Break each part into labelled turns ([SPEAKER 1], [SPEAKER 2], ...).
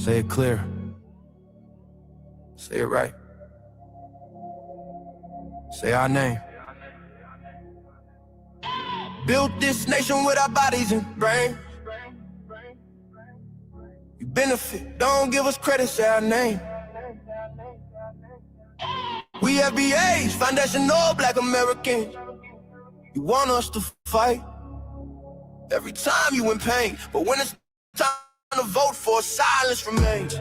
[SPEAKER 1] Say it clear. Say it right. Say our name. Built this nation with our bodies and brains. You benefit, don't give us credit, say our name. We FBAs, foundational Black Americans. You want us to fight every time you in pain, but when it's time to vote for, silence remains.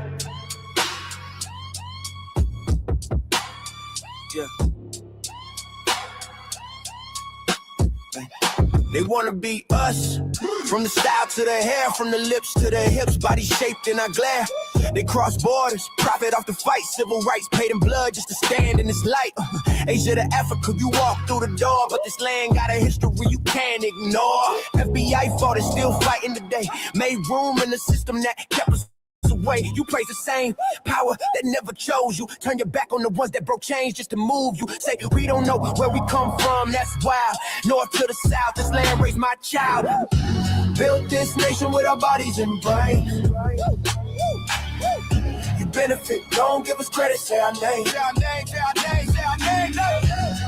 [SPEAKER 1] Yeah. They wanna be us, from the style to the hair, from the lips to the hips, body shaped in our glare. They cross borders, profit off the fight, civil rights paid in blood just to stand in this light. Asia to Africa, you walk through the door, but this land got a history you can't ignore. FBI fought it, still fighting today, made room in the system that kept us away. You praise the same power that never chose you. Turn your back on the ones that broke chains just to move you. Say we don't know where we come from, that's wild. North to the south, this land raised my child. Built this nation with our bodies and brains. You benefit, don't give us credit, say our name. Say our name, say our name, say our name.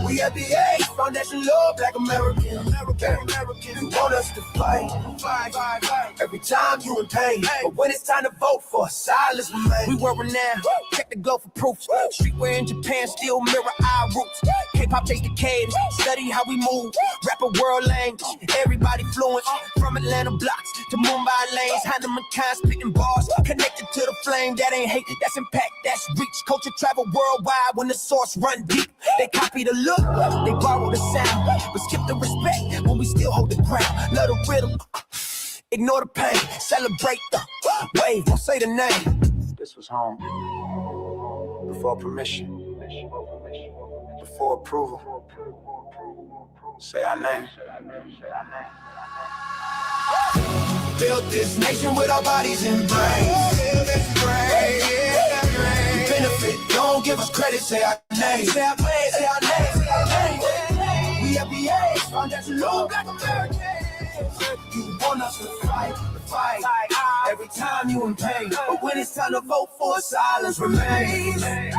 [SPEAKER 1] We at the age, foundation law, Black American. You want us to fight. Every time you in pain, but when it's time to vote for, silence remains. We were renowned, check the globe for proof. Streetwear in Japan still mirror our roots. K-pop takes the cadence, study how we move. Rapper world language, everybody fluent. From Atlanta blocks to Mumbai lanes, Hannah kind spitting bars, connected to the flame. That ain't hate, that's impact, that's reach. Culture travel worldwide when the source run deep. They copy the look, they borrow the sound, but skip the respect when we still hold the ground. Love the rhythm, ignore the pain, celebrate the wave, don't say the name. This was home, before permission, before approval. Say our name. Built this nation with our bodies and brains. We benefit, don't give us credit, say our name. Say our name, say our name, say our name. We FBAs, foundational Black Americans. You want us to fight. Every time you in pain, but when it's time to vote for, silence remains. Say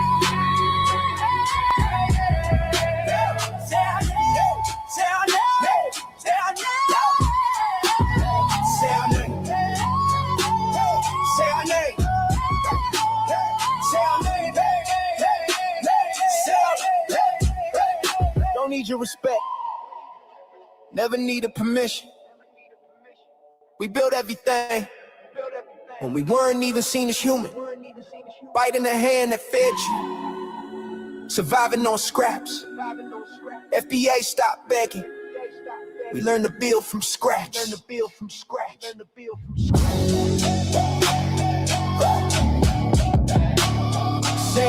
[SPEAKER 1] our name, say our name, say our name. Say our name. Say our name. Say our name. Say our name. Don't need your respect. Never needed permission. We built everything when we weren't even seen as human. Biting the hand that fed you. Surviving on scraps. FBA stopped begging. We learned to build from scratch. Say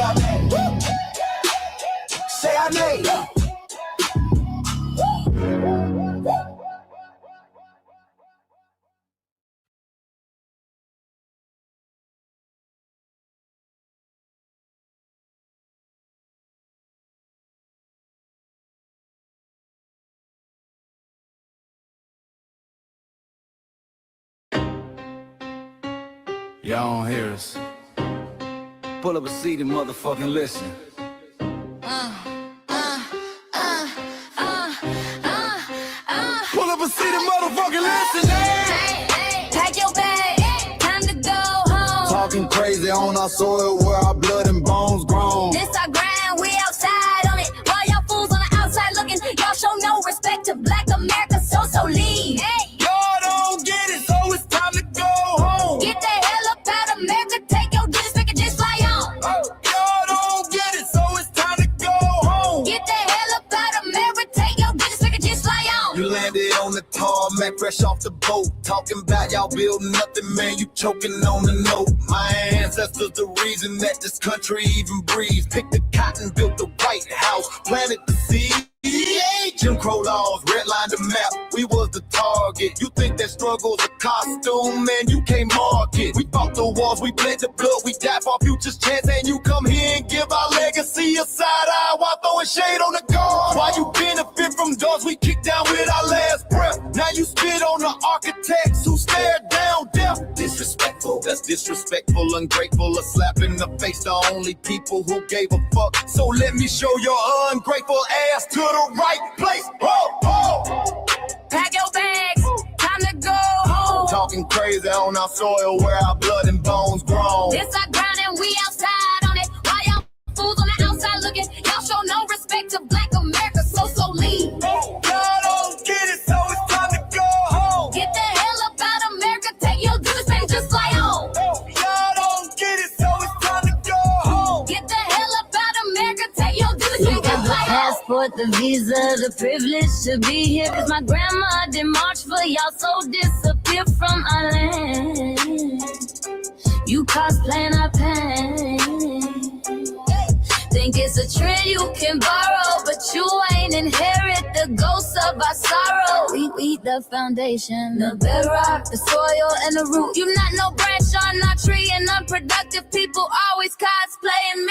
[SPEAKER 1] our name. Say our name.
[SPEAKER 2] Y'all don't hear us. Pull up a seat and motherfucking listen. Pull up a seat and motherfucking listen.
[SPEAKER 3] Hey, pack your bag, time to go home.
[SPEAKER 2] Talking crazy on our soil where our blood and bones grown.
[SPEAKER 3] This our grind, we outside on it. While y'all fools on the outside looking, y'all show no respect to Black America, so leave. Hey,
[SPEAKER 2] Y'all don't get it, so it's time to go home.
[SPEAKER 3] get the hell up out of America, take your digits, make it just fly on.
[SPEAKER 2] Y'all don't get it, so it's time to go home.
[SPEAKER 3] Get the hell up out of America, take your digits, make it just fly on.
[SPEAKER 2] You landed on the tarmac, fresh off the boat. Talking about y'all building nothing, man, you choking on the note. My ancestors the reason that this country even breathes. Picked the cotton, built the White House, planted the seed. Jim Crow laws, redlined the map, we was the target. You think that struggle's a costume, man, you can't mark it. We fought the wars, we bled the blood, we died for our future's chance. And you come here and give our legacy a side eye while throwing shade on the guard. While you benefit from doors we kicked down with our last breath. Now you spit on the architects who stared down death. Disrespectful, That's disrespectful, ungrateful, a slap in the face to only people who gave a fuck. So let me show your ungrateful ass to the right place. Ho, ho.
[SPEAKER 3] Pack your bags, time to go home.
[SPEAKER 2] Talking crazy on our soil where our blood and bones grown.
[SPEAKER 3] This our ground and we outside on it. Why y'all fools on the outside looking? Y'all show no respect to Black America, so leave.
[SPEAKER 1] Y'all don't get it, so it's time to go home.
[SPEAKER 3] Get the hell up out of America, take your duties back just like home.
[SPEAKER 1] Y'all don't get it, so it's time to go home.
[SPEAKER 3] Get the hell up out of America, take your duties back just like home. Passport, the visa, the privilege to be here. Cause my grandma did march for y'all, so disappear from our land. You cosplaying our pain. Think it's a trend you can borrow, but you ain't inherit the ghosts of our sorrow. We the foundation, the bedrock, the soil, and the root. You not no branch on our tree, and unproductive people always cosplaying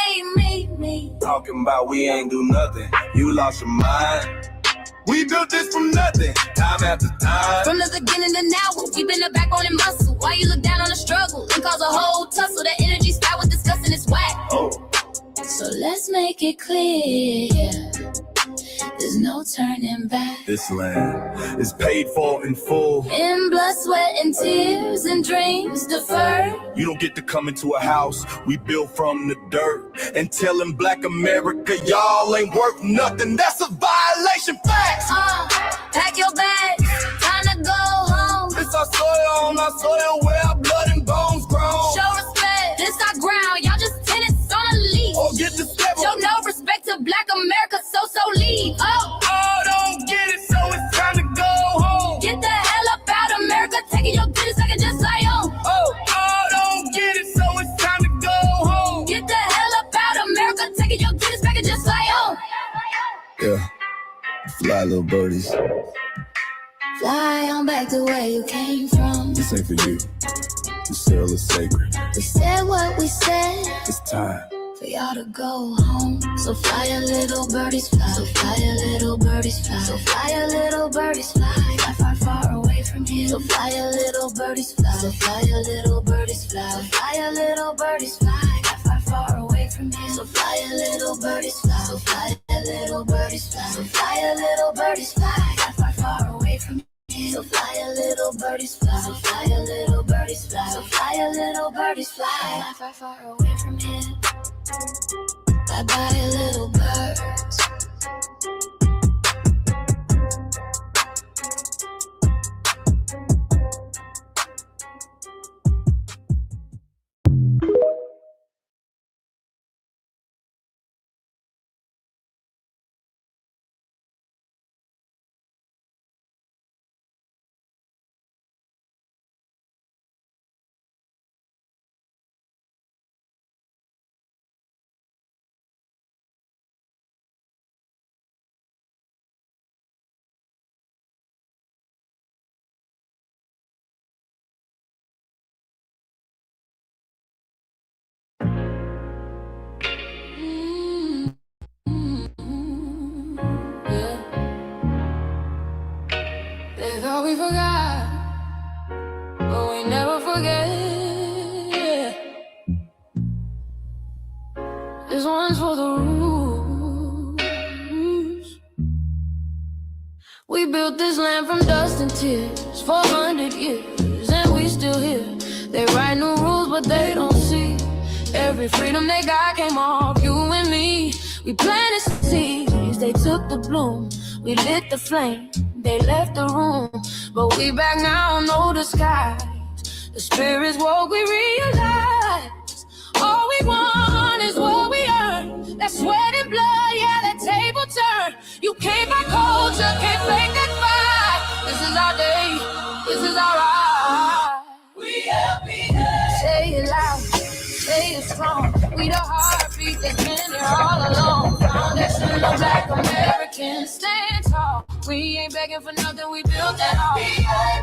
[SPEAKER 3] me.
[SPEAKER 1] Talking about we ain't do nothing. You lost your mind. We built this from nothing, time after time.
[SPEAKER 3] From the beginning to now, we been the backbone and muscle. Why you look down on the struggle and cause a whole tussle? The energy spat with disgusting is whack. So let's make it clear, there's no turning back.
[SPEAKER 1] This land is paid for in full.
[SPEAKER 3] In blood, sweat, and tears, and dreams deferred.
[SPEAKER 1] You don't get to come into a house we built from the dirt and telling Black America y'all ain't worth nothing. That's a violation. Facts.
[SPEAKER 3] Pack your bags, time to go home.
[SPEAKER 1] It's our soil on our soil where our blood and bones grown.
[SPEAKER 3] Show respect, this our ground. Y'all just tenants on a leash.
[SPEAKER 1] Or get the step.
[SPEAKER 3] Show no respect to Black America, so leave.
[SPEAKER 1] Don't get it, so it's time to go home.
[SPEAKER 3] Get the hell up out of America, taking your business like just like home.
[SPEAKER 1] Don't get it, so it's time to go home.
[SPEAKER 3] Get the hell up out of America, taking your business back and just like home.
[SPEAKER 1] Yeah, fly little birdies.
[SPEAKER 3] Fly on back to where you came from.
[SPEAKER 1] This ain't for you. The soil is sacred.
[SPEAKER 3] We said what we said.
[SPEAKER 1] It's time
[SPEAKER 3] For y'all to go home. So fly a little birdies fly. So fly a little birdies fly. So fly a little birdies fly. Fly far, far away from here. So fly a little birdies fly. So fly a little birdies fly. So fly a little birdies fly. Fly far, far away from here. So fly a little birdies fly. So fly a little birdies fly. So fly a little birdies fly. Fly far, far away from here. So fly a little birdies fly. So fly a little birdies fly. So fly a little birdies fly. Fly far, far away from here. Bye bye, little birds.
[SPEAKER 4] They thought we forgot, but we never forget. This one's for the roots. We built this land from dust and tears, 400 years, and we still here. They write new rules, but they don't see every freedom they got came off you and me. We planted seeds, they took the bloom. We lit the flame, they left the room. But we back now, no disguise. The spirits woke, we realize all we want is what we earn. That sweat and blood, yeah, that table turn. You can't buy culture, can't fake that fight. This is our day, this is our ride. We happy day. Say it loud, say it strong. We the heartbeat that's been here all along. Foundation of Black Americans, stand tall. We ain't begging for nothing, we built that all.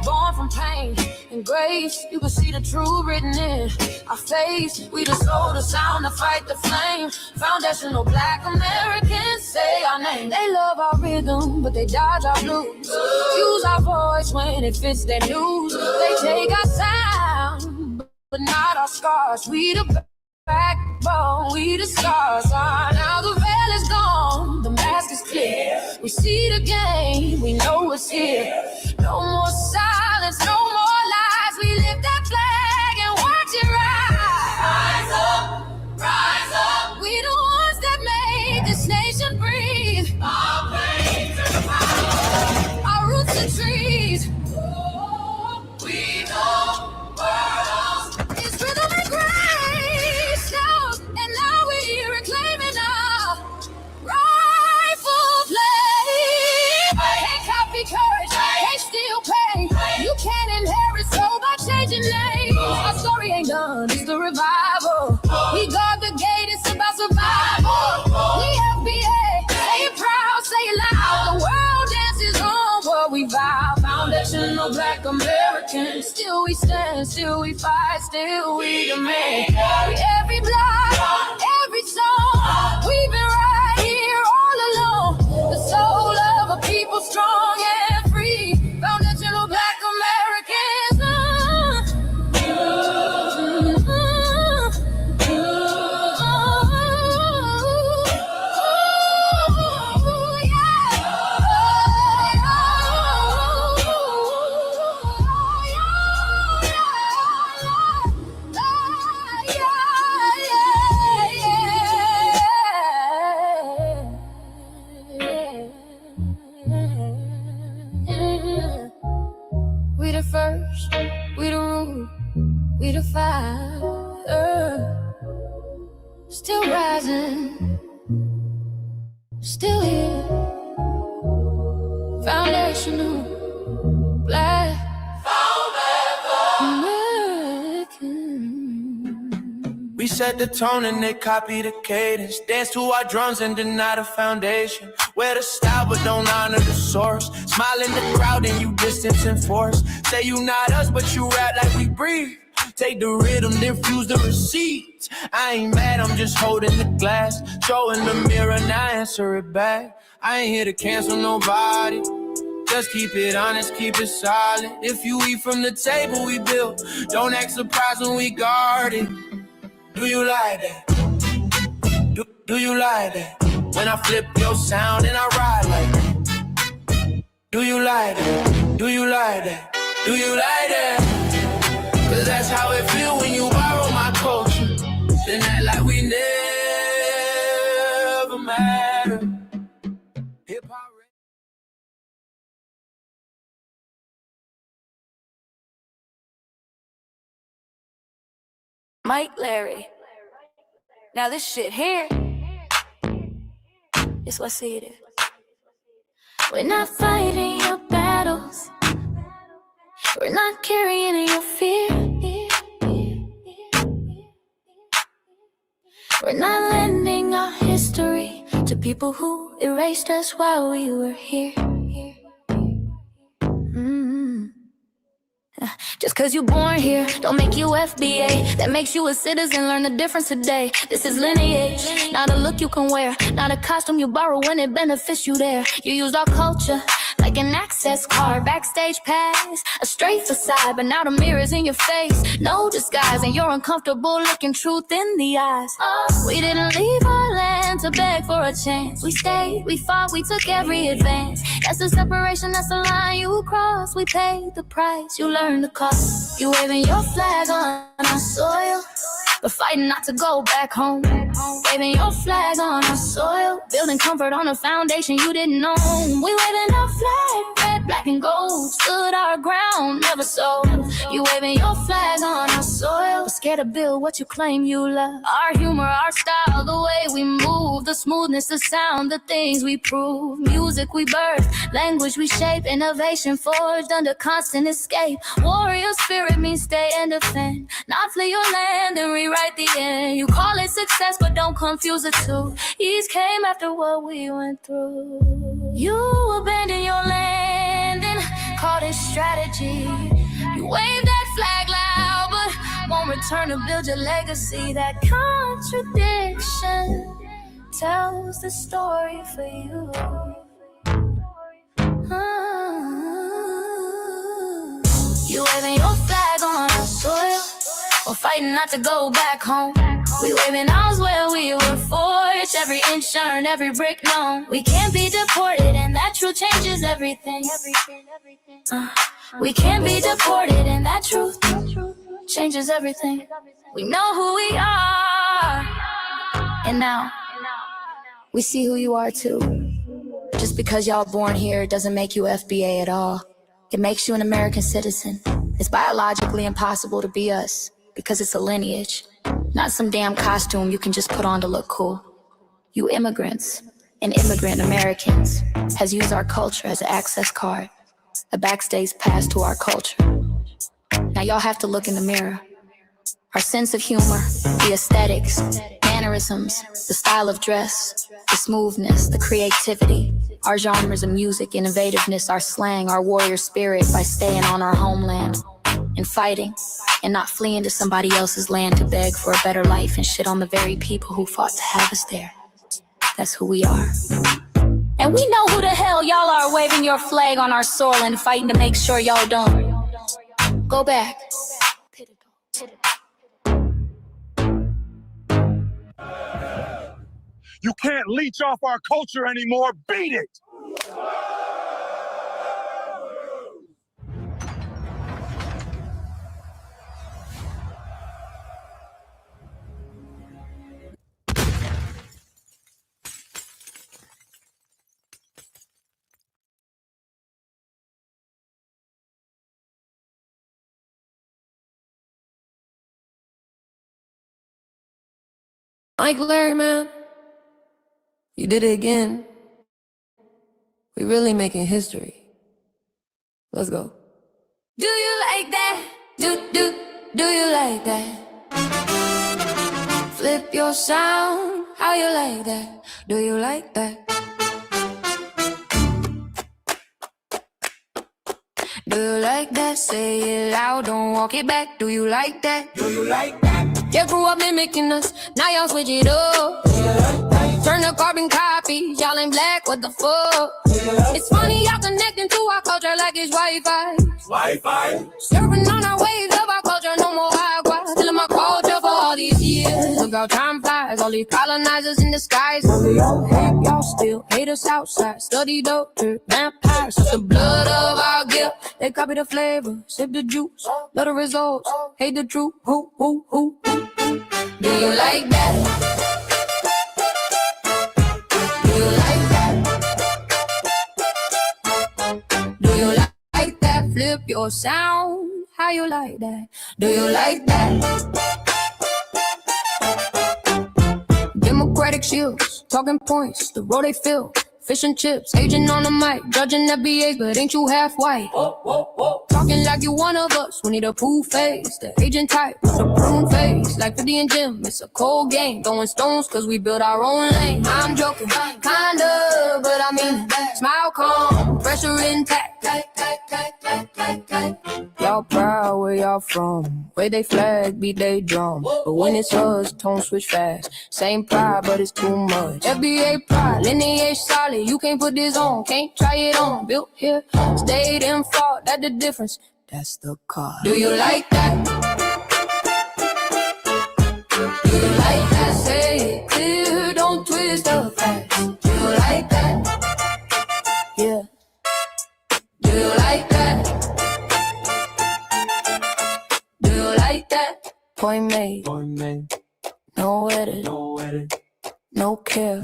[SPEAKER 4] Born from pain and grace, you can see the truth written in our face. We the soul, the sound, to fight the flame. Foundational Black Americans, say our name. They love our rhythm, but they dodge our blues. Use our voice when it fits their news. They take our sound, but not our scars. We the backbone, we the scars. Now the veil is gone, the mask is clear. We see the game, we know it's here. No more silence, no more lies. We lift that flag and watch it rise. Rise up. We the ones that made this nation breathe. Our veins are power, our roots are trees. We know worlds. It's rhythm and grace now, and now we reclaiming our rightful place. Can't copy courage, can't steal pain. You can't inherit soul by changing names. Our story ain't done, it's the revival. We guard the gate, it's about survival. We FBA, say it proud, say it loud. The world dances on what we vow. Foundational Black Americans. Still we stand, still we fight, still we demand. Every block, every song, we've been right here all along. The soul of a people strong and free. Foundational Black Americans. We the first, we the root, we the fire. Still rising, still here. Foundational Black American.
[SPEAKER 1] We set the tone and they copy the cadence. Dance to our drums and deny the foundation. Wear the style but don't honor the source. Smile in the crowd and you distance and force. Say you not us but you rap like we breathe. Take the rhythm, then fuse the receipts. I ain't mad, I'm just holding the glass. Showing the mirror, now answer it back. I ain't here to cancel nobody. Just keep it honest, keep it solid. If you eat from the table we built, don't act surprised when we guard it. Do you like that? Do you like that? When I flip your sound and I ride like that. Do you like that? Do you like that? Do you like that? Cause that's how it feel when you borrow my culture. Then act like we never matter. Hip-hop.
[SPEAKER 4] Mike Larry. Now this shit here, it's what see it is. We're not fighting your battles. We're not carrying your fear. We're not lending our history to people who erased us while we were here. Just cause you born here, don't make you FBA. That makes you a citizen, learn the difference today. This is lineage, not a look you can wear. Not a costume you borrow when it benefits you there. You used our culture like an access card, backstage pass, a straight facade. But now the mirror's in your face, no disguise. And you're uncomfortable looking truth in the eyes. We didn't leave our land to beg for a chance. We stayed, we fought, we took every advance. That's the separation, that's the line you cross. We paid the price, you learned the cost. You waving your flag on our soil, but fighting not to go back home. Waving your flag on our soil, building comfort on a foundation you didn't know. We waving our flag, red, black, and gold. Stood our ground, never sold. You waving your flag on our soil, but scared to build what you claim you love. Our humor, our style, the way we move, the smoothness, the sound, the things we prove. Music we birth, language we shape, innovation forged under constant escape. Warrior spirit means stay and defend, not flee your land and rewrite the end. You call it success, but don't confuse the two. East came after what we went through. You abandoned your land and called it strategy. You waved that flag loud, but won't return to build your legacy. That contradiction tells the story for you. You waving your flag on our soil, We're fighting not to go back home. We live in house where we were forged, every inch earned, every brick known. We can't be deported, and that truth changes everything. We can't be deported, and that truth changes everything. We know who we are, and now we see who you are too. Just because y'all born here doesn't make you FBA at all. It makes you an American citizen. It's biologically impossible to be us because it's a lineage, not some damn costume you can just put on to look cool. You immigrants and immigrant Americans has used our culture as an access card, a backstage pass to our culture. Now y'all have to look in the mirror. Our sense of humor, the aesthetics, mannerisms, the style of dress, the smoothness, the creativity, our genres of music, innovativeness, our slang, our warrior spirit by staying on our homeland and fighting and not fleeing to somebody else's land to beg for a better life and shit on the very people who fought to have us there. That's who we are. And we know who the hell y'all are waving your flag on our soil and fighting to make sure y'all don't go back.
[SPEAKER 5] You can't leech off our culture anymore. Beat it!
[SPEAKER 4] Like Larry, man. You did it again. We really making history. Let's go. Do you like that? Do you like that? Flip your sound. How you like that? Do you like that? Do you like that? Say it loud, don't walk it back. Do you like that?
[SPEAKER 1] Do you like that?
[SPEAKER 4] You grew up mimicking us, now y'all switch it up. Turn the carbon copies, y'all ain't black, what the fuck? It's funny y'all connecting to our culture like it's Wi-Fi.
[SPEAKER 1] Wi-Fi.
[SPEAKER 4] Surfing on our waves of our culture, no more agua. Still in my culture for all these years. Look how time flies, all these colonizers in disguise. Y'all still hate us outside. Study doctor, vampires, suck the blood of our guilt. They copy the flavor, sip the juice, love the results, hate the truth. Who? Do you like that? Do you like that? Do you like that? Flip your sound. How you like that? Do you like that? Democratic shields, talking points, the road they fill. Fish and chips, aging on the mic, judging FBAs, but ain't you half white? Talking like you one of us, we need a proof face. The agent type, with a prune face. Like 50 and Jim, it's a cold game. Throwing stones cause we build our own lane. I'm joking, kinda, but I mean that. Smile calm, pressure intact. Y'all proud where y'all from. Where they flag, beat they drum. But when it's us, tone switch fast. Same pride, but it's too much. FBA pride, lineage solid. You can't put this on, can't try it on. Built here, stayed and fought, that's the difference. That's the card. Do you like that? Do you like that? Say it clear, don't twist the facts. Do you like that? Yeah. Do you like that? Do you like that? Point made. No edit. No care.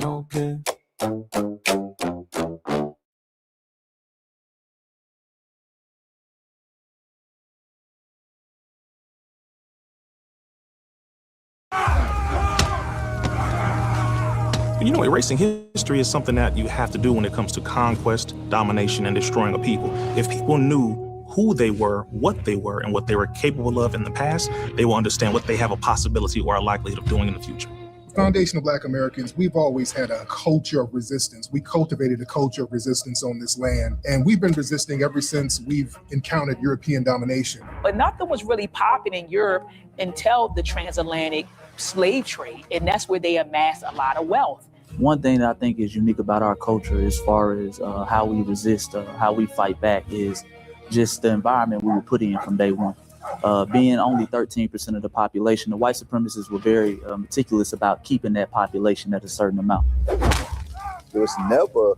[SPEAKER 6] You know, erasing history is something that you have to do when it comes to conquest, domination, and destroying a people. If people knew who they were, what they were, and what they were capable of in the past, they will understand what they have a possibility or a likelihood of doing in the future.
[SPEAKER 7] Foundation of Black Americans, we've always had a culture of resistance. We cultivated a culture of resistance on this land, and we've been resisting ever since we've encountered European domination.
[SPEAKER 8] But nothing was really popping in Europe until the transatlantic slave trade, and that's where they amassed a lot of wealth.
[SPEAKER 9] One thing that I think is unique about our culture as far as how we resist, how we fight back is just the environment we were put in from day one. Being only 13% of the population, the white supremacists were very meticulous about keeping that population at a certain amount.
[SPEAKER 10] There was never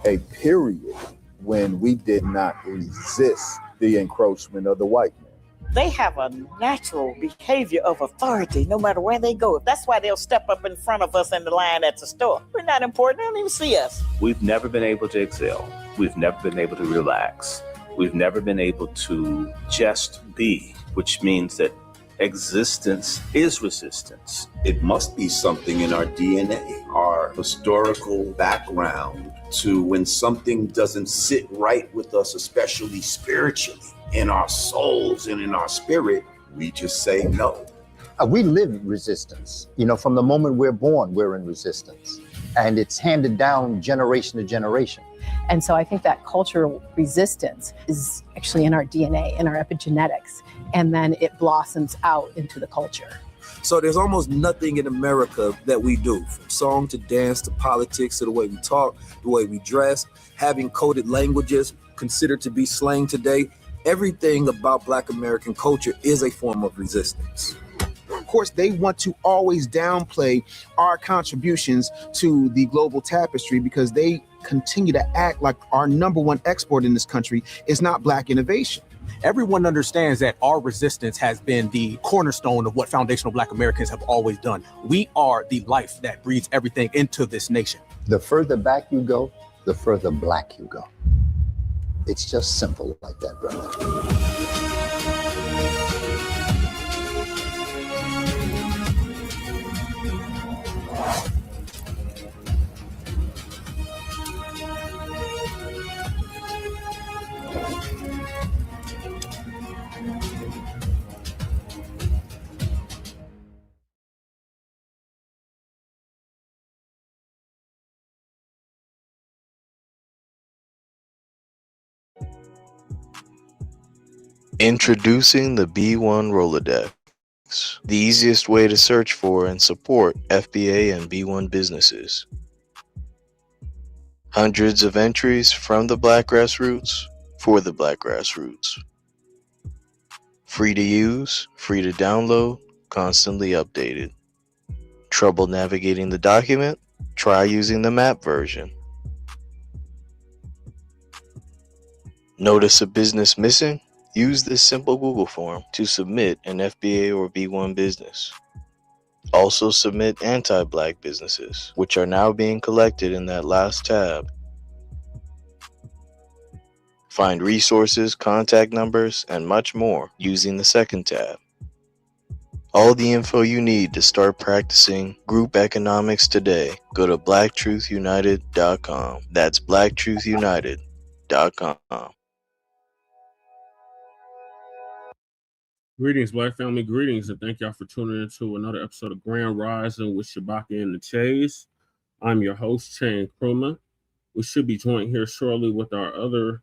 [SPEAKER 10] a period when we did not resist the encroachment of the white man.
[SPEAKER 11] They have a natural behavior of authority no matter where they go. That's why they'll step up in front of us in the line at the store. We're not important. They don't even see us.
[SPEAKER 12] We've never been able to excel. We've never been able to relax. We've never been able to just be, which means that existence is resistance.
[SPEAKER 2] It must be something in our DNA, our historical background, to when something doesn't sit right with us, especially spiritually, in our souls and in our spirit, we just say no.
[SPEAKER 13] We live in resistance. You know, from the moment we're born, we're in resistance. And it's handed down generation to generation.
[SPEAKER 14] And so I think that cultural resistance is actually in our DNA, in our epigenetics, and then it blossoms out into the culture.
[SPEAKER 15] So there's almost nothing in America that we do, from song to dance to politics to the way we talk, the way we dress, having coded languages considered to be slang today. Everything about Black American culture is a form of resistance.
[SPEAKER 16] Of course, they want to always downplay our contributions to the global tapestry because they continue to act like our number one export in this country is not Black innovation.
[SPEAKER 17] Everyone understands that our resistance has been the cornerstone of what foundational Black Americans have always done. We are the life that breathes everything into this nation.
[SPEAKER 13] The further back you go, the further Black you go. It's just simple like that, brother.
[SPEAKER 18] Introducing the B1 Rolodex, the easiest way to search for and support FBA and B1 businesses. Hundreds of entries from the Black grassroots for the Black grassroots. Free to use, free to download, constantly updated. Trouble navigating the document? Try using the map version. Notice a business missing? Use this simple Google form to submit an FBA or B1 business. Also submit anti-Black businesses, which are now being collected in that last tab. Find resources, contact numbers, and much more using the second tab. All the info you need to start practicing group economics today. Go to blacktruthunited.com. That's blacktruthunited.com.
[SPEAKER 19] Greetings, Black family. Greetings, and thank y'all for tuning in to another episode of Grand Rising with Shabaka and the Chase. I'm your host, Chan Kruma. We should be joined here shortly with our other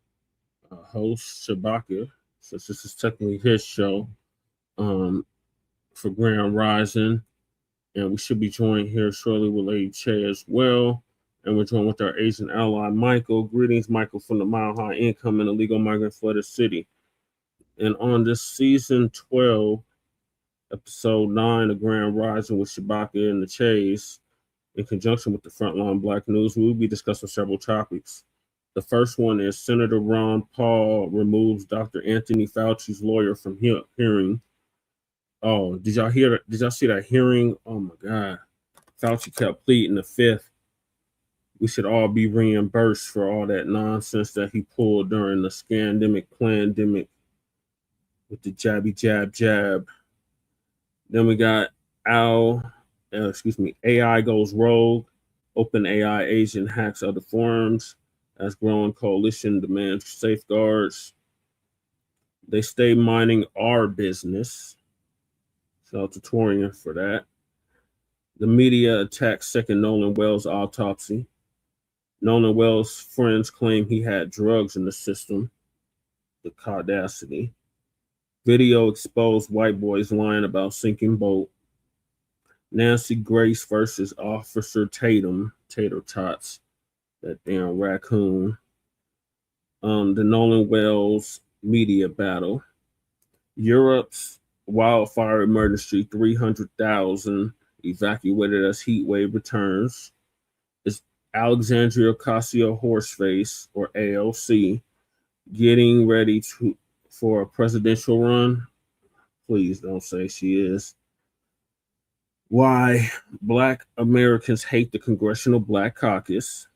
[SPEAKER 19] host, Shabaka, since this is technically his show for Grand Rising. And we should be joined here shortly with Lady Che as well. And we're joined with our Asian ally, Michael. Greetings, Michael, from the Mile High Income and Illegal Migrant Flooded City. And on this season 12, episode 9 of Grand Rising with Shabaka and the Chase, in conjunction with the Frontline Black News, we will be discussing several topics. The first one is Senator Ron Paul removes Dr. Anthony Fauci's lawyer from hearing. Oh, did y'all see that hearing? Oh my God. Fauci kept pleading the fifth. We should all be reimbursed for all that nonsense that he pulled during the scandemic, plandemic, with the jabby jab jab. Then we got AI goes rogue. OpenAI Asian hacks other forums as growing coalition demands safeguards. They stay minding our business. Shout out to Torian for that. The media attacks second Nolan Wells autopsy. Nolan Wells' friends claim he had drugs in the system. The caudacity. Video exposed white boys lying about sinking boat. Nancy Grace versus Officer Tatum. Tater tots. That damn raccoon. The Nolan Wells media battle. Europe's wildfire emergency, 300,000 evacuated as heat wave returns. Is Alexandria Ocasio-Horseface, or AOC, getting ready for a presidential run? Please don't say she is. Why Black Americans hate the Congressional Black Caucus.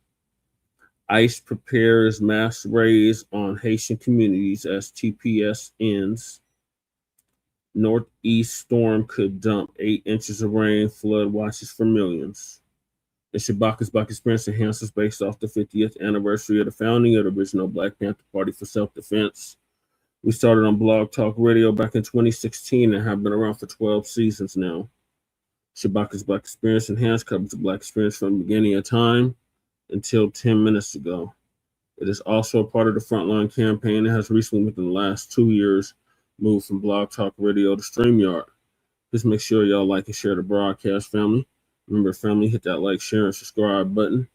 [SPEAKER 19] ICE prepares mass raids on Haitian communities as TPS ends. Northeast storm could dump 8 inches of rain, flood watches for millions. And Shabaka's Black Experience enhances based off the 50th anniversary of the founding of the original Black Panther Party for Self-Defense. We started on Blog Talk Radio back in 2016 and have been around for 12 seasons now. Shabaka's Black Experience Enhanced covers the Black experience from the beginning of time until 10 minutes ago. It is also a part of the Frontline campaign and has recently, within the last 2 years, moved from Blog Talk Radio to StreamYard. Just make sure y'all like and share the broadcast, family. Remember, family, hit that like, share, and subscribe button.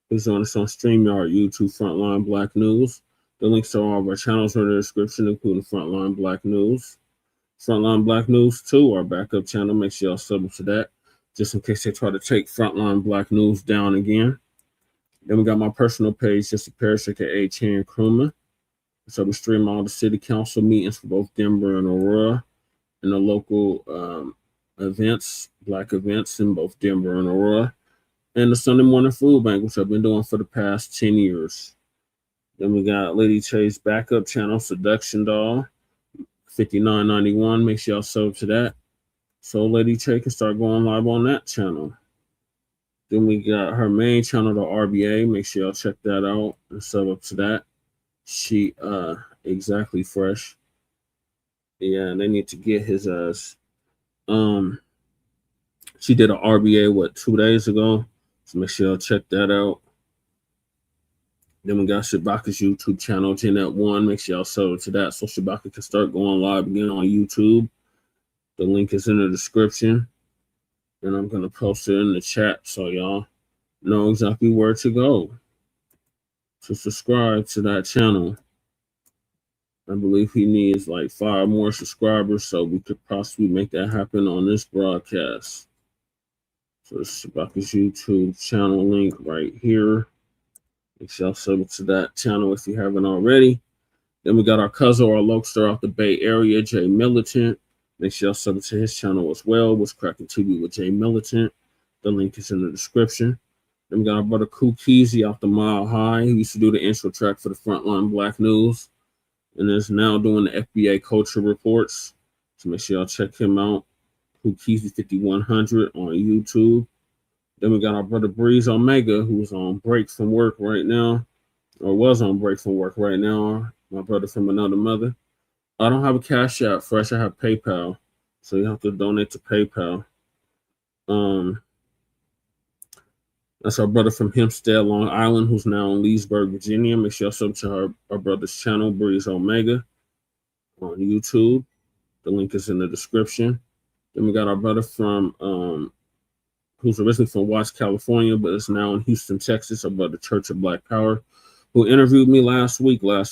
[SPEAKER 19] Please join us on StreamYard, YouTube, Frontline Black News. The links to all of our channels are in the description, including Frontline Black News. Frontline Black News 2, our backup channel. Make sure y'all sub to that, just in case they try to take Frontline Black News down again. Then we got my personal page, Just a Parish, aka Chan Krumah. So we stream all the city council meetings for both Denver and Aurora, and the local events, Black events in both Denver and Aurora, and the Sunday morning food bank, which I've been doing for the past 10 years. Then we got Lady Chase backup channel, Seduction Doll, $59.91. Make sure y'all sub to that, so Lady Chase can start going live on that channel. Then we got her main channel, the RBA. Make sure y'all check that out and sub up to that. She exactly fresh. Yeah, they need to get his ass. She did an RBA 2 days ago. So make sure y'all check that out. Then we got Shabaka's YouTube channel, 10@1. Make sure y'all sub to that so Shabaka can start going live again on YouTube. The link is in the description. And I'm gonna post it in the chat so y'all know exactly where to go to subscribe to that channel. I believe he needs like 5 more subscribers, so we could possibly make that happen on this broadcast. So Shabaka's YouTube channel link right here. Make sure y'all sub to that channel if you haven't already. Then we got our cousin, our Lokester out the Bay Area, Jay Militant. Make sure y'all sub to his channel as well. What's Cracking TV with Jay Militant. The link is in the description. Then we got our brother Kukizi out the Mile High. He used to do the intro track for the Frontline Black News and is now doing the FBA culture reports. So make sure y'all check him out. Kukizi 5100 on YouTube. Then we got our brother Breeze Omega, who's on break from work right now, or was on break from work right now. My brother from another mother. I don't have a Cash App, Fresh. I have PayPal, so you have to donate to PayPal. That's our brother from Hempstead, Long Island, who's now in Leesburg, Virginia. Make sure y'all sub to our brother's channel, Breeze Omega, on YouTube. The link is in the description. Then we got our brother from who's originally from Watts, California, but is now in Houston, Texas, our brother Church of Black Power, who interviewed me last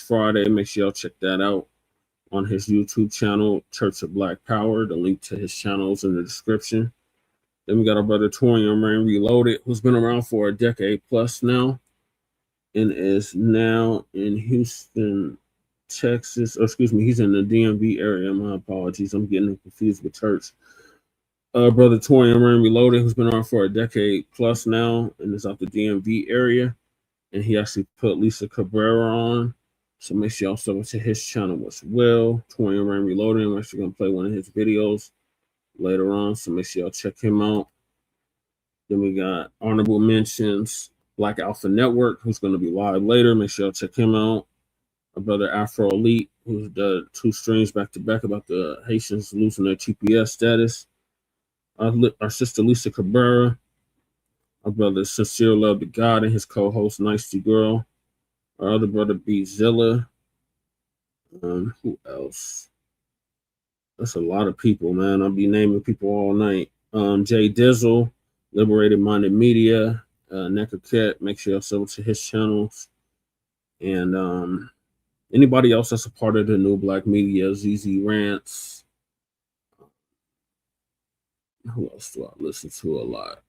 [SPEAKER 19] Friday. Make sure y'all check that out on his YouTube channel, Church of Black Power. The link to his channel is in the description. Then we got our brother Torian Rain Reloaded, who's been around for a decade plus now and is now in Houston, Texas. Or excuse me, he's in the DMV area. My apologies. I'm getting confused with church. Brother Torian Rain Reloaded, who's been around for a decade plus now and is out the DMV area. And he actually put Lisa Cabrera on. So make sure y'all sub to his channel as well. Torian Rain Reloaded. I'm actually going to play one of his videos later on. So make sure y'all check him out. Then we got honorable mentions, Black Alpha Network, who's going to be live later. Make sure y'all check him out. Our brother Afro Elite, who's done 2 streams back to back about the Haitians losing their TPS status. Our sister Lisa Cabrera. Our brother Sincere Love to God and his co-host Nicety Girl. Our other brother B Zilla. Who else? That's a lot of people, man. I'll be naming people all night. Jay Dizzle, Liberated Minded Media, Nekaket. Make sure y'all sub to his channels. And Anybody else that's a part of the new black media, ZZ Rants. Who else do I listen to a lot?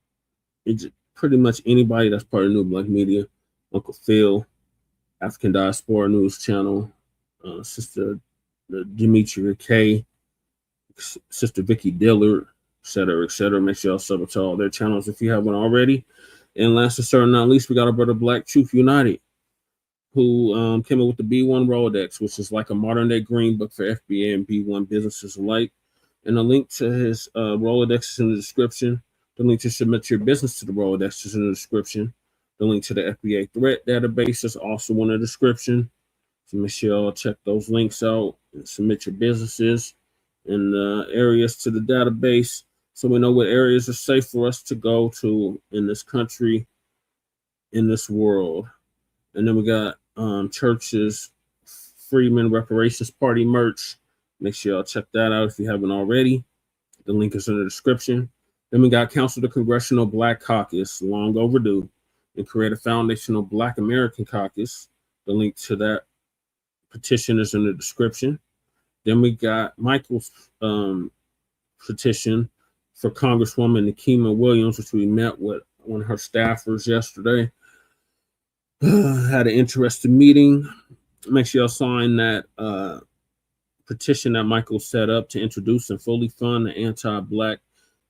[SPEAKER 19] It's pretty much anybody that's part of new black media. Uncle Phil, African Diaspora News Channel, Sister Demetria K, Sister Vicky Dillard, et cetera, et cetera. Make sure y'all sub to all their channels if you haven't already. And last but certainly not least, we got our brother Black Truth United, who came up with the B1 Rolodex, which is like a modern day green book for FBA and B1 businesses alike. And a link to his Rolodex is in the description. The link to submit your business to the Rolodex is in the description. The link to the FBA threat database is also in the description. So make sure y'all check those links out and submit your businesses and areas to the database so we know what areas are safe for us to go to in this country, in this world. And then we got Church's Freeman Reparations Party merch. Make sure y'all check that out if you haven't already. The link is in the description. Then we got Council the Congressional Black Caucus, long overdue, and create a foundational Black American Caucus. The link to that petition is in the description. Then we got Michael's petition for Congresswoman Nikema Williams, which we met with one of her staffers yesterday. Had an interesting meeting. Make sure y'all sign that petition that Michael set up to introduce and fully fund the Anti-Black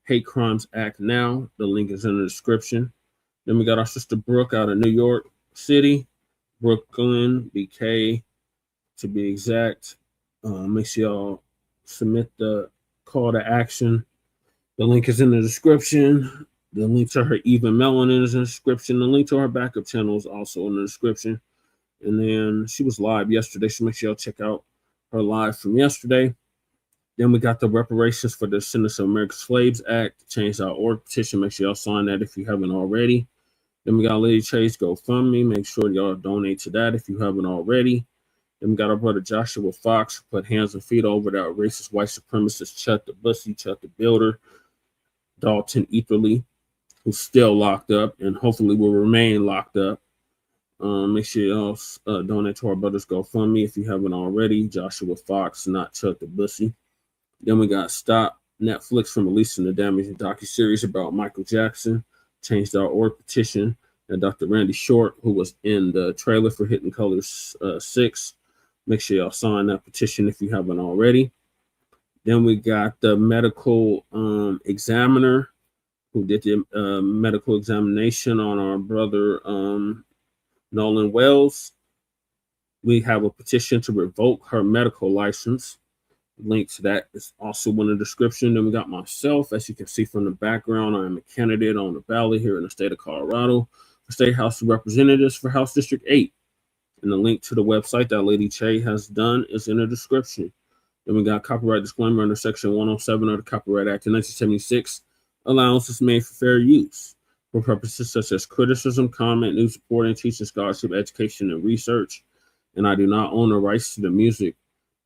[SPEAKER 19] Hate Crimes Act now. The link is in the description. Then we got our sister Brooke out of New York City, Brooklyn, BK to be exact. Make sure y'all submit the call to action. The link is in the description. The link to her Even Melanin is in the description. The link to her backup channel is also in the description. And then she was live yesterday, so make sure y'all check out her live from yesterday. Then we got the reparations for the Descendants of American Slaves Act, change.org petition. Make sure y'all sign that if you haven't already. Then we got Lady Chase GoFundMe. Make sure y'all donate to that if you haven't already. Then we got our brother Joshua Fox, who put hands and feet over that racist white supremacist Chuck the Bussy, Chuck the Builder, Dalton Etherly, who's still locked up and hopefully will remain locked up. Make sure y'all donate to our brothers GoFundMe if you haven't already. Joshua Fox, not Chuck the Bussy. Then we got Stop Netflix from releasing the damaging docuseries about Michael Jackson, change.org petition, and Dr. Randy Short, who was in the trailer for Hidden Colors 6. Make sure y'all sign that petition if you haven't already. Then we got the medical examiner who did the medical examination on our brother Nolan Wells. We have a petition to revoke her medical license. Link to that is also in the description. Then we got myself. As you can see from the background, I am a candidate on the ballot here in the state of Colorado for State House of Representatives for House District 8. And the link to the website that Lady Che has done is in the description. Then we got copyright disclaimer under Section 107 of the Copyright Act of 1976. Allowance is made for fair use for purposes such as criticism, comment, news reporting, teaching, scholarship, education, and research. And I do not own the rights to the music.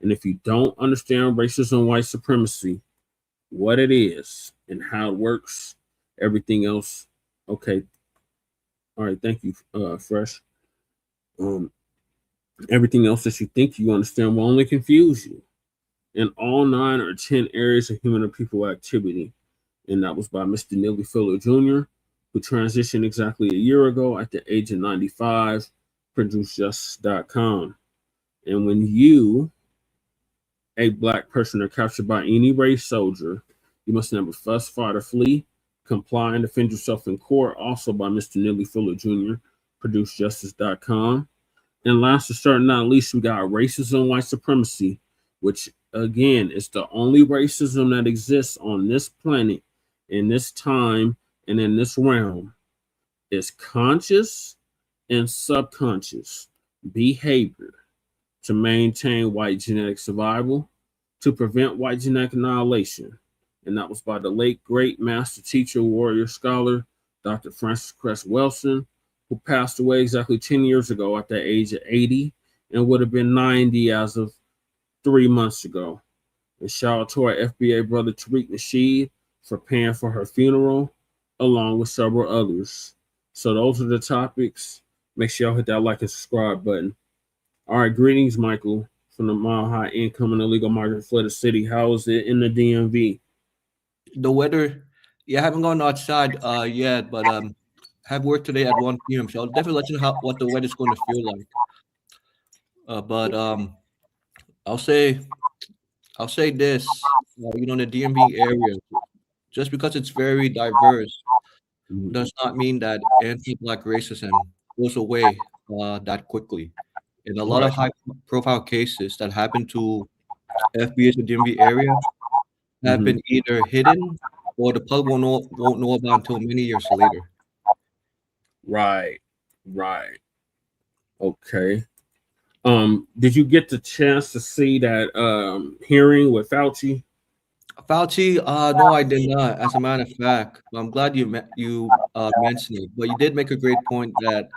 [SPEAKER 19] And if you don't understand racism, white supremacy, what it is and how it works, everything else, okay. All right, thank you, Fresh. Everything else that you think you understand will only confuse you in all 9 or 10 areas of human and people activity. And that was by Mr. Neely Fuller Jr., who transitioned exactly a year ago at the age of 95, producejustice.com. And when you, a Black person, are captured by any race soldier, you must never fuss, fight, or flee, comply, and defend yourself in court, also by Mr. Neely Fuller Jr., producejustice.com. And last but certainly not least, we got racism, white supremacy, which again is the only racism that exists on this planet, in this time, and in this realm. Is conscious and subconscious behavior to maintain white genetic survival, to prevent white genetic annihilation. And that was by the late, great master teacher, warrior, scholar, Dr. Francis Cress Welsing, who passed away exactly 10 years ago at the age of 80 and would have been 90 as of 3 months ago. And shout out to our FBA brother Tariq Nasheed for paying for her funeral, along with several others. So those are the topics. Make sure y'all hit that like and subscribe button. All right, greetings, Michael, from the Mile High Income Illegal Migrant Flooded City. How is it in the DMV?
[SPEAKER 20] The weather, yeah, I haven't gone outside yet, but have work today at 1 p.m. So I'll definitely let you know what the weather's going to feel like. But I'll say this, in the DMV area, just because it's very diverse, does not mean that anti-Black racism goes away that quickly. In a lot of high-profile cases that happen to FBAs in the DMV area have been either hidden or the public won't know about until many years later.
[SPEAKER 19] Right. Okay. Did you get the chance to see that hearing with Fauci?
[SPEAKER 20] No, I did not. As a matter of fact, I'm glad you mentioned it. But you did make a great point that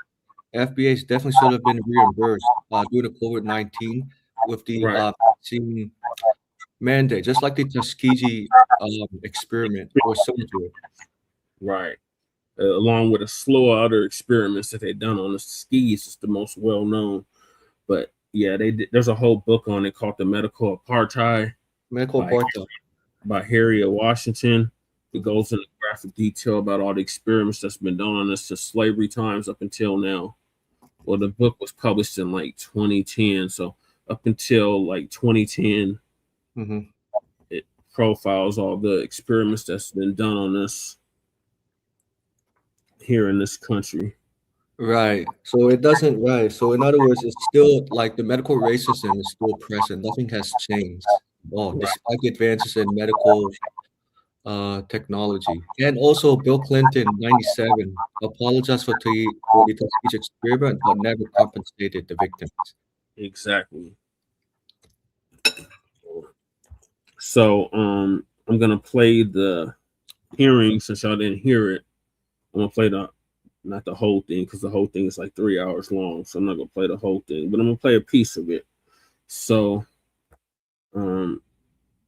[SPEAKER 20] FBAs definitely should have been reimbursed due to COVID-19 with the vaccine mandate, just like the Tuskegee experiment or similar to it.
[SPEAKER 19] Right. Along with a slew of other experiments that they've done on the skis, it's the most well-known. But yeah, there's a whole book on it called The Medical Apartheid. By Harriet Washington. It goes into graphic detail about all the experiments that's been done on us since slavery times up until now. Well, the book was published in like 2010, so up until like 2010, it profiles all the experiments that's been done on us here in this country.
[SPEAKER 20] Right. So it doesn't, right. So in other words, it's still like the medical racism is still present. Nothing has changed. Despite the advances in medical technology. And also Bill Clinton, 97, apologized for the Tuskegee experiment, but never compensated the victims.
[SPEAKER 19] Exactly. So I'm gonna play the hearing since y'all didn't hear it. I'm gonna play not the whole thing, because the whole thing is like 3 hours long. So I'm not gonna play the whole thing, but I'm gonna play a piece of it. So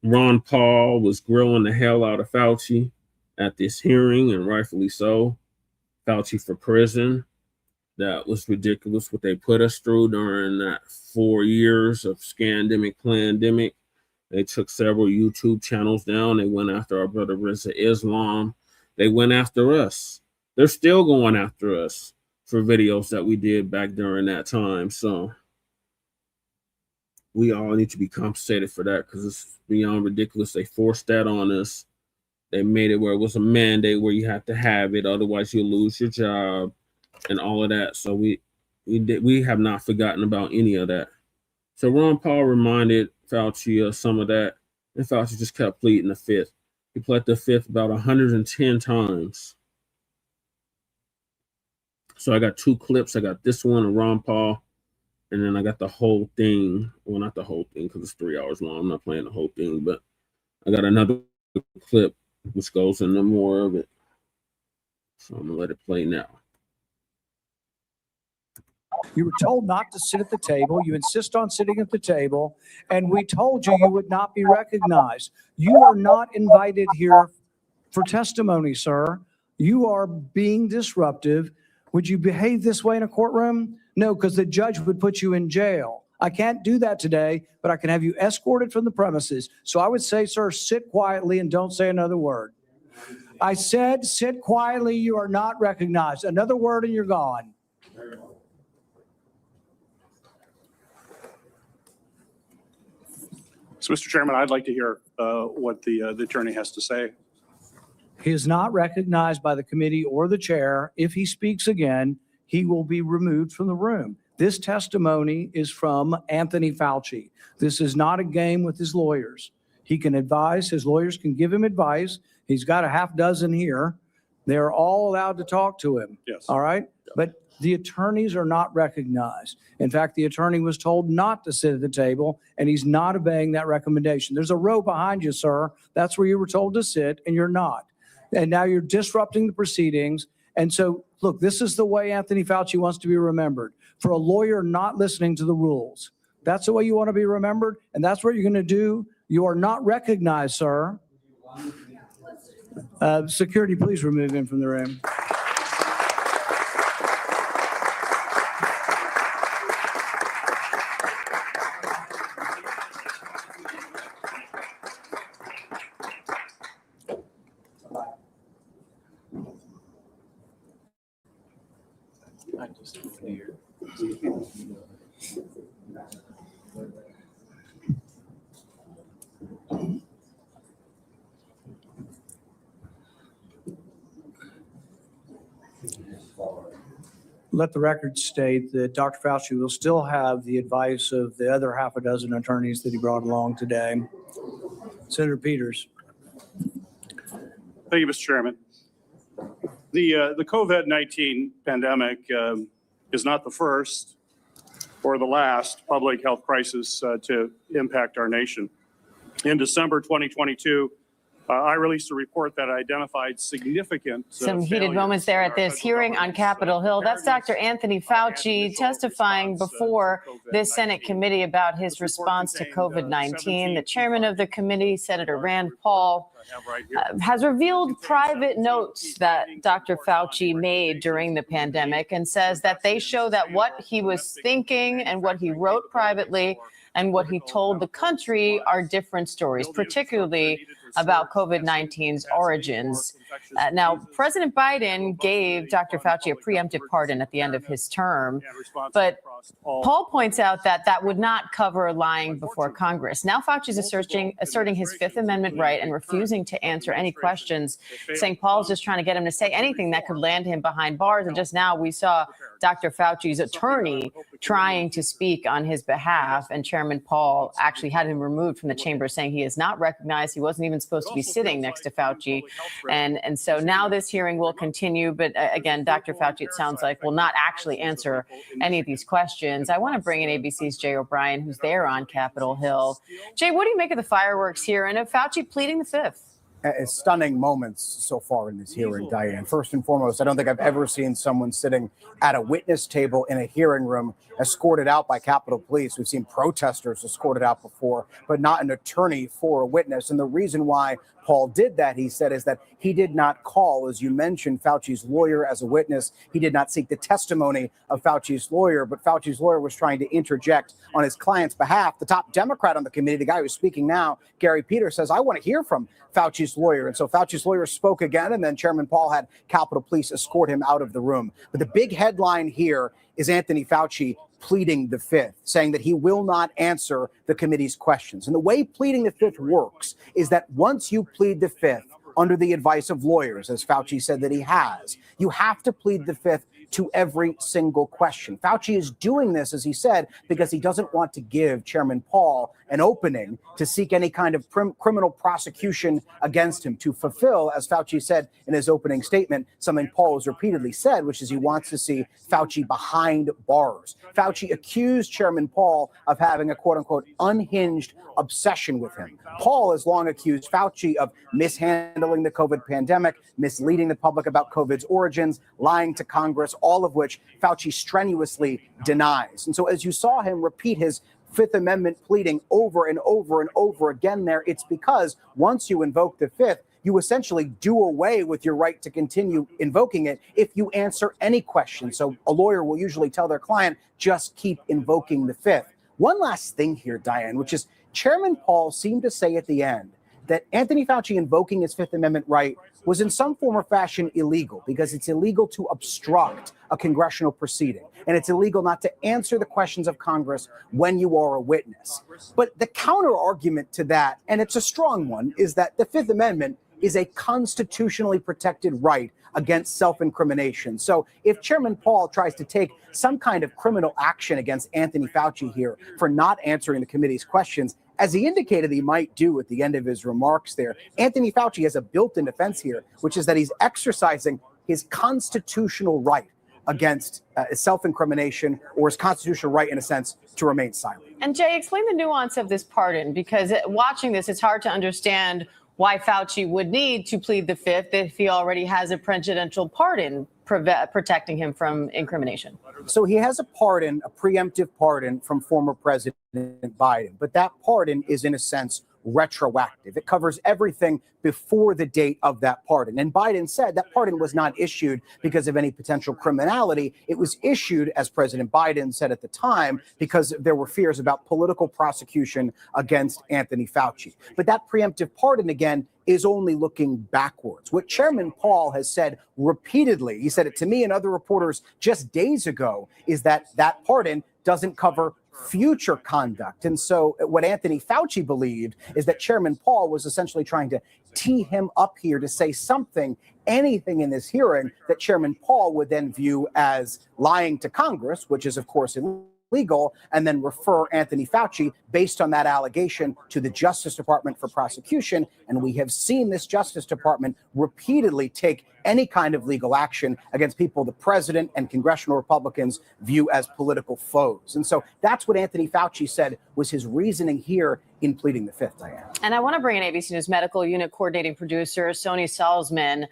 [SPEAKER 19] Ron Paul was grilling the hell out of Fauci at this hearing, and rightfully so. Fauci for prison. That was ridiculous what they put us through during that 4 years of scandemic, pandemic. They took several YouTube channels down. They went after our brother Reza Islam. They went after us. They're still going after us for videos that we did back during that time. So we all need to be compensated for that, because it's beyond ridiculous. They forced that on us. They made it where it was a mandate where you have to have it, otherwise you lose your job and all of that. So we have not forgotten about any of that. So Ron Paul reminded Fauci of some of that, and Fauci just kept pleading the fifth. He pled the fifth about 110 times. So I got two clips. I got this one of Ron Paul, and then I got the whole thing. Well, not the whole thing, because it's 3 hours long. I'm not playing the whole thing, but I got another clip which goes into more of it. So I'm gonna let it play now.
[SPEAKER 21] You were told not to sit at the table. You insist on sitting at the table, and we told you you would not be recognized. You are not invited here for testimony, sir. You are being disruptive. Would you behave this way in a courtroom? No, because the judge would put you in jail. I can't do that today, but I can have you escorted from the premises. So I would say, sir, sit quietly and don't say another word. I said, sit quietly. You are not recognized. Another word and you're gone.
[SPEAKER 22] So, Mr. Chairman, I'd like to hear what the attorney has to say.
[SPEAKER 21] He is not recognized by the committee or the chair. If he speaks again, he will be removed from the room. This testimony is from Anthony Fauci. This is not a game with his lawyers. He can advise. His lawyers can give him advice. He's got a half dozen here. They're all allowed to talk to him.
[SPEAKER 22] Yes.
[SPEAKER 21] All right? But the attorneys are not recognized. In fact, the attorney was told not to sit at the table, and he's not obeying that recommendation. There's a row behind you, sir. That's where you were told to sit, and you're not. And now you're disrupting the proceedings. And so, look, this is the way Anthony Fauci wants to be remembered, for a lawyer not listening to the rules. That's the way you want to be remembered, and that's what you're going to do. You are not recognized, sir. Security, please remove him from the room. Let the record state that Dr. Fauci will still have the advice of the other half a dozen attorneys that he brought along today. Senator Peters.
[SPEAKER 22] Thank you, Mr. Chairman. The COVID-19 pandemic is not the first or the last public health crisis to impact our nation. In December 2022, I released a report that identified significant
[SPEAKER 3] some heated moments there at this hearing on Capitol Hill. That's Dr. Anthony Fauci testifying before this Senate committee about his response to COVID-19. The chairman of the committee, Senator Rand Paul, has revealed private notes that Dr. Fauci made during the pandemic and says that they show that what he was thinking and what he wrote privately and what he told the country are different stories, particularly about COVID-19's origins. Now, President Biden gave Dr. Fauci a preemptive pardon at the end of his term, but Paul points out that that would not cover lying before Congress. Now Fauci is asserting his Fifth Amendment right and refusing to answer any questions, saying Paul's just trying to get him to say anything that could land him behind bars. And just now we saw Dr. Fauci's attorney trying to speak on his behalf, and Chairman Paul actually had him removed from the chamber, saying he is not recognized. He wasn't even supposed to be sitting next to Fauci. And so now this hearing will continue. But again, Dr. Fauci, it sounds like, will not actually answer any of these questions. I want to bring in ABC's Jay O'Brien, who's there on Capitol Hill. Jay, what do you make of the fireworks here and of Fauci pleading the Fifth?
[SPEAKER 5] Stunning moments so far in this hearing, Diane. First and foremost, I don't think I've ever seen someone sitting at a witness table in a hearing room escorted out by Capitol Police. We've seen protesters escorted out before, but not an attorney for a witness. And the reason why Paul did that, he said, is that he did not call, as you mentioned, Fauci's lawyer as a witness. He did not seek the testimony of Fauci's lawyer, but Fauci's lawyer was trying to interject on his client's behalf. The top Democrat on the committee, the guy who's speaking now, Gary Peters, says, I want to hear from Fauci's lawyer. And so Fauci's lawyer spoke again, and then Chairman Paul had Capitol Police escort him out of the room. But the big headline here is Anthony Fauci pleading the Fifth, saying that he will not answer the committee's questions. And the way pleading the Fifth works is that once you plead the Fifth under the advice of lawyers, as Fauci said that he has, you have to plead the Fifth to every single question. Fauci is doing this, as he said, because he doesn't want to give Chairman Paul an opening to seek any kind of criminal prosecution against him, to fulfill, as Fauci said in his opening statement, something Paul has repeatedly said, which is he wants to see Fauci behind bars. Fauci accused Chairman Paul of having a quote-unquote unhinged obsession with him. Paul has long accused Fauci of mishandling the COVID pandemic, misleading the public about COVID's origins, lying to Congress, all of which Fauci strenuously denies. And so as you saw him repeat his Fifth Amendment pleading over and over and over again there, it's because once you invoke the Fifth, you essentially do away with your right to continue invoking it if you answer any question. So a lawyer will usually tell their client, just keep invoking the Fifth. One last thing here, Diane, which is Chairman Paul seemed to say at the end that Anthony Fauci invoking his Fifth Amendment right was in some form or fashion illegal, because it's illegal to obstruct a congressional proceeding, and it's illegal not to answer the questions of Congress when you are a witness. But the counter argument to that, and it's a strong one, is that the Fifth Amendment is a constitutionally protected right against self-incrimination. So if Chairman Paul tries to take some kind of criminal action against Anthony Fauci here for not answering the committee's questions, as he indicated he might do at the end of his remarks there, Anthony Fauci has a built-in defense here, which is that he's exercising his constitutional right against self-incrimination, or his constitutional right, in a sense, to remain silent.
[SPEAKER 3] And Jay, explain the nuance of this pardon, because watching this, it's hard to understand why Fauci would need to plead the Fifth if he already has a presidential pardon protecting him from incrimination.
[SPEAKER 5] So he has a pardon, a preemptive pardon from former President Biden, but that pardon is, in a sense, retroactive. It covers everything before the date of that pardon. And Biden said that pardon was not issued because of any potential criminality. It was issued, as President Biden said at the time, because there were fears about political prosecution against Anthony Fauci. But that preemptive pardon, again, is only looking backwards. What Chairman Paul has said repeatedly, he said it to me and other reporters just days ago, is that that pardon doesn't cover future conduct. And so what Anthony Fauci believed is that Chairman Paul was essentially trying to tee him up here to say something, anything in this hearing that Chairman Paul would then view as lying to Congress, which is, of course, illegal, and then refer Anthony Fauci based on that allegation to the Justice Department for prosecution. And we have seen this Justice Department repeatedly take any kind of legal action against people the president and congressional Republicans view as political foes. And so that's what Anthony Fauci said was his reasoning here in pleading the fifth, Diane.
[SPEAKER 3] And I want to bring in ABC News medical unit coordinating producer Sony Salzman.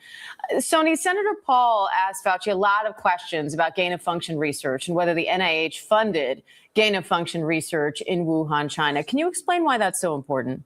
[SPEAKER 3] Sony, Senator Paul asked Fauci a lot of questions about gain-of-function research and whether the NIH funded gain-of-function research in Wuhan, China. Can you explain why that's so important?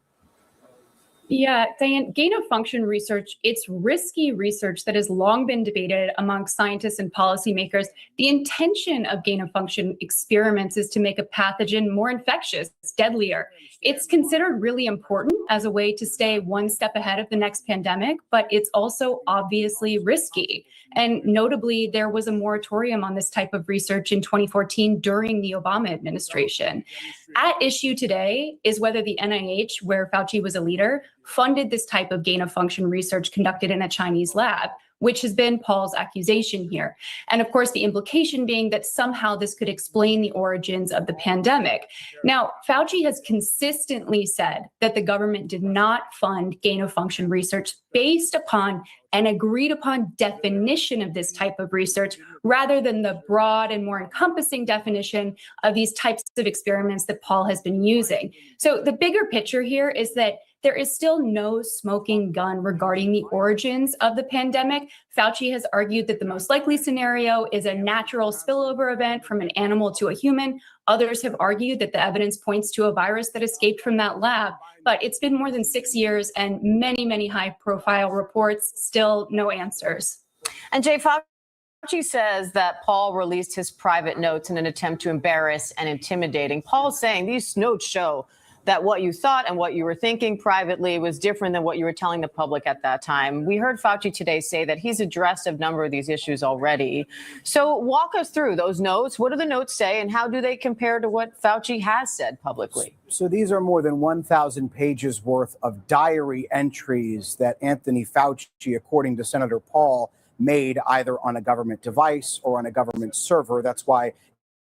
[SPEAKER 1] Yeah, Diane, gain-of-function research, it's risky research that has long been debated among scientists and policymakers. The intention of gain-of-function experiments is to make a pathogen more infectious, deadlier. It's considered really important as a way to stay one step ahead of the next pandemic, but it's also obviously risky. And notably, there was a moratorium on this type of research in 2014 during the Obama administration. At issue today is whether the NIH, where Fauci was a leader, funded this type of gain-of-function research conducted in a Chinese lab, which has been Paul's accusation here. And of course, the implication being that somehow this could explain the origins of the pandemic. Now, Fauci has consistently said that the government did not fund gain-of-function research based upon an agreed upon definition of this type of research, rather than the broad and more encompassing definition of these types of experiments that Paul has been using. So the bigger picture here is that there is still no smoking gun regarding the origins of the pandemic. Fauci has argued that the most likely scenario is a natural spillover event from an animal to a human. Others have argued that the evidence points to a virus that escaped from that lab. But it's been more than 6 years and many, many high-profile reports, still no answers.
[SPEAKER 3] And Jay, Fauci says that Paul released his private notes in an attempt to embarrass and intimidating. Paul's saying these notes show that what you thought and what you were thinking privately was different than what you were telling the public at that time. We heard Fauci today say that he's addressed a number of these issues already. So walk us through those notes. What do the notes say, and how do they compare to what Fauci has said publicly?
[SPEAKER 5] So these are more than 1,000 pages worth of diary entries that Anthony Fauci, according to Senator Paul, made either on a government device or on a government server. That's why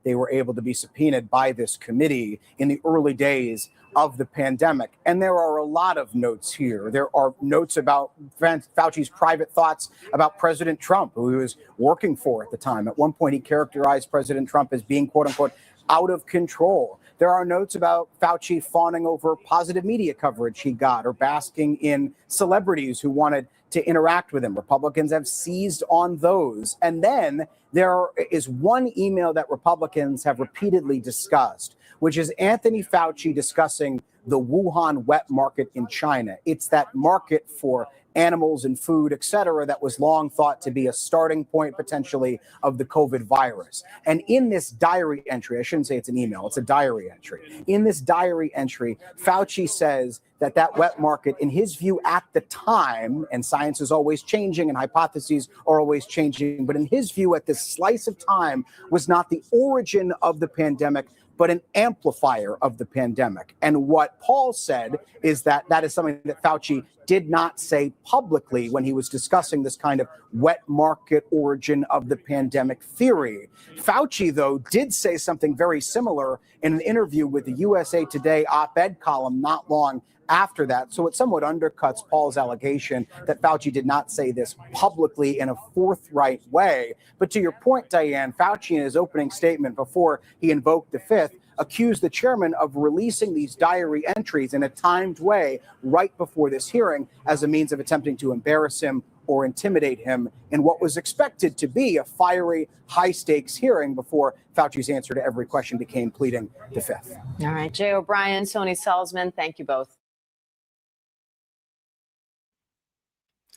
[SPEAKER 5] they were able to be subpoenaed by this committee in the early days of the pandemic. And there are a lot of notes here. There are notes about Fauci's private thoughts about President Trump, who he was working for at the time. At one point, he characterized President Trump as being, quote unquote, out of control. There are notes about Fauci fawning over positive media coverage he got or basking in celebrities who wanted to interact with him. Republicans have seized on those. And then there is one email that Republicans have repeatedly discussed, which is Anthony Fauci discussing the Wuhan wet market in China. It's that market for animals and food, et cetera, that was long thought to be a starting point potentially of the COVID virus. And in this diary entry, I shouldn't say it's an email, it's a diary entry. In this diary entry, Fauci says that that wet market, in his view at the time, and science is always changing and hypotheses are always changing, but in his view at this slice of time was not the origin of the pandemic, but an amplifier of the pandemic. And what Paul said is that that is something that Fauci did not say publicly when he was discussing this kind of wet market origin of the pandemic theory. Fauci, though, did say something very similar in an interview with the USA Today op-ed column not long after that. So it somewhat undercuts Paul's allegation that Fauci did not say this publicly in a forthright way. But to your point, Diane, Fauci in his opening statement before he invoked the fifth accused the chairman of releasing these diary entries in a timed way right before this hearing as a means of attempting to embarrass him or intimidate him in what was expected to be a fiery, high-stakes hearing before Fauci's answer to every question became pleading the fifth.
[SPEAKER 3] All right, Jay O'Brien, Sony Salzman, thank you both.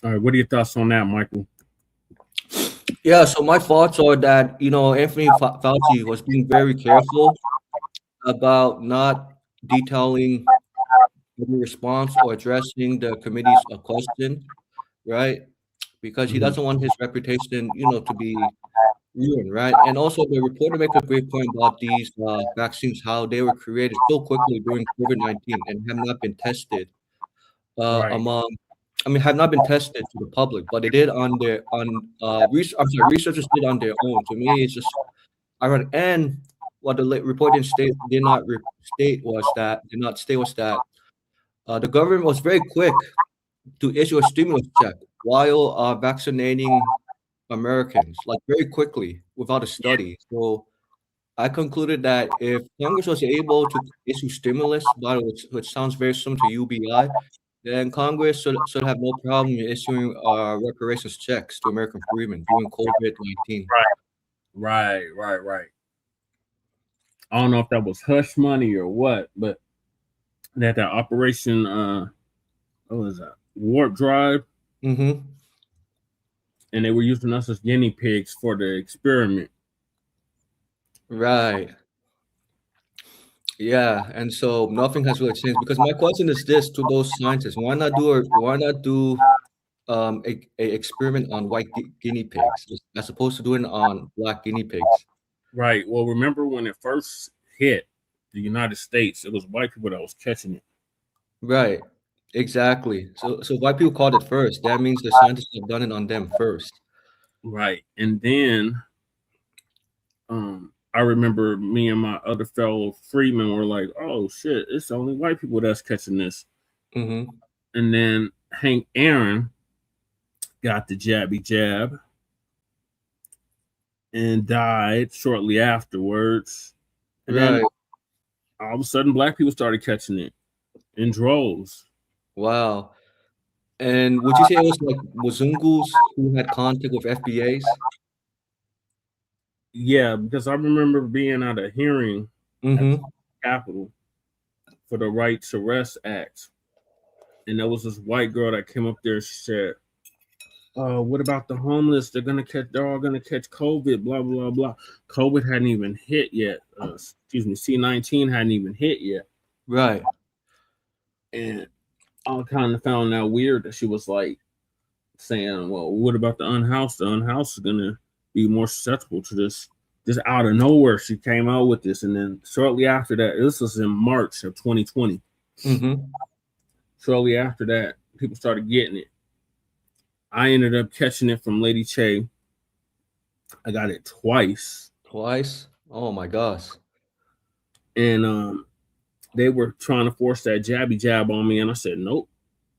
[SPEAKER 19] All right, what are your thoughts on that, Michael?
[SPEAKER 20] Yeah, so my thoughts are that, Anthony Fauci was being very careful about not detailing any response or addressing the committee's question, right? Because he doesn't want his reputation, to be ruined, right? And also, the reporter makes a great point about these vaccines, how they were created so quickly during COVID-19 and have not been tested have not been tested to the public, but they did researchers did on their own. To me, it's just ironic. And what the reporting did not state was that the government was very quick to issue a stimulus check while vaccinating Americans, like very quickly without a study. So I concluded that if Congress was able to issue stimulus, which sounds very similar to UBI, then Congress should have no problem issuing reparations checks to American freemen during COVID-19.
[SPEAKER 19] Right. I don't know if that was hush money or what, but that operation, what was that? Warp Drive.
[SPEAKER 20] Mm-hmm.
[SPEAKER 19] And they were using us as guinea pigs for the experiment.
[SPEAKER 20] Right. Yeah, and so nothing has really changed, because my question is this to those scientists: why not do a experiment on white guinea pigs as opposed to doing it on black guinea pigs?
[SPEAKER 19] Right. Well, remember when it first hit the United States, it was white people that was catching it.
[SPEAKER 20] Right. Exactly. So white people caught it first. That means the scientists have done it on them first.
[SPEAKER 19] Right. And then I remember me and my other fellow freedmen were like, oh shit, it's only white people that's catching this.
[SPEAKER 20] Mm-hmm.
[SPEAKER 19] And then Hank Aaron got the jabby jab and died shortly afterwards. And then all of a sudden black people started catching it in droves.
[SPEAKER 20] Wow. And would you say it was like Wazungus who had contact with FBAs?
[SPEAKER 19] Yeah, because I remember being at a hearing at the Capitol for the Right to Rest Act. And there was this white girl that came up there. She said, what about the homeless? They're all gonna catch COVID, blah, blah, blah. COVID hadn't even hit yet. C-19 hadn't even hit yet.
[SPEAKER 20] Right.
[SPEAKER 19] And I kind of found that weird that she was like saying, well, what about the unhoused? The unhoused is gonna be more susceptible to this. Just out of nowhere, she came out with this. And then shortly after that, this was in March of 2020.
[SPEAKER 20] Mm-hmm.
[SPEAKER 19] Shortly after that, people started getting it. I ended up catching it from Lady Che. I got it twice.
[SPEAKER 20] Twice? Oh my gosh.
[SPEAKER 19] And they were trying to force that jabby jab on me, and I said, nope,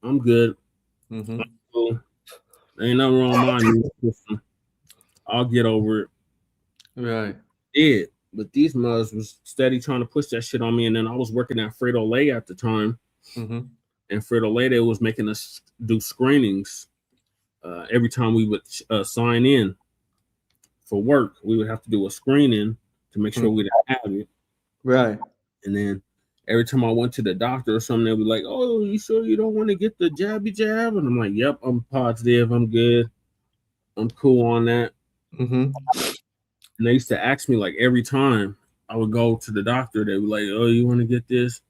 [SPEAKER 19] I'm good.
[SPEAKER 20] Mm-hmm.
[SPEAKER 19] I'm cool. There ain't nothing wrong with my immune system. I'll get over it.
[SPEAKER 20] Right.
[SPEAKER 19] Did, but these mothers was steady trying to push that shit on me, and then I was working at Frito-Lay at the time, and Frito-Lay, they was making us do screenings every time we would sign in for work. We would have to do a screening to make sure we didn't have it.
[SPEAKER 20] Right.
[SPEAKER 19] And then every time I went to the doctor or something, they'd be like, oh, you sure you don't want to get the jabby jab? And I'm like, yep, I'm positive. I'm good. I'm cool on that.
[SPEAKER 20] Mm-hmm.
[SPEAKER 19] And they used to ask me, like, every time I would go to the doctor, they were like, oh, you want to get this?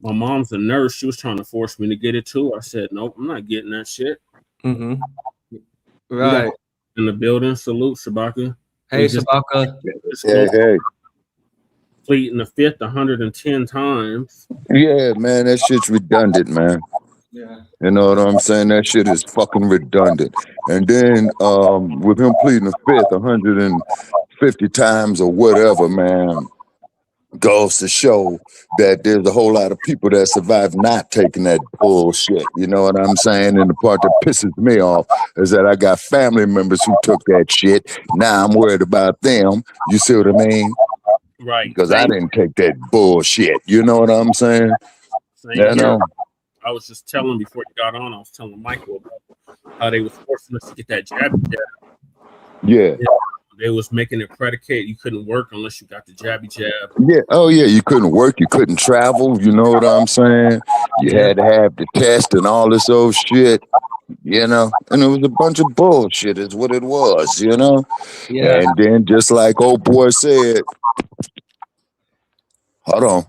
[SPEAKER 19] My mom's a nurse. She was trying to force me to get it too. I said, nope, I'm not getting that shit.
[SPEAKER 20] Mm-hmm. Right.
[SPEAKER 19] In the building. Salute, Shabaka.
[SPEAKER 20] Hey, Shabaka.
[SPEAKER 10] Hey.
[SPEAKER 19] Pleading the fifth 110 times.
[SPEAKER 10] Yeah, man, that shit's redundant, man.
[SPEAKER 20] Yeah.
[SPEAKER 10] You know what I'm saying? That shit is fucking redundant. And then with him pleading the fifth 150 times or whatever, man, goes to show that there's a whole lot of people that survive not taking that bullshit. You know what I'm saying? And the part that pisses me off is that I got family members who took that shit. Now I'm worried about them. You see what I mean?
[SPEAKER 19] Right.
[SPEAKER 10] Because I didn't take that bullshit. You know what I'm saying?
[SPEAKER 19] You know? I was just telling before you got on, I was telling Michael about how they was forcing us to get that jabby jab.
[SPEAKER 10] Yeah.
[SPEAKER 19] They was making it predicate you couldn't work unless you got the jabby jab.
[SPEAKER 10] Yeah. Oh, yeah. You couldn't work. You couldn't travel. You know what I'm saying? You had to have the test and all this old shit. you know, and it was a bunch of bullshit is what it was, you know.
[SPEAKER 20] Yeah.
[SPEAKER 10] And then just like old boy said, hold on,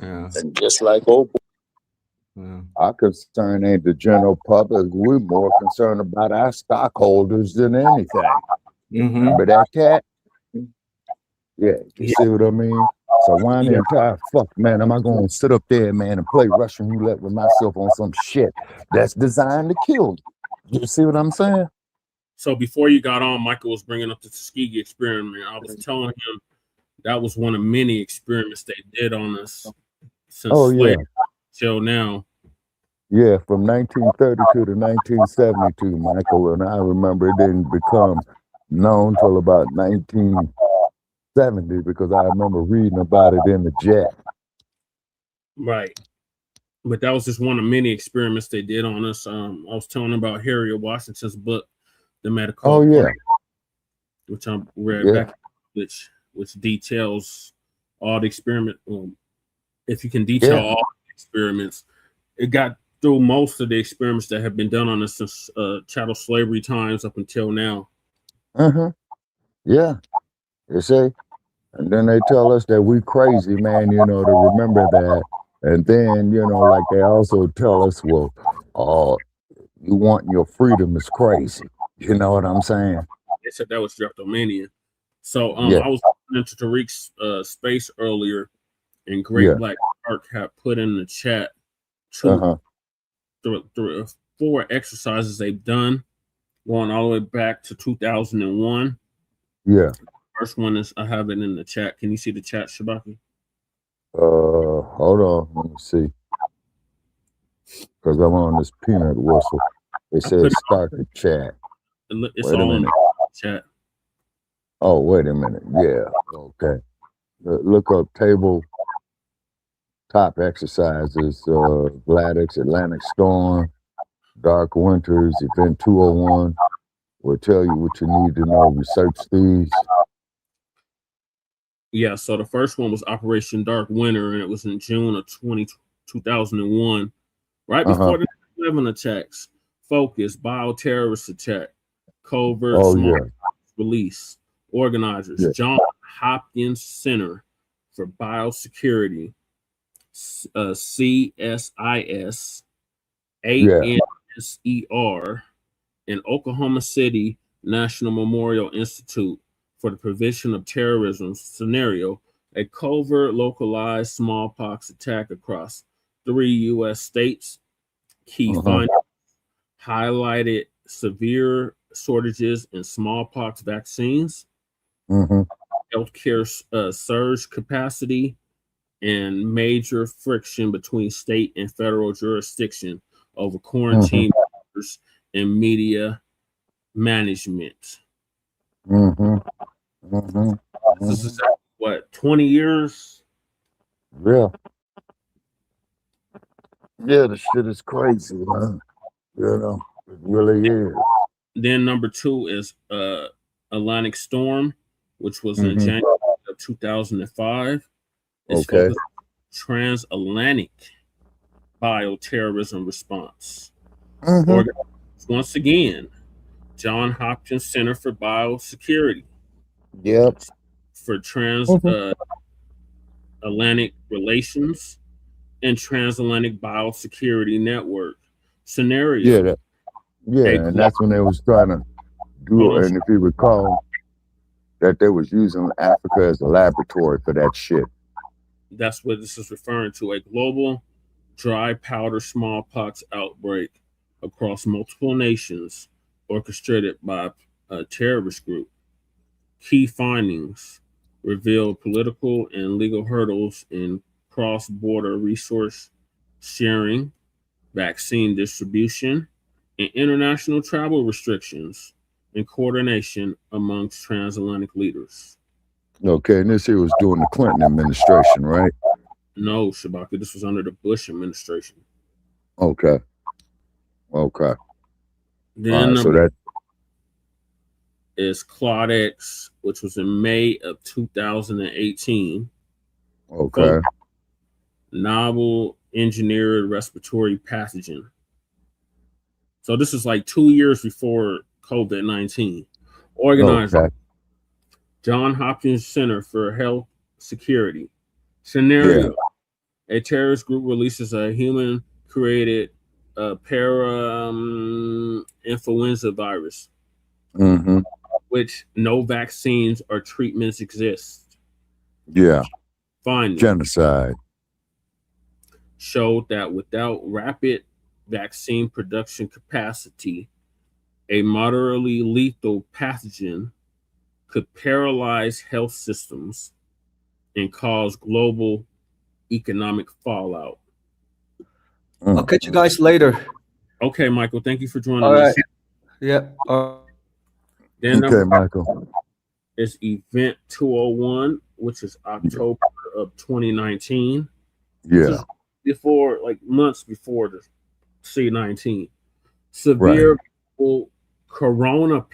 [SPEAKER 20] Yeah.
[SPEAKER 10] and just like old boy,
[SPEAKER 20] Yeah.
[SPEAKER 10] our concern ain't the general public. We're more concerned about our stockholders than anything. Remember that cat? Yeah, you see what I mean? So why in the entire fuck, man, am I going to sit up there, man, and play Russian roulette with myself on some shit that's designed to kill you? You see what I'm saying?
[SPEAKER 19] So before you got on, Michael was bringing up the Tuskegee experiment. I was telling him that was one of many experiments they did on us since slavery till now.
[SPEAKER 10] Yeah, from 1932 to 1972, Michael, and I remember it didn't become known till about 1970 because I remember reading about it in the Jet.
[SPEAKER 19] Right. But that was just one of many experiments they did on us. I was telling about Harriet Washington's book, The Medical Brain, which I read back, which details all the experiment. If you can detail all the experiments, it got through most of the experiments that have been done on us since chattel slavery times up until now.
[SPEAKER 10] Yeah, you see? And then they tell us that we crazy, man, you know, to remember that. And then, you know, like they also tell us, well, you want your freedom is crazy. You know what I'm saying?
[SPEAKER 19] They said that was drapetomania. So I was into Tariq's space earlier, and Great Black Shark had put in the chat four exercises they've done, going all the way back to 2001.
[SPEAKER 10] Yeah.
[SPEAKER 19] First one is, I have it in the chat. Can you see the chat, Shabaka?
[SPEAKER 10] Hold on, let me see. Because I'm on this peanut whistle. It says start the chat.
[SPEAKER 19] It's all in the chat.
[SPEAKER 10] Oh, wait a minute. Yeah, okay. Look up table top exercises, Blacc, Atlantic Storm, Dark Winters, Event 201. Will tell you what you need to know. Research these.
[SPEAKER 19] Yeah, so the first one was Operation Dark Winter, and it was in June of 2001, right before the 9/11 attacks. Focus, bioterrorist attack, covert smart release, organizers, John Hopkins Center for Biosecurity, CSIS, ANSER, and Oklahoma City National Memorial Institute for the Prevention of Terrorism scenario, a covert localized smallpox attack across 3 U.S. states. Key findings highlighted severe shortages in smallpox vaccines, healthcare surge capacity, and major friction between state and federal jurisdiction over quarantine measures and media management. This is what, 20 years?
[SPEAKER 10] Yeah. Yeah, the shit is crazy, man. You know, it really is.
[SPEAKER 19] Then number 2 is Atlantic Storm, which was in January of 2005. It's focused on transatlantic bioterrorism response. Once again, John Hopkins Center for Biosecurity. For transatlantic relations and transatlantic biosecurity network scenario.
[SPEAKER 10] And that's when they was trying to do it. And if you recall, that they was using Africa as a laboratory for that shit.
[SPEAKER 19] That's what this is referring to, a global dry powder smallpox outbreak across multiple nations orchestrated by a terrorist group. Key findings revealed political and legal hurdles in cross-border resource sharing, vaccine distribution, and international travel restrictions and coordination amongst transatlantic leaders.
[SPEAKER 10] Okay, and this here was during the Clinton administration, right?
[SPEAKER 19] No, Shabaka, this was under the Bush administration.
[SPEAKER 10] Okay.
[SPEAKER 19] Then so that is Claudex, which was in May of 2018. Novel engineered respiratory pathogen. So this is like 2 years before COVID-19. Organizer,
[SPEAKER 10] Okay.
[SPEAKER 19] John Hopkins Center for Health Security. Scenario, a terrorist group releases a human-created influenza virus,
[SPEAKER 10] Mm-hmm.
[SPEAKER 19] which no vaccines or treatments exist.
[SPEAKER 10] Yeah.
[SPEAKER 19] Findings
[SPEAKER 10] Genocide.
[SPEAKER 19] showed that without rapid vaccine production capacity, a moderately lethal pathogen could paralyze health systems and cause global economic fallout.
[SPEAKER 20] I'll catch you guys later.
[SPEAKER 19] Okay, Michael, thank you for joining
[SPEAKER 20] All
[SPEAKER 19] us.
[SPEAKER 20] right. Yeah.
[SPEAKER 19] Then
[SPEAKER 10] Okay, Michael.
[SPEAKER 19] is Event 201, which is October of 2019.
[SPEAKER 10] Yeah.
[SPEAKER 19] Just before, like months before the C-19. Severe coronavirus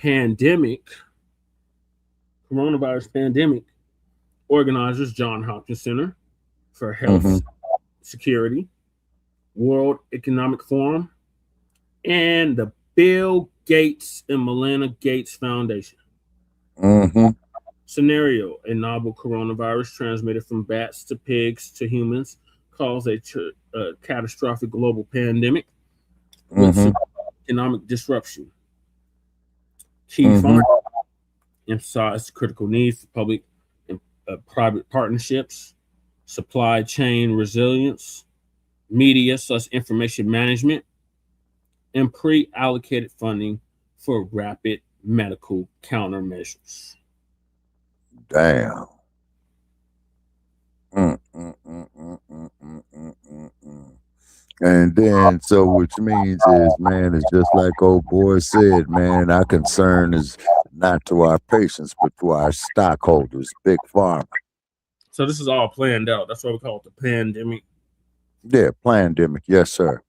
[SPEAKER 19] pandemic. Organizers John Hopkins Center for Health Security, World Economic Forum, and the Bill Gates and Melinda Gates Foundation.
[SPEAKER 10] Mm-hmm.
[SPEAKER 19] Scenario: a novel coronavirus transmitted from bats to pigs to humans caused a catastrophic global pandemic with severe economic disruption. Key findings emphasize critical needs for public and private partnerships, supply chain resilience, media such information management, and pre-allocated funding for rapid medical countermeasures.
[SPEAKER 10] Damn. And then, so which means is, man, it's just like old boy said, man, our concern is not to our patients, but to our stockholders, big pharma.
[SPEAKER 19] So this is all planned out. That's why we call it the pandemic.
[SPEAKER 10] Yeah, pandemic. Yes, sir.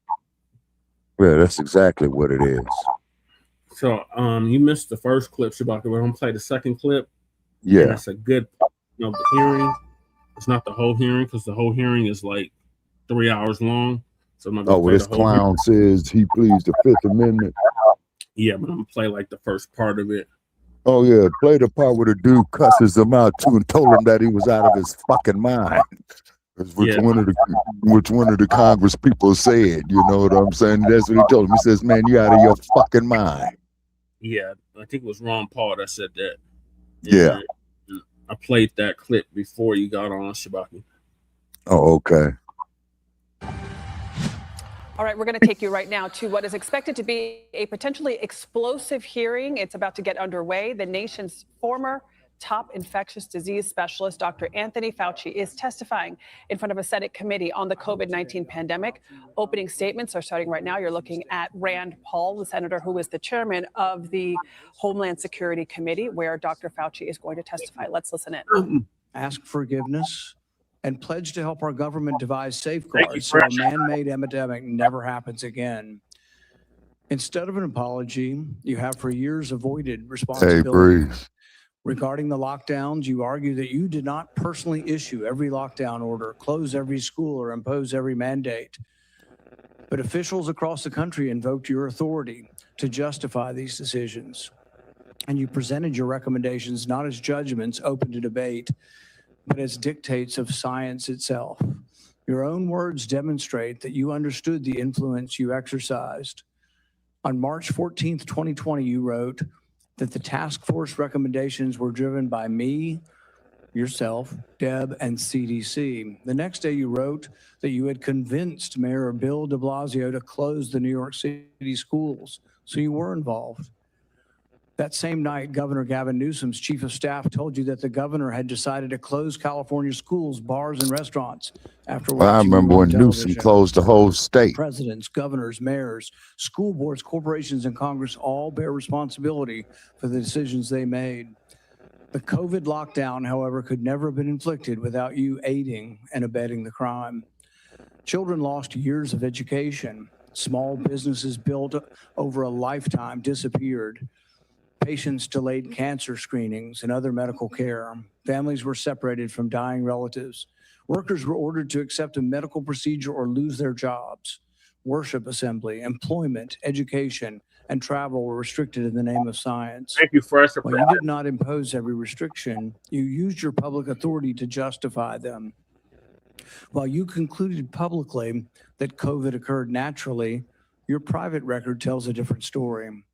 [SPEAKER 10] Yeah, that's exactly what it is.
[SPEAKER 19] So you missed the first clip, Shabaka. We're gonna play the second clip.
[SPEAKER 10] Yeah.
[SPEAKER 19] And that's a good of the hearing. It's not the whole hearing because the whole hearing is like 3 hours long. So I'm not gonna
[SPEAKER 10] Oh,
[SPEAKER 19] play
[SPEAKER 10] well, this
[SPEAKER 19] the whole
[SPEAKER 10] clown says he pleads the Fifth Amendment.
[SPEAKER 19] Yeah, but I'm gonna play like the first part of it.
[SPEAKER 10] Oh, yeah, play the part where the dude cusses him out, too, and told him that he was out of his fucking mind. Which one of the Congress people said, you know what I'm saying? That's what he told him. He says, man, you out of your fucking mind.
[SPEAKER 19] Yeah, I think it was Ron Paul that said that.
[SPEAKER 10] Yeah.
[SPEAKER 19] And I played that clip before you got on, Shabaka.
[SPEAKER 10] Oh, okay.
[SPEAKER 4] All right, we're going to take you right now to what is expected to be a potentially explosive hearing. It's about to get underway. The nation's former top infectious disease specialist, Dr. Anthony Fauci, is testifying in front of a Senate committee on the COVID-19 pandemic. Opening statements are starting right now. You're looking at Rand Paul, the senator who is the chairman of the Homeland Security Committee, where Dr. Fauci is going to testify. Let's listen in.
[SPEAKER 21] Ask forgiveness and pledge to help our government devise safeguards so a man-made epidemic never happens again. Instead of an apology, you have for years avoided responsibility.
[SPEAKER 10] Hey, Breeze.
[SPEAKER 21] Regarding the lockdowns, you argue that you did not personally issue every lockdown order, close every school, or impose every mandate. But officials across the country invoked your authority to justify these decisions. And you presented your recommendations not as judgments open to debate, but as dictates of science itself. Your own words demonstrate that you understood the influence you exercised. On March 14th, 2020, you wrote that the task force recommendations were driven by me, yourself, Deb, and CDC. The next day, you wrote that you had convinced Mayor Bill de Blasio to close the New York City schools, so you were involved. That same night, Governor Gavin Newsom's chief of staff told you that the governor had decided to close California schools, bars, and restaurants after watching
[SPEAKER 10] I remember
[SPEAKER 21] you on
[SPEAKER 10] when Newsom
[SPEAKER 21] television.
[SPEAKER 10] closed the whole state.
[SPEAKER 21] Presidents, governors, mayors, school boards, corporations, and Congress all bear responsibility for the decisions they made. The COVID lockdown, however, could never have been inflicted without you aiding and abetting the crime. Children lost years of education. Small businesses built over a lifetime disappeared. Patients delayed cancer screenings and other medical care. Families were separated from dying relatives. Workers were ordered to accept a medical procedure or lose their jobs. worship assembly, employment, education, and travel were restricted in the name of science.
[SPEAKER 19] Thank you, Fresh.
[SPEAKER 21] While you did not impose every restriction, you used your public authority to justify them. While you concluded publicly that COVID occurred naturally, your private record tells a different story.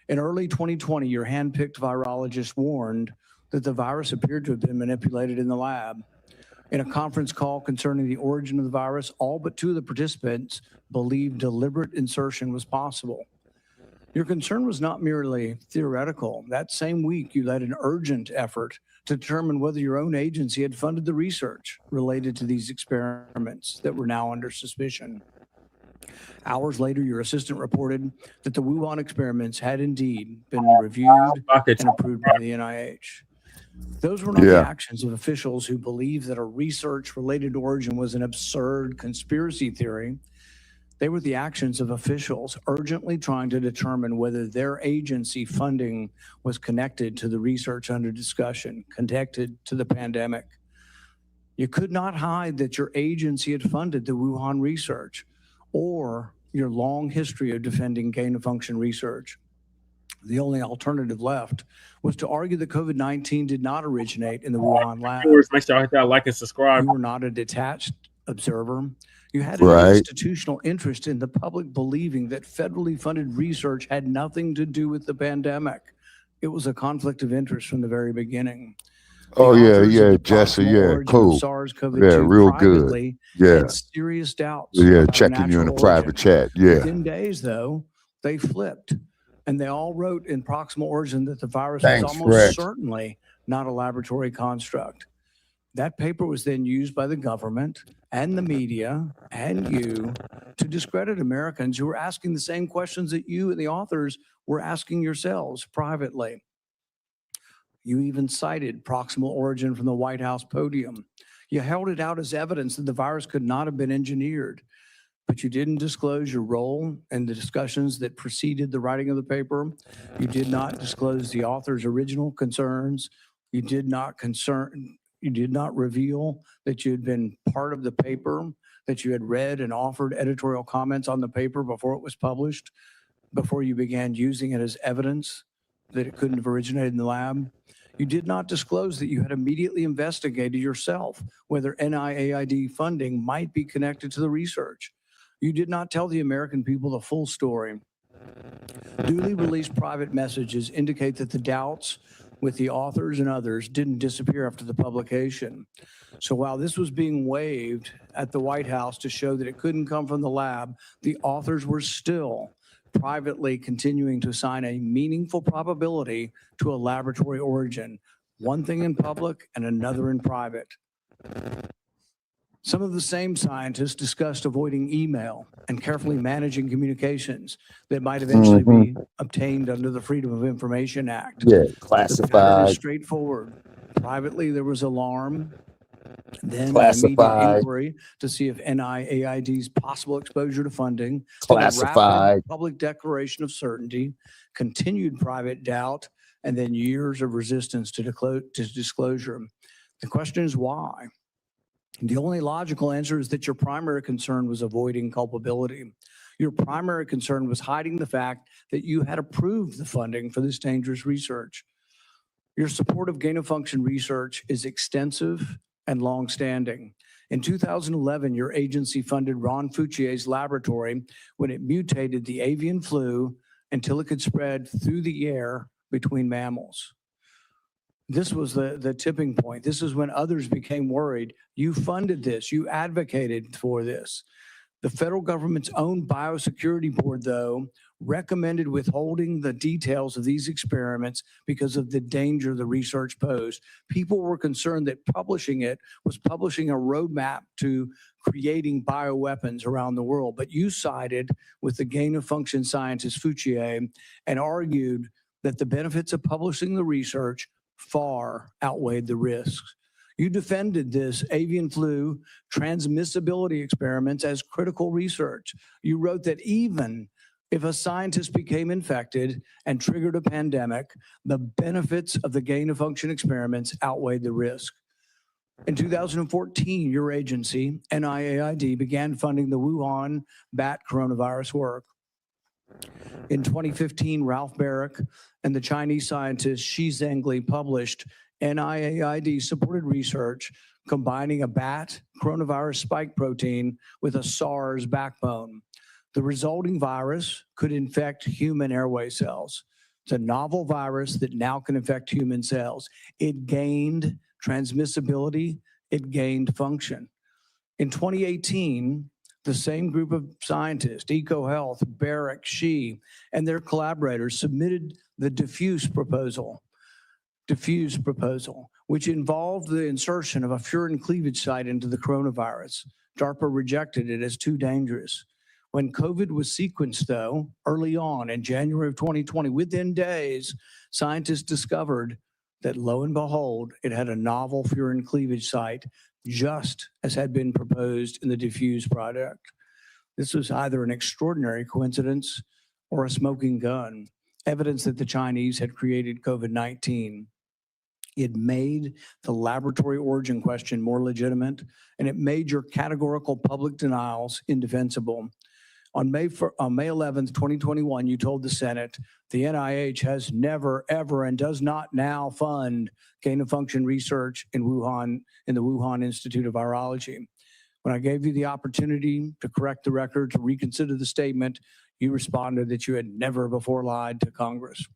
[SPEAKER 21] In early 2020, your hand-picked virologist warned that the virus appeared to have been manipulated in the lab. In a conference call concerning the origin of the virus, all but 2 of the participants believed deliberate insertion was possible. Your concern was not merely theoretical. That same week, you led an urgent effort to determine whether your own agency had funded the research related to these experiments that were now under suspicion. Hours later, your assistant reported that the Wuhan experiments had indeed been reviewed and approved by the NIH. Those were not the actions of officials who believed that a research-related origin was an absurd conspiracy theory. They were the actions of officials urgently trying to determine whether their agency funding was connected to the research under discussion, connected to the pandemic. You could not hide that your agency had funded the Wuhan research or your long history of defending gain-of-function research. The only alternative left was to argue that COVID-19 did not originate in the Wuhan lab.
[SPEAKER 19] Make sure I hit that like and subscribe.
[SPEAKER 21] You were not a detached observer. You had an institutional interest in the public believing that federally funded research had nothing to do with the pandemic. It was a conflict of interest from the very beginning.
[SPEAKER 10] Oh, yeah, Jesse, yeah, cool. Yeah, real good. Yeah.
[SPEAKER 21] Had serious doubts.
[SPEAKER 10] Yeah, checking you in a private chat. Yeah.
[SPEAKER 21] Within days, though, they flipped. And they all wrote in proximal origin that the virus was almost certainly not a laboratory construct. That paper was then used by the government and the media and you to discredit Americans who were asking the same questions that you and the authors were asking yourselves privately. You even cited proximal origin from the White House podium. You held it out as evidence that the virus could not have been engineered. But you didn't disclose your role in the discussions that preceded the writing of the paper. You did not disclose the author's original concerns. You did not reveal that you had been part of the paper, that you had read and offered editorial comments on the paper before it was published, before you began using it as evidence that it couldn't have originated in the lab. You did not disclose that you had immediately investigated yourself whether NIAID funding might be connected to the research. You did not tell the American people the full story. Duly released private messages indicate that the doubts with the authors and others didn't disappear after the publication. So while this was being waived at the White House to show that it couldn't come from the lab, the authors were still privately continuing to assign a meaningful probability to a laboratory origin, one thing in public and another in private. Some of the same scientists discussed avoiding email and carefully managing communications that might eventually be obtained under the Freedom of Information Act.
[SPEAKER 10] Yeah,
[SPEAKER 21] The pattern
[SPEAKER 10] classified.
[SPEAKER 21] is straightforward. Privately, there was alarm, then an
[SPEAKER 10] Classified.
[SPEAKER 21] immediate inquiry to see if NIAID's possible exposure to funding, then a rapid
[SPEAKER 10] Classified.
[SPEAKER 21] public declaration of certainty, continued private doubt, and then years of resistance to disclosure. The question is why? The only logical answer is that your primary concern was avoiding culpability. Your primary concern was hiding the fact that you had approved the funding for this dangerous research. Your support of gain-of-function research is extensive and long-standing. In 2011, your agency funded Ron Fauci's laboratory when it mutated the avian flu until it could spread through the air between mammals. This was the tipping point. This is when others became worried. You funded this. You advocated for this. The federal government's own biosecurity board, though, recommended withholding the details of these experiments because of the danger the research posed. People were concerned that publishing it was publishing a roadmap to creating bioweapons around the world. But you sided with the gain-of-function scientist Fauci and argued that the benefits of publishing the research far outweighed the risks. You defended this avian flu transmissibility experiments as critical research. You wrote that even if a scientist became infected and triggered a pandemic, the benefits of the gain-of-function experiments outweighed the risk. In 2014, your agency, NIAID, began funding the Wuhan bat coronavirus work. In 2015, Ralph Barrick and the Chinese scientist Shi Zhengli published NIAID-supported research combining a bat coronavirus spike protein with a SARS backbone. The resulting virus could infect human airway cells. It's a novel virus that now can infect human cells. It gained transmissibility, it gained function. In 2018, the same group of scientists, EcoHealth, Barrick, Shi, and their collaborators submitted the diffuse proposal, which involved the insertion of a furin cleavage site into the coronavirus. DARPA rejected it as too dangerous. When COVID was sequenced, though, early on in January of 2020, within days, scientists discovered that, lo and behold, it had a novel furin cleavage site, just as had been proposed in the diffuse product. This was either an extraordinary coincidence or a smoking gun, evidence that the Chinese had created COVID-19. It made the laboratory origin question more legitimate, and it made your categorical public denials indefensible. On May 11th, 2021, you told the Senate, the NIH has never, ever, and does not now fund gain-of-function research in Wuhan, in the Wuhan Institute of Virology. When I gave you the opportunity to correct the record, to reconsider the statement, you responded that you had never before lied to Congress.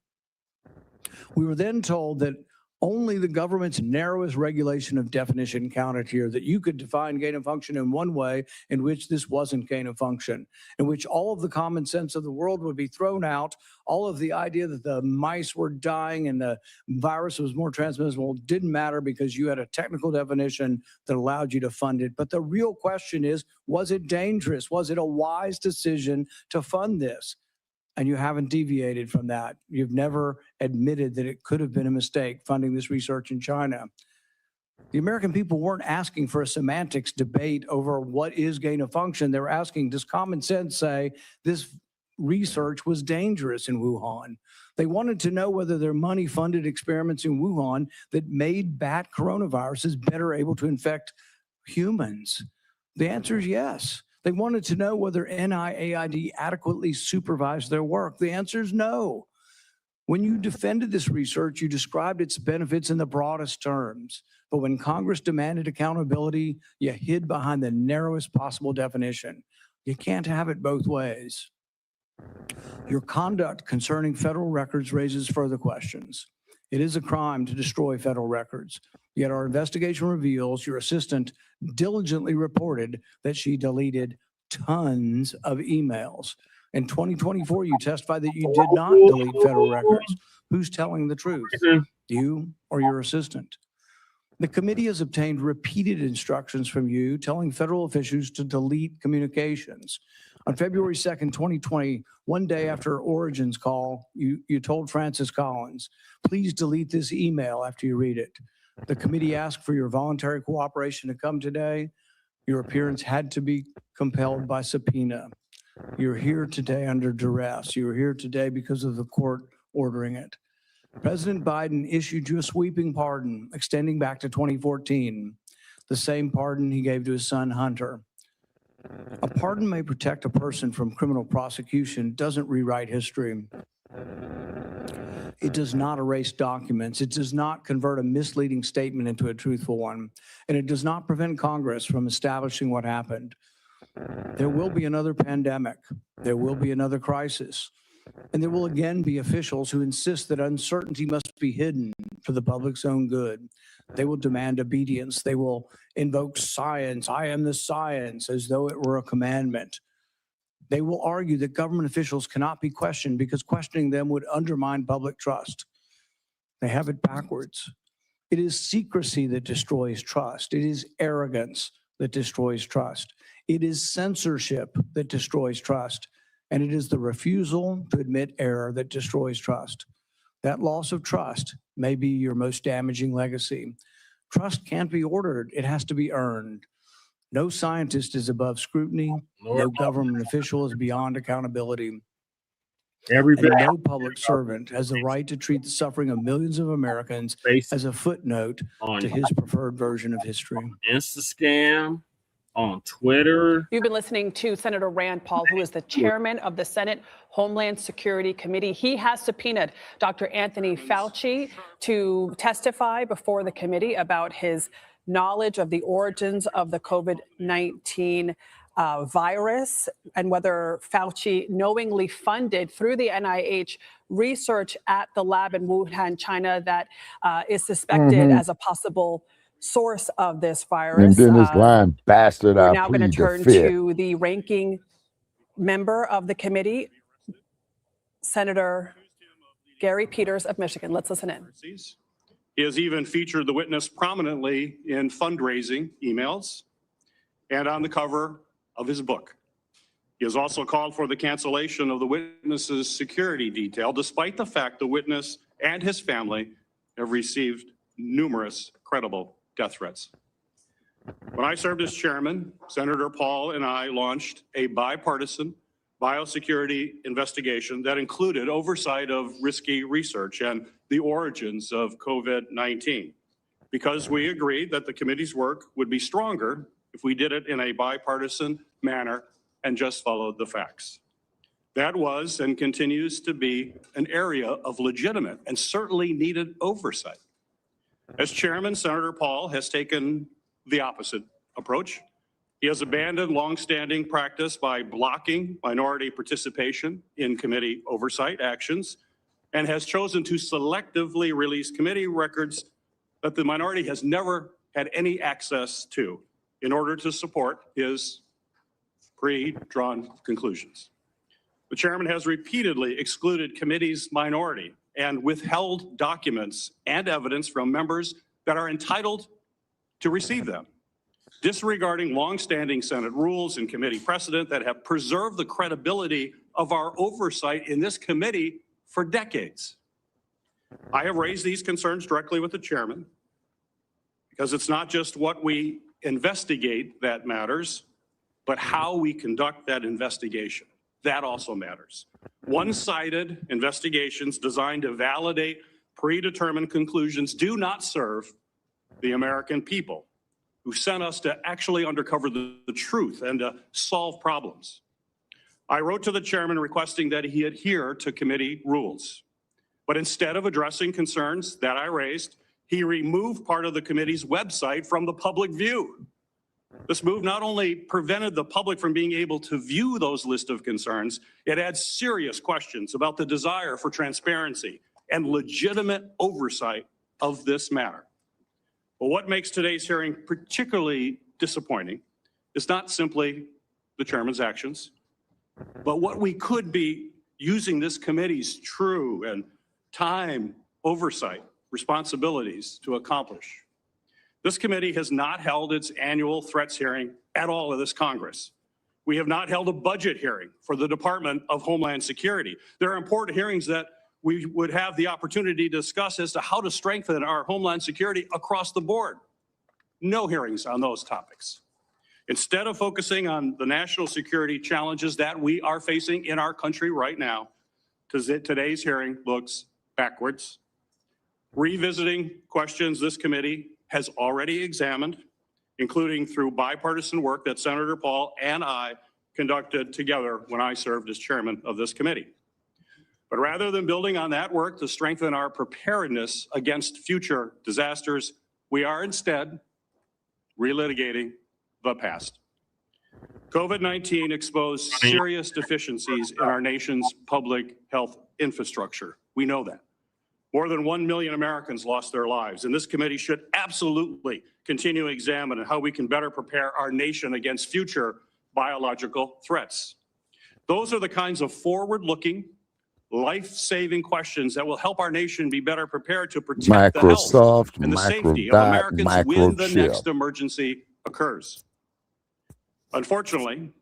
[SPEAKER 21] We were then told that only the government's narrowest regulation of definition counted here, that you could define gain of function in one way in which this wasn't gain of function, in which all of the common sense of the world would be thrown out, all of the idea that the mice were dying and the virus was more transmissible didn't matter because you had a technical definition that allowed you to fund it. But the real question is, was it dangerous? Was it a wise decision to fund this? And you haven't deviated from that. You've never admitted that it could have been a mistake funding this research in China. The American people weren't asking for a semantics debate over what is gain of function. They were asking, does common sense say this research was dangerous in Wuhan? They wanted to know whether their money-funded experiments in Wuhan that made bat coronaviruses better able to infect humans. The answer is yes. They wanted to know whether NIAID adequately supervised their work. The answer is no. When you defended this research, you described its benefits in the broadest terms. But when Congress demanded accountability, you hid behind the narrowest possible definition. You can't have it both ways. Your conduct concerning federal records raises further questions. It is a crime to destroy federal records. Yet our investigation reveals your assistant diligently reported that she deleted tons of emails. In 2024, you testified that you did not delete federal records. Who's telling the truth? You or your assistant? The committee has obtained repeated instructions from you telling federal officials to delete communications. On February 2nd, 2020, one day after Origin's call, you told Francis Collins, please delete this email after you read it. The committee asked for your voluntary cooperation to come today. Your appearance had to be compelled by subpoena. You're here today under duress. You're here today because of the court ordering it. President Biden issued you a sweeping pardon extending back to 2014, the same pardon he gave to his son Hunter. A pardon may protect a person from criminal prosecution, doesn't rewrite history. It does not erase documents. It does not convert a misleading statement into a truthful one. And it does not prevent Congress from establishing what happened. There will be another pandemic. There will be another crisis. And there will again be officials who insist that uncertainty must be hidden for the public's own good. They will demand obedience. They will invoke science. I am the science, as though it were a commandment. They will argue that government officials cannot be questioned because questioning them would undermine public trust. They have it backwards. It is secrecy that destroys trust. It is arrogance that destroys trust. It is censorship that destroys trust. And it is the refusal to admit error that destroys trust. That loss of trust may be your most damaging legacy. Trust can't be ordered. It has to be earned. No scientist is above scrutiny. No government official is beyond accountability.
[SPEAKER 19] Every
[SPEAKER 21] And
[SPEAKER 19] bit.
[SPEAKER 21] no public servant has the right to treat the suffering of millions of Americans as a footnote to his preferred version of history.
[SPEAKER 19] Insta-scam on Twitter.
[SPEAKER 4] You've been listening to Senator Rand Paul, who is the chairman of the Senate Homeland Security Committee. He has subpoenaed Dr. Anthony Fauci to testify before the committee about his knowledge of the origins of the COVID-19 virus and whether Fauci knowingly funded through the NIH research at the lab in Wuhan, China, that is suspected as a possible source of this virus.
[SPEAKER 10] And then this lying bastard,
[SPEAKER 4] We're
[SPEAKER 10] I
[SPEAKER 4] now going to
[SPEAKER 10] plead the
[SPEAKER 4] turn
[SPEAKER 10] fifth.
[SPEAKER 4] to the ranking member of the committee, Senator Gary Peters of Michigan. Let's listen in.
[SPEAKER 22] He has even featured the witness prominently in fundraising emails and on the cover of his book. He has also called for the cancellation of the witness's security detail, despite the fact the witness and his family have received numerous credible death threats. When I served as chairman, Senator Paul and I launched a bipartisan biosecurity investigation that included oversight of risky research and the origins of COVID-19, because we agreed that the committee's work would be stronger if we did it in a bipartisan manner and just followed the facts. That was and continues to be an area of legitimate and certainly needed oversight. As chairman, Senator Paul has taken the opposite approach. He has abandoned longstanding practice by blocking minority participation in committee oversight actions and has chosen to selectively release committee records that the minority has never had any access to in order to support his pre-drawn conclusions. The chairman has repeatedly excluded committee's minority and withheld documents and evidence from members that are entitled to receive them, disregarding longstanding Senate rules and committee precedent that have preserved the credibility of our oversight in this committee for decades. I have raised these concerns directly with the chairman because it's not just what we investigate that matters, but how we conduct that investigation. That also matters. One-sided investigations designed to validate predetermined conclusions do not serve the American people who sent us to actually uncover the truth and to solve problems. I wrote to the chairman requesting that he adhere to committee rules. But instead of addressing concerns that I raised, he removed part of the committee's website from the public view. This move not only prevented the public from being able to view those list of concerns, it adds serious questions about the desire for transparency and legitimate oversight of this matter. But what makes today's hearing particularly disappointing is not simply the chairman's actions, but what we could be using this committee's true and time oversight responsibilities to accomplish. This committee has not held its annual threats hearing at all in this Congress. We have not held a budget hearing for the Department of Homeland Security. There are important hearings that we would have the opportunity to discuss as to how to strengthen our Homeland Security across the board. No hearings on those topics. Instead of focusing on the national security challenges that we are facing in our country right now, today's hearing looks backwards, revisiting questions this committee has already examined, including through bipartisan work that Senator Paul and I conducted together when I served as chairman of this committee. But rather than building on that work to strengthen our preparedness against future disasters, we are instead relitigating the past. COVID-19 exposed serious deficiencies in our nation's public health infrastructure. We know that. More than 1 million Americans lost their lives, and this committee should absolutely continue to examine how we can better prepare our nation against future biological threats. Those are the kinds of forward-looking, life-saving questions that will help our nation be better prepared to protect the health
[SPEAKER 10] Microsoft,
[SPEAKER 22] and the safety of
[SPEAKER 10] Microdot,
[SPEAKER 22] Americans when the next
[SPEAKER 10] Microchip.
[SPEAKER 22] emergency occurs. Unfortunately,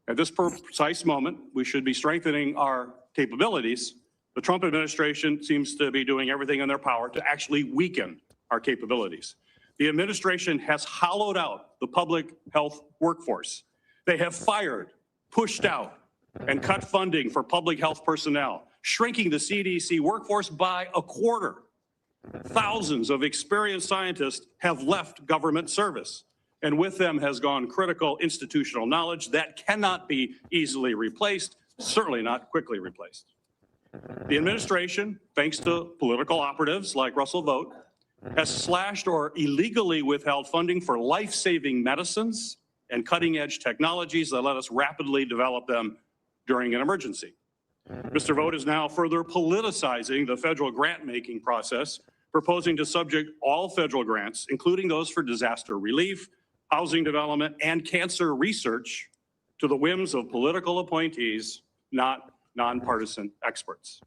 [SPEAKER 22] at this precise moment, we should be strengthening our capabilities. The Trump administration seems to be doing everything in their power to actually weaken our capabilities. The administration has hollowed out the public health workforce. They have fired, pushed out, and cut funding for public health personnel, shrinking the CDC workforce by a quarter. Thousands of experienced scientists have left government service, and with them has gone critical institutional knowledge that cannot be easily replaced, certainly not quickly replaced. The administration, thanks to political operatives like Russell Vought, has slashed or illegally withheld funding for life-saving medicines and cutting-edge technologies that let us rapidly develop them during an emergency. Mr. Vought is now further politicizing the federal grant-making process, proposing to subject all federal grants, including those for disaster relief, housing development, and cancer research, to the whims of political appointees, not nonpartisan experts.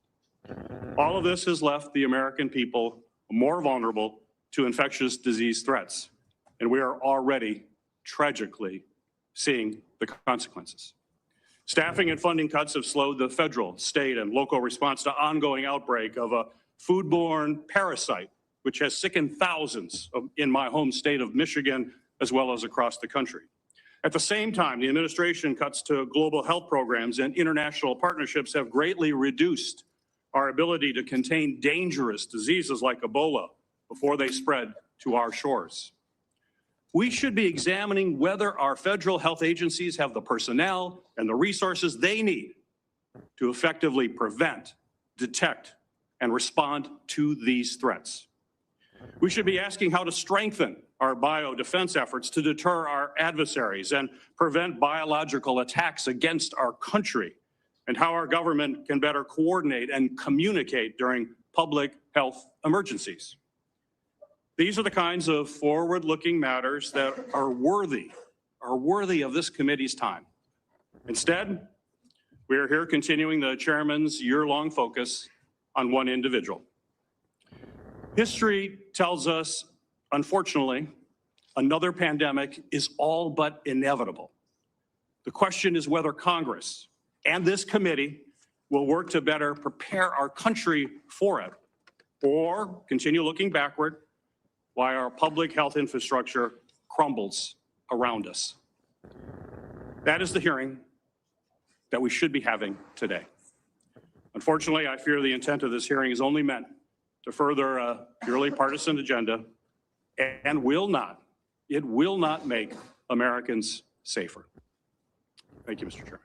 [SPEAKER 22] All of this has left the American people more vulnerable to infectious disease threats, and we are already tragically seeing the consequences. Staffing and funding cuts have slowed the federal, state, and local response to ongoing outbreak of a foodborne parasite, which has sickened thousands in my home state of Michigan, as well as across the country. At the same time, the administration cuts to global health programs and international partnerships have greatly reduced our ability to contain dangerous diseases like Ebola before they spread to our shores. We should be examining whether our federal health agencies have the personnel and the resources they need to effectively prevent, detect, and respond to these threats. We should be asking how to strengthen our biodefense efforts to deter our adversaries and prevent biological attacks against our country, and how our government can better coordinate and communicate during public health emergencies. These are the kinds of forward-looking matters that are worthy of this committee's time. Instead, we are here continuing the chairman's year-long focus on one individual. History tells us, unfortunately, another pandemic is all but inevitable. The question is whether Congress and this committee will work to better prepare our country for it, or continue looking backward while our public health infrastructure crumbles around us. That is the hearing that we should be having today. Unfortunately, I fear the intent of this hearing is only meant to further a purely partisan agenda and will not make Americans safer. Thank you, Mr. Chairman.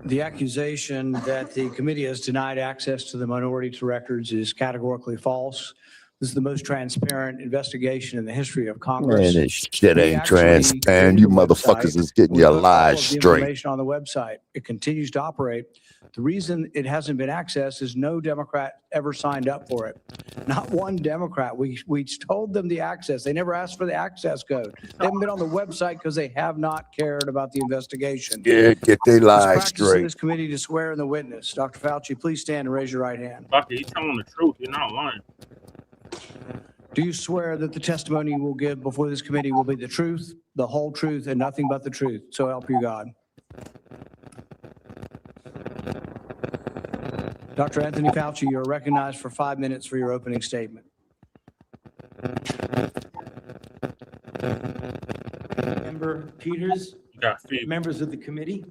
[SPEAKER 21] The accusation that the committee has denied access to the minority to records is categorically false. This is the most transparent investigation in the history of Congress.
[SPEAKER 10] Man, this shit ain't transparent. You motherfuckers is getting your lies straight.
[SPEAKER 21] Information on the website. It continues to operate. The reason it hasn't been accessed is no Democrat ever signed up for it. Not one Democrat. We told them the access. They never asked for the access code. They haven't been on the website because they have not cared about the investigation.
[SPEAKER 10] Yeah, get their lies straight.
[SPEAKER 21] This committee to swear in the witness. Dr. Fauci, please stand and raise your right hand.
[SPEAKER 19] Doctor, he's telling the truth. You're not lying.
[SPEAKER 21] Do you swear that the testimony you will give before this committee will be the truth, the whole truth, and nothing but the truth? So help you God. Dr. Anthony Fauci, you're recognized for 5 minutes for your opening statement.
[SPEAKER 6] Member Peters, members of the committee,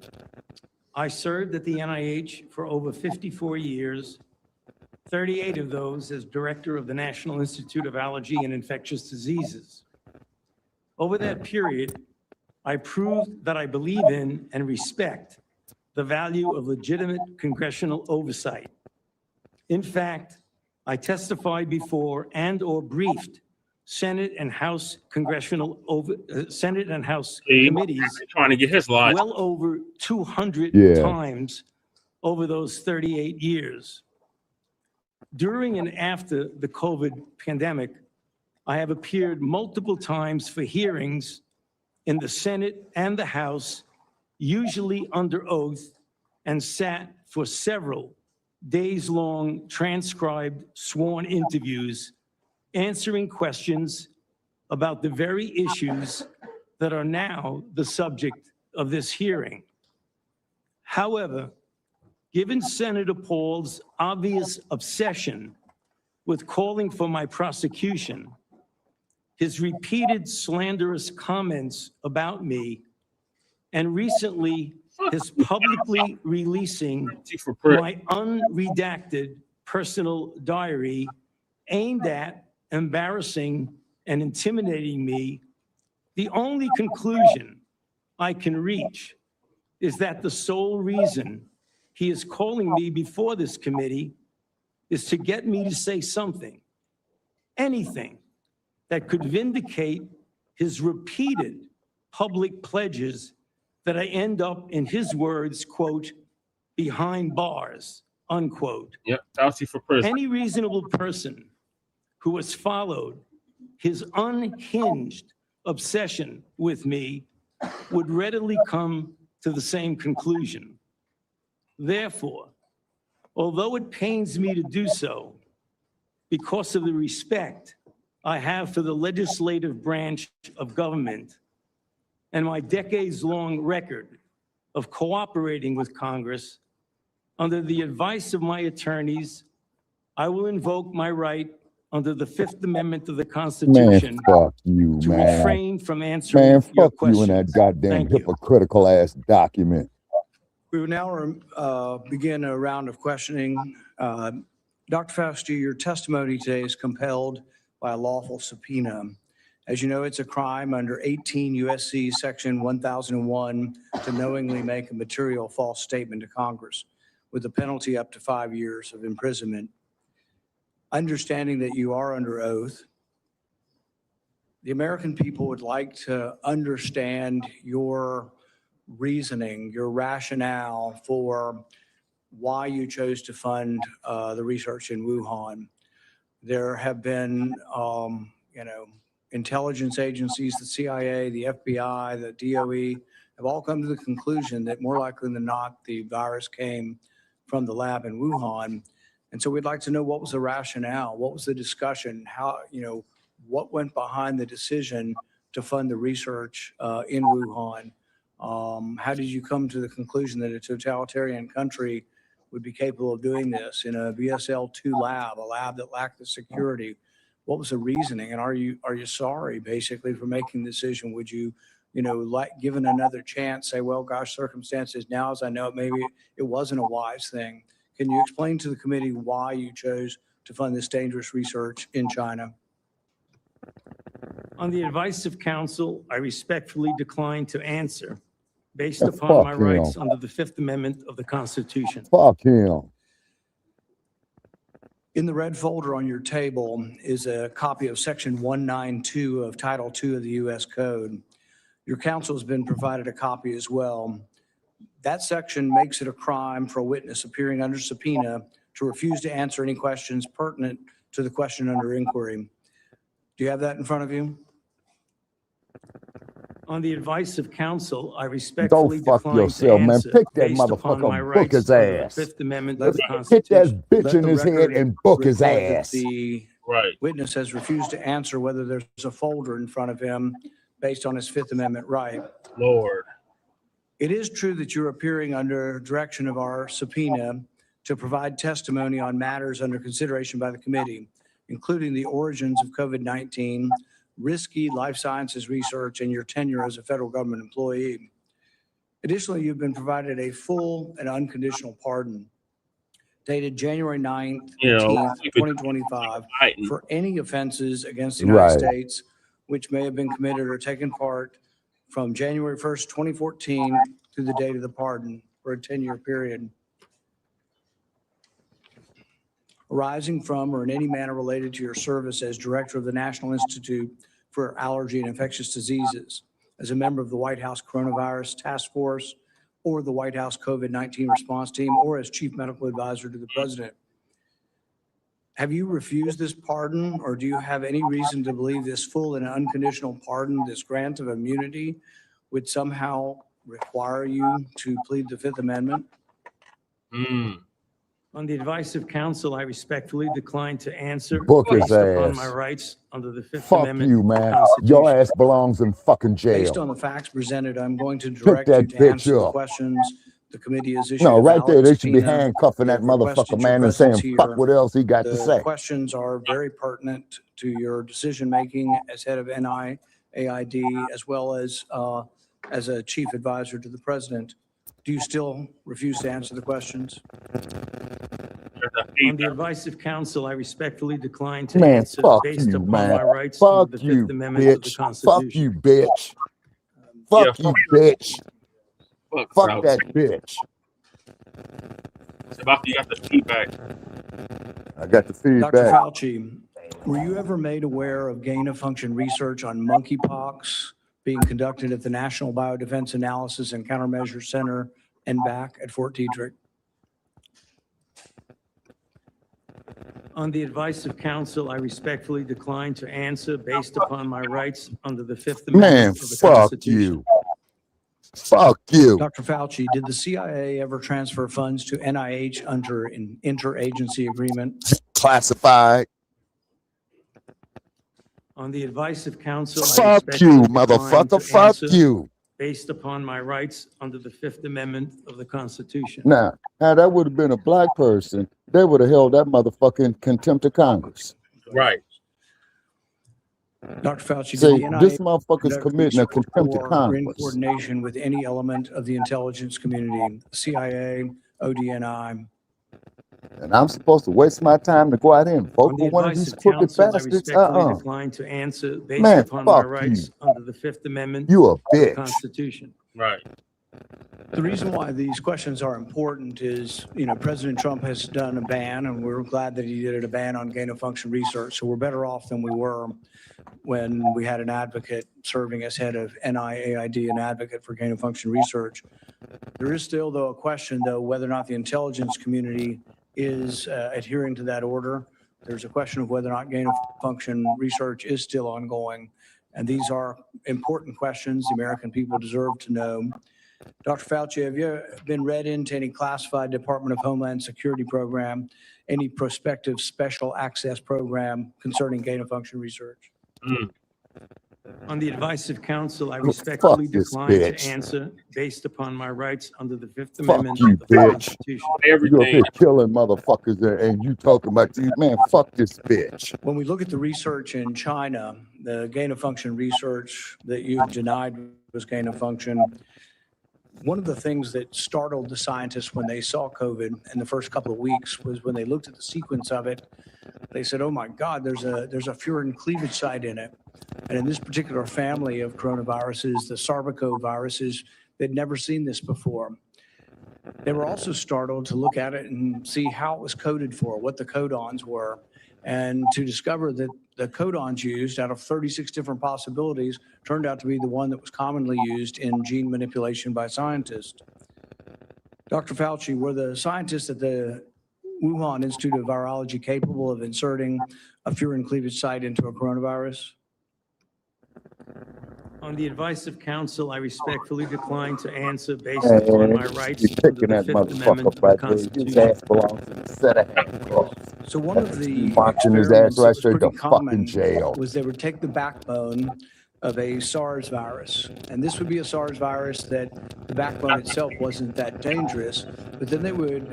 [SPEAKER 6] I served at the NIH for over 54 years, 38 of those as director of the National Institute of Allergy and Infectious Diseases. Over that period, I proved that I believe in and respect the value of legitimate congressional oversight. In fact, I testified before and/or briefed Senate and House committees
[SPEAKER 19] trying to get his life
[SPEAKER 6] well over 200 times over those 38 years. During and after the COVID pandemic, I have appeared multiple times for hearings in the Senate and the House, usually under oath, and sat for several days-long transcribed sworn interviews, answering questions about the very issues that are now the subject of this hearing. However, given Senator Paul's obvious obsession with calling for my prosecution, his repeated slanderous comments about me, and recently his publicly releasing my unredacted personal diary aimed at embarrassing and intimidating me, the only conclusion I can reach is that the sole reason he is calling me before this committee is to get me to say something, anything, that could vindicate his repeated public pledges that I end up, in his words, quote, behind bars, unquote.
[SPEAKER 19] Yep, Fauci for president.
[SPEAKER 6] Any reasonable person who has followed his unhinged obsession with me would readily come to the same conclusion. Therefore, although it pains me to do so, because of the respect I have for the legislative branch of government and my decades-long record of cooperating with Congress, under the advice of my attorneys, I will invoke my right under the Fifth Amendment of the Constitution
[SPEAKER 10] fuck you,
[SPEAKER 6] to
[SPEAKER 10] man.
[SPEAKER 6] refrain from answering
[SPEAKER 10] Man,
[SPEAKER 6] your
[SPEAKER 10] fuck you
[SPEAKER 6] questions.
[SPEAKER 10] in that goddamn
[SPEAKER 6] Thank you.
[SPEAKER 10] hypocritical ass document.
[SPEAKER 21] We will now begin a round of questioning. Dr. Fauci, your testimony today is compelled by a lawful subpoena. As you know, it's a crime under 18 U.S.C. Section 1001 to knowingly make a material false statement to Congress, with a penalty up to 5 years of imprisonment. Understanding that you are under oath, the American people would like to understand your reasoning, your rationale for why you chose to fund the research in Wuhan. There have been, intelligence agencies, the CIA, the FBI, the DOE, have all come to the conclusion that more likely than not, the virus came from the lab in Wuhan. And so we'd like to know, what was the rationale? What was the discussion? How, what went behind the decision to fund the research in Wuhan? How did you come to the conclusion that a totalitarian country would be capable of doing this in a BSL-2 lab, a lab that lacked the security? What was the reasoning? And are you sorry, basically, for making the decision? Would you, given another chance, say, well, gosh, circumstances now, as I know it, maybe it wasn't a wise thing. Can you explain to the committee why you chose to fund this dangerous research in China?
[SPEAKER 6] On the advice of counsel, I respectfully decline to answer based
[SPEAKER 10] Yeah,
[SPEAKER 6] upon my
[SPEAKER 10] fuck
[SPEAKER 6] rights
[SPEAKER 10] him.
[SPEAKER 6] under the Fifth Amendment of the Constitution.
[SPEAKER 10] Fuck him.
[SPEAKER 21] In the red folder on your table is a copy of Section 192 of Title II of the U.S. Code. Your counsel has been provided a copy as well. That section makes it a crime for a witness appearing under subpoena to refuse to answer any questions pertinent to the question under inquiry. Do you have that in front of you?
[SPEAKER 6] On the advice of counsel, I respectfully
[SPEAKER 10] Go fuck
[SPEAKER 6] decline to
[SPEAKER 10] yourself, man.
[SPEAKER 6] answer
[SPEAKER 10] Pick that
[SPEAKER 6] based upon my
[SPEAKER 10] motherfucker, book
[SPEAKER 6] rights
[SPEAKER 10] his
[SPEAKER 6] under the
[SPEAKER 10] ass.
[SPEAKER 6] Fifth Amendment of the
[SPEAKER 10] Hit
[SPEAKER 6] Constitution.
[SPEAKER 10] that bitch
[SPEAKER 21] Let
[SPEAKER 10] in
[SPEAKER 21] the
[SPEAKER 10] his head
[SPEAKER 21] record
[SPEAKER 10] and book his
[SPEAKER 21] record that
[SPEAKER 10] ass.
[SPEAKER 21] the witness has refused to answer whether there's a folder in front of him based on his Fifth Amendment right.
[SPEAKER 19] Lord.
[SPEAKER 21] It is true that you're appearing under direction of our subpoena to provide testimony on matters under consideration by the committee, including the origins of COVID-19, risky life sciences research, and your tenure as a federal government employee. Additionally, you've been provided a full and unconditional pardon dated January 9th, 2025, for any offenses against the United States which may have been committed or taken part from January 1st, 2014 through the date of the pardon for a 10-year period, arising from or in any manner related to your service as director of the National Institute for Allergy and Infectious Diseases, as a member of the White House Coronavirus Task Force, or the White House COVID-19 response team, or as chief medical advisor to the president. Have you refused this pardon, or do you have any reason to believe this full and unconditional pardon, this grant of immunity, would somehow require you to plead the Fifth Amendment?
[SPEAKER 6] On the advice of counsel, I respectfully decline to answer
[SPEAKER 10] Book his
[SPEAKER 6] based upon
[SPEAKER 10] ass.
[SPEAKER 6] my rights under the Fifth
[SPEAKER 10] Fuck
[SPEAKER 6] Amendment
[SPEAKER 10] you,
[SPEAKER 6] of the
[SPEAKER 10] man.
[SPEAKER 6] Constitution.
[SPEAKER 10] Your ass belongs in fucking
[SPEAKER 21] Based
[SPEAKER 10] jail.
[SPEAKER 21] on the facts presented, I'm going to
[SPEAKER 10] Pick
[SPEAKER 21] direct you
[SPEAKER 10] that
[SPEAKER 21] to
[SPEAKER 10] bitch
[SPEAKER 21] answer the
[SPEAKER 10] up.
[SPEAKER 21] questions. The committee has issued
[SPEAKER 10] No,
[SPEAKER 21] a
[SPEAKER 10] right there,
[SPEAKER 21] valid
[SPEAKER 10] they should be
[SPEAKER 21] subpoena.
[SPEAKER 10] handcuffing
[SPEAKER 21] They
[SPEAKER 10] that
[SPEAKER 21] have requested
[SPEAKER 10] motherfucker,
[SPEAKER 21] your
[SPEAKER 10] man, and saying,
[SPEAKER 21] presence
[SPEAKER 10] fuck
[SPEAKER 21] here.
[SPEAKER 10] what else he got to
[SPEAKER 21] The
[SPEAKER 10] say.
[SPEAKER 21] questions are very pertinent to your decision-making as head of NIAID, as well as as a chief advisor to the president. Do you still refuse to answer the questions?
[SPEAKER 6] On the advice of counsel, I respectfully decline to
[SPEAKER 10] Man,
[SPEAKER 6] answer
[SPEAKER 10] fuck
[SPEAKER 6] based
[SPEAKER 10] you,
[SPEAKER 6] upon
[SPEAKER 10] man.
[SPEAKER 6] my rights
[SPEAKER 10] Fuck
[SPEAKER 6] under the
[SPEAKER 10] you,
[SPEAKER 6] Fifth Amendment of the
[SPEAKER 10] bitch.
[SPEAKER 6] Constitution.
[SPEAKER 10] Fuck you, bitch. Fuck you, bitch. Fuck that bitch.
[SPEAKER 19] Shabaka, you got the feedback.
[SPEAKER 10] I got the
[SPEAKER 21] Dr.
[SPEAKER 10] feedback.
[SPEAKER 21] Fauci, were you ever made aware of gain-of-function research on monkeypox being conducted at the National Biodefense Analysis and Countermeasure Center and back at Fort Detrick?
[SPEAKER 6] On the advice of counsel, I respectfully decline to answer based upon my rights under the Fifth
[SPEAKER 10] Man,
[SPEAKER 6] Amendment of the
[SPEAKER 10] fuck
[SPEAKER 6] Constitution.
[SPEAKER 10] you. Fuck you.
[SPEAKER 21] Dr. Fauci, did the CIA ever transfer funds to NIH under an interagency agreement?
[SPEAKER 10] Classified.
[SPEAKER 6] On the advice of counsel, I
[SPEAKER 10] Fuck
[SPEAKER 6] respectfully
[SPEAKER 10] you,
[SPEAKER 6] decline
[SPEAKER 10] motherfucker.
[SPEAKER 6] to
[SPEAKER 10] Fuck
[SPEAKER 6] answer
[SPEAKER 10] you.
[SPEAKER 6] based upon my rights under the Fifth Amendment of the Constitution.
[SPEAKER 10] Now, that would have been a black person, they would have held that motherfucker in contempt of Congress.
[SPEAKER 19] Right.
[SPEAKER 21] Dr. Fauci,
[SPEAKER 10] See,
[SPEAKER 21] did the
[SPEAKER 10] this
[SPEAKER 21] NIH
[SPEAKER 10] motherfucker's
[SPEAKER 21] conduct
[SPEAKER 10] committing a
[SPEAKER 21] research
[SPEAKER 10] contempt of
[SPEAKER 21] for or in
[SPEAKER 10] Congress.
[SPEAKER 21] coordination with any element of the intelligence community, CIA, ODNI?
[SPEAKER 10] And I'm supposed to waste my time to go out here and vote
[SPEAKER 6] On the
[SPEAKER 10] for one of
[SPEAKER 6] advice
[SPEAKER 10] these
[SPEAKER 6] of
[SPEAKER 10] crooked
[SPEAKER 6] counsel, I
[SPEAKER 10] bastards?
[SPEAKER 6] respectfully decline to answer based
[SPEAKER 10] Man,
[SPEAKER 6] upon my
[SPEAKER 10] fuck
[SPEAKER 6] rights
[SPEAKER 10] you.
[SPEAKER 6] under the Fifth Amendment
[SPEAKER 10] You a
[SPEAKER 6] of the
[SPEAKER 10] bitch.
[SPEAKER 6] Constitution.
[SPEAKER 19] Right.
[SPEAKER 21] The reason why these questions are important is, President Trump has done a ban, and we're glad that he did a ban on gain-of-function research. So we're better off than we were when we had an advocate serving as head of NIAID, an advocate for gain-of-function research. There is still, though, a question, though, whether or not the intelligence community is adhering to that order. There's a question of whether or not gain-of-function research is still ongoing. And these are important questions the American people deserve to know. Dr. Fauci, have you been read into any classified Department of Homeland Security program, any prospective special access program concerning gain-of-function research?
[SPEAKER 6] On the advice of counsel, I
[SPEAKER 10] Fuck
[SPEAKER 6] respectfully
[SPEAKER 10] this
[SPEAKER 6] decline
[SPEAKER 10] bitch.
[SPEAKER 6] to answer based upon my rights under the Fifth
[SPEAKER 10] Fuck
[SPEAKER 6] Amendment
[SPEAKER 10] you,
[SPEAKER 6] of the
[SPEAKER 10] bitch.
[SPEAKER 6] Constitution.
[SPEAKER 10] You up here killing motherfuckers and you talking about you. Man, fuck this bitch.
[SPEAKER 21] When we look at the research in China, the gain-of-function research that you denied was gain-of-function, one of the things that startled the scientists when they saw COVID in the first couple of weeks was when they looked at the sequence of it, they said, oh my God, there's a furin cleavage site in it. And in this particular family of coronaviruses, the Shabaka viruses, they'd never seen this before. They were also startled to look at it and see how it was coded for, what the codons were, and to discover that the codons used out of 36 different possibilities turned out to be the one that was commonly used in gene manipulation by scientists. Dr. Fauci, were the scientists at the Wuhan Institute of Virology capable of inserting a furin cleavage site into a coronavirus?
[SPEAKER 6] On the advice of counsel, I respectfully decline to answer based upon my rights
[SPEAKER 10] You're
[SPEAKER 6] under
[SPEAKER 10] kicking
[SPEAKER 6] the
[SPEAKER 10] that
[SPEAKER 6] Fifth Amendment of
[SPEAKER 10] motherfucker
[SPEAKER 6] the
[SPEAKER 10] right there. His
[SPEAKER 6] Constitution.
[SPEAKER 10] ass belongs in a set of handcuffs.
[SPEAKER 21] So one of the
[SPEAKER 10] Marching his
[SPEAKER 21] experiments
[SPEAKER 10] ass
[SPEAKER 21] that
[SPEAKER 10] right
[SPEAKER 21] was
[SPEAKER 10] straight to
[SPEAKER 21] pretty common
[SPEAKER 10] fucking jail.
[SPEAKER 21] was they would take the backbone of a SARS virus, and this would be a SARS virus that the backbone itself wasn't that dangerous, but then they would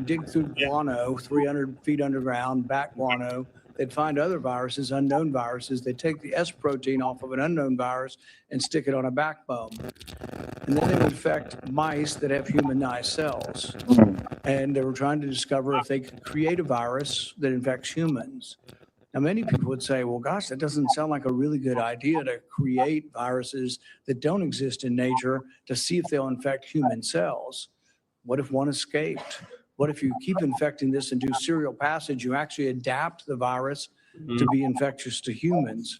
[SPEAKER 21] dig through guano 300 feet underground, back guano. They'd find other viruses, unknown viruses. They'd take the S protein off of an unknown virus and stick it on a backbone. And then they would infect mice that have humanized cells. And they were trying to discover if they could create a virus that infects humans. Now, many people would say, well, gosh, that doesn't sound like a really good idea to create viruses that don't exist in nature to see if they'll infect human cells. What if one escaped? What if you keep infecting this and do serial passage, you actually adapt the virus to be infectious to humans?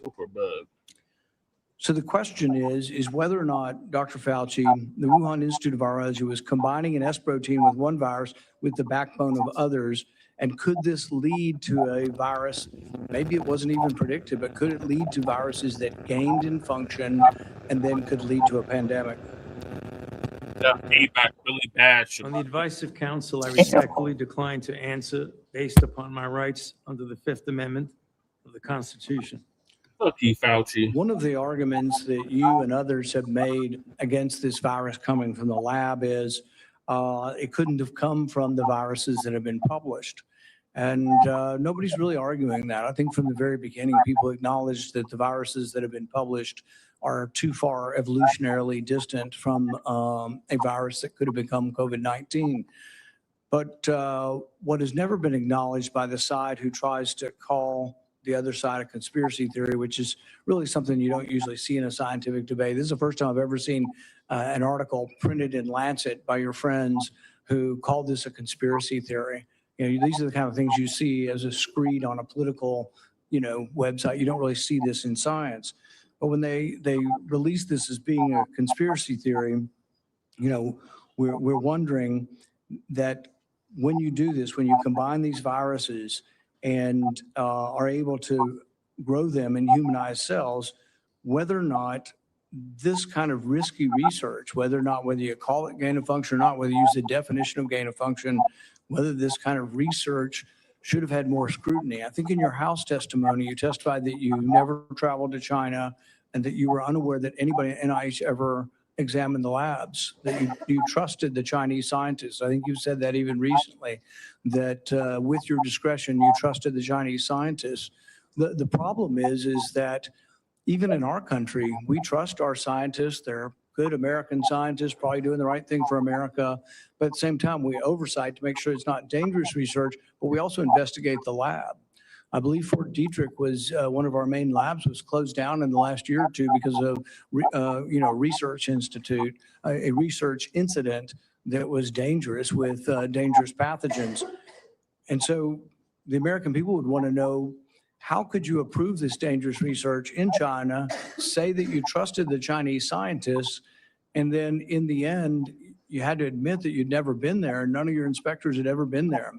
[SPEAKER 21] So the question is whether or not Dr. Fauci, the Wuhan Institute of Virology, was combining an S protein with one virus with the backbone of others, and could this lead to a virus, maybe it wasn't even predicted, but could it lead to viruses that gained in function and then could lead to a pandemic?
[SPEAKER 19] That feedback really bad.
[SPEAKER 6] On the advice of counsel, I respectfully decline to answer based upon my rights under the Fifth Amendment of the Constitution.
[SPEAKER 19] Fuck you, Fauci.
[SPEAKER 21] One of the arguments that you and others have made against this virus coming from the lab is it couldn't have come from the viruses that have been published. And nobody's really arguing that. I think from the very beginning, people acknowledged that the viruses that have been published are too far evolutionarily distant from a virus that could have become COVID-19. But what has never been acknowledged by the side who tries to call the other side a conspiracy theory, which is really something you don't usually see in a scientific debate. This is the first time I've ever seen an article printed in Lancet by your friends who called this a conspiracy theory. These are the kind of things you see as a screed on a political, website. You don't really see this in science. But when they release this as being a conspiracy theory, we're wondering that when you do this, when you combine these viruses and are able to grow them in humanized cells, whether or not this kind of risky research, whether you call it gain of function or not, whether you use the definition of gain of function, whether this kind of research should have had more scrutiny. I think in your House testimony, you testified that you never traveled to China and that you were unaware that anybody at NIH ever examined the labs, that you trusted the Chinese scientists. I think you said that even recently, that with your discretion, you trusted the Chinese scientists. The problem is that even in our country, we trust our scientists. They're good American scientists, probably doing the right thing for America. But at the same time, we oversight to make sure it's not dangerous research, but we also investigate the lab. I believe Fort Detrick was one of our main labs, was closed down in the last year or two because of, research institute, a research incident that was dangerous with dangerous pathogens. And so the American people would want to know, how could you approve this dangerous research in China, say that you trusted the Chinese scientists, and then in the end, you had to admit that you'd never been there, and none of your inspectors had ever been there.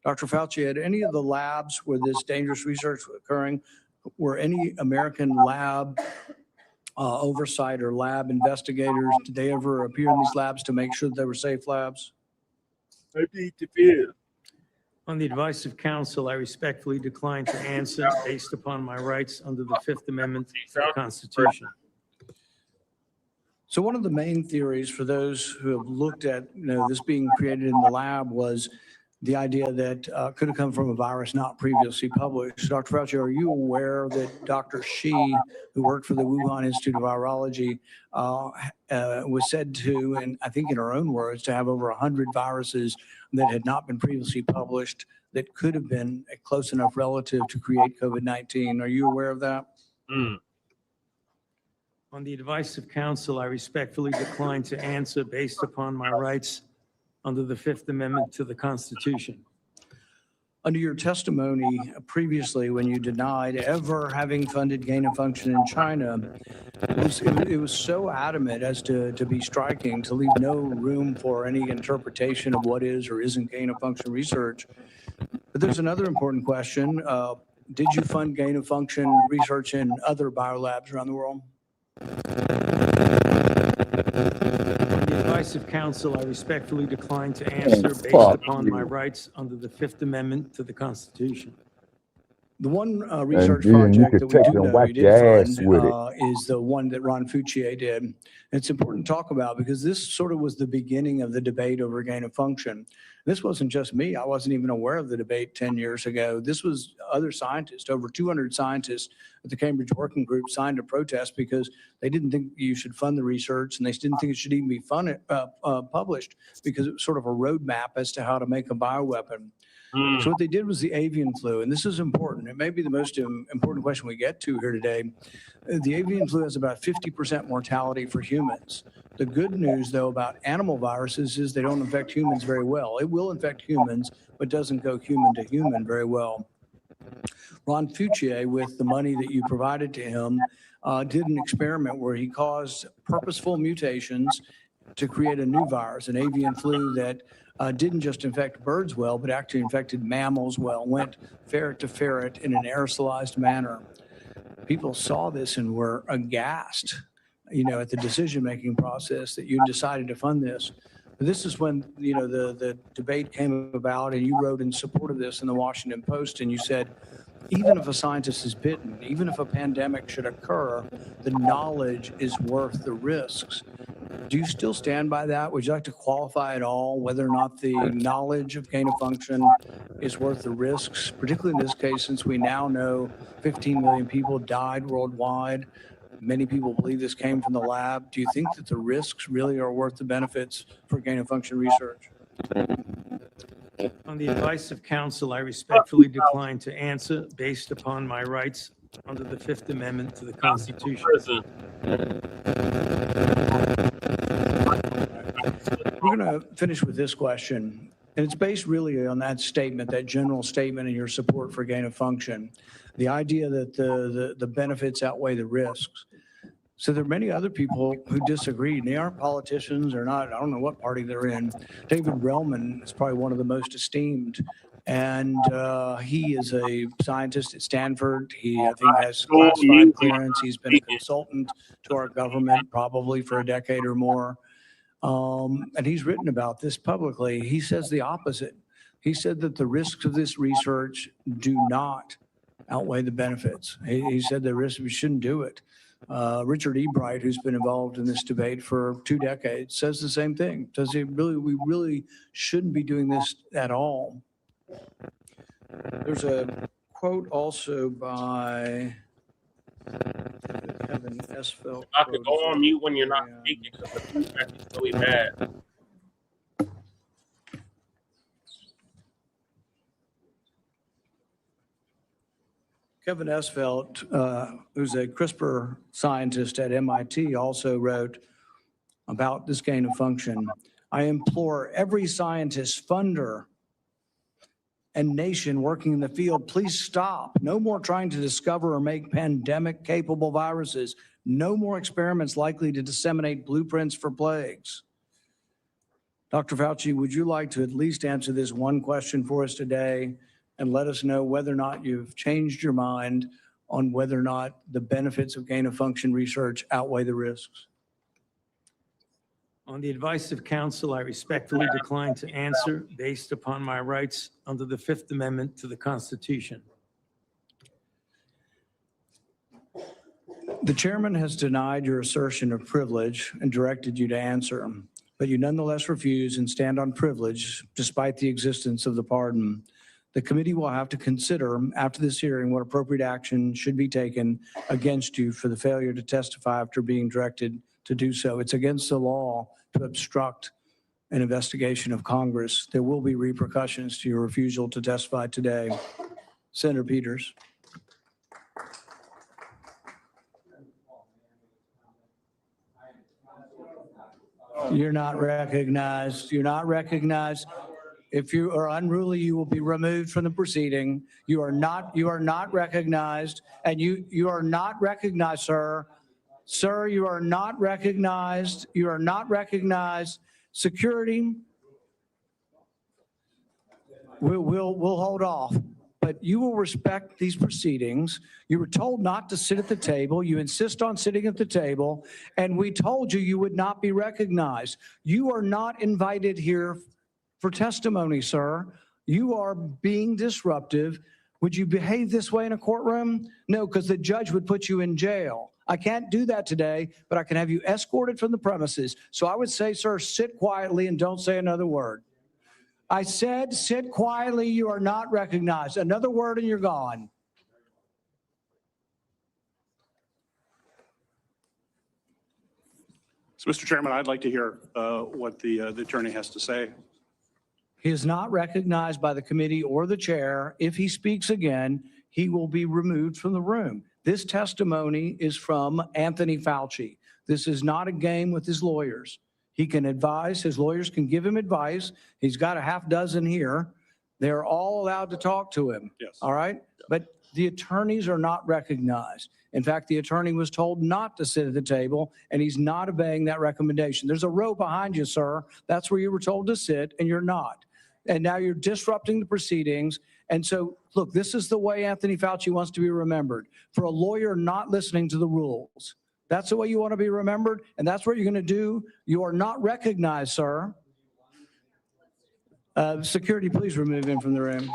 [SPEAKER 21] Dr. Fauci, had any of the labs where this dangerous research was occurring, were any American lab oversight or lab investigators, did they ever appear in these labs to make sure that they were safe labs?
[SPEAKER 6] On the advice of counsel, I respectfully decline to answer based upon my rights under the Fifth Amendment to the Constitution.
[SPEAKER 21] So one of the main theories for those who have looked at this being created in the lab was the idea that could have come from a virus not previously published. Dr. Fauci, are you aware that Dr. Shi, who worked for the Wuhan Institute of Virology, was said to, and I think in her own words, to have over 100 viruses that had not been previously published that could have been a close enough relative to create COVID-19? Are you aware of that?
[SPEAKER 6] On the advice of counsel, I respectfully decline to answer based upon my rights under the Fifth Amendment to the Constitution.
[SPEAKER 21] Under your testimony previously, when you denied ever having funded gain of function in China, it was so adamant as to be striking, to leave no room for any interpretation of what is or isn't gain of function research. But there's another important question. Did you fund gain of function research in other biolabs around the world?
[SPEAKER 6] On the advice of counsel, I respectfully decline to answer based upon my rights under the Fifth Amendment to the Constitution.
[SPEAKER 21] The one research project that we do know you did fund is the one that Ron Fauci did. And it's important to talk about because this sort of was the beginning of the debate over gain of function. This wasn't just me. I wasn't even aware of the debate 10 years ago. This was other scientists. Over 200 scientists at the Cambridge Working Group signed a protest because they didn't think you should fund the research, and they didn't think it should even be published because it was sort of a roadmap as to how to make a bioweapon. So what they did was the avian flu, and this is important. It may be the most important question we get to here today. The avian flu has about 50% mortality for humans. The good news, though, about animal viruses is they don't infect humans very well. It will infect humans, but doesn't go human to human very well. Ron Fauci, with the money that you provided to him, did an experiment where he caused purposeful mutations to create a new virus, an avian flu that didn't just infect birds well, but actually infected mammals well, went ferret to ferret in an aerosolized manner. People saw this and were aghast, at the decision-making process that you decided to fund this. But this is when, the debate came about, and you wrote in support of this in the Washington Post, and you said, even if a scientist is bitten, even if a pandemic should occur, the knowledge is worth the risks. Do you still stand by that? Would you like to qualify at all whether or not the knowledge of gain of function is worth the risks, particularly in this case, since we now know 15 million people died worldwide? Many people believe this came from the lab. Do you think that the risks really are worth the benefits for gain-of-function research?
[SPEAKER 6] On the advice of counsel, I respectfully decline to answer based upon my rights under the Fifth Amendment to the Constitution.
[SPEAKER 21] We're going to finish with this question, and it's based really on that statement, that general statement, and your support for gain of function. The idea that the benefits outweigh the risks. So there are many other people who disagree, and they aren't politicians or not. I don't know what party they're in. David Relman is probably one of the most esteemed, and he is a scientist at Stanford. He, I think, has classified clearance. He's been a consultant to our government probably for a decade or more. And he's written about this publicly. He says the opposite. He said that the risks of this research do not outweigh the benefits. He said the risks, we shouldn't do it. Richard E. Bright, who's been involved in this debate for 2 decades, says the same thing. Says we really shouldn't be doing this at all. There's a quote also by Kevin Esfeld.
[SPEAKER 19] I could go on mute when you're not speaking because the feedback is really bad.
[SPEAKER 21] Kevin Esfeld, who's a CRISPR scientist at MIT, also wrote about this gain of function. I implore every scientist, funder, and nation working in the field, please stop. No more trying to discover or make pandemic-capable viruses. No more experiments likely to disseminate blueprints for plagues. Dr. Fauci, would you like to at least answer this one question for us today and let us know whether or not you've changed your mind on whether or not the benefits of gain-of-function research outweigh the risks?
[SPEAKER 6] On the advice of counsel, I respectfully decline to answer based upon my rights under the Fifth Amendment to the Constitution.
[SPEAKER 21] The chairman has denied your assertion of privilege and directed you to answer, but you nonetheless refuse and stand on privilege despite the existence of the pardon. The committee will have to consider after this hearing what appropriate action should be taken against you for the failure to testify after being directed to do so. It's against the law to obstruct an investigation of Congress. There will be repercussions to your refusal to testify today. Senator Peters. You're not recognized. You're not recognized. If you are unruly, you will be removed from the proceeding. You are not recognized, and you are not recognized, sir. Sir, you are not recognized. You are not recognized. Security, we'll hold off, but you will respect these proceedings. You were told not to sit at the table. You insist on sitting at the table, and we told you you would not be recognized. You are not invited here for testimony, sir. You are being disruptive. Would you behave this way in a courtroom? No, because the judge would put you in jail. I can't do that today, but I can have you escorted from the premises. So I would say, sir, sit quietly and don't say another word. I said, sit quietly. You are not recognized. Another word and you're gone.
[SPEAKER 22] So, Mr. Chairman, I'd like to hear what the attorney has to say.
[SPEAKER 21] He is not recognized by the committee or the chair. If he speaks again, he will be removed from the room. This testimony is from Anthony Fauci. This is not a game with his lawyers. He can advise, his lawyers can give him advice. He's got a half dozen here. They're all allowed to talk to him.
[SPEAKER 22] Yes.
[SPEAKER 21] All right? But the attorneys are not recognized. In fact, the attorney was told not to sit at the table, and he's not obeying that recommendation. There's a row behind you, sir. That's where you were told to sit, and you're not. And now you're disrupting the proceedings. And so, look, this is the way Anthony Fauci wants to be remembered. For a lawyer not listening to the rules. That's the way you want to be remembered, and that's what you're going to do. You are not recognized, sir. Security, please remove him from the room.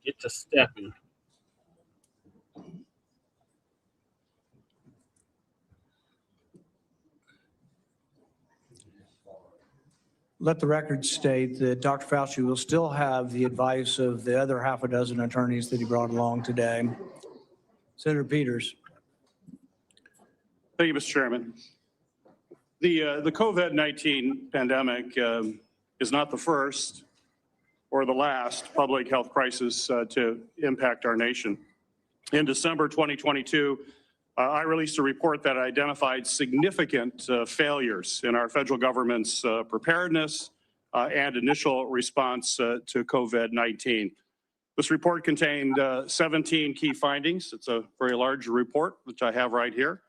[SPEAKER 19] Get to stepping.
[SPEAKER 21] Let the record state that Dr. Fauci will still have the advice of the other half a dozen attorneys that he brought along today. Senator Peters.
[SPEAKER 22] Thank you, Mr. Chairman. The COVID-19 pandemic is not the first or the last public health crisis to impact our nation. In December 2022, I released a report that identified significant failures in our federal government's preparedness and initial response to COVID-19. This report contained 17 key findings. It's a very large report, which I have right here.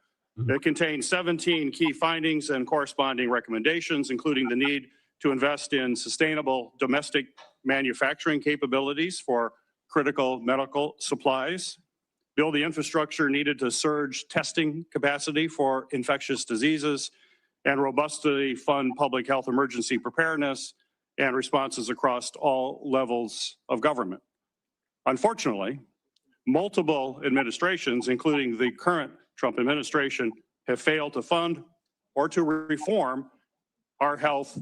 [SPEAKER 22] It contains 17 key findings and corresponding recommendations, including the need to invest in sustainable domestic manufacturing capabilities for critical medical supplies, build the infrastructure needed to surge testing capacity for infectious diseases, and robustly fund public health emergency preparedness and responses across all levels of government. Unfortunately, multiple administrations, including the current Trump administration, have failed to fund or to reform our health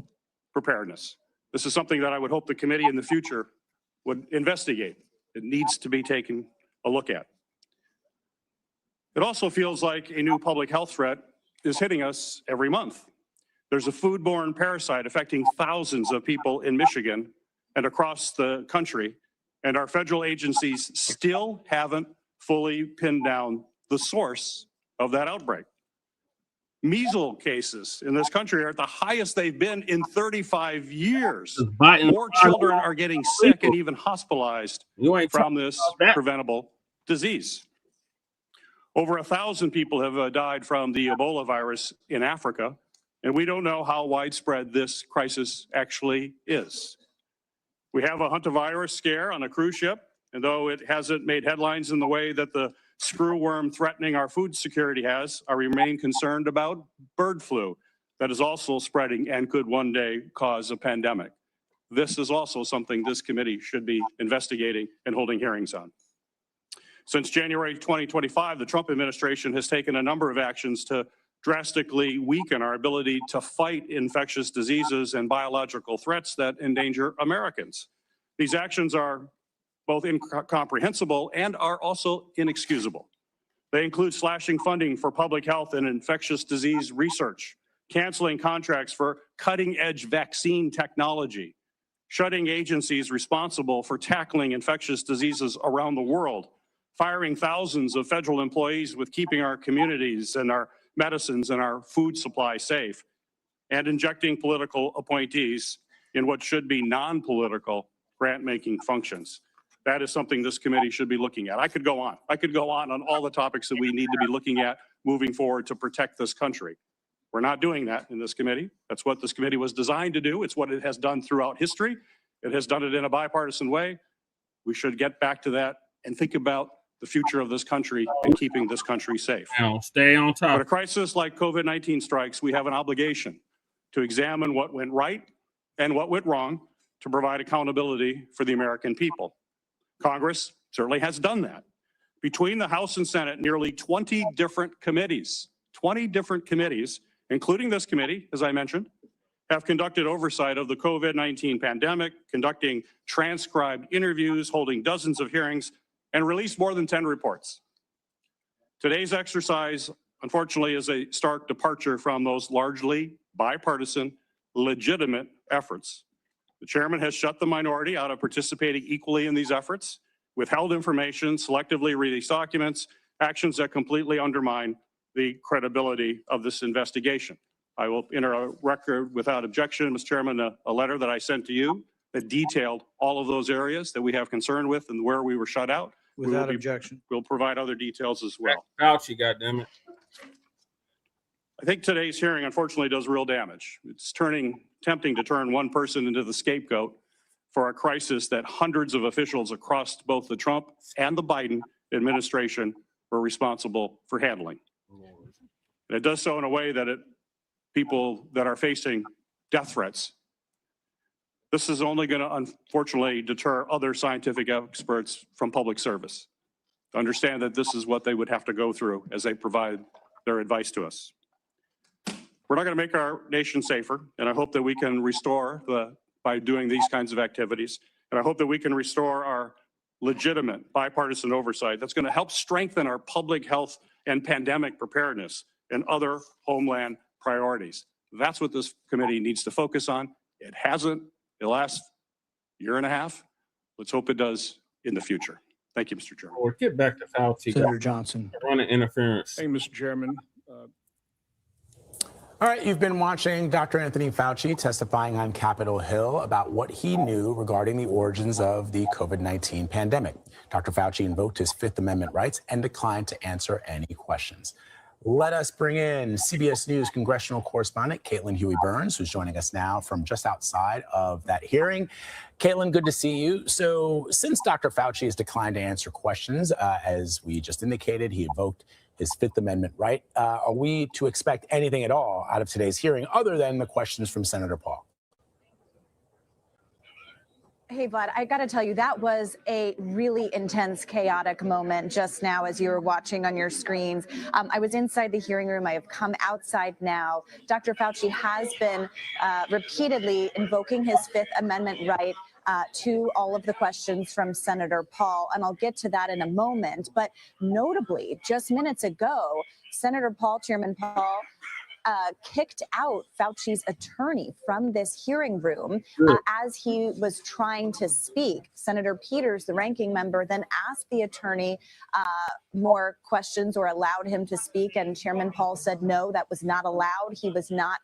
[SPEAKER 22] preparedness. This is something that I would hope the committee in the future would investigate. It needs to be taken a look at. It also feels like a new public health threat is hitting us every month. There's a foodborne parasite affecting thousands of people in Michigan and across the country, and our federal agencies still haven't fully pinned down the source of that outbreak. Measles cases in this country are at the highest they've been in 35 years. More children are getting sick and even hospitalized from this preventable disease. Over 1,000 people have died from the Ebola virus in Africa, and we don't know how widespread this crisis actually is. We have a hantavirus scare on a cruise ship, and though it hasn't made headlines in the way that the screwworm threatening our food security has, I remain concerned about bird flu that is also spreading and could one day cause a pandemic. This is also something this committee should be investigating and holding hearings on. Since January 2025, the Trump administration has taken a number of actions to drastically weaken our ability to fight infectious diseases and biological threats that endanger Americans. These actions are both incomprehensible and are also inexcusable. They include slashing funding for public health and infectious disease research, canceling contracts for cutting-edge vaccine technology, shutting agencies responsible for tackling infectious diseases around the world, firing thousands of federal employees with keeping our communities and our medicines and our food supply safe, and injecting political appointees in what should be non-political grant-making functions. That is something this committee should be looking at. I could go on. I could go on all the topics that we need to be looking at moving forward to protect this country. We're not doing that in this committee. That's what this committee was designed to do. It's what it has done throughout history. It has done it in a bipartisan way. We should get back to that and think about the future of this country and keeping this country safe.
[SPEAKER 19] Now, stay on top.
[SPEAKER 22] When a crisis like COVID-19 strikes, we have an obligation to examine what went right and what went wrong to provide accountability for the American people. Congress certainly has done that. Between the House and Senate, nearly 20 different committees, including this committee, as I mentioned, have conducted oversight of the COVID-19 pandemic, conducting transcribed interviews, holding dozens of hearings, and released more than 10 reports. Today's exercise, unfortunately, is a stark departure from those largely bipartisan, legitimate efforts. The chairman has shut the minority out of participating equally in these efforts, withheld information, selectively released documents, actions that completely undermine the credibility of this investigation. I will enter a record without objection, Mr. Chairman, a letter that I sent to you that detailed all of those areas that we have concern with and where we were shut out.
[SPEAKER 21] Without objection.
[SPEAKER 22] We'll provide other details as well.
[SPEAKER 19] Fauci, goddammit.
[SPEAKER 22] I think today's hearing, unfortunately, does real damage. It's tempting to turn one person into the scapegoat for a crisis that hundreds of officials across both the Trump and the Biden administration were responsible for handling. And it does so in a way that people that are facing death threats This is only going to unfortunately deter other scientific experts from public service. Understand that this is what they would have to go through as they provide their advice to us. We're not going to make our nation safer, and I hope that we can restore by doing these kinds of activities, and I hope that we can restore our legitimate bipartisan oversight that's going to help strengthen our public health and pandemic preparedness and other homeland priorities. That's what this committee needs to focus on. It hasn't the last year and a half. Let's hope it does in the future. Thank you, Mr. Chairman.
[SPEAKER 19] We'll get back to Fauci.
[SPEAKER 21] Senator Johnson.
[SPEAKER 19] Running interference.
[SPEAKER 7] Hey, Mr. Chairman. All right, you've been watching Dr. Anthony Fauci testifying on Capitol Hill about what he knew regarding the origins of the COVID-19 pandemic. Dr. Fauci invoked his Fifth Amendment rights and declined to answer any questions. Let us bring in CBS News congressional correspondent Caitlin Huey-Burns, who's joining us now from just outside of that hearing. Caitlin, good to see you. So since Dr. Fauci has declined to answer questions, as we just indicated, he invoked his Fifth Amendment right. Are we to expect anything at all out of today's hearing other than the questions from Senator Paul?
[SPEAKER 8] Hey, Vlad, I got to tell you, that was a really intense, chaotic moment just now as you were watching on your screens. I was inside the hearing room. I have come outside now. Dr. Fauci has been repeatedly invoking his Fifth Amendment right to all of the questions from Senator Paul, and I'll get to that in a moment. But notably, just minutes ago, Senator Paul, Chairman Paul, kicked out Fauci's attorney from this hearing room as he was trying to speak. Senator Peters, the ranking member, then asked the attorney more questions or allowed him to speak, and Chairman Paul said no, that was not allowed. He was not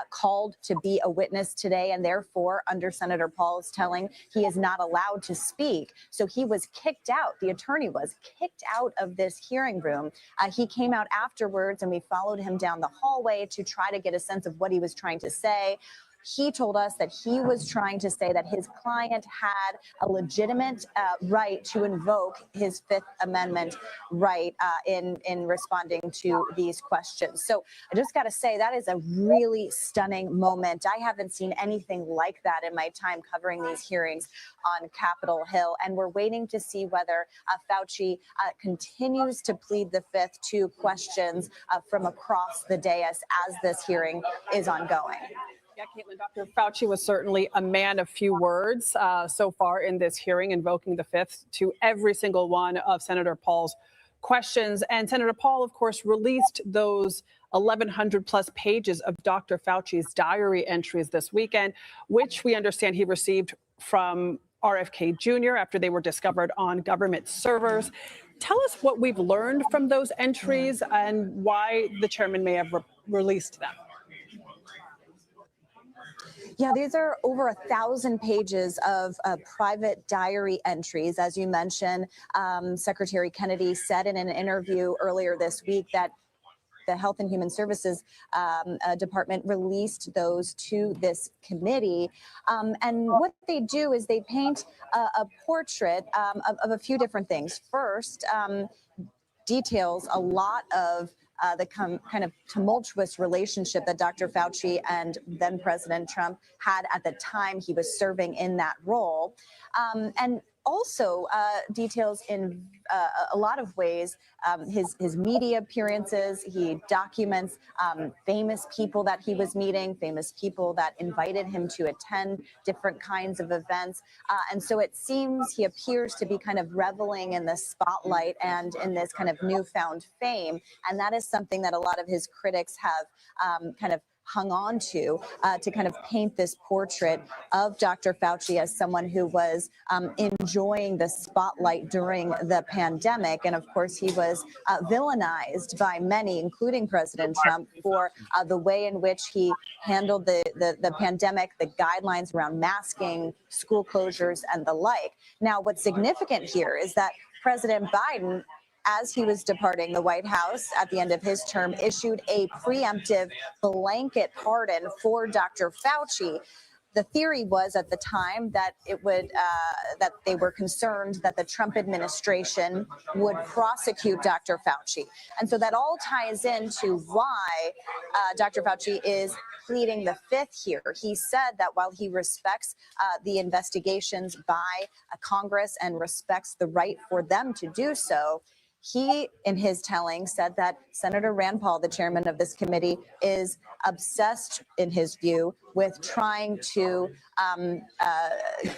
[SPEAKER 8] called to be a witness today, and therefore, under Senator Paul's telling, he is not allowed to speak. So he was kicked out. The attorney was kicked out of this hearing room. He came out afterwards, and we followed him down the hallway to try to get a sense of what he was trying to say. He told us that he was trying to say that his client had a legitimate right to invoke his Fifth Amendment right in responding to these questions. So I just got to say that is a really stunning moment. I haven't seen anything like that in my time covering these hearings on Capitol Hill, and we're waiting to see whether Fauci continues to plead the Fifth to questions from across the dais as this hearing is ongoing.
[SPEAKER 4] Yeah, Caitlin, Dr. Fauci was certainly a man of few words so far in this hearing, invoking the Fifth to every single one of Senator Paul's questions. And Senator Paul, of course, released those 1,100 plus pages of Dr. Fauci's diary entries this weekend, which we understand he received from RFK Jr. after they were discovered on government servers. Tell us what we've learned from those entries and why the chairman may have released them.
[SPEAKER 8] Yeah, these are over 1,000 pages of private diary entries. As you mentioned, Secretary Kennedy said in an interview earlier this week that the Health and Human Services Department released those to this committee. And what they do is they paint a portrait of a few different things. First, details a lot of the kind of tumultuous relationship that Dr. Fauci and then President Trump had at the time he was serving in that role. And also details in a lot of ways his media appearances. He documents famous people that he was meeting, famous people that invited him to attend different kinds of events. And so it seems he appears to be kind of reveling in the spotlight and in this kind of newfound fame. And that is something that a lot of his critics have kind of hung on to kind of paint this portrait of Dr. Fauci as someone who was enjoying the spotlight during the pandemic. And of course, he was villainized by many, including President Trump, for the way in which he handled the pandemic, the guidelines around masking, school closures, and the like. Now, what's significant here is that President Biden, as he was departing the White House at the end of his term, issued a preemptive blanket pardon for Dr. Fauci. the theory was at the time that it would that they were concerned that the Trump administration would prosecute Dr. Fauci. And so that all ties into why Dr. Fauci is pleading the fifth here. He said that while he respects the investigations by Congress and respects the right for them to do so, he, in his telling, said that Senator Rand Paul, the chairman of this committee, is obsessed, in his view, with trying to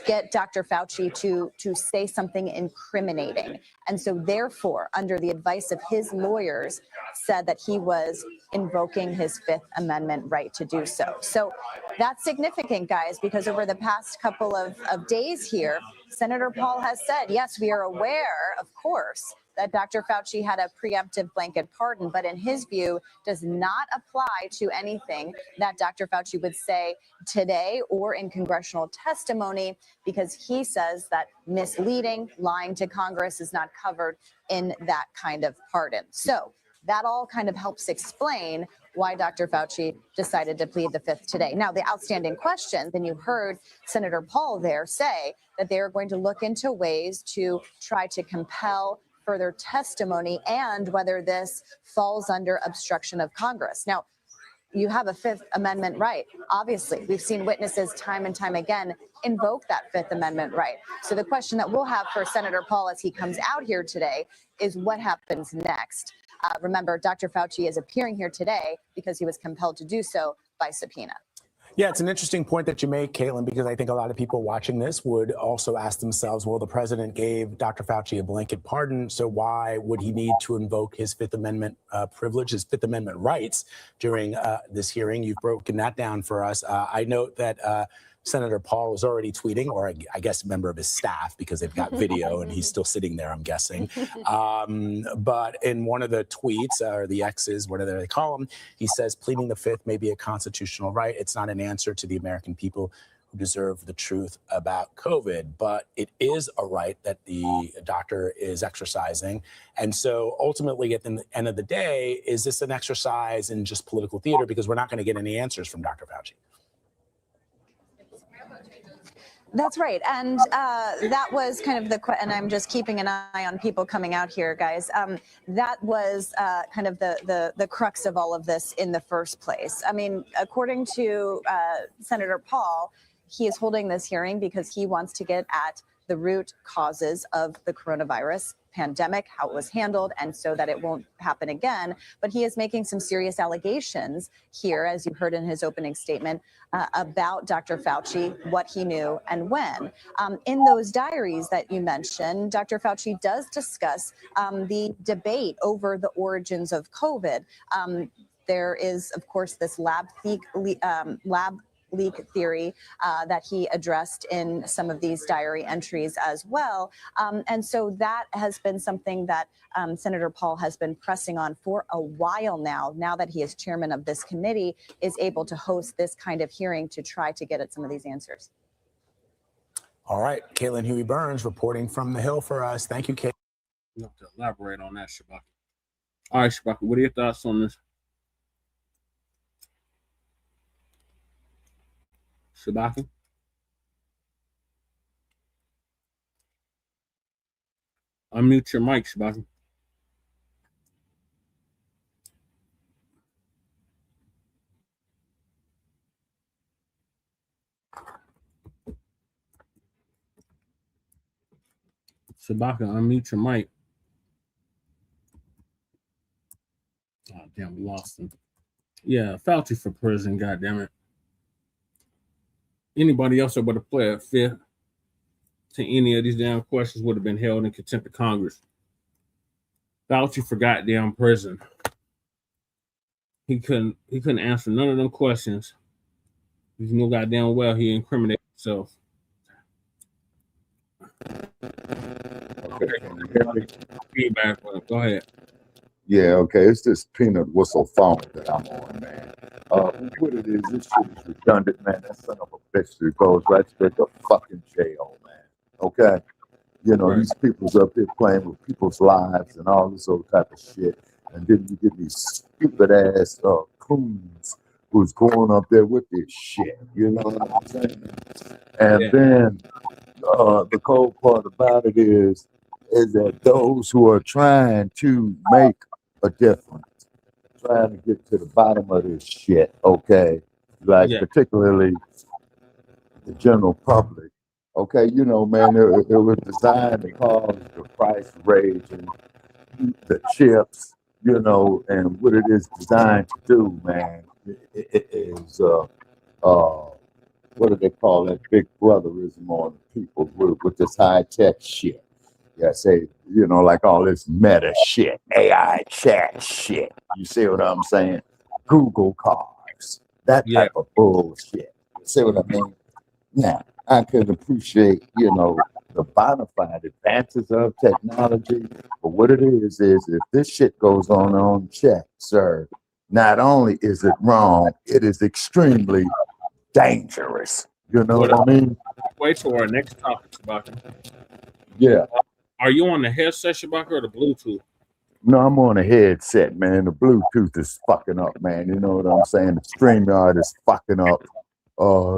[SPEAKER 8] get Dr. Fauci to say something incriminating. And so therefore, under the advice of his lawyers, said that he was invoking his Fifth Amendment right to do so. So that's significant, guys, because over the past couple of days here, Senator Paul has said, yes, we are aware, of course, that Dr. Fauci had a preemptive blanket pardon, but in his view does not apply to anything that Dr. Fauci would say today or in congressional testimony, because he says that misleading, lying to Congress is not covered in that kind of pardon. So that all kind of helps explain why Dr. Fauci decided to plead the fifth today. Now, the outstanding question, then you heard Senator Paul there say that they are going to look into ways to try to compel further testimony and whether this falls under obstruction of Congress. Now, you have a Fifth Amendment right. Obviously, we've seen witnesses time and time again invoke that Fifth Amendment right. So the question that we'll have for Senator Paul as he comes out here today is what happens next? Remember, Dr. Fauci is appearing here today because he was compelled to do so by subpoena.
[SPEAKER 7] Yeah, it's an interesting point that you make, Caitlin, because I think a lot of people watching this would also ask themselves, well, the president gave Dr. Fauci a blanket pardon, so why would he need to invoke his Fifth Amendment privilege, his Fifth Amendment rights during this hearing? You've broken that down for us. I note that Senator Paul was already tweeting, or I guess a member of his staff, because they've got video and he's still sitting there, I'm guessing. But in one of the tweets, or the X's, whatever they call them, he says pleading the fifth may be a constitutional right. It's not an answer to the American people who deserve the truth about COVID, but it is a right that the doctor is exercising. And so ultimately, at the end of the day, is this an exercise in just political theater? Because we're not going to get any answers from Dr. Fauci.
[SPEAKER 8] That's right. And that was kind of and I'm just keeping an eye on people coming out here, guys. That was kind of the crux of all of this in the first place. I mean, according to Senator Paul, he is holding this hearing because he wants to get at the root causes of the coronavirus pandemic, how it was handled, and so that it won't happen again. But he is making some serious allegations here, as you heard in his opening statement, about Dr. Fauci, what he knew and when. In those diaries that you mentioned, Dr. Fauci does discuss the debate over the origins of COVID. There is, of course, this lab leak theory that he addressed in some of these diary entries as well. And so that has been something that Senator Paul has been pressing on for a while now that he is chairman of this committee, is able to host this kind of hearing to try to get at some of these answers.
[SPEAKER 7] All right, Caitlin Huey-Burns reporting from the Hill for us. Thank you, Caitlin.
[SPEAKER 19] You have to elaborate on that, Shabaka. All right, Shabaka, what are your thoughts on this? Shabaka? Unmute your mic, Shabaka. Shabaka, unmute your mic. Oh, damn, we lost him. Yeah, Fauci for prison, goddammit. Anybody else that would have pled fifth to any of these damn questions would have been held in contempt of Congress. Fauci for goddamn prison. He couldn't answer none of them questions. You know goddamn well he incriminated himself. Okay. Feedback. Go ahead.
[SPEAKER 10] Yeah, okay. It's this peanut whistle phone that I'm on, man. What it is, this shit is redundant, man. That son of a bitch that goes right straight to fucking jail, man. Okay? You know, these people's up here playing with people's lives and all this old type of shit. And then you get these stupid ass coons who's going up there with this shit. You know what I'm saying? And
[SPEAKER 19] Yeah.
[SPEAKER 10] then the cold part about it is that those who are trying to make a difference, trying to get to the bottom of this shit, okay, like
[SPEAKER 19] Yeah.
[SPEAKER 10] particularly the general public, okay, you know, man, it was designed to cause the price rage and the chips, you know, and what it is designed to do, man, it is what do they call that? Big brotherism on people with this high tech shit. Yeah, say, you know, like all this meta shit, AI chat shit. You see what I'm saying? Google cars, that type of bullshit. You see what I mean? Now, I can appreciate, you know, the bona fide advances of technology, but what it is if this shit goes on check, sir, not only is it wrong, it is extremely dangerous. You know what I mean?
[SPEAKER 19] Wait till our next topic, Shabaka.
[SPEAKER 10] Yeah.
[SPEAKER 19] Are you on the headset, Shabaka, or the Bluetooth?
[SPEAKER 10] No, I'm on a headset, man. The Bluetooth is fucking up, man. You know what I'm saying? The StreamYard is fucking up.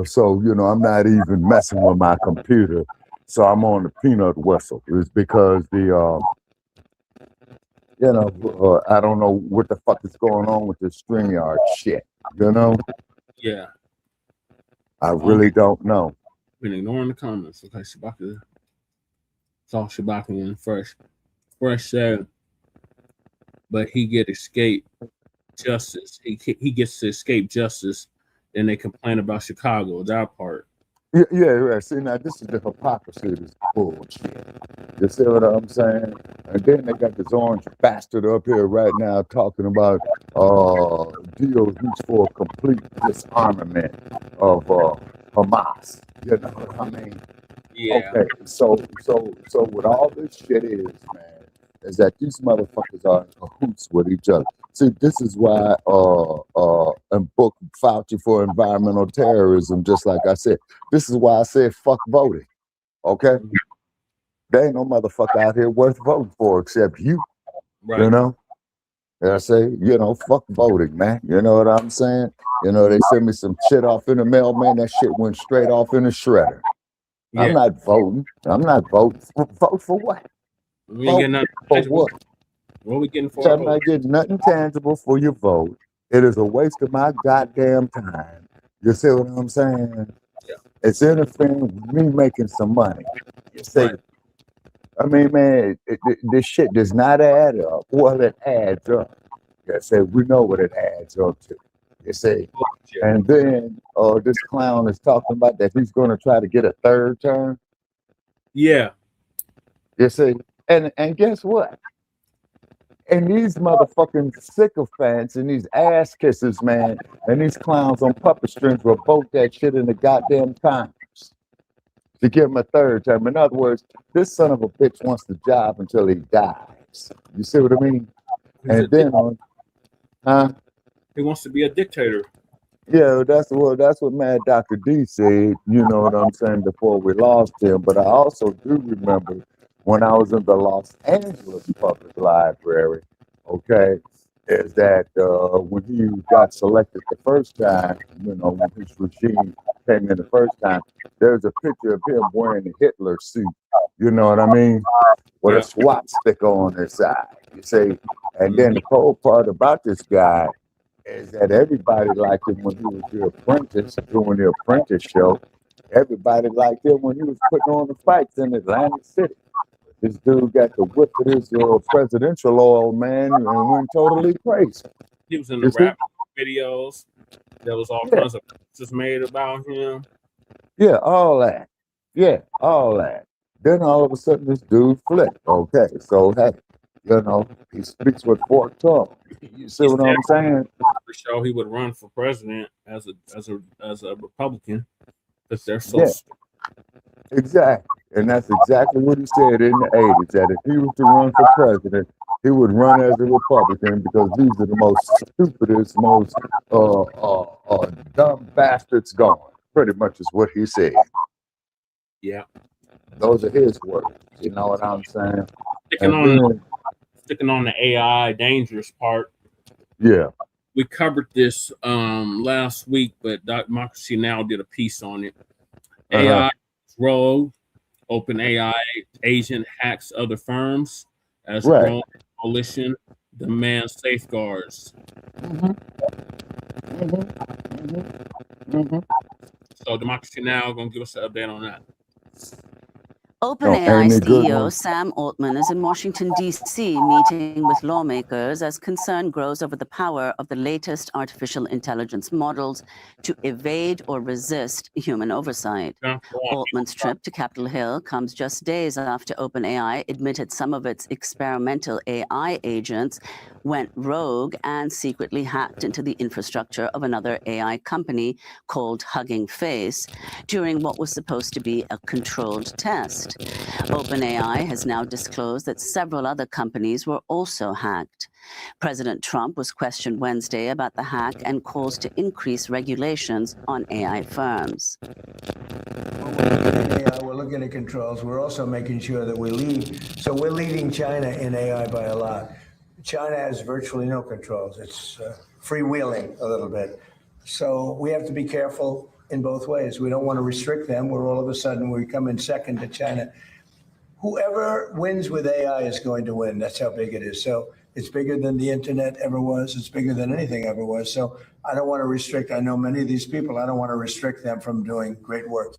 [SPEAKER 10] So, you know, I'm not even messing with my computer. So I'm on the peanut whistle. It's because the, you know, I don't know what the fuck is going on with the StreamYard shit, you know?
[SPEAKER 19] Yeah.
[SPEAKER 10] I really don't know.
[SPEAKER 19] Been ignoring the comments. Okay, Shabaka. It's all Shabaka and Fresh said, but he get escape justice. He gets to escape justice, and they complain about Chicago, that part.
[SPEAKER 10] Yeah. See, now this is the hypocrisy of this bullshit. You see what I'm saying? And then they got this orange bastard up here right now talking about deals for complete disarmament of Hamas. You know what I mean?
[SPEAKER 19] Yeah.
[SPEAKER 10] Okay. So what all this shit is, man, is that these motherfuckers are in cahoots with each other. See, this is why and book Fauci for environmental terrorism, just like I said. This is why I said fuck voting. Okay? There ain't no motherfucker out here worth voting for except you.
[SPEAKER 19] Right.
[SPEAKER 10] You know? And I say, you know, fuck voting, man. You know what I'm saying? You know, they sent me some shit off in the mail, man. That shit went straight off in the shredder.
[SPEAKER 19] Yeah.
[SPEAKER 10] I'm not voting. I'm not voting. Vote for what?
[SPEAKER 19] We ain't getting nothing
[SPEAKER 10] For
[SPEAKER 19] tangible.
[SPEAKER 10] what?
[SPEAKER 19] What are we getting for?
[SPEAKER 10] I'm not getting nothing tangible for your vote. It is a waste of my goddamn time. You see what I'm saying?
[SPEAKER 19] Yeah.
[SPEAKER 10] It's interfering with me making some money. You see?
[SPEAKER 19] Right.
[SPEAKER 10] I mean, man, this shit does not add up. Well, it adds up. You see, we know what it adds up to. You see? And then this clown is talking about that he's going to try to get a third term.
[SPEAKER 19] Yeah.
[SPEAKER 10] You see? And guess what? And these motherfucking sycophants and these ass kissers, man, and these clowns on puppet strings will vote that shit in the goddamn Congress to give him a third term. In other words, this son of a bitch wants the job until he dies. You see what I mean? And then
[SPEAKER 19] he wants to be a dictator.
[SPEAKER 10] Yeah, that's what Mad Dr. D said, you know what I'm saying, before we lost him. But I also do remember when I was in the Los Angeles Public Library, okay, is that when he got selected the first time, you know, when his regime came in the first time, there's a picture of him wearing a Hitler suit, you know what I mean, with a swastika on his side, you see. And then the cold part about this guy is that everybody liked him when he was the apprentice, doing the apprentice show. Everybody liked him when he was putting on the fights in Atlantic City. This dude got the whip of his presidential oil, man, and went totally crazy.
[SPEAKER 19] He was in the rap videos. There was all kinds of pictures made about him.
[SPEAKER 10] Yeah, all that. Yeah, all that. Then all of a sudden, this dude flipped. Okay, so hey, you know, he speaks with forked tongue. You see what I'm saying?
[SPEAKER 19] For sure, he would run for president as a Republican because they're so.
[SPEAKER 10] Exactly. And that's exactly what he said in the 80s, that if he was to run for president, he would run as a Republican because these are the most stupidest, most dumb bastards going. Pretty much is what he said.
[SPEAKER 19] Yeah.
[SPEAKER 10] Those are his words. You know what I'm saying?
[SPEAKER 19] Sticking on the AI dangerous part.
[SPEAKER 10] Yeah.
[SPEAKER 19] we covered this last week, but Democracy Now! Did a piece on it. AI rogue, OpenAI agent hacks other firms as growing coalition demands safeguards. So Democracy Now! Gonna give us an update on that.
[SPEAKER 9] OpenAI CEO Sam Altman is in Washington, D.C., meeting with lawmakers as concern grows over the power of the latest artificial intelligence models to evade or resist human oversight. Altman's trip to Capitol Hill comes just days after OpenAI admitted some of its experimental AI agents went rogue and secretly hacked into the infrastructure of another AI company called Hugging Face during what was supposed to be a controlled test. OpenAI has now disclosed that several other companies were also hacked. President Trump was questioned Wednesday about the hack and calls to increase regulations on AI firms.
[SPEAKER 11] We're looking at controls. We're also making sure that we lead. So we're leading China in AI by a lot. China has virtually no controls. It's freewheeling a little bit. So we have to be careful in both ways. We don't want to restrict them where all of a sudden we come in second to China. Whoever wins with AI is going to win. That's how big it is. So it's bigger than the internet ever was. It's bigger than anything ever was. So I don't want to restrict. I know many of these people. I don't want to restrict them from doing great work.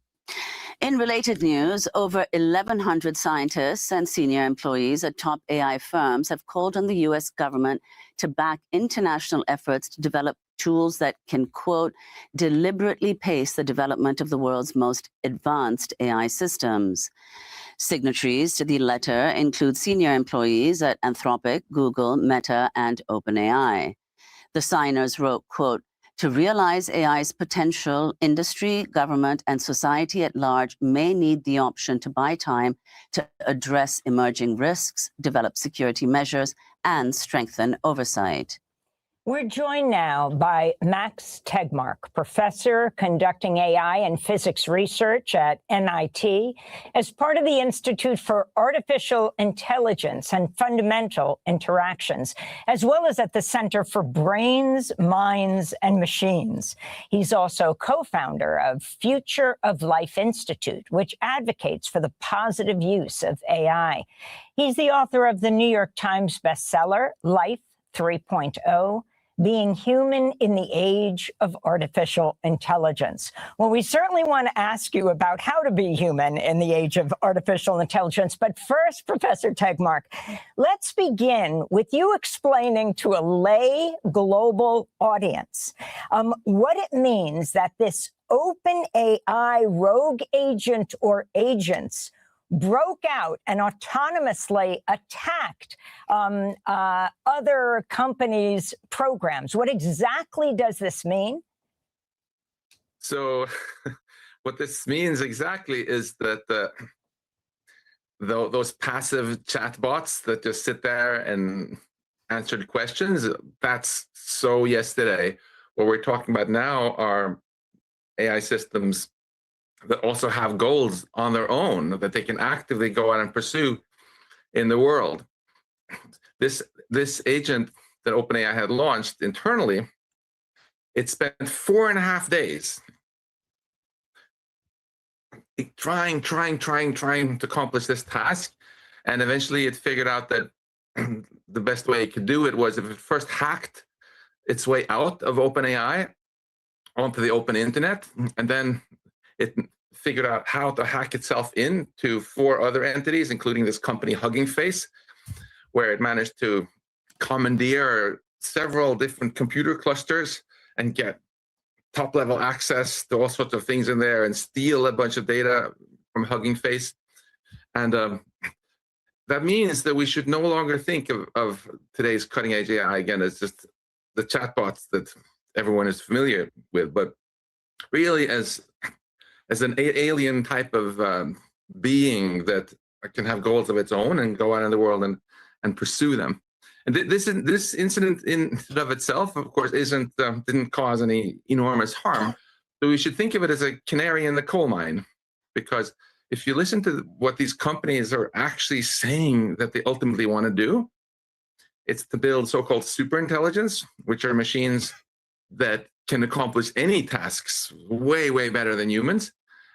[SPEAKER 9] In related news, over 1,100 scientists and senior employees at top AI firms have called on the U.S. government to back international efforts to develop tools that can, quote, deliberately pace the development of the world's most advanced AI systems. Signatories to the letter include senior employees at Anthropic, Google, Meta, and OpenAI. The signers wrote, quote, to realize AI's potential, industry, government, and society at large may need the option to buy time to address emerging risks, develop security measures, and strengthen oversight.
[SPEAKER 23] We're joined now by Max Tegmark, professor conducting AI and physics research at MIT as part of the Institute for Artificial Intelligence and Fundamental Interactions, as well as at the Center for Brains, Minds, and Machines. He's also co-founder of Future of Life Institute, which advocates for the positive use of AI. He's the author of the New York Times bestseller, Life 3.0, Being Human in the Age of Artificial Intelligence. Well, we certainly want to ask you about how to be human in the age of artificial intelligence. But first, Professor Tegmark, let's begin with you explaining to a lay global audience what it means that this OpenAI rogue agent or agents broke out and autonomously attacked other companies' programs. What exactly does this mean?
[SPEAKER 24] So what this means exactly is that those passive chatbots that just sit there and answer the questions, that's so yesterday. What we're talking about now are AI systems that also have goals on their own that they can actively go out and pursue in the world. This agent that OpenAI had launched internally, it spent 4.5 days trying to accomplish this task. And eventually it figured out that the best way it could do it was if it first hacked its way out of OpenAI onto the open internet, and then it figured out how to hack itself into 4 other entities, including this company Hugging Face, where it managed to commandeer several different computer clusters and get top-level access to all sorts of things in there and steal a bunch of data from Hugging Face. And that means that we should no longer think of today's cutting-edge AI, again, as just the chatbots that everyone is familiar with, but really as an alien type of being that can have goals of its own and go out in the world and pursue them. And this incident in and of itself, of course, didn't cause any enormous harm. So we should think of it as a canary in the coal mine, because if you listen to what these companies are actually saying that they ultimately want to do, It's to build so-called superintelligence, which are machines that can accomplish any tasks way, way better than humans.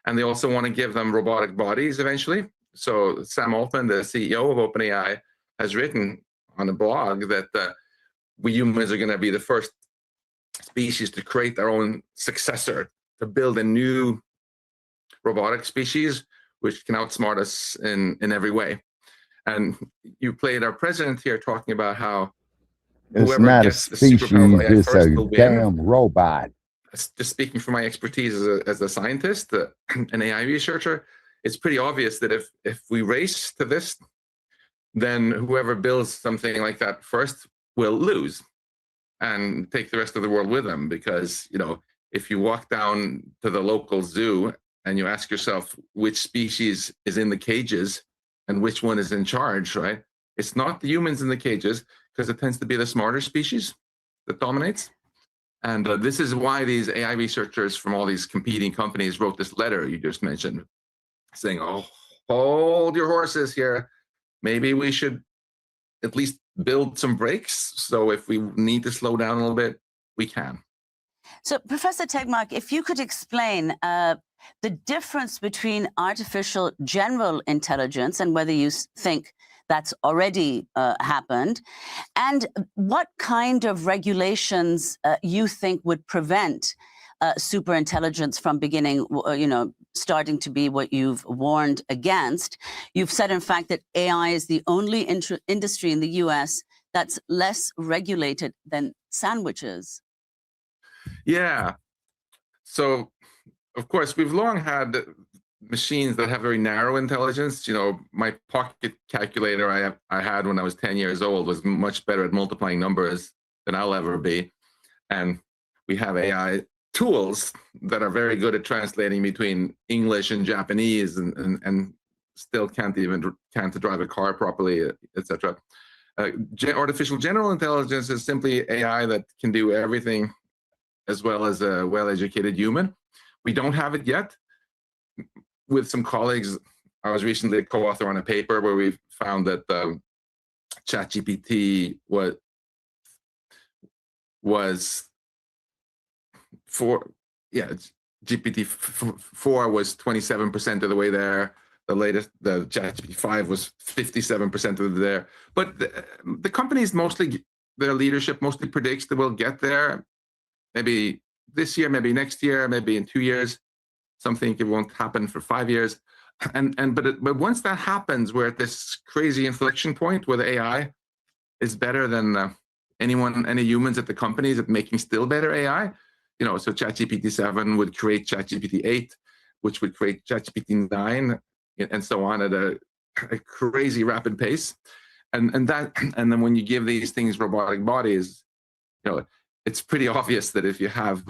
[SPEAKER 24] And they also want to give them robotic bodies eventually. So Sam Altman, the CEO of OpenAI, has written on a blog that we humans are going to be the first species to create our own successor, to build a new robotic species which can outsmart us in every way. And you played our president here talking about how
[SPEAKER 10] It's
[SPEAKER 24] whoever
[SPEAKER 10] not a
[SPEAKER 24] gets the superpower
[SPEAKER 10] species,
[SPEAKER 24] AI
[SPEAKER 10] it's
[SPEAKER 24] first
[SPEAKER 10] a
[SPEAKER 24] will win.
[SPEAKER 10] damn robot.
[SPEAKER 24] Just speaking from my expertise as a scientist, an AI researcher, it's pretty obvious that if we race to this, then whoever builds something like that first will lose and take the rest of the world with them. Because, you know, if you walk down to the local zoo and you ask yourself which species is in the cages and which one is in charge, right? It's not the humans in the cages, because it tends to be the smarter species that dominates. And this is why these AI researchers from all these competing companies wrote this letter you just mentioned, saying, oh, hold your horses here. Maybe we should at least build some brakes. So if we need to slow down a little bit, we can.
[SPEAKER 9] So, Professor Tegmark, if you could explain the difference between artificial general intelligence and whether you think that's already happened, and what kind of regulations you think would prevent superintelligence from beginning, starting to be what you've warned against. You've said, in fact, that AI is the only industry in the US that's less regulated than sandwiches.
[SPEAKER 24] Yeah. So, of course, we've long had machines that have very narrow intelligence. You know, my pocket calculator I had when I was 10 years old was much better at multiplying numbers than I'll ever be. And we have AI tools that are very good at translating between English and Japanese and still can't drive a car properly, etc. Artificial general intelligence is simply AI that can do everything as well as a well-educated human. We don't have it yet. With some colleagues, I was recently a co-author on a paper where we found that ChatGPT GPT-4 was 27% of the way there. The latest, the ChatGPT-5 was 57% of the way there. But the companies mostly, their leadership mostly predicts that we'll get there. Maybe this year, maybe next year, maybe in 2 years. Some think it won't happen for 5 years. But once that happens, we're at this crazy inflection point where the AI is better than any humans at the companies at making still better AI. You know, so ChatGPT-7 would create ChatGPT-8, which would create ChatGPT-9, and so on at a crazy rapid pace. And then when you give these things robotic bodies, you know, it's pretty obvious that if you have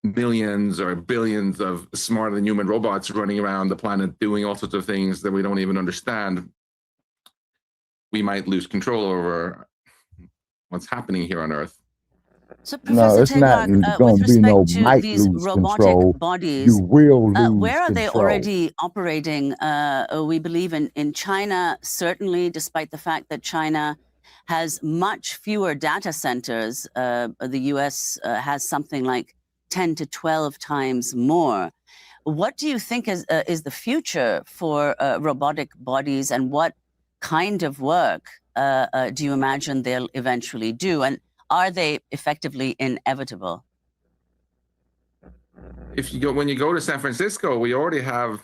[SPEAKER 24] millions or billions of smarter than human robots running around the planet doing all sorts of things that we don't even understand, we might lose control over what's happening here on Earth.
[SPEAKER 9] So, Professor
[SPEAKER 10] it's not going to be no might
[SPEAKER 9] these
[SPEAKER 10] lose
[SPEAKER 9] robotic
[SPEAKER 10] control.
[SPEAKER 9] bodies,
[SPEAKER 10] You will lose
[SPEAKER 9] where are they
[SPEAKER 10] control.
[SPEAKER 9] already operating? We believe in China, certainly, despite the fact that China has much fewer data centers. The US has something like 10 to 12 times more. What do you think is the future for robotic bodies, and what kind of work do you imagine they'll eventually do? And are they effectively inevitable?
[SPEAKER 24] When you go to San Francisco, we already have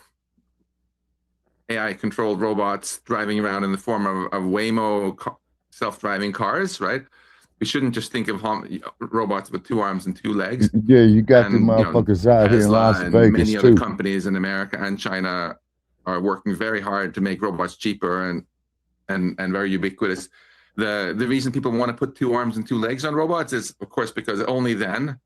[SPEAKER 24] AI-controlled robots driving around in the form of Waymo self-driving cars, right? We shouldn't just think of robots with 2 arms and 2 legs.
[SPEAKER 10] Yeah, you got the motherfuckers out here in Las
[SPEAKER 24] and
[SPEAKER 10] Vegas
[SPEAKER 24] many
[SPEAKER 10] too.
[SPEAKER 24] other companies in America and China are working very hard to make robots cheaper and very ubiquitous. The reason people want to put 2 arms and 2 legs on robots is, of course, because only then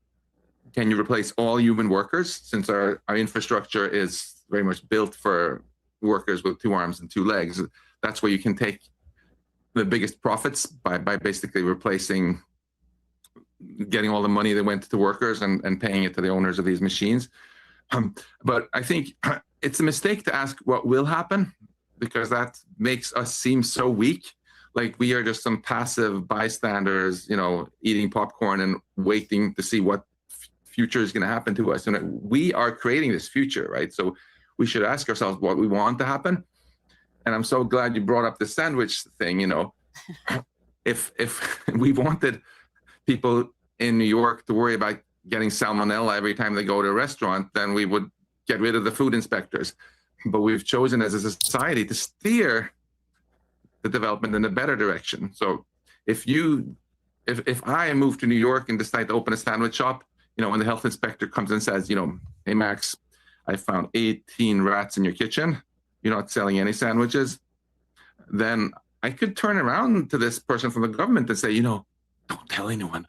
[SPEAKER 24] can you replace all human workers, since our infrastructure is very much built for workers with 2 arms and 2 legs. That's where you can take the biggest profits by basically replacing, getting all the money that went to workers and paying it to the owners of these machines. But I think it's a mistake to ask what will happen, because that makes us seem so weak. like we are just some passive bystanders, eating popcorn and waiting to see what future is going to happen to us. And we are creating this future, right? So we should ask ourselves what we want to happen. And I'm so glad you brought up the sandwich thing. If we wanted people in New York to worry about getting salmonella every time they go to a restaurant, then we would get rid of the food inspectors. But we've chosen as a society to steer the development in a better direction. So if I move to New York and decide to open a sandwich shop, when the health inspector comes and says, hey, Max, I found 18 rats in your kitchen. You're not selling any sandwiches. Then I could turn around to this person from the government and say, don't tell anyone.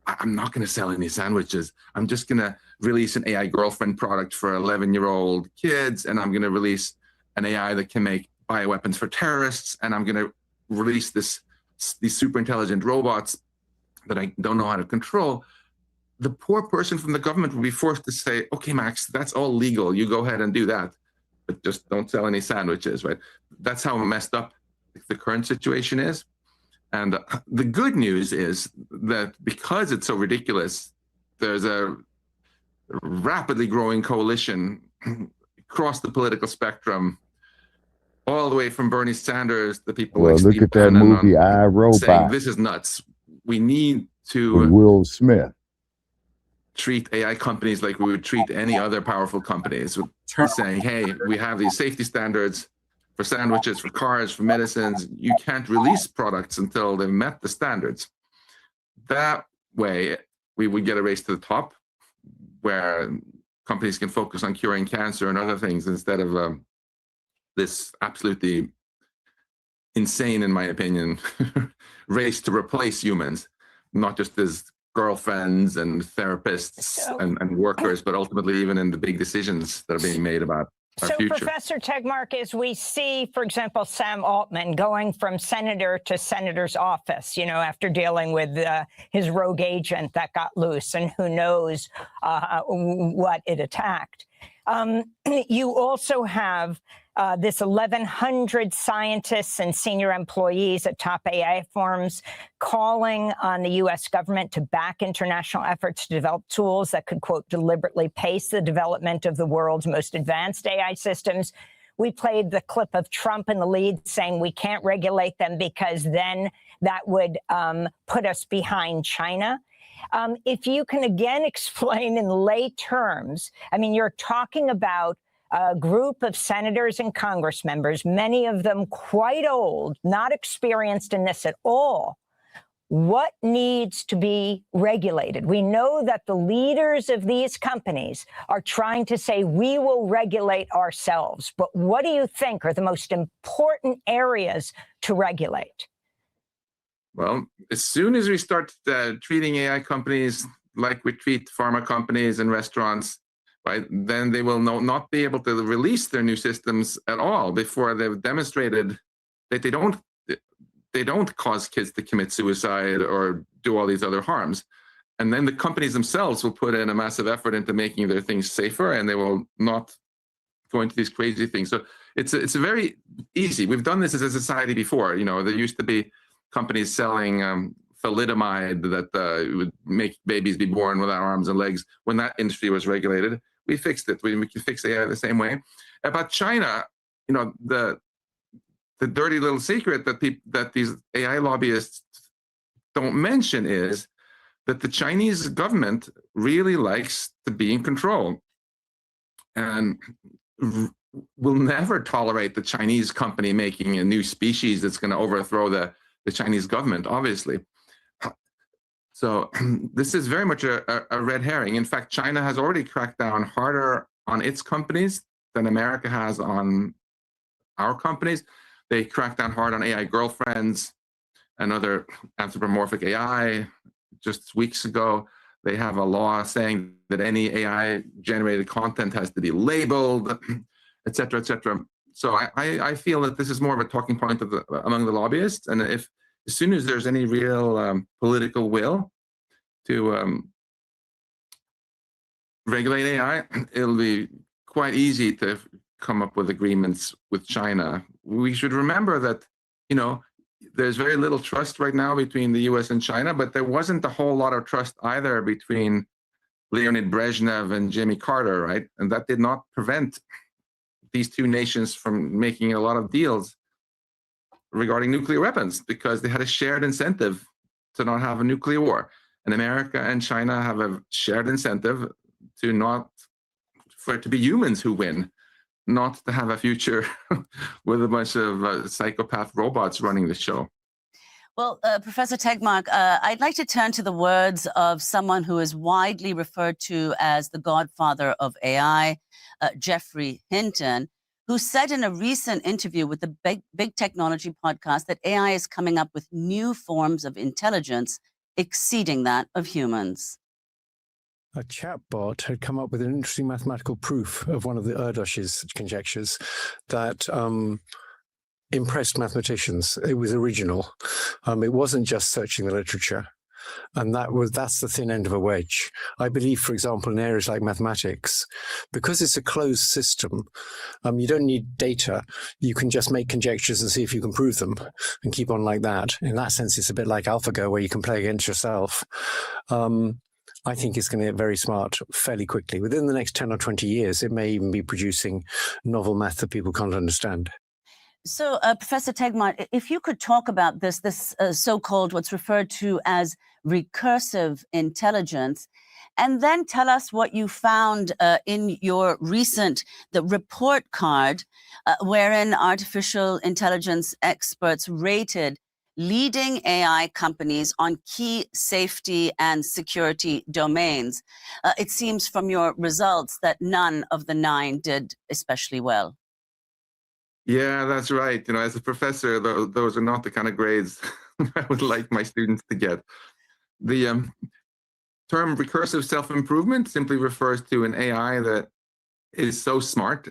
[SPEAKER 24] I'm not going to sell any sandwiches. I'm just going to release an AI girlfriend product for 11-year-old kids. And I'm going to release an AI that can make bioweapons for terrorists. And I'm going to release these super intelligent robots that I don't know how to control. The poor person from the government will be forced to say, okay, Max, that's all legal. You go ahead and do that, but just don't sell any sandwiches, right? That's how messed up the current situation is. And the good news is that because it's so ridiculous, there's a rapidly growing coalition across the political spectrum, all the way from Bernie Sanders, the people like
[SPEAKER 10] look
[SPEAKER 24] Steve
[SPEAKER 10] at that
[SPEAKER 24] Bannon
[SPEAKER 10] movie, I, Robot.
[SPEAKER 24] saying this is nuts. We need to
[SPEAKER 10] with Will Smith.
[SPEAKER 24] treat AI companies like we would treat any other powerful companies, with saying, hey, we have these safety standards for sandwiches, for cars, for medicines. You can't release products until they've met the standards. That way, we would get a race to the top where companies can focus on curing cancer and other things instead of this absolutely insane, in my opinion, race to replace humans, not just as girlfriends and therapists and workers, but ultimately even in the big decisions that are being made about our future.
[SPEAKER 23] Professor Tegmark, as we see, for example, Sam Altman going from senator to senator's office, after dealing with his rogue agent that got loose and who knows what it attacked. You also have this 1,100 scientists and senior employees at top AI firms calling on the U.S. government to back international efforts to develop tools that could, quote, deliberately pace the development of the world's most advanced AI systems. We played the clip of Trump in the lead saying we can't regulate them because then that would put us behind China. If you can again explain in lay terms, you're talking about a group of senators and Congress members, many of them quite old, not experienced in this at all. What needs to be regulated? We know that the leaders of these companies are trying to say we will regulate ourselves. But what do you think are the most important areas to regulate?
[SPEAKER 24] Well, as soon as we start treating AI companies like we treat pharma companies and restaurants, right, then they will not be able to release their new systems at all before they've demonstrated that they don't cause kids to commit suicide or do all these other harms. And then the companies themselves will put in a massive effort into making their things safer, and they will not go into these crazy things. So it's a very easy. We've done this as a society before. There used to be companies selling thalidomide that would make babies be born without arms and legs. When that industry was regulated, we fixed it. We can fix AI the same way. About China, the dirty little secret that these AI lobbyists don't mention is that the Chinese government really likes to be in control and will never tolerate the Chinese company making a new species that's going to overthrow the Chinese government, obviously. So this is very much a red herring. In fact, China has already cracked down harder on its companies than America has on our companies. They cracked down hard on AI girlfriends and other anthropomorphic AI. Just weeks ago, they have a law saying that any AI-generated content has to be labeled, et cetera, et cetera. So I feel that this is more of a talking point among the lobbyists. And as soon as there's any real political will to regulate AI, it'll be quite easy to come up with agreements with China. We should remember that, there's very little trust right now between the US and China, but there wasn't a whole lot of trust either between Leonid Brezhnev and Jimmy Carter, right? And that did not prevent these two nations from making a lot of deals regarding nuclear weapons because they had a shared incentive to not have a nuclear war. And America and China have a shared incentive to not, for it to be humans who win, not to have a future with a bunch of psychopath robots running the show.
[SPEAKER 9] Well, Professor Tegmark, I'd like to turn to the words of someone who is widely referred to as the godfather of AI, Geoffrey Hinton, who said in a recent interview with the Big Technology podcast that AI is coming up with new forms of intelligence exceeding that of humans.
[SPEAKER 2] A chatbot had come up with an interesting mathematical proof of one of the Erdős's conjectures that impressed mathematicians. It was original. It wasn't just searching the literature. And that's the thin end of a wedge. I believe, for example, in areas like mathematics, because it's a closed system, you don't need data. You can just make conjectures and see if you can prove them and keep on like that. In that sense, it's a bit like AlphaGo, where you can play against yourself. I think it's going to get very smart fairly quickly. Within the next 10 or 20 years, it may even be producing novel math that people can't understand.
[SPEAKER 9] So, Professor Tegmark, if you could talk about this so-called, what's referred to as recursive intelligence, and then tell us what you found in your the report card, wherein artificial intelligence experts rated leading AI companies on key safety and security domains. It seems from your results that none of the 9 did especially well.
[SPEAKER 24] Yeah, that's right. You know, as a professor, those are not the kind of grades I would like my students to get. The term recursive self-improvement simply refers to an AI that is so smart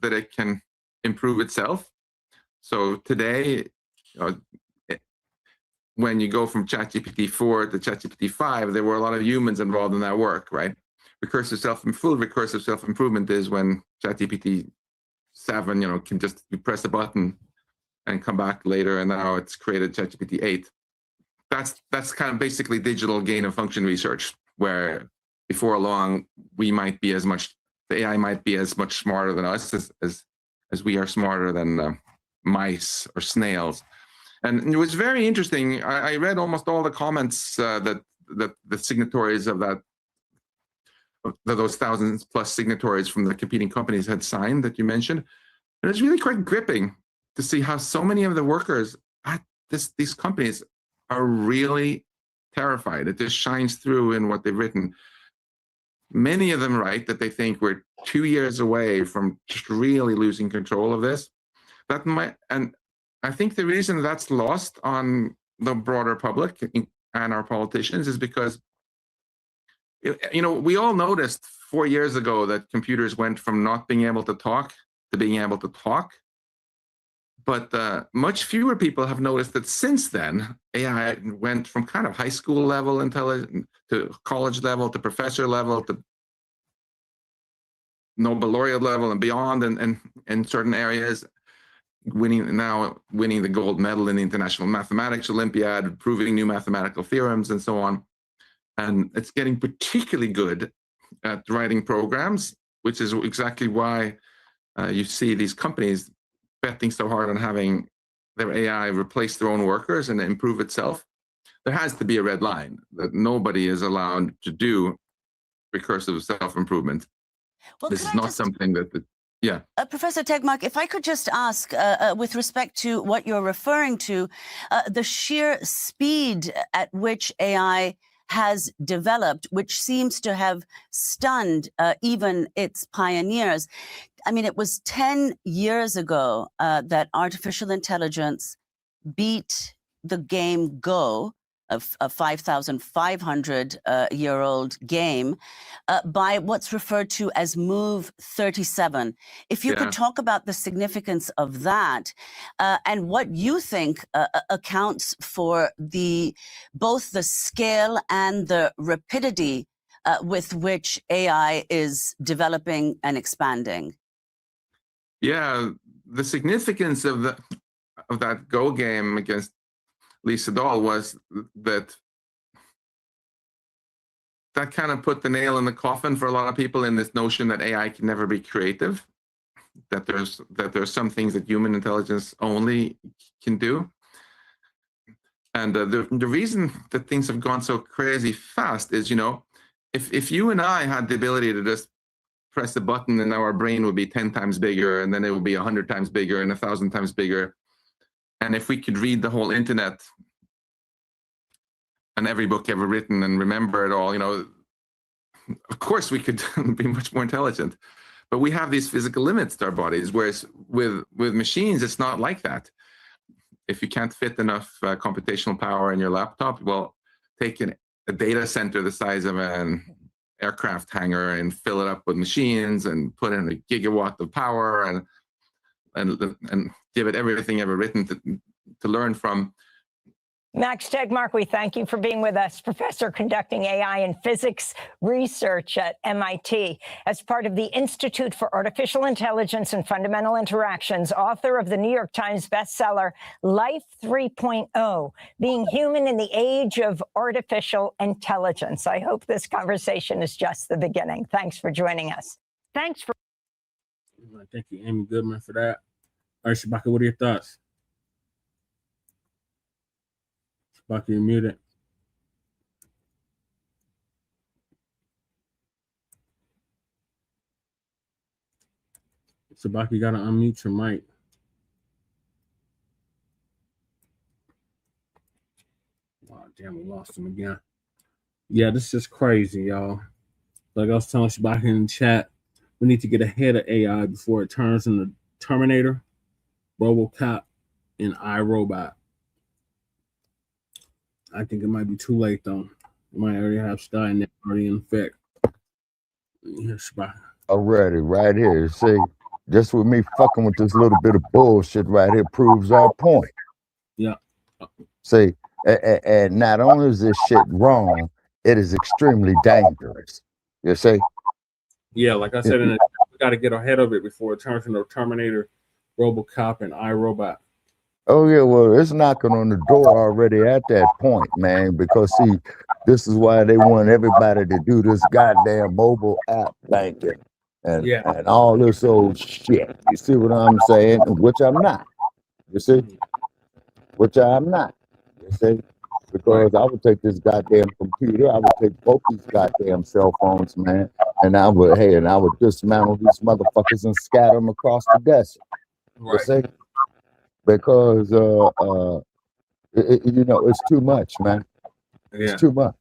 [SPEAKER 24] that it can improve itself. So today, when you go from ChatGPT 4 to ChatGPT 5, there were a lot of humans involved in that work, right? Full recursive self-improvement is when ChatGPT 7, can just you press a button and come back later, and now it's created ChatGPT 8. That's kind of basically digital gain of function research, where before long the AI might be as much smarter than us as we are smarter than mice or snails. And it was very interesting. I read almost all the comments that the signatories of those thousands plus signatories from the competing companies had signed that you mentioned. And it was really quite gripping to see how so many of the workers at these companies are really terrified. It just shines through in what they've written. Many of them write that they think we're 2 years away from just really losing control of this. And I think the reason that's lost on the broader public and our politicians is because we all noticed 4 years ago that computers went from not being able to talk to being able to talk. But much fewer people have noticed that since then, AI went from kind of high school level intelligence to college level to professor level to Nobel laureate level and beyond, and in certain areas, winning the gold medal in the International Mathematics Olympiad, proving new mathematical theorems and so on. And it's getting particularly good at writing programs, which is exactly why you see these companies betting so hard on having their AI replace their own workers and improve itself. There has to be a red line that nobody is allowed to do recursive self-improvement.
[SPEAKER 9] Well,
[SPEAKER 24] this is not something that, yeah.
[SPEAKER 9] Professor Tegmark, if I could just ask, with respect to what you're referring to, the sheer speed at which AI has developed, which seems to have stunned even its pioneers. I mean, it was 10 years ago that artificial intelligence beat the game Go, a 5,500-year-old game, by what's referred to as Move 37. If you could talk about the significance of that and what you think accounts for both the scale and the rapidity with which AI is developing and expanding.
[SPEAKER 24] Yeah, the significance of that Go game against Lee Sedol, was that kind of put the nail in the coffin for a lot of people in this notion that AI can never be creative, that there's some things that human intelligence only can do. And the reason that things have gone so crazy fast is, if you and I had the ability to just press a button and our brain would be 10 times bigger, and then it would be 100 times bigger and 1,000 times bigger. And if we could read the whole internet and every book ever written and remember it all, of course we could be much more intelligent. But we have these physical limits to our bodies, whereas with machines, it's not like that. If you can't fit enough computational power in your laptop, well, take a data center the size of an aircraft hangar and fill it up with machines and put in a gigawatt of power and give it everything ever written to learn from.
[SPEAKER 23] Max Tegmark, we thank you for being with us, professor conducting AI and physics research at MIT. As part of the Institute for Artificial Intelligence and Fundamental Interactions, author of the New York Times bestseller, Life 3.0, Being Human in the Age of Artificial Intelligence. I hope this conversation is just the beginning. Thanks for joining us. Thanks for...
[SPEAKER 19] Thank you, Amy Goodman, for that. All right, Shabaka, what are your thoughts? Shabaka, you're muted. Shabaka, you gotta unmute your mic. Wow, damn, we lost him again. Yeah, this is crazy, y'all. Like I was telling Shabaka in the chat, we need to get ahead of AI before it turns into Terminator, RoboCop, and iRobot. I think it might be too late, though. It might already have Skynet already in effect. Yes,
[SPEAKER 10] Already, right here. See, just with me fucking with this little bit of bullshit right here proves our point.
[SPEAKER 19] Yeah.
[SPEAKER 10] See, and not only is this shit wrong, it is extremely dangerous. You see?
[SPEAKER 19] Yeah, like I said, we got to get ahead of it before it turns into Terminator, RoboCop, and iRobot.
[SPEAKER 10] Oh yeah, well, it's knocking on the door already at that point, man, because see, this is why they want everybody to do this goddamn mobile app banking and all this old shit. You see what I'm saying? Which I'm not. You see? Which I'm not. You see? Because I would take this goddamn computer, I would take both these goddamn cell phones, man, and I would dismantle these motherfuckers and scatter them across the desert. You see? Because it's too much, man. It's too much.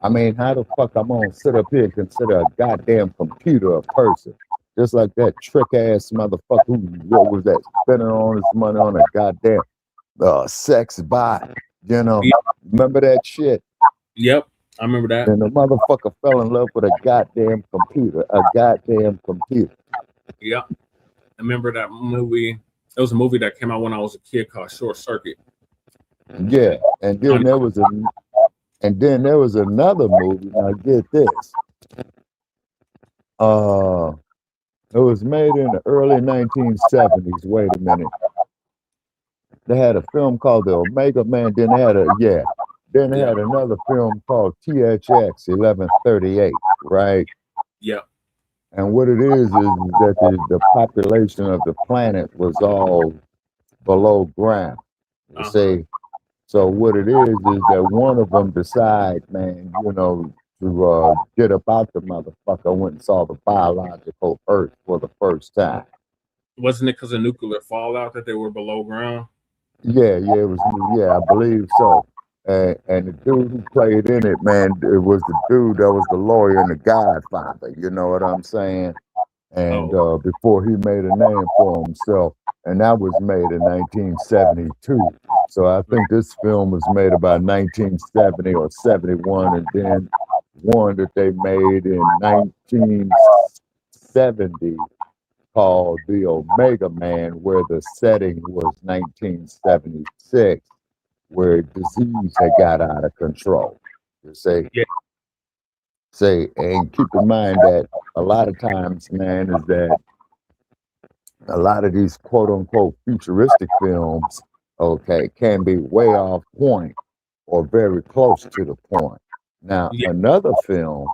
[SPEAKER 10] I mean, how the fuck I'm gonna sit up here and consider a goddamn computer a person? Just like that trick ass motherfucker who, what was that, spending all his money on a goddamn sex bot, Remember that shit?
[SPEAKER 19] Yep, I remember that.
[SPEAKER 10] And the motherfucker fell in love with a goddamn computer.
[SPEAKER 19] Yep, I remember that movie. It was a movie that came out when I was a kid called Short Circuit.
[SPEAKER 10] Yeah, and then there was another movie. Now get this. It was made in the early 1970s. Wait a minute. They had a film called The Omega Man. Then they had had another film called THX 1138. Right.
[SPEAKER 19] Yep.
[SPEAKER 10] And what it is that the population of the planet was all below ground. You see? So what it is that one of them decide, man, to get about the motherfucker, went and saw the biological Earth for the first time.
[SPEAKER 19] Wasn't it because of nuclear fallout that they were below ground?
[SPEAKER 10] Yeah, it was. Yeah, I believe so. And the dude who played in it, man, it was the dude that was the lawyer in The Godfather. You know what I'm saying? And before he made a name for himself, and that was made in 1972. So I think this film was made about 1970 or 71, and then one that they made in 1970 called The Omega Man, where the setting was 1976. Where disease had got out of control. You see?
[SPEAKER 19] Yeah.
[SPEAKER 10] Say, and keep in mind that a lot of times, man, is that a lot of these quote unquote futuristic films okay, can be way off point or very close to the point. Now, another film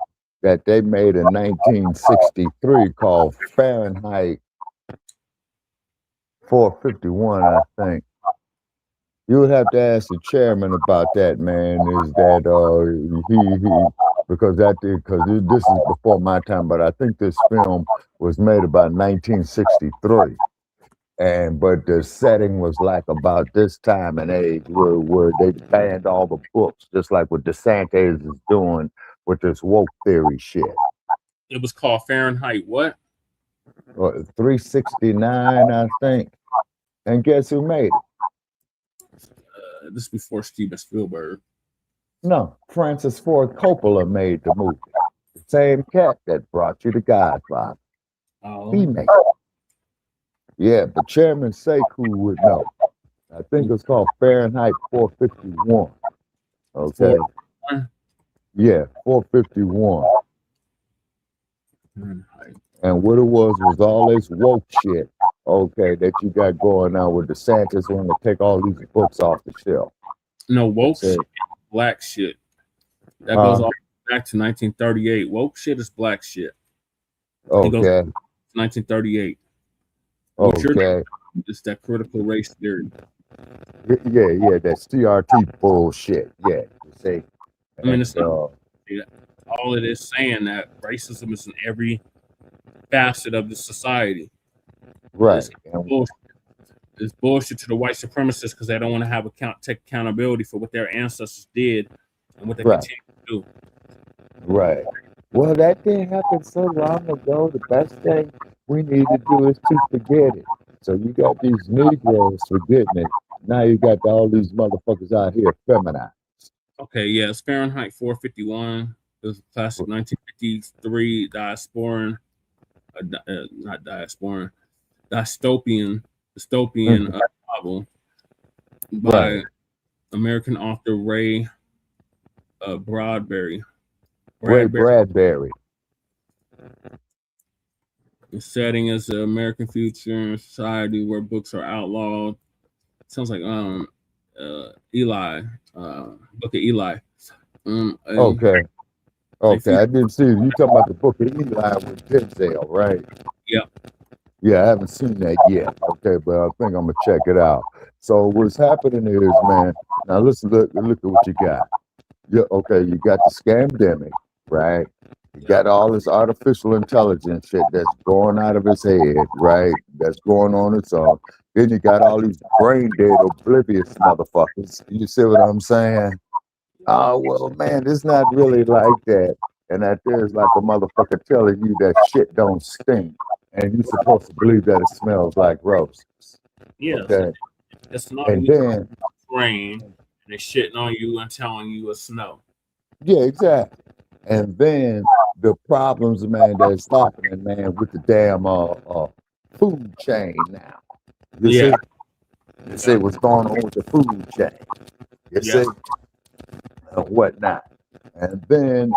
[SPEAKER 10] that they made in 1963 called Fahrenheit 451, I think. You would have to ask the chairman about that, man. Is that because this is before my time, but I think this film was made about 1963. But the setting was like about this time and age where they banned all the books, just like what DeSantis is doing with this woke theory shit.
[SPEAKER 19] It was called Fahrenheit what?
[SPEAKER 10] 369, I think. And guess who made it?
[SPEAKER 19] This is before Steven Spielberg.
[SPEAKER 10] No, Francis Ford Coppola made the movie. The same cat that brought you The Godfather.
[SPEAKER 19] Oh.
[SPEAKER 10] He made it. Yeah, but Chairman Sekou would know. I think it's called Fahrenheit 451. Okay. Yeah, 451. And what it was all this woke shit, okay, that you got going on with DeSantis wanting to take all these books off the shelf.
[SPEAKER 19] No, woke shit, black shit. That goes all back to 1938. Woke shit is black shit.
[SPEAKER 10] Okay.
[SPEAKER 19] It goes to 1938.
[SPEAKER 10] Okay.
[SPEAKER 19] It's that critical race theory.
[SPEAKER 10] Yeah, that CRT bullshit. Yeah. See.
[SPEAKER 19] I mean, it's not, all it is saying that racism is in every facet of the society.
[SPEAKER 10] Right.
[SPEAKER 19] It's bullshit to the white supremacists because they don't want to take accountability for what their ancestors did and what they continue to do.
[SPEAKER 10] Right. Well, that didn't happen so long ago. The best thing we need to do is to forget it. So you got these Negroes forgetting it. Now you got all these motherfuckers out here feminized.
[SPEAKER 19] Okay, yeah, it's Fahrenheit 451. It was a classic 1953 dystopian novel by American author Ray Bradbury.
[SPEAKER 10] Bradbury.
[SPEAKER 19] The setting is the American future society where books are outlawed. Sounds like Eli. Book of Eli.
[SPEAKER 10] Okay, I didn't see it. You talking about the Book of Eli with Denzel, right?
[SPEAKER 19] Yeah.
[SPEAKER 10] Yeah, I haven't seen that yet. Okay, but I think I'm gonna check it out. So what's happening is, man. Now listen, look at what you got. Yeah, okay, you got the scamdemic, right? You got all this artificial intelligence shit that's going out of his head, right? That's going on its own. Then you got all these brain dead, oblivious motherfuckers. You see what I'm saying? Oh, well, man, it's not really like that. And that there's like a motherfucker telling you that shit don't stink. And you're supposed to believe that it smells like roses.
[SPEAKER 19] Yeah.
[SPEAKER 10] Okay.
[SPEAKER 19] It's not
[SPEAKER 10] And then,
[SPEAKER 19] rain and they're shitting on you and telling you it's snow.
[SPEAKER 10] yeah, exactly. And then the problems, man, that's happening, man, with the damn food chain now. You see what's going on with the food chain. You see? And whatnot. And then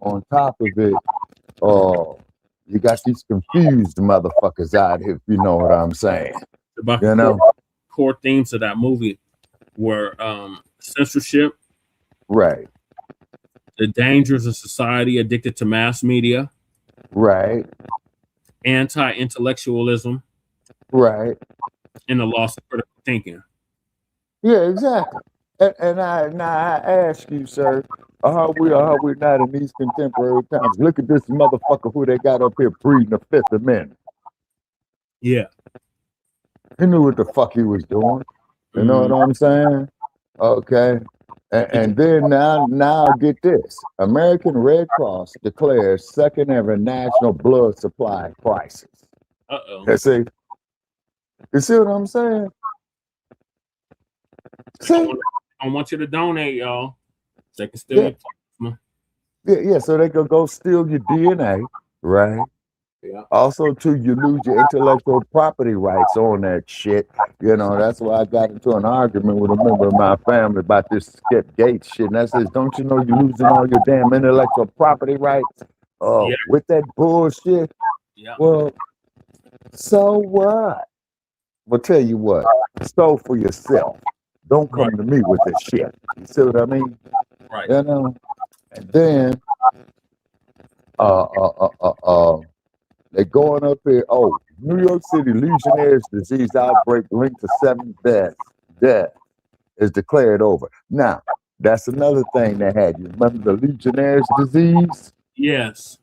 [SPEAKER 10] on top of it, you got these confused motherfuckers out here, if you know what I'm saying. You know?
[SPEAKER 19] Core themes of that movie were censorship.
[SPEAKER 10] Right.
[SPEAKER 19] The dangers of society addicted to mass media.
[SPEAKER 10] Right.
[SPEAKER 19] Anti-intellectualism.
[SPEAKER 10] Right.
[SPEAKER 19] And the loss of critical thinking.
[SPEAKER 10] Yeah, exactly. And I ask you, sir, are we not in these contemporary times? Look at this motherfucker who they got up here breeding the Fifth Amendment.
[SPEAKER 19] Yeah.
[SPEAKER 10] He knew what the fuck he was doing. You know what I'm saying? Okay. And then now get this. American Red Cross declares second ever national blood supply crisis.
[SPEAKER 19] Uh-oh.
[SPEAKER 10] You see what I'm saying? See?
[SPEAKER 19] I want you to donate, y'all. They can steal your plasma.
[SPEAKER 10] Yeah, so they could go steal your DNA, right?
[SPEAKER 19] Yeah.
[SPEAKER 10] Also, too, you lose your intellectual property rights on that shit. You know, that's why I got into an argument with a member of my family about this Skip Gates shit. And I says, don't you know you're losing all your damn intellectual property rights with that bullshit?
[SPEAKER 19] Yeah.
[SPEAKER 10] Well, so what? Well, tell you what, so for yourself. Don't come to me with this shit. You see what I mean?
[SPEAKER 19] Right.
[SPEAKER 10] You know? And then they going up here. Oh, New York City Legionnaire's disease outbreak linked to 7 deaths. Death is declared over. Now, that's another thing they had. You remember the Legionnaire's disease?
[SPEAKER 19] Yes.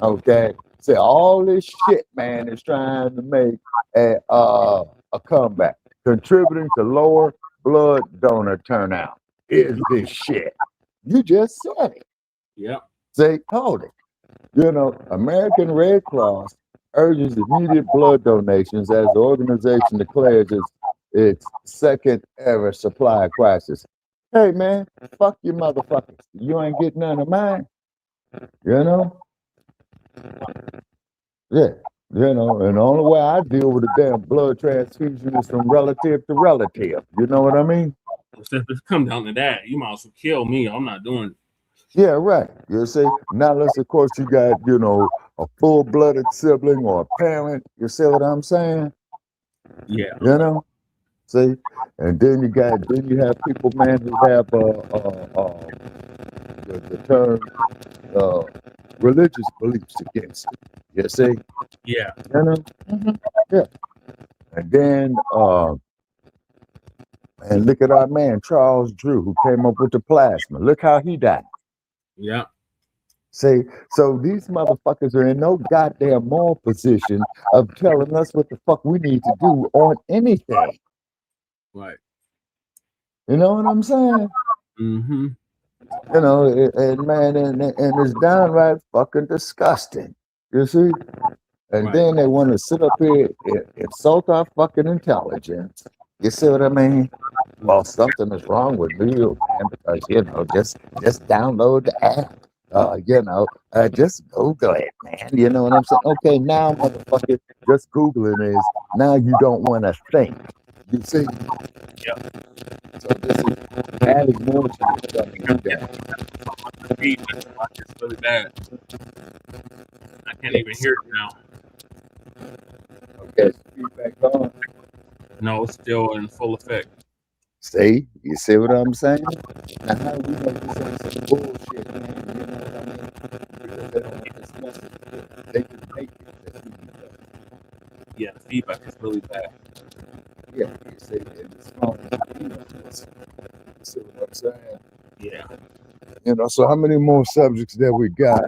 [SPEAKER 10] Okay. So all this shit, man, is trying to make a comeback, contributing to lower blood donor turnout. Is this shit? You just said it.
[SPEAKER 19] Yep.
[SPEAKER 10] Say, hold it. You know, American Red Cross urges immediate blood donations as the organization declares its second ever supply crisis. Hey, man, fuck you motherfuckers. You ain't getting none of mine. You know? Yeah. You know, and the only way I deal with a damn blood transfusion is from relative to relative. You know what I mean?
[SPEAKER 19] If it come down to that, you might as well kill me. I'm not doing it.
[SPEAKER 10] Yeah, right. You see, now unless of course you got, you know, a full-blooded sibling or a parent. You see what I'm saying?
[SPEAKER 19] Yeah.
[SPEAKER 10] You know? See? And then you have people, man, who have the term religious beliefs against it. You see?
[SPEAKER 19] Yeah.
[SPEAKER 10] You know? Yeah. And then and look at our man Charles Drew, who came up with the plasma. Look how he died.
[SPEAKER 19] Yeah.
[SPEAKER 10] See, so these motherfuckers are in no goddamn moral position of telling us what the fuck we need to do on anything.
[SPEAKER 19] Right.
[SPEAKER 10] You know what I'm saying?
[SPEAKER 19] Mm-hmm.
[SPEAKER 10] You know, and man, and it's downright fucking disgusting. You see? And then they want to sit up here and insult our fucking intelligence. You see what I mean? Well, something is wrong with me, man, because, you know, just download the app. You know, just Google it, man. You know what I'm saying? Okay, now, motherfucker, just Googling is, now you don't want to think. You see?
[SPEAKER 19] Yep.
[SPEAKER 10] So this is adding more to the stuff you got.
[SPEAKER 19] It's really bad. I can't even hear it now.
[SPEAKER 10] Okay, feedback on.
[SPEAKER 19] No, it's still in full effect.
[SPEAKER 10] See? You see what I'm saying? Now, how we know this ain't some bullshit, man? You know what I mean? Because they don't want this message. They can make it.
[SPEAKER 19] Yeah, the feedback is really bad.
[SPEAKER 10] Yeah, you see, and it's wrong. You see what I'm saying?
[SPEAKER 19] Yeah.
[SPEAKER 10] You know, so how many more subjects that we got?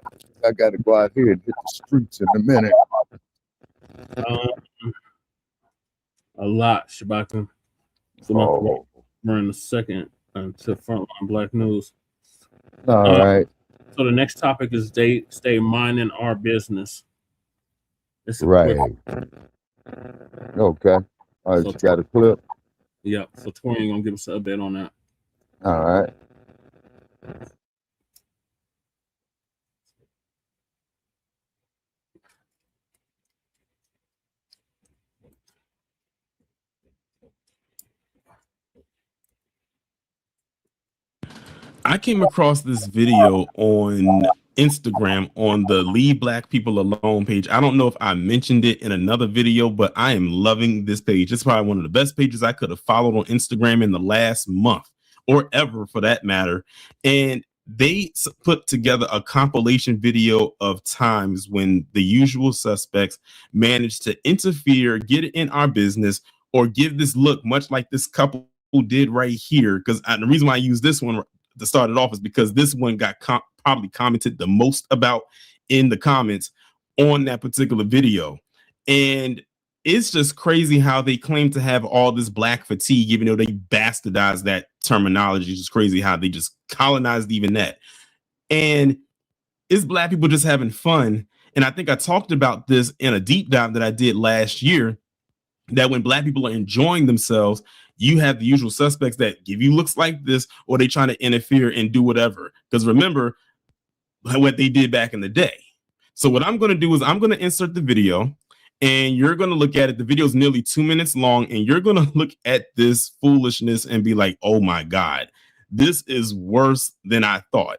[SPEAKER 10] I got to go out here and hit the streets in a minute.
[SPEAKER 19] A lot, Shabaka. So we're in the second to Frontline Black News.
[SPEAKER 10] All right.
[SPEAKER 19] So the next topic is stay minding our business.
[SPEAKER 10] Right. Okay. All right, so, you got a clip?
[SPEAKER 19] Yeah. So Torian gonna give us an update on that.
[SPEAKER 10] All right.
[SPEAKER 12] I came across this video on Instagram on the Leave Black People Alone page. I don't know if I mentioned it in another video, but I am loving this page. It's probably one of the best pages I could have followed on Instagram in the last month or ever for that matter. And they put together a compilation video of times when the usual suspects managed to interfere, get in our business, or give this look much like this couple who did right here. Because the reason why I use this one to start it off is because this one got probably commented the most about in the comments on that particular video. And it's just crazy how they claim to have all this black fatigue, even though they bastardized that terminology. It's just crazy how they just colonized even that. And it's black people just having fun. And I think I talked about this in a deep dive that I did last year, that when black people are enjoying themselves, you have the usual suspects that give you looks like this, or they trying to interfere and do whatever. Because remember what they did back in the day. So what I'm going to do is I'm going to insert the video and you're going to look at it. The video is nearly 2 minutes long, and you're going to look at this foolishness and be like, oh my God, this is worse than I thought.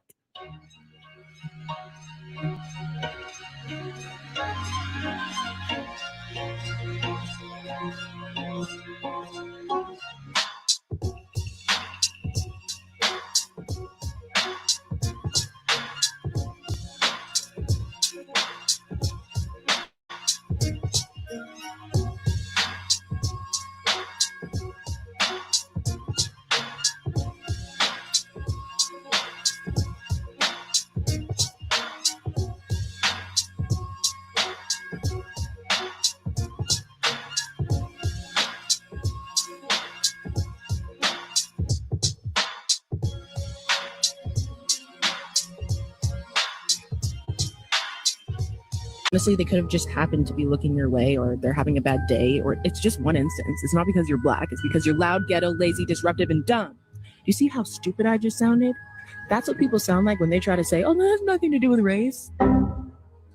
[SPEAKER 14] Honestly, they could have just happened to be looking your way, or they're having a bad day, or it's just one instance. It's not because you're Black. It's because you're loud, ghetto, lazy, disruptive, and dumb. You see how stupid I just sounded? That's what people sound like when they try to say, oh, that has nothing to do with race.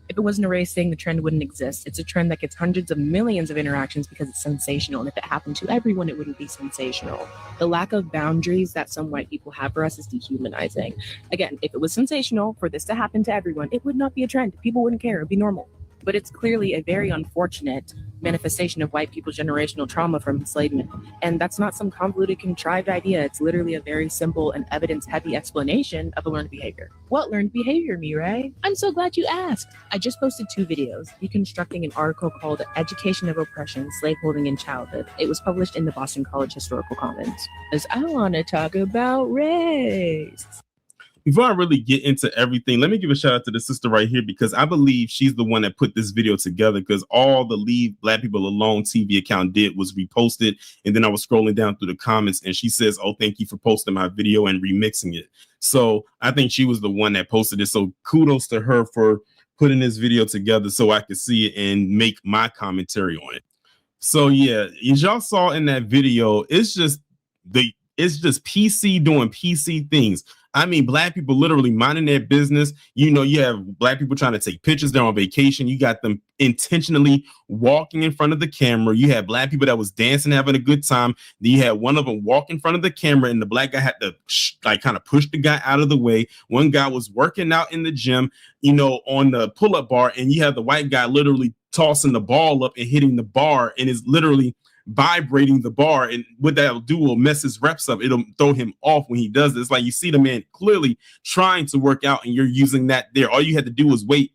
[SPEAKER 14] If it wasn't a race thing, the trend wouldn't exist. It's a trend that gets hundreds of millions of interactions because it's sensational. And if it happened to everyone, it wouldn't be sensational. The lack of boundaries that some white people have for us is dehumanizing. Again, if it was sensational for this to happen to everyone, it would not be a trend. People wouldn't care. It'd be normal. But it's clearly a very unfortunate manifestation of white people's generational trauma from enslavement. And that's not some convoluted, contrived idea. It's literally a very simple and evidence-heavy explanation of a learned behavior. What learned behavior, Mireille? I'm so glad you asked. I just posted 2 videos deconstructing an article called Education of Oppression, Slaveholding in Childhood. It was published in the Boston College Historical Commons. Because I want to talk about race.
[SPEAKER 12] Before I really get into everything, let me give a shout out to the sister right here, because I believe she's the one that put this video together, because all the Leave Black People Alone TV account did was repost it. And then I was scrolling down through the comments and she says, oh, thank you for posting my video and remixing it. So I think she was the one that posted it. So kudos to her for putting this video together so I could see it and make my commentary on it. So yeah, as y'all saw in that video, it's just PC doing PC things. I mean, Black people literally minding their business. You know, you have Black people trying to take pictures. They're on vacation. You got them intentionally walking in front of the camera. You had Black people that was dancing, having a good time. Then you had one of them walk in front of the camera, and the Black guy had to kind of push the guy out of the way. One guy was working out in the gym, you know, on the pull-up bar, and you have the white guy literally tossing the ball up and hitting the bar, and is literally vibrating the bar, and what that'll do will mess his reps up. It'll throw him off when he does this. Like, you see the man clearly trying to work out, and you're using that there. All you had to do was wait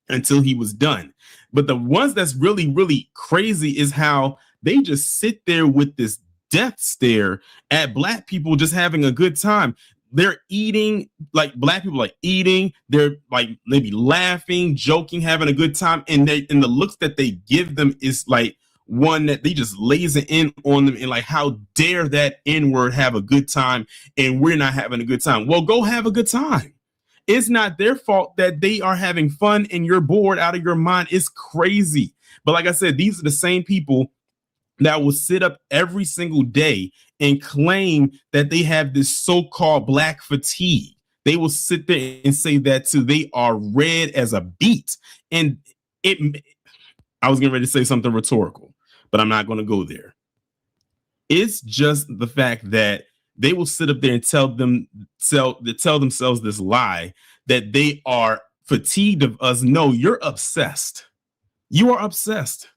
[SPEAKER 12] until he was done. But the ones that's really, really crazy is how they just sit there with this death stare at Black people just having a good time. They're eating, like Black people are eating, they're like maybe laughing, joking, having a good time, and the looks that they give them is like one that they just laser in on them, and like, how dare that N-word have a good time and we're not having a good time. Well, go have a good time. It's not their fault that they are having fun and you're bored out of your mind. It's crazy. But like I said, these are the same people that will sit up every single day and claim that they have this so-called Black fatigue. They will sit there and say that too. They are red as a beet. And I was getting ready to say something rhetorical, but I'm not going to go there. It's just the fact that they will sit up there and tell themselves this lie that they are fatigued of us. No, you're obsessed. You are obsessed.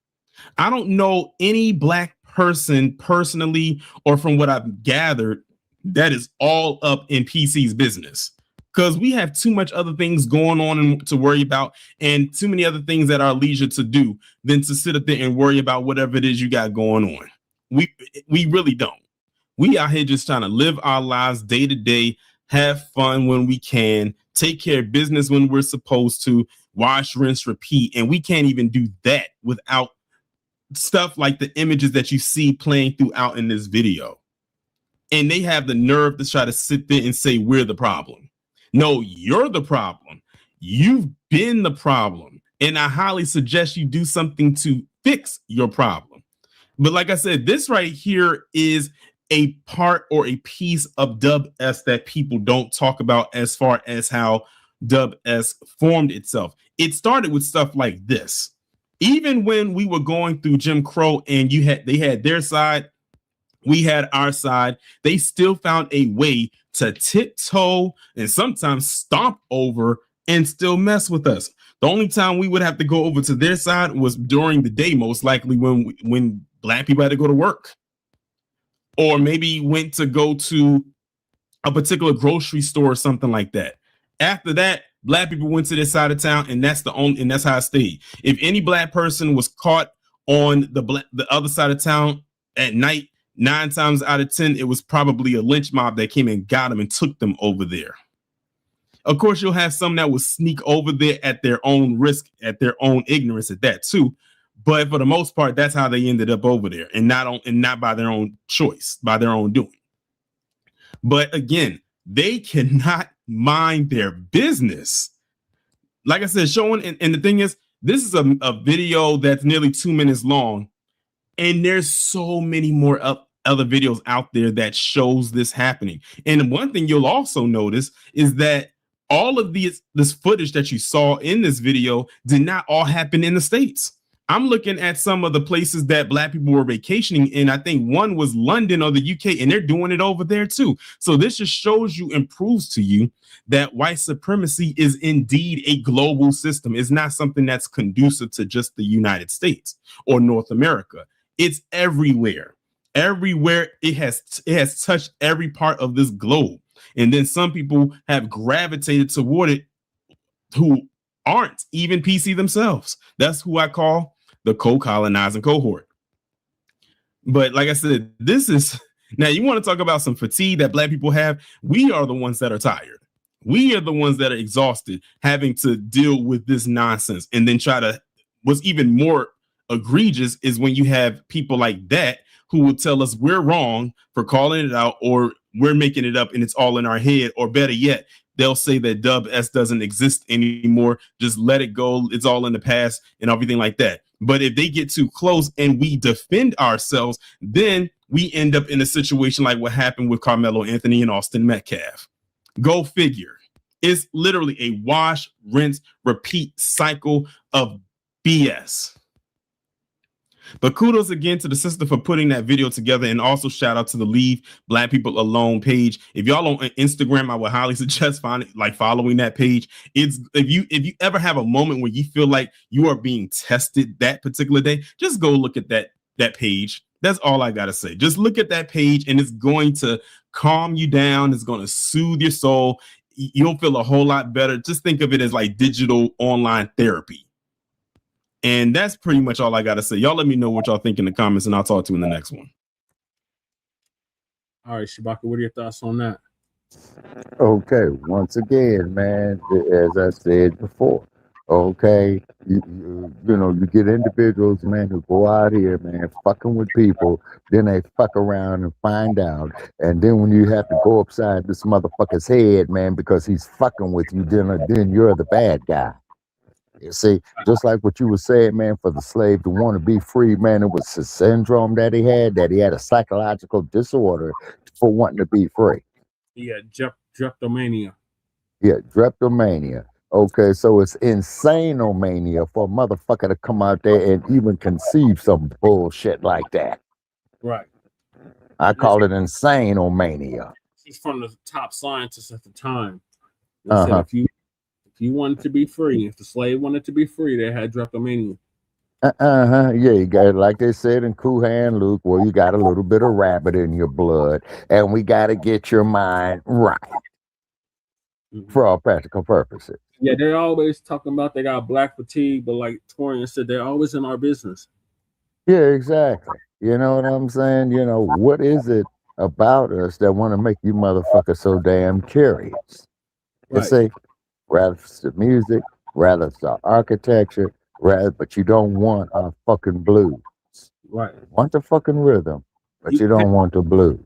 [SPEAKER 12] I don't know any Black person personally, or from what I've gathered, that is all up in PC's business, because we have too much other things going on to worry about, and too many other things at our leisure to do than to sit up there and worry about whatever it is you got going on. We really don't. We out here just trying to live our lives day to day, have fun when we can, take care of business when we're supposed to, wash, rinse, repeat. And we can't even do that without stuff like the images that you see playing throughout in this video. And they have the nerve to try to sit there and say we're the problem. No, you're the problem. You've been the problem. And I highly suggest you do something to fix your problem. But like I said, this right here is a part or a piece of Dub S that people don't talk about, as far as how Dub S formed itself. It started with stuff like this. Even when we were going through Jim Crow and they had their side, we had our side, they still found a way to tiptoe and sometimes stomp over and still mess with us. The only time we would have to go over to their side was during the day, most likely when Black people had to go to work, or maybe went to go to a particular grocery store or something like that. After that, Black people went to this side of town, and that's how it stayed. If any Black person was caught on the other side of town at night, 9 times out of 10, it was probably a lynch mob that came and got them and took them over there. Of course, you'll have some that will sneak over there at their own risk, at their own ignorance at that too. But for the most part, that's how they ended up over there, and not by their own choice, by their own doing. But again, they cannot mind their business. Like I said, showing, and the thing is, This is a video that's nearly 2 minutes long, and there's so many more other videos out there that shows this happening. And one thing you'll also notice is that all of this footage that you saw in this video did not all happen in the States. I'm looking at some of the places that Black people were vacationing in. I think one was London or the UK, and they're doing it over there too. So this just shows you and proves to you that white supremacy is indeed a global system. It's not something that's conducive to just the United States or North America. It's everywhere. Everywhere it has touched every part of this globe. And then some people have gravitated toward it who aren't even PC themselves. That's who I call the co-colonizing cohort. But like I said, this is, now you want to talk about some fatigue that Black people have. We are the ones that are tired. We are the ones that are exhausted having to deal with this nonsense. And then what's even more egregious is when you have people like that who will tell us we're wrong for calling it out, or we're making it up and it's all in our head, or better yet, they'll say that Dub S doesn't exist anymore. Just let it go. It's all in the past and everything like that. But if they get too close and we defend ourselves, then we end up in a situation like what happened with Carmelo Anthony and Austin Metcalf. Go figure. It's literally a wash, rinse, repeat cycle of BS. But kudos again to the sister for putting that video together, and also shout out to the Leave Black People Alone page. If y'all on Instagram, I would highly suggest following that page. It's if you ever have a moment where you feel like you are being tested that particular day, just go look at that page. That's all I gotta say. Just look at that page, and it's going to calm you down. It's going to soothe your soul. You'll feel a whole lot better. Just think of it as like digital online therapy. And that's pretty much all I got to say. Y'all let me know what y'all think in the comments, and I'll talk to you in the next one.
[SPEAKER 19] All right, Shabaka, what are your thoughts on that?
[SPEAKER 13] Okay, once again, man, as I said before, okay, you get individuals, man, who go out here, man, fucking with people, then they fuck around and find out, and then when you have to go upside this motherfucker's head, man, because he's fucking with you, then you're the bad guy. You see, just like what you were saying, man, for the slave to want to be free, man, it was a syndrome that he had a psychological disorder for wanting to be free.
[SPEAKER 19] Yeah, dreptomania.
[SPEAKER 13] Yeah, dreptomania. Okay, so it's insanomania for a motherfucker to come out there and even conceive some bullshit like that.
[SPEAKER 19] Right.
[SPEAKER 13] I call it insanomania.
[SPEAKER 19] He's from the top scientists at the time. They said if you wanted to be free, if the slave wanted to be free, they had dreptomania.
[SPEAKER 13] Yeah, you got, like they said in Kuhan Luke, well, you got a little bit of rabbit in your blood, and we got to get your mind right for all practical purposes.
[SPEAKER 19] Yeah, they're always talking about they got black fatigue, but like Torian said, they're always in our business.
[SPEAKER 13] Yeah, exactly. You know what I'm saying? You know, what is it about us that want to make you motherfuckers so damn curious? You see, rather it's the music, rather it's the architecture, but you don't want a fucking blues.
[SPEAKER 19] Right.
[SPEAKER 13] You want the fucking rhythm, but you don't want the blues.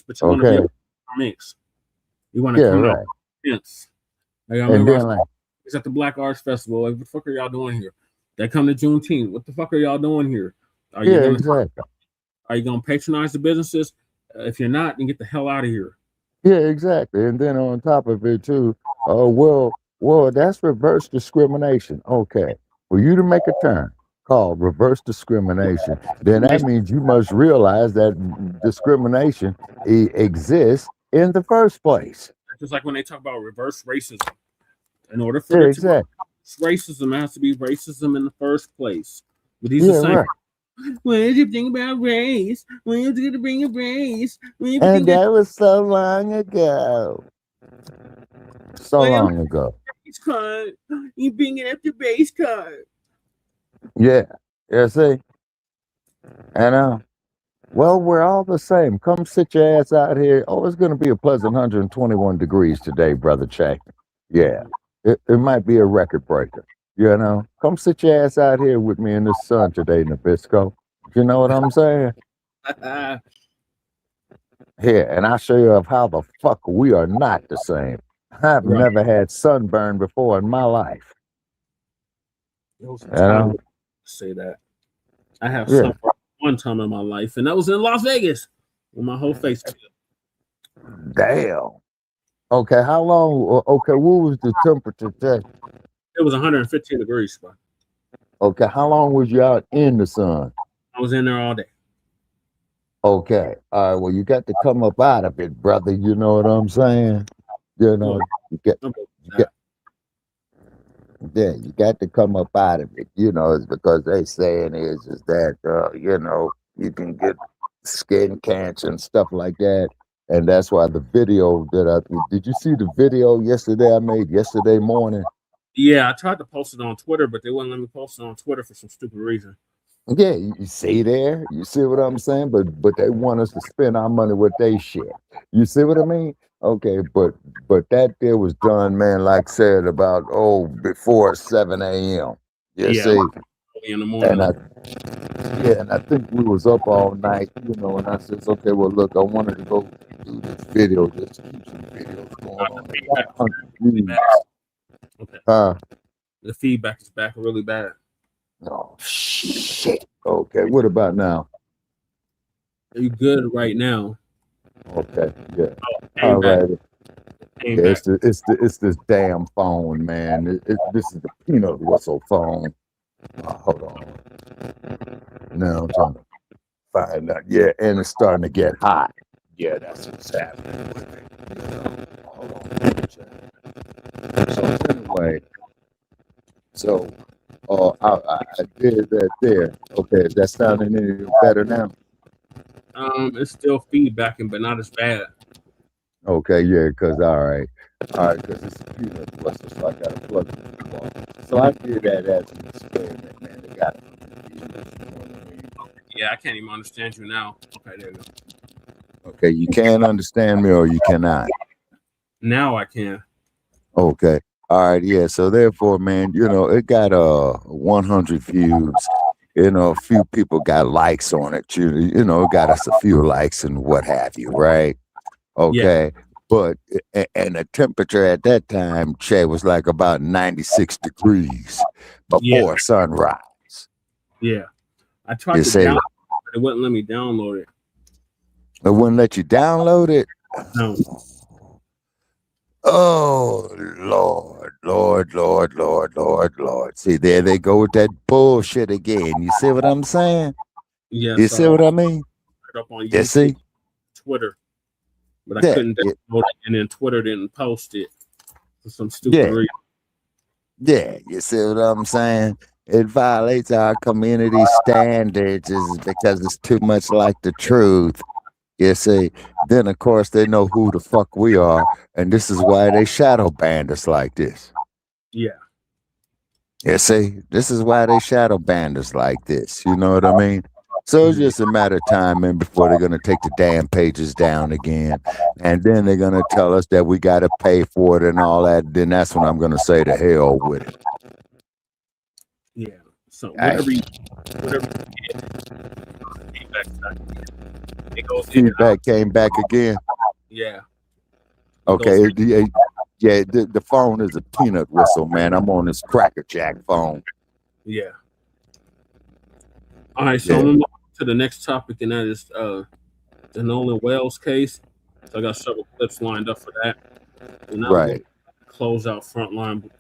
[SPEAKER 19] But you want to be a mix. You want to come out intense. Like, I remember it's at the Black Arts Festival. Like, what the fuck are y'all doing here? They come to Juneteenth. What the fuck are y'all doing here? Are you gonna patronize the businesses? If you're not, then get the hell out of here.
[SPEAKER 13] Yeah, exactly. And then on top of it too, well, that's reverse discrimination. Okay. For you to make a term called reverse discrimination, then that means you must realize that discrimination exists in the first place.
[SPEAKER 19] Just like when they talk about reverse racism. In order for it to racism, it has to be racism in the first place. But these are saying, what did you think about race? When you going to bring a race?
[SPEAKER 13] And that was so long ago. So long ago.
[SPEAKER 19] Card. You bringing up the base card.
[SPEAKER 13] Yeah. See? And well, we're all the same. Come sit your ass out here. Oh, it's gonna be a pleasant 121 degrees today, brother Che. Yeah. It might be a record breaker. You know? Come sit your ass out here with me in the sun today, Nabisco. You know what I'm saying? Here, and I'll show you how the fuck we are not the same. I've never had sunburn before in my life.
[SPEAKER 19] It was a
[SPEAKER 13] You
[SPEAKER 19] time
[SPEAKER 13] know?
[SPEAKER 19] to say that. I have
[SPEAKER 13] Yeah.
[SPEAKER 19] suffered one time in my life, and that was in Las Vegas with my whole face.
[SPEAKER 13] Damn. Okay, how long? Okay, what was the temperature test?
[SPEAKER 19] It was 115 degrees, bro.
[SPEAKER 13] Okay, how long was you out in the sun?
[SPEAKER 19] I was in there all day.
[SPEAKER 13] Okay, all right. Well, you got to come up out of it, brother. You know what I'm saying? You know, you got, yeah, you got to come up out of it. You know, it's because they saying is that you know, you can get skin cancer and stuff like that, and that's why the video that did you see the video yesterday I made yesterday morning?
[SPEAKER 19] Yeah, I tried to post it on Twitter, but they wouldn't let me post it on Twitter for some stupid reason.
[SPEAKER 13] Yeah, you see there, you see what I'm saying, but they want us to spend our money with they shit. You see what I mean? Okay, but that there was done, man, like said about before 7 a.m. You
[SPEAKER 19] Yeah,
[SPEAKER 13] see,
[SPEAKER 19] early in the morning.
[SPEAKER 13] and I think we was up all night, you know, and I says, okay, well look, I wanted to go do this video, just to keep some videos going on. I got 100 views.
[SPEAKER 19] Okay. The feedback is back really bad.
[SPEAKER 13] Oh shit. Okay, what about now?
[SPEAKER 19] Are you good right now?
[SPEAKER 13] Okay, yeah.
[SPEAKER 19] Came
[SPEAKER 13] All
[SPEAKER 19] back.
[SPEAKER 13] right.
[SPEAKER 19] Came
[SPEAKER 13] Yeah,
[SPEAKER 19] back.
[SPEAKER 13] it's this damn phone, man. This is the peanut whistle phone. Hold on. Now I'm trying to find out. Yeah, and it's starting to get hot. Yeah, that's what's happening with it. You know? Hold on. So anyway, so I did that there. Okay, is that sounding any better now?
[SPEAKER 19] It's still feedbacking, but not as bad.
[SPEAKER 13] Okay, yeah, because all right, because it's a peanut whistle, so I got to plug it in the wall. So I did that as an experiment, man. They got it.
[SPEAKER 19] Yeah, I can't even understand you now. Okay, there you go.
[SPEAKER 13] Okay, you can understand me or you cannot.
[SPEAKER 19] Now I can.
[SPEAKER 13] Okay, all right, yeah. So therefore, man, you know, it got 100 views. You know, a few people got likes on it. You know, it got us a few likes and what have you, right? Okay, but and the temperature at that time, Che, was like about 96 degrees before sunrise.
[SPEAKER 19] Yeah, I tried
[SPEAKER 13] You
[SPEAKER 19] to
[SPEAKER 13] say
[SPEAKER 19] download it, but it wouldn't let me download it.
[SPEAKER 13] it wouldn't let you download it.
[SPEAKER 19] No.
[SPEAKER 13] Oh Lord, Lord, Lord, Lord, Lord, Lord. See, there they go with that bullshit again. You see what I'm saying?
[SPEAKER 19] Yes,
[SPEAKER 13] You see what I mean?
[SPEAKER 19] Up on
[SPEAKER 13] You
[SPEAKER 19] YouTube,
[SPEAKER 13] see?
[SPEAKER 19] Twitter, but I
[SPEAKER 13] Yeah,
[SPEAKER 19] couldn't download it, and then Twitter didn't post it for some stupid reason.
[SPEAKER 13] Yeah, you see what I'm saying? It violates our community standards is because it's too much like the truth. You see, then of course they know who the fuck we are, and this is why they shadow banned us like this.
[SPEAKER 19] Yeah.
[SPEAKER 13] You see, this is why they shadow banned us like this. You know what I mean? So it's just a matter of time, man, before they're gonna take the damn pages down again, and then they're gonna tell us that we gotta pay for it and all that. Then that's when I'm gonna say to hell with it.
[SPEAKER 19] Yeah. So whatever you
[SPEAKER 13] Feedback came back again.
[SPEAKER 19] Yeah.
[SPEAKER 13] Okay, the phone is a peanut whistle, man. I'm on this Cracker Jack phone.
[SPEAKER 19] Yeah. All right, so I'm gonna move to the next topic, and that is the Nolan Wells case. So I got several clips lined up for that. And now we're gonna close out Frontline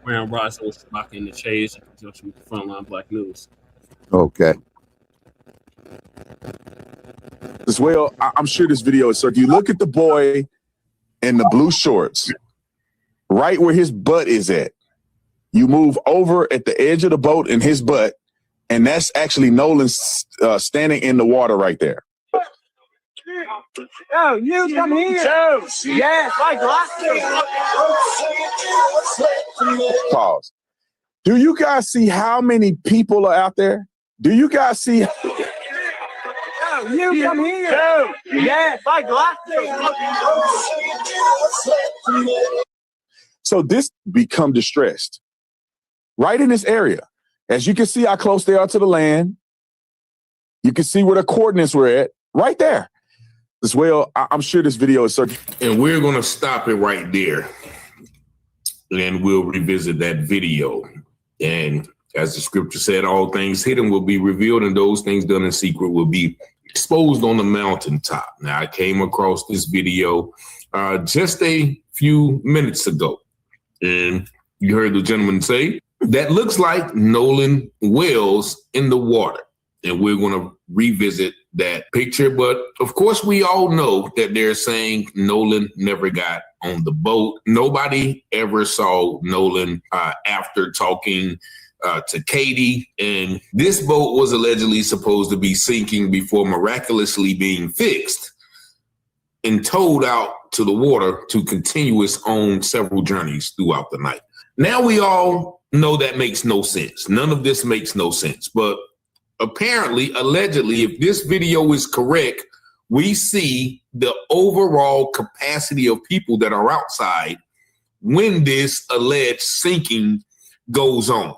[SPEAKER 19] Grand Rising with Shabaka and the Chase in conjunction with the Frontline Black News.
[SPEAKER 13] Okay.
[SPEAKER 15] As well, I'm sure this video is. So if you look at the boy in the blue shorts, right where his butt is at, you move over at the edge of the boat in his butt, and that's actually Nolan standing in the water right there.
[SPEAKER 16] Yo, you come here. Yes,
[SPEAKER 15] Pause. Do you guys see how many people are out there? Do you guys see?
[SPEAKER 16] You come here. Yes,
[SPEAKER 15] So this become distressed right in this area. As you can see how close they are to the land. You can see where the coordinates were at right there. As well, I'm sure this video is circulating.
[SPEAKER 17] And we're going to stop it right there. And we'll revisit that video. And
[SPEAKER 1] As the scripture said, all things hidden will be revealed, and those things done in secret will be exposed on the mountaintop. Now, I came across this video just a few minutes ago, and you heard the gentleman say, that looks like Nolan Wells in the water. And we're going to revisit that picture. But of course, we all know that they're saying Nolan never got on the boat. Nobody ever saw Nolan after talking to Katie. And this boat was allegedly supposed to be sinking before miraculously being fixed and towed out to the water to continue its own several journeys throughout the night. Now we all know that makes no sense. None of this makes no sense. But apparently, allegedly, if this video is correct, we see the overall capacity of people that are outside when this alleged sinking goes on.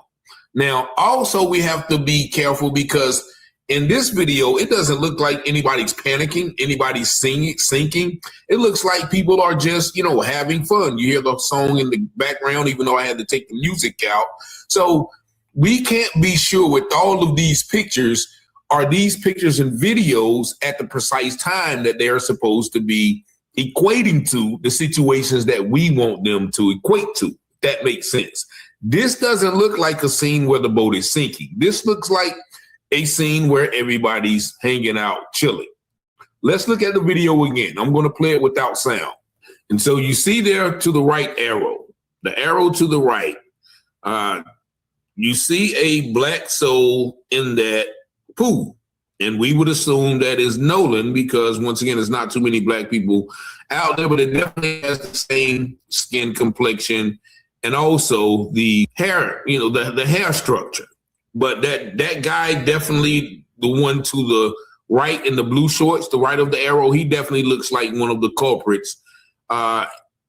[SPEAKER 1] Now, also, we have to be careful because in this video, it doesn't look like anybody's panicking, anybody's sinking. It looks like people are just, having fun. You hear the song in the background, even though I had to take the music out. So we can't be sure with all of these pictures, are these pictures and videos at the precise time that they are supposed to be equating to the situations that we want them to equate to. That makes sense. This doesn't look like a scene where the boat is sinking. This looks like a scene where everybody's hanging out, chilling. Let's look at the video again. I'm going to play it without sound. And so you see there to the right arrow, the arrow to the right, you see a black soul in that pool. And we would assume that is Nolan because, once again, there's not too many black people out there, but it definitely has the same skin complexion and also the hair, the hair structure. But that guy definitely, the one to the right in the blue shorts, the right of the arrow, he definitely looks like one of the culprits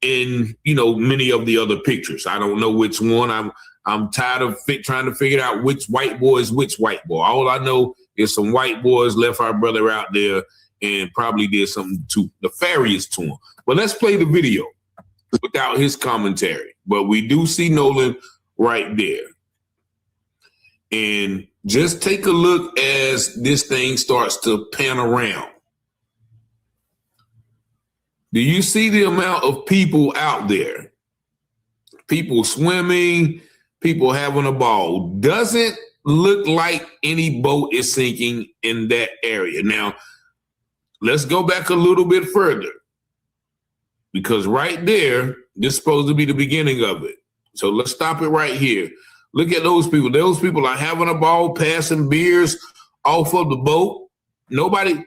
[SPEAKER 1] in, many of the other pictures. I don't know which one. I'm tired of trying to figure out which white boy is which white boy. All I know is some white boys left our brother out there and probably did something nefarious to him. But let's play the video without his commentary. But we do see Nolan right there. And just take a look as this thing starts to pan around. Do you see the amount of people out there? People swimming, people having a ball. Doesn't look like any boat is sinking in that area. Now, let's go back a little bit further. Because right there, this is supposed to be the beginning of it. So let's stop it right here. Look at those people. Those people are having a ball, passing beers off of the boat. Nobody.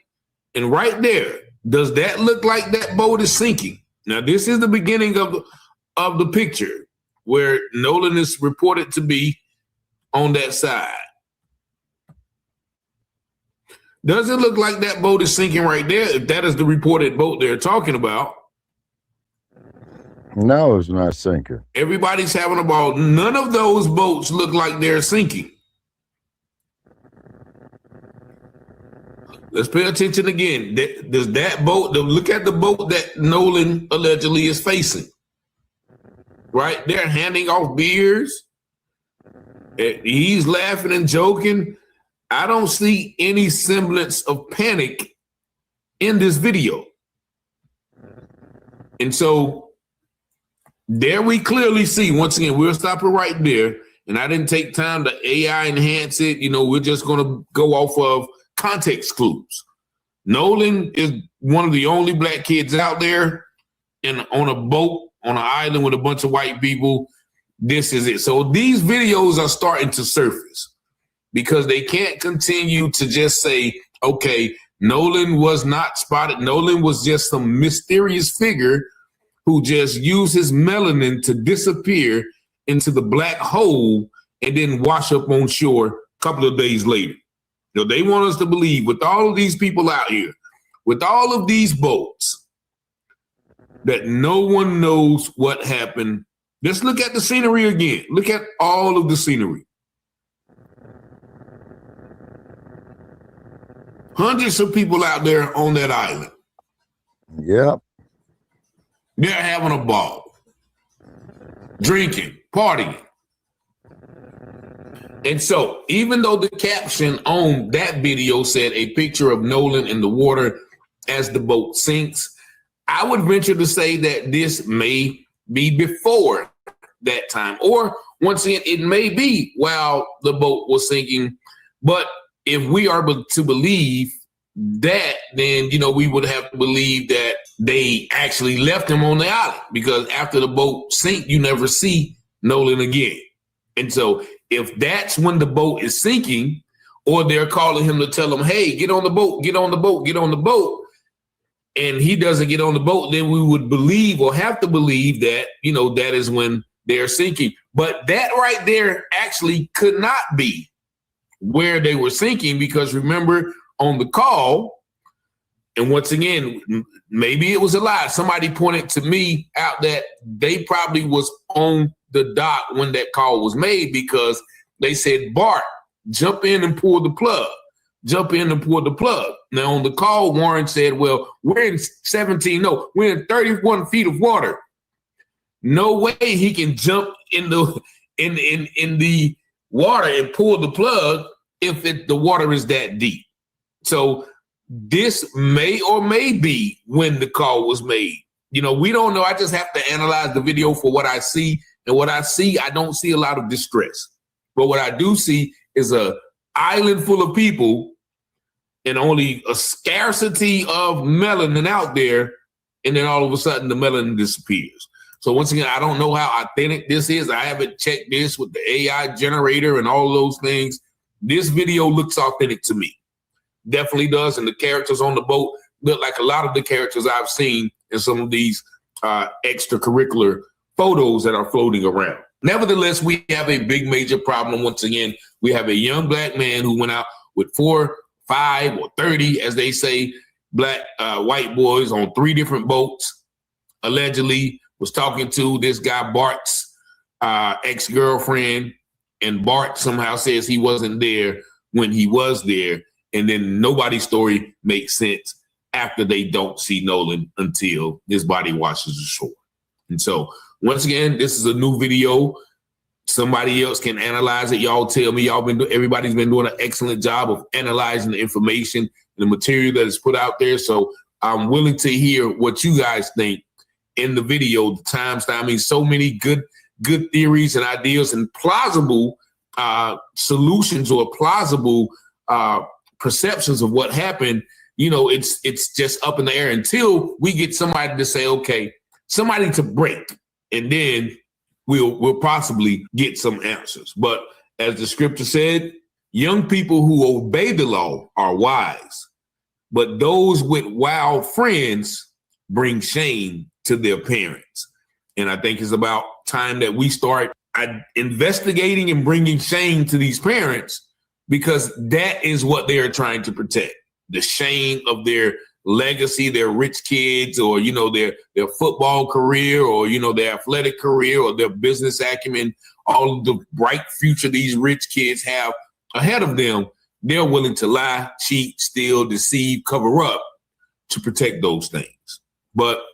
[SPEAKER 1] And right there, does that look like that boat is sinking? Now, this is the beginning of the picture where Nolan is reported to be on that side. Does it look like that boat is sinking right there? If that is the reported boat they're talking about.
[SPEAKER 13] No, it's not sinking.
[SPEAKER 1] Everybody's having a ball. None of those boats look like they're sinking. Let's pay attention again. Does that boat, look at the boat that Nolan allegedly is facing. Right? They're handing off beers. He's laughing and joking. I don't see any semblance of panic in this video. And so there we clearly see, once again, we'll stop it right there. And I didn't take time to AI enhance it. We're just going to go off of context clues. Nolan is one of the only black kids out there on a boat, on an island with a bunch of white people. This is it. So these videos are starting to surface because they can't continue to just say, okay, Nolan was not spotted. Nolan was just some mysterious figure who just used his melanin to disappear into the black hole and then wash up on shore a couple of days later. They want us to believe, with all of these people out here, with all of these boats, that no one knows what happened. Let's look at the scenery again. Look at all of the scenery. Hundreds of people out there on that island.
[SPEAKER 13] Yep.
[SPEAKER 1] They're having a ball, drinking, partying. And so even though the caption on that video said a picture of Nolan in the water as the boat sinks, I would venture to say that this may be before that time. Or once again, it may be while the boat was sinking. But if we are to believe that, then, you know, we would have to believe that they actually left him on the island, because after the boat sink, you never see Nolan again. And so if that's when the boat is sinking, or they're calling him to tell him, hey, get on the boat, get on the boat, get on the boat, and he doesn't get on the boat, then we would believe, or have to believe, that, you know, that is when they're sinking. But that right there actually could not be where they were sinking, because remember on the call, and once again, maybe it was a lie, somebody pointed to me out that they probably was on the dock when that call was made, because they said, Bart, jump in and pull the plug. Jump in and pull the plug. Now on the call, Warren said, well, we're in 31 feet of water. No way he can jump in the water and pull the plug if the water is that deep. So this may or may be when the call was made. You know, we don't know. I just have to analyze the video for what I see. And what I see, I don't see a lot of distress. But what I do see is a island full of people and only a scarcity of melanin out there. And then all of a sudden the melanin disappears. So once again, I don't know how authentic this is. I haven't checked this with the AI generator and all those things. This video looks authentic to me. Definitely does. And the characters on the boat look like a lot of the characters I've seen in some of these extracurricular photos that are floating around. Nevertheless, we have a big major problem. Once again, we have a young black man who went out with 4, 5, or 30, as they say, black white boys on 3 different boats, allegedly was talking to this guy Bart's ex-girlfriend, and Bart somehow says he wasn't there when he was there. And then nobody's story makes sense after they don't see Nolan until his body washes ashore. And so once again, this is a new video. Somebody else can analyze it. Y'all tell me. Everybody's been doing an excellent job of analyzing the information and the material that is put out there. So I'm willing to hear what you guys think in the video. The timestamp. I mean, so many good theories and ideas and plausible solutions, or plausible perceptions of what happened. You know, it's just up in the air until we get somebody to say, okay, somebody to break, and then we'll possibly get some answers. But as the scripture said, young people who obey the law are wise, but those with wild friends bring shame to their parents. And I think it's about time that we start investigating and bringing shame to these parents, because that is what they are trying to protect. The shame of their legacy, their rich kids, or, you know, their football career, or, you know, their athletic career, or their business acumen, all of the bright future these rich kids have ahead of them. They're willing to lie, cheat, steal, deceive, cover up to protect those things. But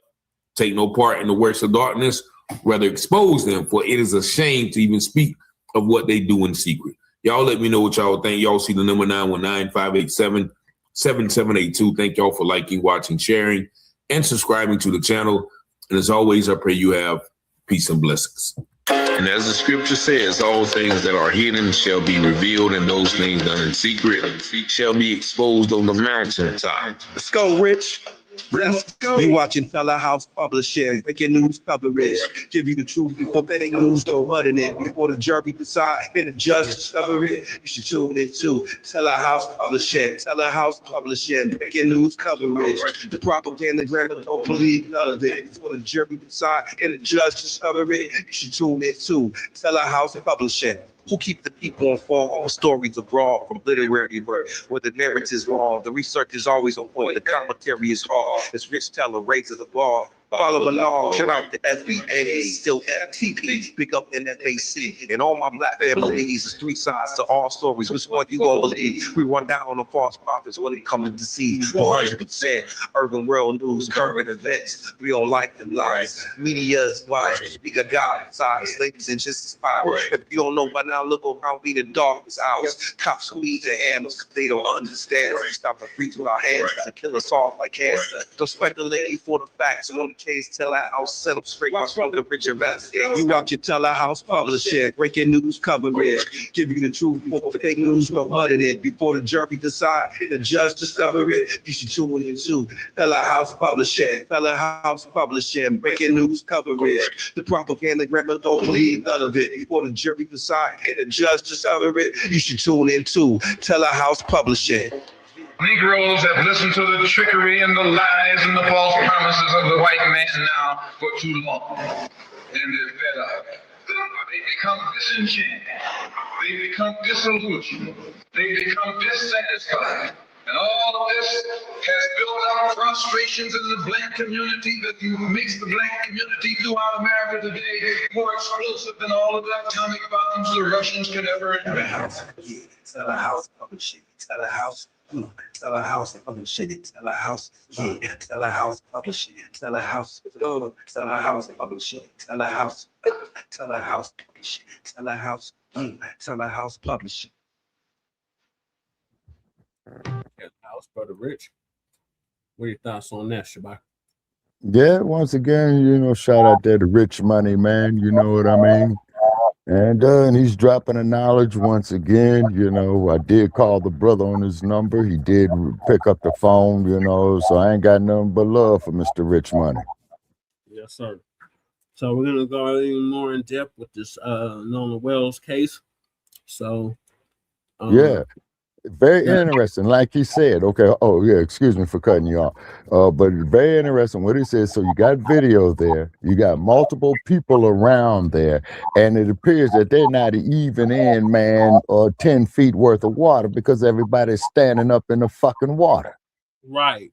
[SPEAKER 1] take no part in the works of darkness, rather expose them, for it is a shame to even speak of what they do in secret. Y'all let me know what y'all think. Y'all see the number 919-587-7782. Thank y'all for liking, watching, sharing, and subscribing to the channel. And as always, I pray you have peace and blessings. And as the scripture says, all things that are hidden shall be revealed, and those things done in secret shall be exposed on the mountaintop.
[SPEAKER 3] Let's go, Rich. Let's go. We watching Fella House Publishing, making news coverage. Give you the truth before betting news, don't button it. Before the jury decide and the judge discover it, you should tune in too. Fella House Publishing, Fella House Publishing, making news coverage. The propaganda grant, don't believe none of it. Before the jury decide and the judge discover it, you should tune in too. Fella House Publishing. Who keep the people informed? All stories abroad from literary work, where the narrative is wrong. The research is always on point. The commentary is hard. As Rich Teller raises the bar. Follow along, shout out to FBA, still FTP, pick up NFAC, and all my black families. There's three sides to all stories. Which one you gonna believe? We run down on the false prophets when it comes to see 100% urban world news, current events. We don't like the lies. Media's wise. We got God inside, ladies and just power. If you don't know by now, look around me the darkest hours. Cops squeeze their handles, they don't understand. Stop the freeze with our hands, kill us off like cancer. Don't speculate for the facts. On the case, tell our house, set up straight from the rich invest. You out your tell house, publish it, breaking news coverage, give you the truth before fake news promoted it. Before the jury decide, the judge discover it. You should tune in too. Tell our house, publish it, tell our house, publish it, breaking news coverage. The propaganda grammar don't believe none of it. Before the jury decide, the judge discover it. You should tune in too. Tell our house, publish it.
[SPEAKER 5] Negroes have listened to the trickery and the lies and the false promises of the white man now for too long. And they're fed up. They become disenchanted. They become disillusioned. They become dissatisfied. And all of this has built up frustrations in the black community that makes the black community throughout America today more explosive than all of the atomic bombs the Russians could ever invent.
[SPEAKER 3] Tell a house, publish it. Tell a house. Tell a house, publish it. Tell a house. Yeah. Tell a house, publish it. Tell a house. Tell a house, publish it. Tell a house. Tell a house, publish it. Tell a house. Tell a house, publish it.
[SPEAKER 19] House, Brother Rich. What are your thoughts on that, Shabaka?
[SPEAKER 13] Yeah, once again, you know, shout out there to Rich Money, man. You know what I mean? And he's dropping the knowledge once again. You know, I did call the brother on his number. He did pick up the phone, you know, so I ain't got nothing but love for Mr. Rich Money.
[SPEAKER 19] Yes, sir. So we're gonna go even more in depth with this Nolan Wells case. So
[SPEAKER 13] Yeah. Very interesting, like he said. Okay. Oh, yeah. Excuse me for cutting you off. But very interesting what he says. So you got video there. You got multiple people around there, and it appears that they're not even in, man, 10 feet worth of water because everybody's standing up in the fucking water.
[SPEAKER 19] Right.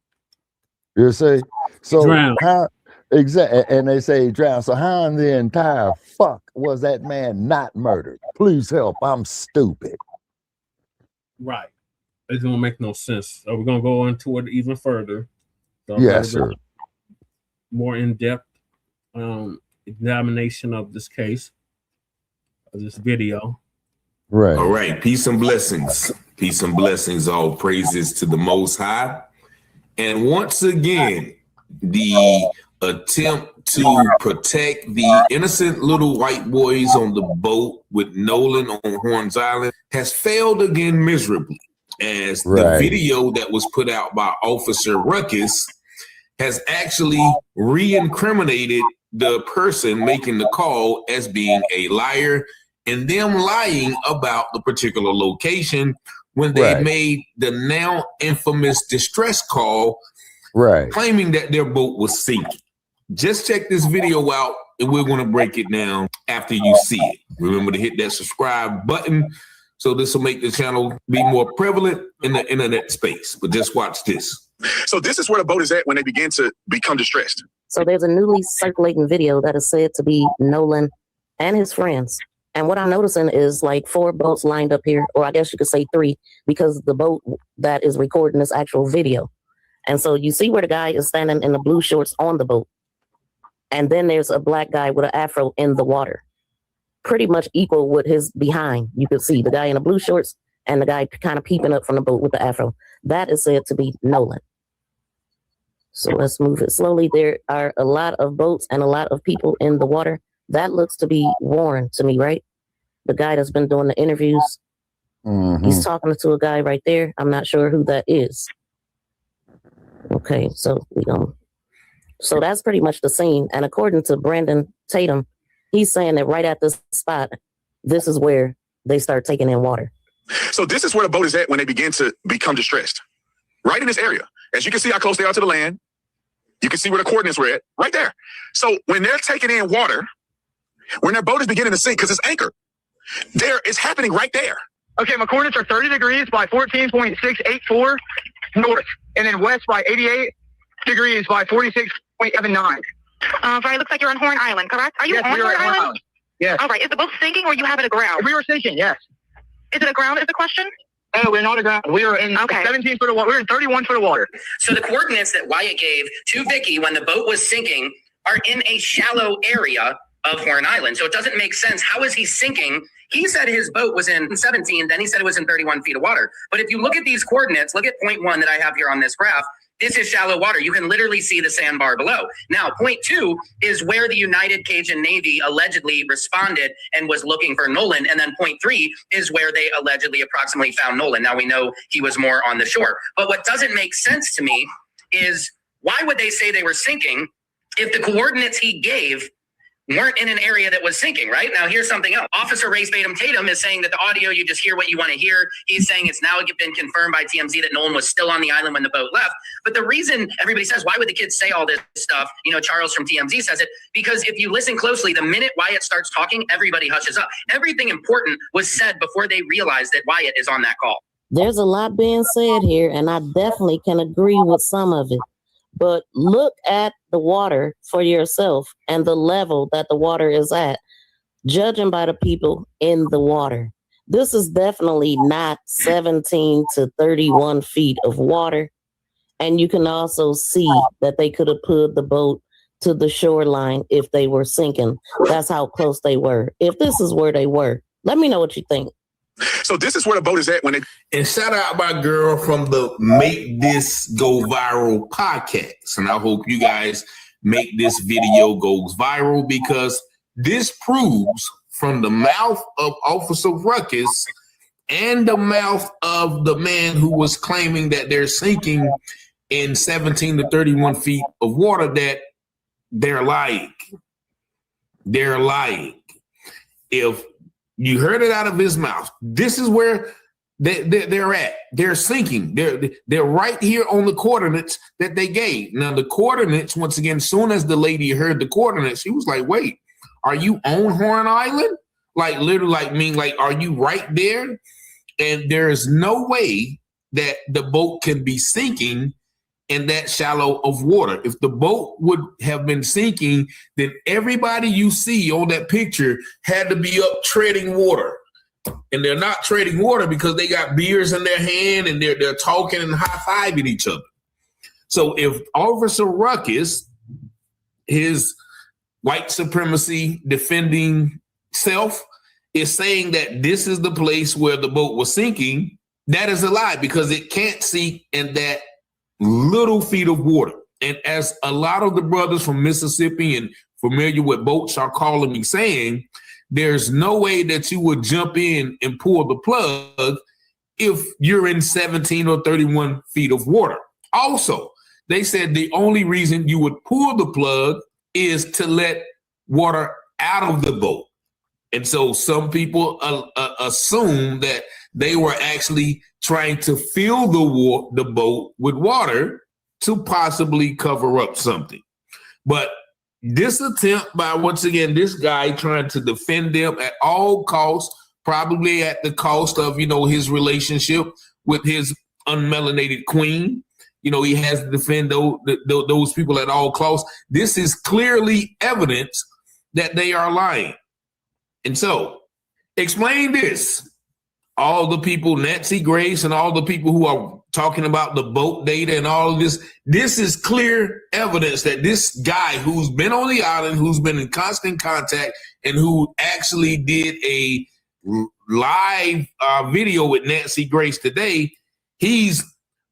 [SPEAKER 13] You see? So
[SPEAKER 19] Drown.
[SPEAKER 13] how exactly? And they say drown. So how in the entire fuck was that man not murdered? Please help. I'm stupid.
[SPEAKER 19] Right. It's gonna make no sense. So we're gonna go into it even further. So
[SPEAKER 13] Yes, sir.
[SPEAKER 19] More in-depth examination of this case, of this video.
[SPEAKER 13] Right.
[SPEAKER 1] All right. Peace and blessings. Peace and blessings. All praises to the Most High. And once again, the attempt to protect the innocent little white boys on the boat with Nolan on Horns Island has failed again miserably, as the video that was put out by Officer Ruckus has actually re-incriminated the person making the call as being a liar and them lying about the particular location when they made the now infamous distress call, claiming that their boat was sinking. Just check this video out, and we're going to break it down after you see it. Remember to hit that subscribe button so this will make the channel be more prevalent in the internet space. But just watch this.
[SPEAKER 15] So this is where the boat is at when they begin to become distressed.
[SPEAKER 17] So there's a newly circulating video that is said to be Nolan and his friends. And what I'm noticing is like 4 boats lined up here, or I guess you could say 3, because the boat that is recording this actual video. And so you see where the guy is standing in the blue shorts on the boat. And then there's a black guy with an afro in the water, pretty much equal with his behind. You can see the guy in the blue shorts and the guy kind of peeping up from the boat with the afro. That is said to be Nolan. So let's move it slowly. There are a lot of boats and a lot of people in the water. That looks to be Warren to me, right? The guy that's been doing the interviews. He's talking to a guy right there. I'm not sure who that is. Okay, so so that's pretty much the scene. And according to Brandon Tatum, he's saying that right at this spot, this is where they start taking in water.
[SPEAKER 15] So this is where the boat is at when they begin to become distressed. Right in this area. As you can see how close they are to the land. You can see where the coordinates were at. Right there. So when they're taking in water, when their boat is beginning to sink because it's anchored, it's happening right there.
[SPEAKER 18] Okay, my coordinates are 30 degrees by 14.684 north, and then west by 88 degrees by 46.79. Right, looks like you're on Horn Island, correct? Are you
[SPEAKER 16] Yes,
[SPEAKER 18] on
[SPEAKER 16] we are
[SPEAKER 18] Horn
[SPEAKER 16] at Horn
[SPEAKER 18] Island?
[SPEAKER 16] Island. Yes.
[SPEAKER 18] All right, is the boat sinking or you have it aground?
[SPEAKER 16] We were sinking, yes.
[SPEAKER 18] Is it aground is the question?
[SPEAKER 16] Oh, we're not aground. We are in 17 foot of water. We're in 31 foot of water.
[SPEAKER 6] So the coordinates that Wyatt gave to Vicky when the boat was sinking are in a shallow area of Horn Island. So it doesn't make sense. How is he sinking? He said his boat was in 17, then he said it was in 31 feet of water. But if you look at these coordinates, look at point 1 that I have here on this graph. This is shallow water. You can literally see the sandbar below. Now, point 2 is where the United Cajun Navy allegedly responded and was looking for Nolan. And then point 3 is where they allegedly approximately found Nolan. Now, we know he was more on the shore. But what doesn't make sense to me is why would they say they were sinking if the coordinates he gave weren't in an area that was sinking, right? Now, here's something else. Officer Ray Tatum is saying that the audio, you just hear what you want to hear. He's saying it's now been confirmed by TMZ that Nolan was still on the island when the boat left. But the reason everybody says, why would the kids say all this stuff? You know, Charles from TMZ says it, because if you listen closely, the minute Wyatt starts talking, everybody hushes up. Everything important was said before they realized that Wyatt is on that call.
[SPEAKER 17] There's a lot being said here, and I definitely can agree with some of it. But look at the water for yourself and the level that the water is at, judging by the people in the water. This is definitely not 17 to 31 feet of water. And you can also see that they could have pulled the boat to the shoreline if they were sinking. That's how close they were. If this is where they were, let me know what you think.
[SPEAKER 15] So this is where the boat is at when it.
[SPEAKER 1] And shout out my girl from the Make This Go Viral podcast. And I hope you guys make this video goes viral, because this proves from the mouth of Officer Ruckus and the mouth of the man who was claiming that they're sinking in 17 to 31 feet of water that they're lying. They're lying. If you heard it out of his mouth, this is where they're at. They're sinking. They're right here on the coordinates that they gave. Now, the coordinates, once again, as soon as the lady heard the coordinates, she was like, wait, are you on Horn Island? Like, literally, are you right there? And there is no way that the boat can be sinking in that shallow of water. If the boat would have been sinking, then everybody you see on that picture had to be up treading water. And they're not treading water because they got beers in their hand and they're talking and high-fiving each other. So if Officer Ruckus, his white supremacy defending self, is saying that this is the place where the boat was sinking, that is a lie, because it can't sink in that little feet of water. And as a lot of the brothers from Mississippi and familiar with boats are calling me saying, there's no way that you would jump in and pull the plug if you're in 17 or 31 feet of water. Also, they said the only reason you would pull the plug is to let water out of the boat. And so some people assume that they were actually trying to fill the boat with water to possibly cover up something. But this attempt by, once again, this guy trying to defend them at all costs, probably at the cost of, his relationship with his unmelanated queen. He has to defend those people at all costs. This is clearly evidence that they are lying. And so, explain this. All the people, Nancy Grace and all the people who are talking about the boat data and all of this, this is clear evidence that this guy who's been on the island, who's been in constant contact, and who actually did a live video with Nancy Grace today, he's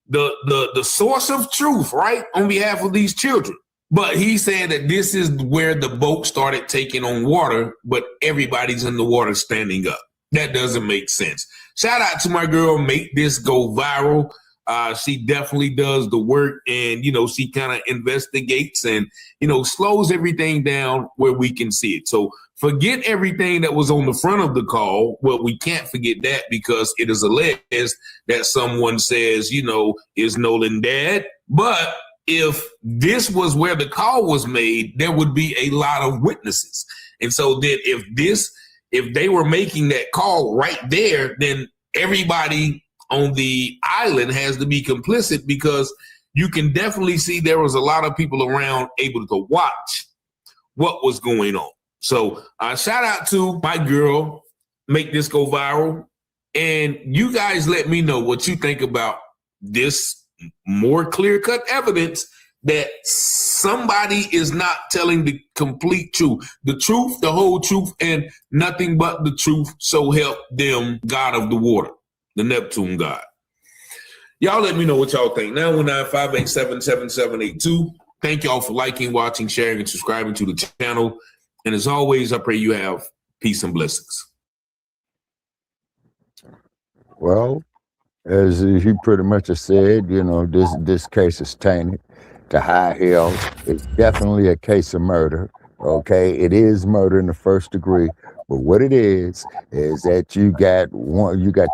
[SPEAKER 1] the source of truth, right, on behalf of these children. But he's saying that this is where the boat started taking on water, but everybody's in the water standing up. That doesn't make sense. Shout out to my girl, Make This Go Viral. She definitely does the work, and, she kind of investigates and, slows everything down where we can see it. So forget everything that was on the front of the call. Well, we can't forget that because it is alleged that someone says, is Nolan dead? But if this was where the call was made, there would be a lot of witnesses. And so then if they were making that call right there, then everybody on the island has to be complicit, because you can definitely see there was a lot of people around able to watch what was going on. So shout out to my girl, Make This Go Viral. And you guys let me know what you think about this more clear-cut evidence that somebody is not telling the complete truth. The truth, the whole truth, and nothing but the truth. So help them, God of the water, the Neptune God. Y'all let me know what y'all think. 919-587-7782. Thank y'all for liking, watching, sharing, and subscribing to the channel. And as always, I pray you have peace and blessings.
[SPEAKER 13] Well, as he pretty much has said, you know, this case is tainted to high hell. It's definitely a case of murder. Okay, it is murder in the first degree. But what it is that you got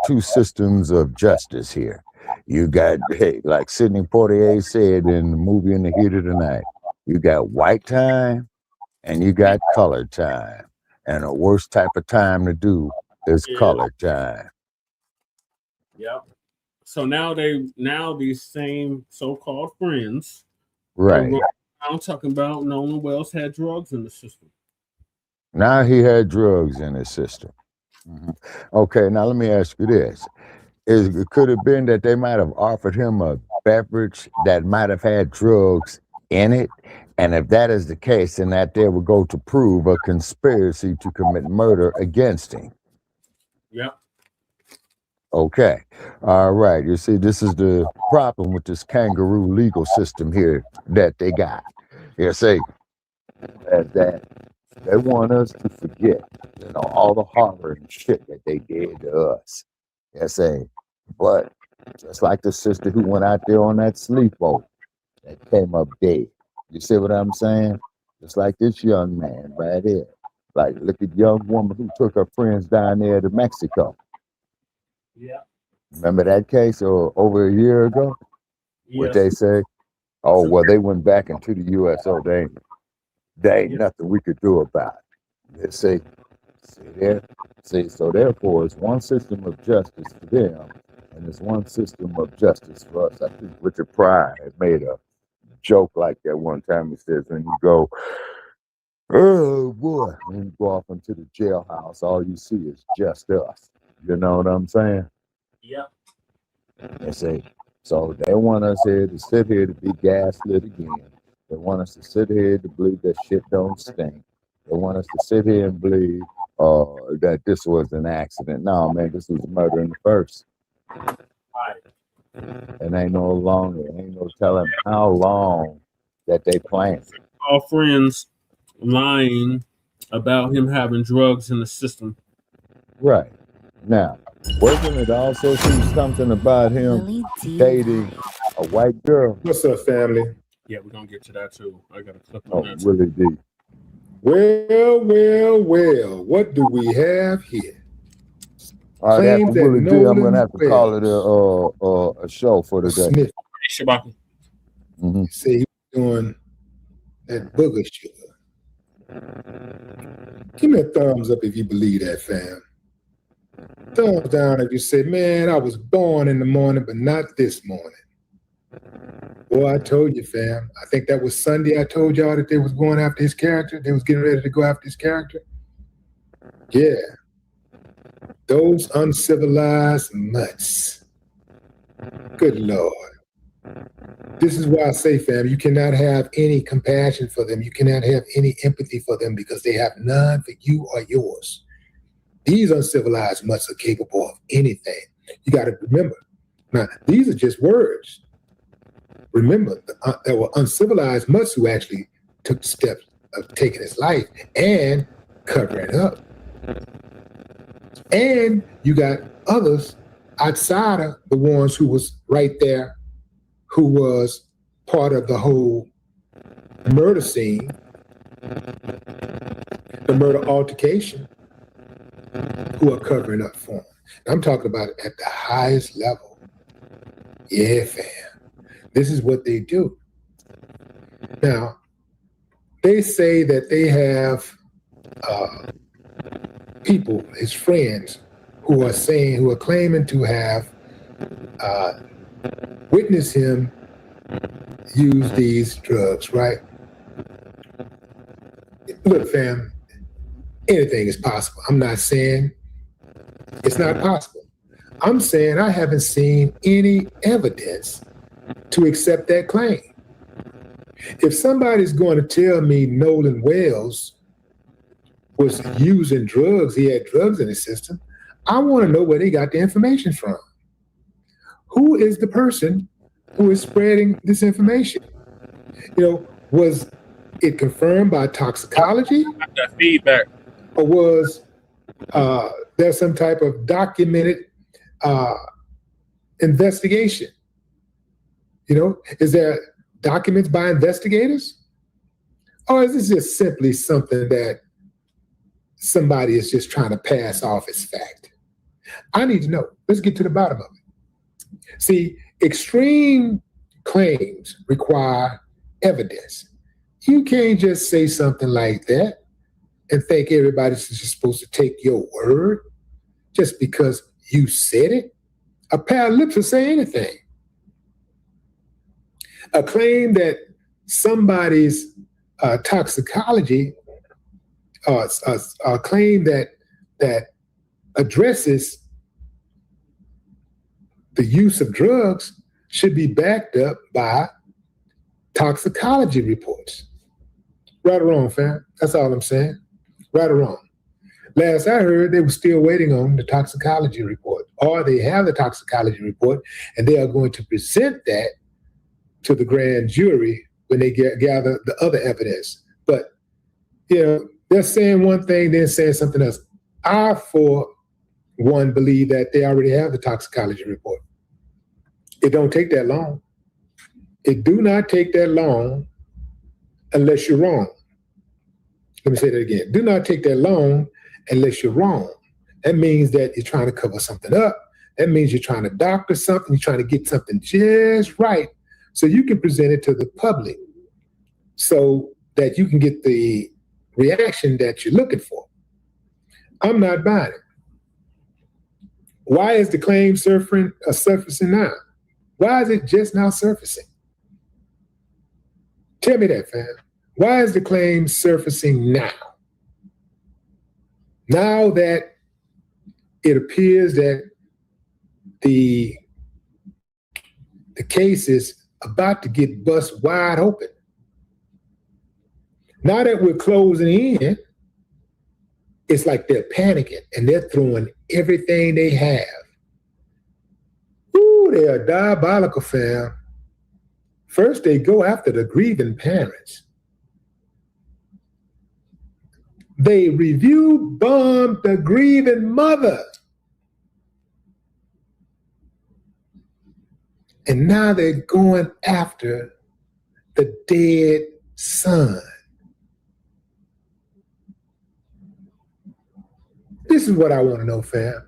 [SPEAKER 13] two systems of justice here. You got, hey, like Sidney Poitier said in the movie In the Heat of the Night, you got white time and you got colored time. And the worst type of time to do is colored time.
[SPEAKER 19] Yep. So now these same so-called friends,
[SPEAKER 13] right?
[SPEAKER 19] I'm talking about Nolan Wells had drugs in the system.
[SPEAKER 13] Now he had drugs in his system. Okay, now let me ask you this: could it have been that they might have offered him a beverage that might have had drugs in it? And if that is the case, then that they would go to prove a conspiracy to commit murder against him.
[SPEAKER 19] Yep.
[SPEAKER 13] Okay. All right. You see, this is the problem with this kangaroo legal system here that they got. You see, that they want us to forget, you know, all the horror and shit that they did to us. You see, but just like the sister who went out there on that sleep boat that came up dead. You see what I'm saying? Just like this young man right here. Like, look at the young woman who took her friends down there to Mexico.
[SPEAKER 19] Yeah.
[SPEAKER 13] Remember that case over a year ago?
[SPEAKER 19] Yes.
[SPEAKER 13] What they say? Oh, well, they went back into the U.S. Oh, there ain't nothing we could do about it. They say, so therefore, it's one system of justice for them, and it's one system of justice for us. I think Richard Pryor had made a joke like that one time. He says, when you go, oh boy, when you go off into the jailhouse, all you see is just us. You know what I'm saying?
[SPEAKER 19] Yep.
[SPEAKER 13] They say, so they want us here to sit here to be gaslit again. They want us to sit here to believe that shit don't stink. They want us to sit here and believe that this was an accident. No, man, this was murder in the first.
[SPEAKER 19] Right.
[SPEAKER 13] And ain't no telling how long that they planned.
[SPEAKER 19] All friends lying about him having drugs in the system.
[SPEAKER 13] Right. Now, wasn't it also something about him dating a white girl?
[SPEAKER 4] What's up, family?
[SPEAKER 19] Yeah, we're going to get to that too. I got a clip on that.
[SPEAKER 13] Willie D.
[SPEAKER 4] Well, what do we have here?
[SPEAKER 13] All right, after Willie D, I'm going to have to call it a show for today.
[SPEAKER 19] Shabaka.
[SPEAKER 4] Say he was doing that booger sugar. Give me a thumbs up if you believe that, fam. Thumbs down if you say, man, I was born in the morning, but not this morning. Boy, I told you, fam. I think that was Sunday I told y'all that they was going after his character. They was getting ready to go after his character. Yeah. Those uncivilized mutts. Good Lord. This is why I say, fam, you cannot have any compassion for them. You cannot have any empathy for them because they have none for you or yours. These uncivilized mutts are capable of anything. You got to remember. Now, these are just words. Remember, there were uncivilized mutts who actually took the steps of taking his life and covering it up. And you got others outside of the ones who was right there, who was part of the whole murder scene, the murder altercation, who are covering up for him. I'm talking about it at the highest level. Yeah, fam. This is what they do. Now, they say that they have people, his friends, who are claiming to have witnessed him use these drugs, right? Look, fam, anything is possible. I'm not saying it's not possible. I'm saying I haven't seen any evidence to accept that claim. If somebody's going to tell me Nolan Wells was using drugs, he had drugs in his system, I want to know where they got the information from. Who is the person who is spreading this information? Was it confirmed by toxicology?
[SPEAKER 19] That feedback.
[SPEAKER 4] Or was there some type of documented investigation? Is there documents by investigators? Or is this just simply something that somebody is just trying to pass off as fact? I need to know. Let's get to the bottom of it. See, extreme claims require evidence. You can't just say something like that and think everybody's just supposed to take your word just because you said it. A pair of lips will say anything. A claim that somebody's toxicology, a claim that addresses the use of drugs should be backed up by toxicology reports. Right or wrong, fam? That's all I'm saying. Right or wrong. Last I heard, they were still waiting on the toxicology report, or they have the toxicology report, and they are going to present that to the grand jury when they gather the other evidence. But, they're saying one thing, then saying something else. I, for one, believe that they already have the toxicology report. It don't take that long. It do not take that long unless you're wrong. Let me say that again. Do not take that long unless you're wrong. That means that you're trying to cover something up. That means you're trying to doctor something. You're trying to get something just right so you can present it to the public so that you can get the reaction that you're looking for. I'm not buying it. Why is the claim surfacing now? Why is it just now surfacing? Tell me that, fam. Why is the claim surfacing now? Now that it appears that the case is about to get bust wide open. Now that we're closing in, it's like they're panicking and they're throwing everything they have. Ooh, they are diabolical, fam. First, they go after the grieving parents. They review bombed the grieving mother. And now they're going after the dead son. This is what I want to know, fam.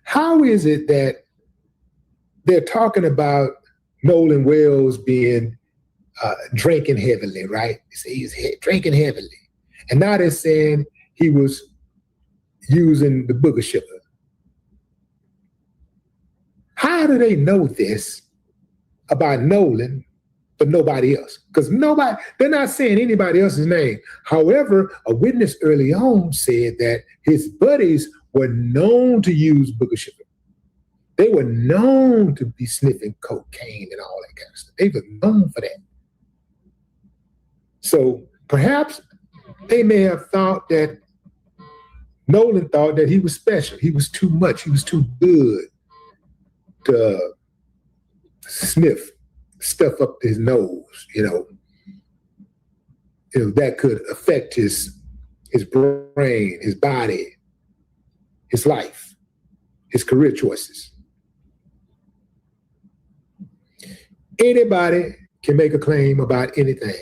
[SPEAKER 4] How is it that they're talking about Nolan Wells being drinking heavily, right? They say he's drinking heavily. And now they're saying he was using the booger sugar. How do they know this about Nolan, but nobody else? Because they're not saying anybody else's name. However, a witness early on said that his buddies were known to use booger sugar. They were known to be sniffing cocaine and all that kind of stuff. They were known for that. So perhaps they may have thought that Nolan thought that he was special. He was too much. He was too good to sniff stuff up his nose, that could affect his brain, his body, his life, his career choices. Anybody can make a claim about anything.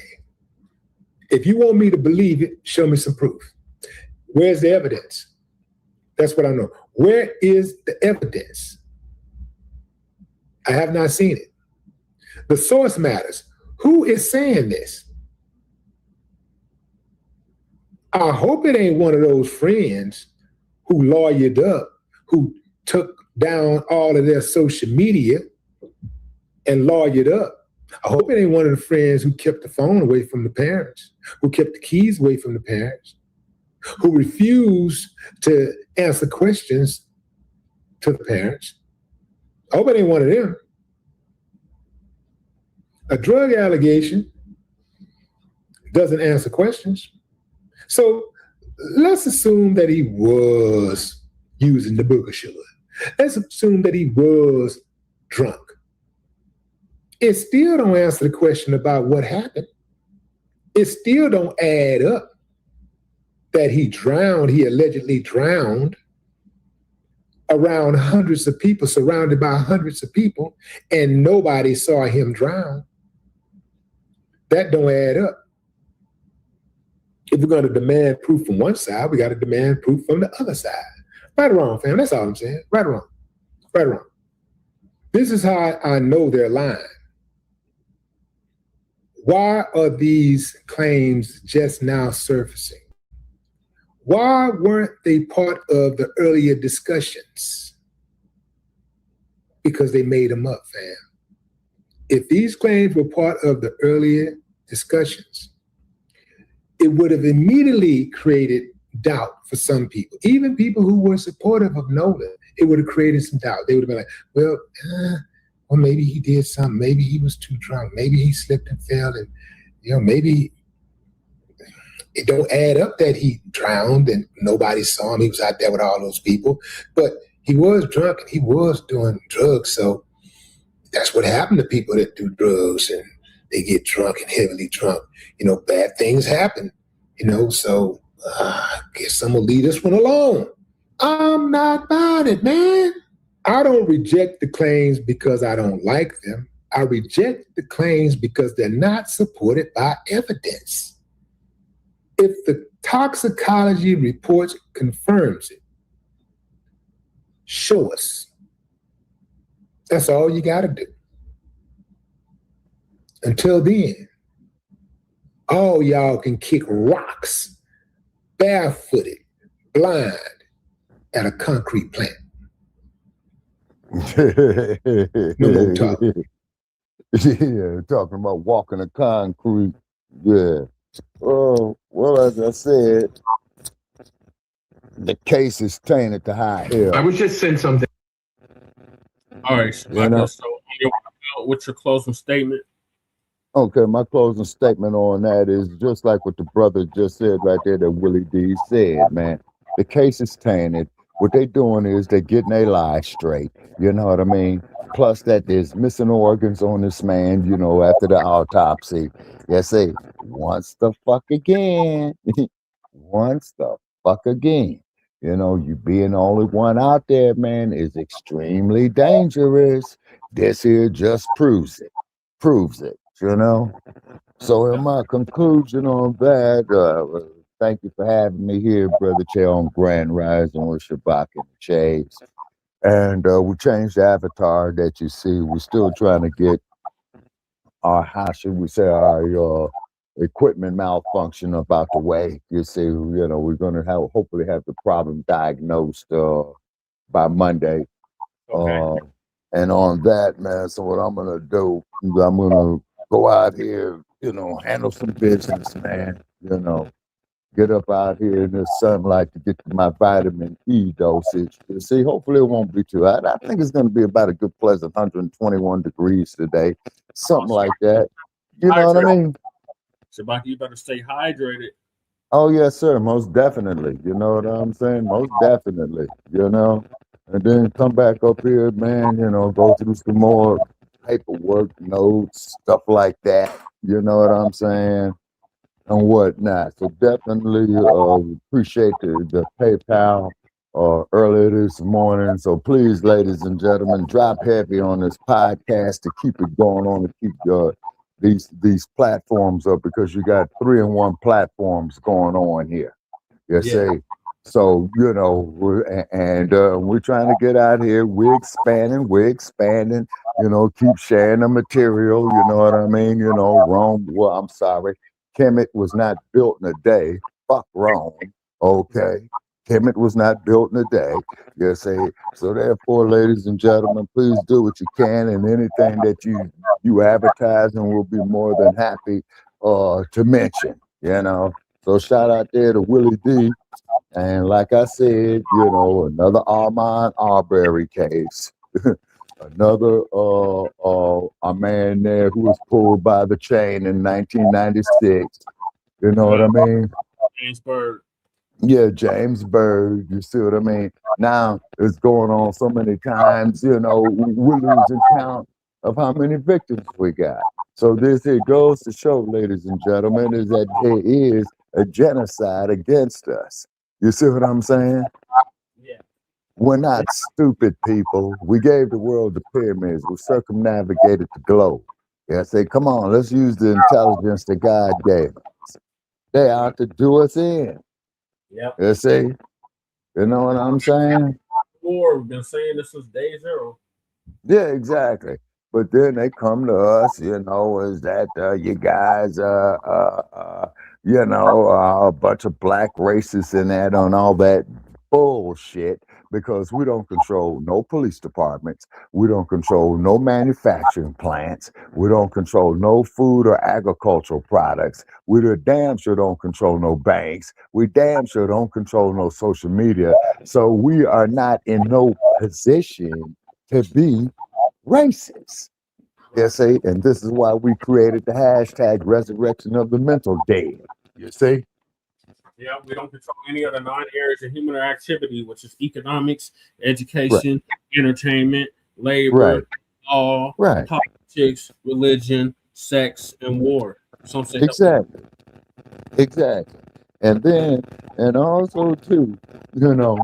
[SPEAKER 4] If you want me to believe it, show me some proof. Where's the evidence? That's what I know. Where is the evidence? I have not seen it. The source matters. Who is saying this? I hope it ain't one of those friends who lawyered up, who took down all of their social media and lawyered up. I hope it ain't one of the friends who kept the phone away from the parents who kept the keys away from the parents, who refused to answer questions to the parents. I hope it ain't one of them. A drug allegation doesn't answer questions. So let's assume that he was using the booger sugar. Let's assume that he was drunk. It still don't answer the question about what happened. It still don't add up that he allegedly drowned around hundreds of people, surrounded by hundreds of people, and nobody saw him drown. That don't add up. If we're going to demand proof from one side, we got to demand proof from the other side. Right or wrong, fam? That's all I'm saying. Right or wrong? Right or wrong? This is how I know they're lying. Why are these claims just now surfacing? Why weren't they part of the earlier discussions? Because they made them up, fam. If these claims were part of the earlier discussions, it would have immediately created doubt for some people, even people who were supportive of Nolan. It would have created some doubt. They would have been like, well, maybe he did something. Maybe he was too drunk. Maybe he slipped and fell, and maybe it don't add up that he drowned and nobody saw him. He was out there with all those people, but he was drunk and he was doing drugs. So that's what happened to people that do drugs and they get drunk and heavily drunk. Bad things happen, so I guess I'm going to leave this one alone. I'm not buying it, man. I don't reject the claims because I don't like them. I reject the claims because they're not supported by evidence. If the toxicology report confirms it, show us. That's all you got to do. Until then, all y'all can kick rocks, barefooted, blind, at a concrete plant. No more talk.
[SPEAKER 13] Yeah, talking about walking a concrete. Yeah. Oh, well, as I said, the case is tainted to high hell.
[SPEAKER 19] I was just saying something. All right, Shabaka, so on your way out, what's your closing statement?
[SPEAKER 13] Okay, my closing statement on that is just like what the brother just said right there that Willie D said, man. The case is tainted. What they doing is they getting their lies straight. You know what I mean? Plus that there's missing organs on this man, after the autopsy. Yes, say, once the fuck again. Once the fuck again. You being the only one out there, man, is extremely dangerous. This here just proves it. So in my conclusion on that, thank you for having me here, Brother Che, on Grand Rising with Shabaka and the Chase. And we changed the avatar that you see. We're still trying to get our, our equipment malfunction about the way. You see, we're going to hopefully have the problem diagnosed by Monday.
[SPEAKER 19] Okay.
[SPEAKER 13] And on that, man, so what I'm going to do is I'm going to go out here, handle some business, man, get up out here in the sunlight to get my vitamin E dosage. You see, hopefully it won't be too hot. I think it's going to be about a good pleasant 121 degrees today, something like that. You know what I mean?
[SPEAKER 19] Shabaka, you better stay hydrated.
[SPEAKER 13] Oh, yes, sir. Most definitely. You know what I'm saying? Most definitely, And then come back up here, man, go through some more paperwork, notes, stuff like that. You know what I'm saying? And whatnot. So definitely appreciate the PayPal earlier this morning. So please, ladies and gentlemen, drop heavy on this podcast to keep it going on, to keep these platforms up, because you got 3-in-1 platforms going on here. See? So, we're trying to get out here. We're expanding, keep sharing the material. You know what I mean? Rome, I'm sorry. Kemet was not built in a day. Fuck Rome. Okay. Kemet was not built in a day. See? So therefore, ladies and gentlemen, please do what you can, and anything that you advertise, and we'll be more than happy to mention. you know. So shout out there to Willie D. And like I said, you know, another Armand Arbery case. Another a man there who was pulled by the chain in 1996. You know what I mean?
[SPEAKER 19] James Byrd.
[SPEAKER 13] Yeah, James Byrd. You see what I mean? Now it's going on so many times, you know, we're losing count of how many victims we got. So this here goes to show, ladies and gentlemen, is that there is a genocide against us. You see what I'm saying?
[SPEAKER 19] Yeah.
[SPEAKER 13] We're not stupid people. We gave the world the pyramids. We circumnavigated the globe. Yeah, say, come on, let's use the intelligence that God gave us. They out to do us in.
[SPEAKER 19] Yep.
[SPEAKER 13] You see? You know what I'm saying?
[SPEAKER 19] We've been saying this since day zero.
[SPEAKER 13] Yeah, exactly. But then they come to us, you know, is that you guys, you know, a bunch of black racists and that and all that bullshit, because we don't control no police departments. We don't control no manufacturing plants. We don't control no food or agricultural products. We damn sure don't control no banks. We damn sure don't control no social media. So we are not in no position to be racist. You see, and this is why we created the hashtag resurrection of the mental dead. You see?
[SPEAKER 19] Yeah, we don't control any of the 9 areas of human activity, which is economics, education, entertainment, labor, law, politics, religion, sex, and war.
[SPEAKER 13] Exactly. Exactly. And then, and also too, you know,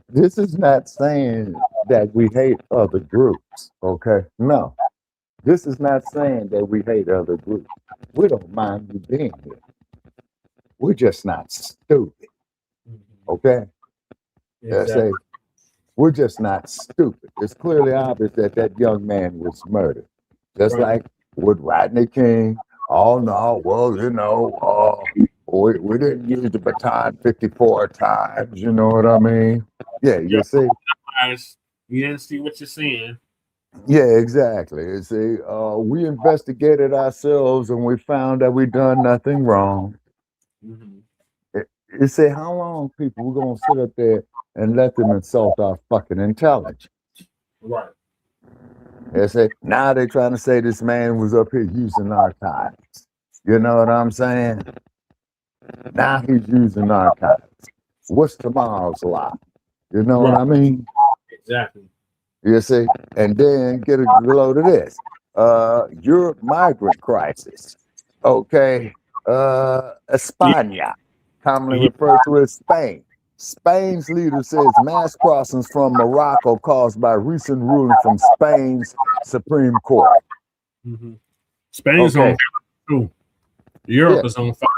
[SPEAKER 13] this is not saying that we hate other groups, okay? No. This is not saying that we hate other groups. We don't mind you being here. We're just not stupid, okay?
[SPEAKER 19] Exactly.
[SPEAKER 13] We're just not stupid. It's clearly obvious that that young man was murdered. Just like with Rodney King. Oh, no, well, you know, we didn't use the baton 54 times, you know what I mean? Yeah, you see?
[SPEAKER 19] You didn't see what you're seeing.
[SPEAKER 13] Yeah, exactly. You see, we investigated ourselves and we found that we done nothing wrong. You see, how long people we're gonna sit up there and let them insult our fucking intelligence?
[SPEAKER 19] Right.
[SPEAKER 13] You see, now they're trying to say this man was up here using narcotics. You know what I'm saying? Now he's using narcotics. What's tomorrow's lie? You know what I mean?
[SPEAKER 19] Exactly.
[SPEAKER 13] You see, and then get a load of this. Europe migrant crisis. Okay. España, commonly referred to as Spain. Spain's leader says mass crossings from Morocco caused by recent ruling from Spain's Supreme Court.
[SPEAKER 19] Spain's on fire too. Europe is on fire.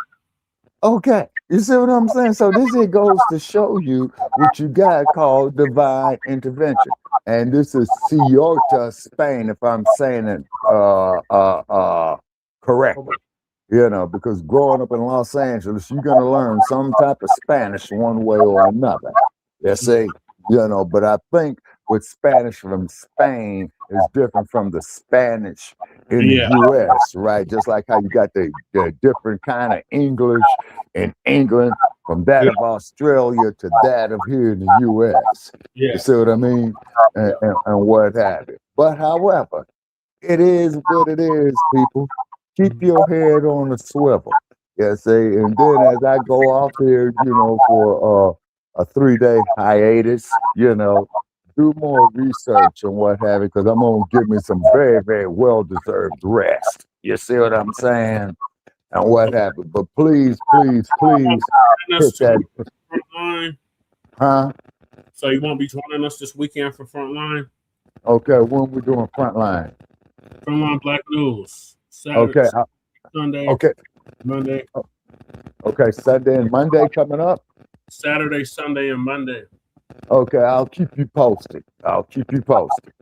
[SPEAKER 13] Okay, you see what I'm saying? So this here goes to show you what you got called divine intervention. And this is Ceuta, Spain, if I'm saying it correctly. You know, because growing up in Los Angeles, you're going to learn some type of Spanish one way or another. You see, you know, but I think with Spanish from Spain is different from the Spanish in the U.S., right? Just like how you got the different kind of English in England, from that of Australia to that of here in the U.S. You see what I mean? And what have you. But however, it is what it is, people. Keep your head on the swivel. Yeah, see, and then as I go off here, you know, for a 3-day hiatus, you know, do more research and what have you, because I'm going to give me some very, very well-deserved rest. You see what I'm saying? And what have you. But please, please, please hit that.
[SPEAKER 19] Frontline.
[SPEAKER 13] Huh?
[SPEAKER 19] So you won't be joining us this weekend for Frontline?
[SPEAKER 13] Okay, when we doing Frontline?
[SPEAKER 19] Frontline Black News. Saturday,
[SPEAKER 13] Okay.
[SPEAKER 19] Sunday.
[SPEAKER 13] Okay.
[SPEAKER 19] Monday.
[SPEAKER 13] Okay, Sunday and Monday coming up?
[SPEAKER 19] Saturday, Sunday, and Monday.
[SPEAKER 13] Okay, I'll keep you posted. I'll keep you posted.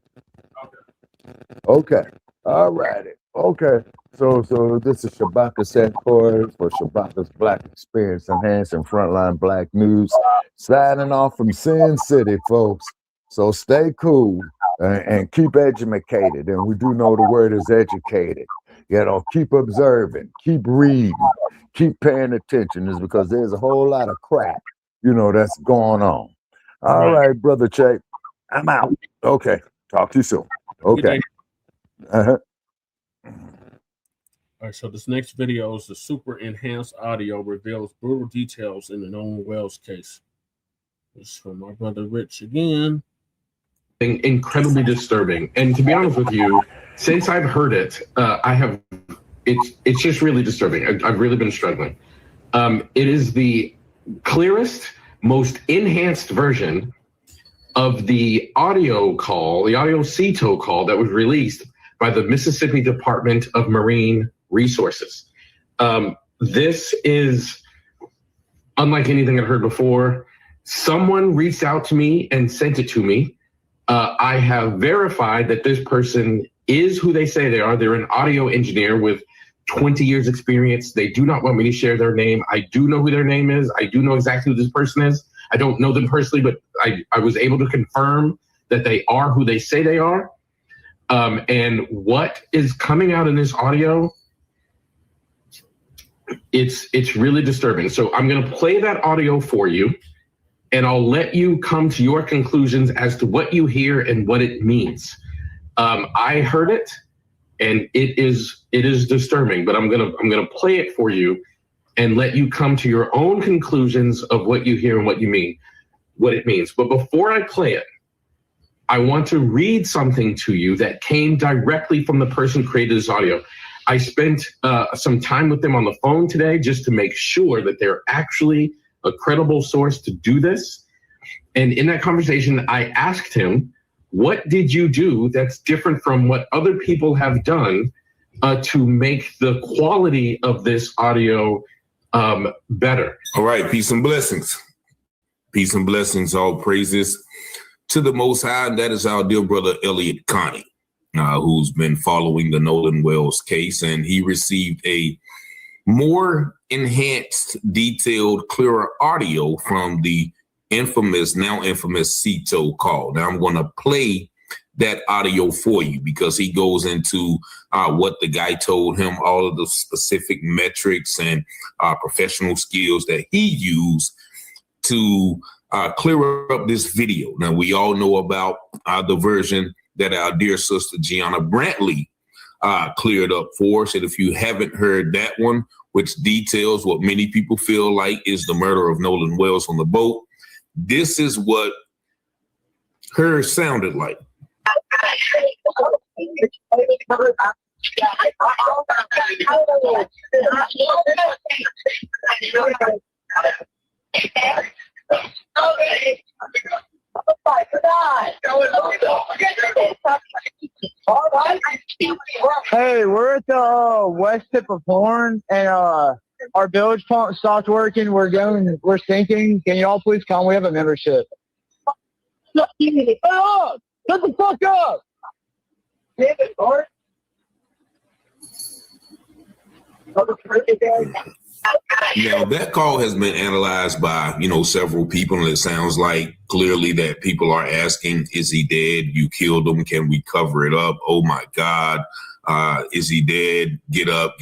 [SPEAKER 13] Okay. All righty. Okay. So this is Shabaka set for Shabaka's Black Experience Enhancing Frontline Black News. Signing off from Sin City, folks. So stay cool and keep educated. And we do know the word is educated. You know, keep observing, keep reading, keep paying attention, is because there's a whole lot of crap, you know, that's going on. All right, Brother Che, I'm out. Okay, talk to you soon. Okay.
[SPEAKER 19] All right, so this next video is the super enhanced audio reveals brutal details in the Nolan Wells case. This is from my brother Rich again.
[SPEAKER 8] Incredibly disturbing, and to be honest with you, since I've heard it, it's just really disturbing. I've really been struggling. It is the clearest, most enhanced version of the audio call, the audio CTO call that was released by the Mississippi Department of Marine Resources. This is unlike anything I've heard before. Someone reached out to me and sent it to me. I have verified that this person is who they say they are. They're an audio engineer with 20 years experience. They do not want me to share their name. I do know who their name is. I do know exactly who this person is. I don't know them personally, but I was able to confirm that they are who they say they are. And what is coming out in this audio, it's really disturbing. So I'm going to play that audio for you, and I'll let you come to your conclusions as to what you hear and what it means. I heard it, and it is disturbing, but I'm gonna play it for you and let you come to your own conclusions of what you hear and what it means. But before I play it, I want to read something to you that came directly from the person who created this audio. I spent some time with them on the phone today just to make sure that they're actually a credible source to do this. And in that conversation, I asked him, what did you do that's different from what other people have done to make the quality of this audio better?
[SPEAKER 1] All right, peace and blessings. Peace and blessings, all praises to the Most High, and that is our dear brother Elliot Connie, who's been following the Nolan Wells case, and he received a more enhanced, detailed, clearer audio from the now infamous CTO call. Now I'm going to play that audio for you because he goes into what the guy told him, all of the specific metrics and professional skills that he used to clear up this video. Now, we all know about the version that our dear sister Gianna Brantley cleared up for us. And if you haven't heard that one, which details what many people feel like is the murder of Nolan Wells on the boat, this is what hers sounded like.
[SPEAKER 16] Hey, we're at the west tip of Horn, and our bilge pump stopped working. We're sinking. Can you all please come? We have a membership. Shut the fuck up! Damn it, Bart.
[SPEAKER 1] Now, that call has been analyzed by, several people, and it sounds like clearly that people are asking, is he dead? You killed him. Can we cover it up? Oh, my God. Is he dead? Get up.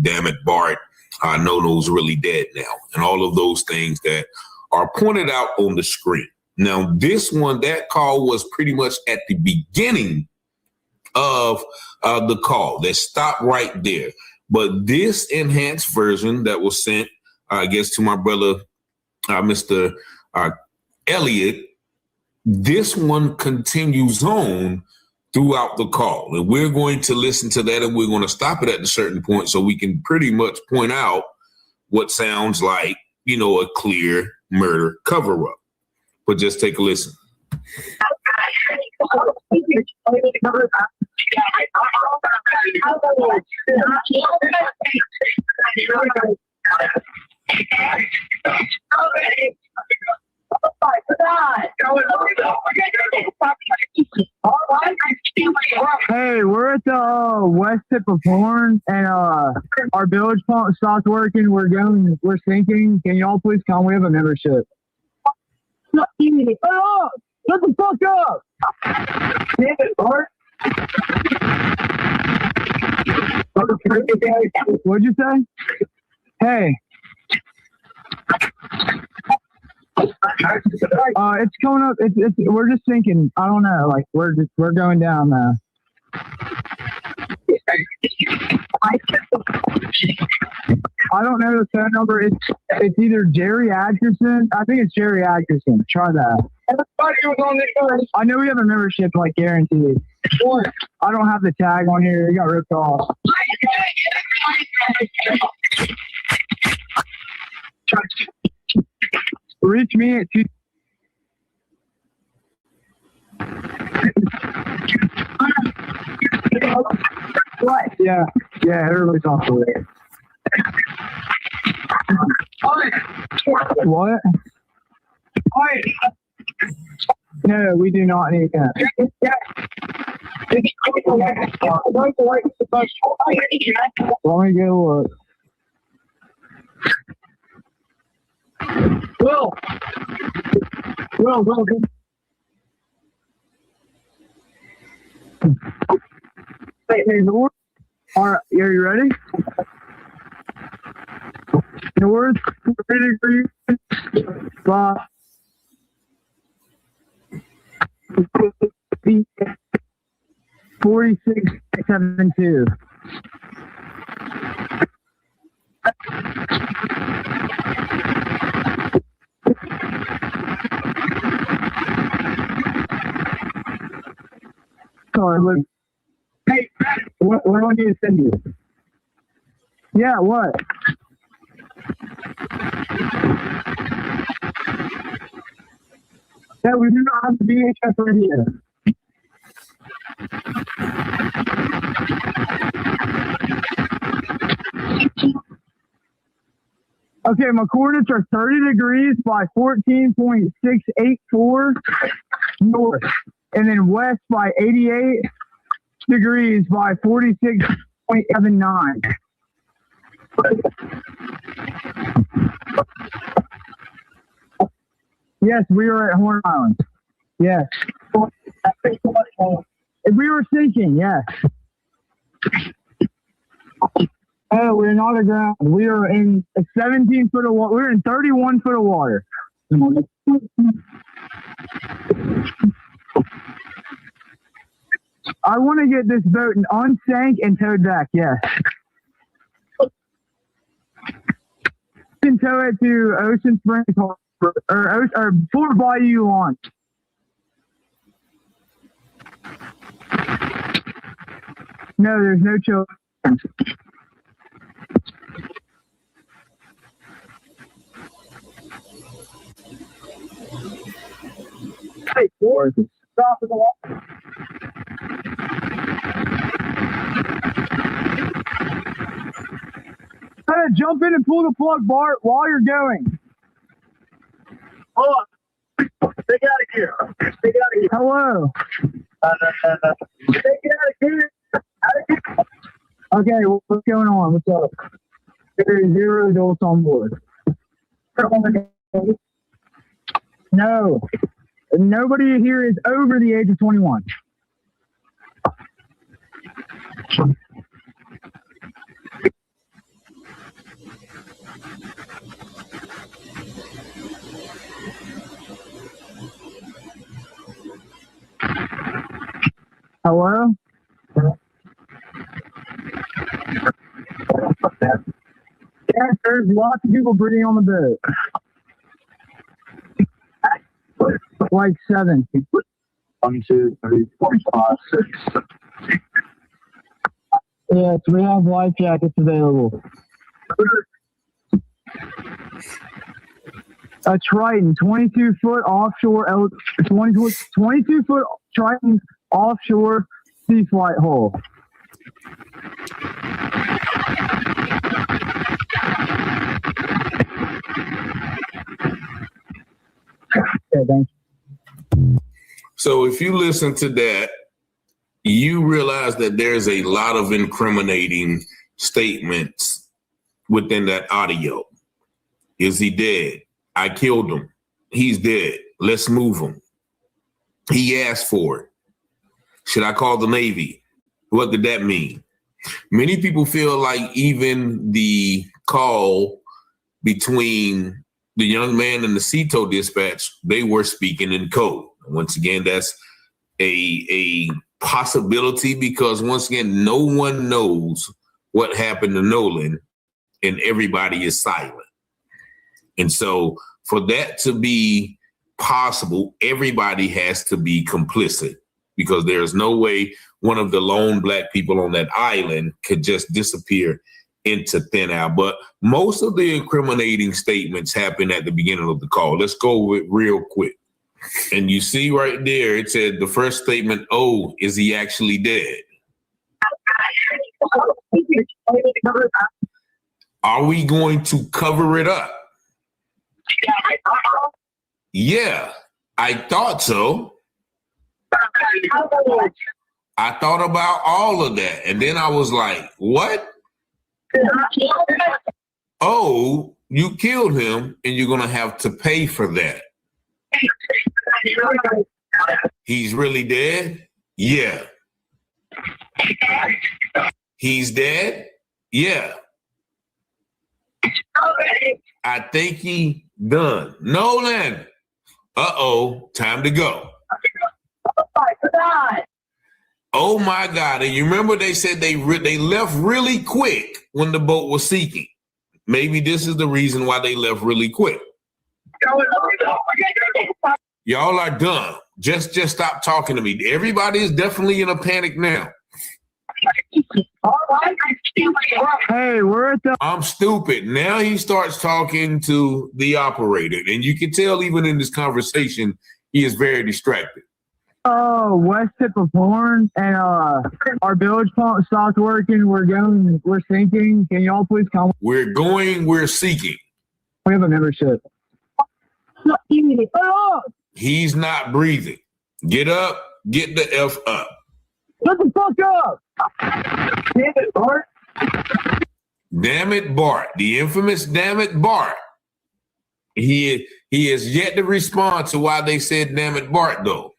[SPEAKER 1] Damn it, Bart. Nono's really dead now. And all of those things that are pointed out on the screen. Now, this one, that call was pretty much at the beginning of the call. They stopped right there. But this enhanced version that was sent, I guess, to my brother, Mr. Elliot, this one continues on throughout the call. And we're going to listen to that, and we're going to stop it at a certain point so we can pretty much point out what sounds like, a clear murder cover-up. But just take a listen.
[SPEAKER 16] Hey, we're at the west tip of Horn, and our bilge pump stopped working. We're sinking. Can you all please come? We have a membership. Shut the fuck up! Damn it, Bart. What'd you say? Hey. It's coming up. It's we're just thinking. I don't know. Like we're going down. I don't know the phone number. It's either Jerry Atkinson. I think it's Jerry Atkinson. Try that. Everybody was on this first. I know we have a membership, like guaranteed. I don't have the tag on here. It got ripped off. Reach me at 2. What? Yeah, everybody's off the way. What? No, we do not need that. Let me go look. Will. Hey, North. All right, are you ready? North, ready for you? 5, 4672. Sorry, look. Hey, what do I need to send you? Yeah, what? Yeah, we do not have the VHS right here. Okay, my coordinates are 30 degrees by 14.684 north, and then west by 88 degrees by 46.79. Yes, we are at Horn Island. Yes. We were sinking, yes. Oh, we're not aground. We are in 17 foot of water. We're in 31 foot of water. I want to get this boat unsank and towed back, yes. You can tow it to Ocean Springs or Fort Bayou launch. No, there's no children. Hey, stop at the water. Jump in and pull the plug, Bart, while you're going. Hold on. Take out of here. Take out of here. Hello. Take it out of here. Okay, what's going on? What's up? There is 0 adults on board. No. Nobody here is over the age of 21. Hello? Yes, there's lots of people breathing on the boat. Like 7. 1, 2, 3, 4, 5, 6. Yes, we have life jackets available. A Triton, 22 foot offshore, 22 foot Triton offshore sea flight hull. Okay, thanks.
[SPEAKER 1] So if you listen to that, you realize that there's a lot of incriminating statements within that audio. Is he dead? I killed him. He's dead. Let's move him. He asked for it. Should I call the Navy? What did that mean? Many people feel like even the call between the young man and the CETO dispatch, they were speaking in code. Once again, that's a possibility because once again, no one knows what happened to Nolan and everybody is silent. And so for that to be possible, everybody has to be complicit because there's no way one of the lone Black people on that island could just disappear into thin air. But most of the incriminating statements happen at the beginning of the call. Let's go with real quick. And you see right there, it said the first statement, oh, is he actually dead? Are we going to cover it up? Yeah, I thought so. I thought about all of that. And then I was like, what? Oh, you killed him and you're going to have to pay for that. He's really dead? Yeah. He's dead? Yeah. I think he done. Nolan. Uh-oh, time to go. Oh my God. And you remember they said they left really quick when the boat was sinking. Maybe this is the reason why they left really quick. Y'all are done. Just stop talking to me. Everybody is definitely in a panic now.
[SPEAKER 16] Hey, we're at the.
[SPEAKER 1] I'm stupid. Now he starts talking to the operator, and you can tell even in this conversation, he is very distracted.
[SPEAKER 16] Oh, west tip of Horn, and our bilge pump stopped working. We're sinking. Can y'all please come?
[SPEAKER 1] We're seeking.
[SPEAKER 16] We have a membership.
[SPEAKER 1] He's not breathing. Get up. Get the F up.
[SPEAKER 16] Shut the fuck up. Damn it, Bart.
[SPEAKER 1] Damn it, Bart. The infamous damn it, Bart. He has yet to respond to why they said damn it, Bart, though.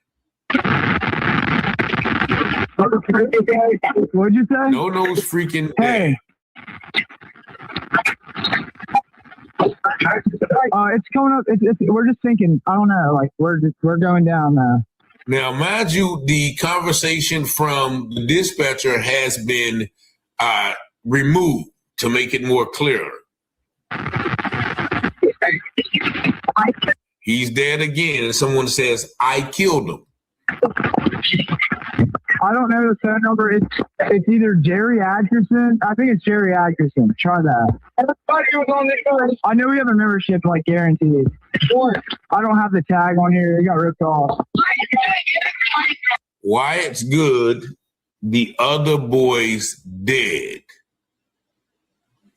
[SPEAKER 16] What'd you say?
[SPEAKER 1] No nose freaking
[SPEAKER 16] hey. It's coming up. We're just thinking. I don't know. Like we're going down now.
[SPEAKER 1] Now, mind you, the conversation from the dispatcher has been removed to make it more clear. He's dead again, and someone says, "I killed him."
[SPEAKER 16] I don't know the phone number. It's either Jerry Atkinson. I think it's Jerry Atkinson. Try that. I know we have a membership, like guaranteed. I don't have the tag on here. It got ripped off.
[SPEAKER 1] Wyatt's good. The other boy's dead.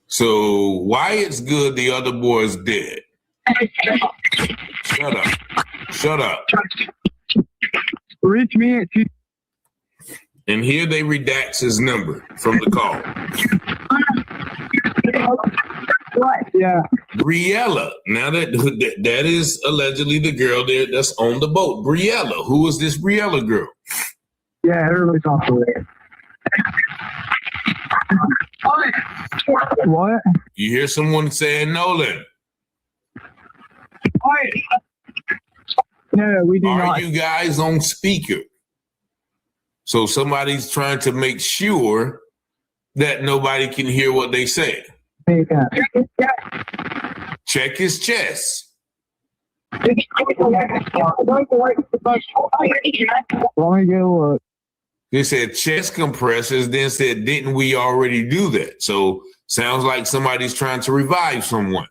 [SPEAKER 1] So Wyatt's good. The other boy's dead. Shut up. Shut up.
[SPEAKER 16] Reach me at 2.
[SPEAKER 1] And here they redact his number from the call.
[SPEAKER 16] What? Yeah.
[SPEAKER 1] Briella. Now that is allegedly the girl there that's on the boat. Briella. Who is this Briella girl?
[SPEAKER 16] Yeah, everybody's off the way. What?
[SPEAKER 1] You hear someone saying Nolan?
[SPEAKER 16] No, we do not.
[SPEAKER 1] Are you guys on speaker? So somebody's trying to make sure that nobody can hear what they say. Check his chest.
[SPEAKER 16] Let me get a look.
[SPEAKER 1] They said chest compressors, then said, didn't we already do that? So sounds like somebody's trying to revive someone.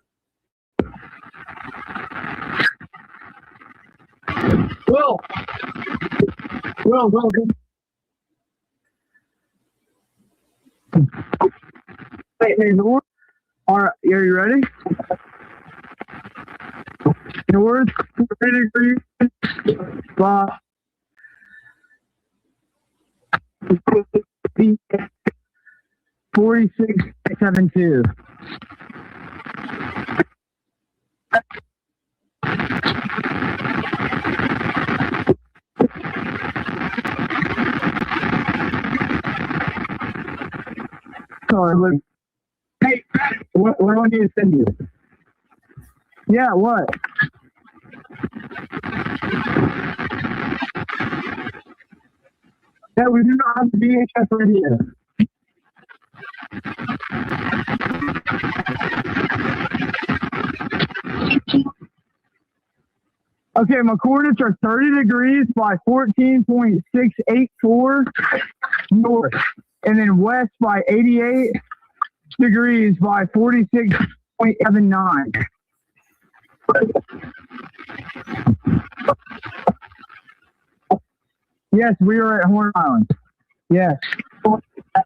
[SPEAKER 16] Will. Wait, North. All right, are you ready? North, ready for you? 4672. Sorry, look. Hey, what do I need to send you? Yeah, what? Yeah, we do not have the VHS radio. Okay, my coordinates are 30 degrees by 14.684 north, and then west by 88 degrees by 46.79. Yes, we are at Horn Island. Yes.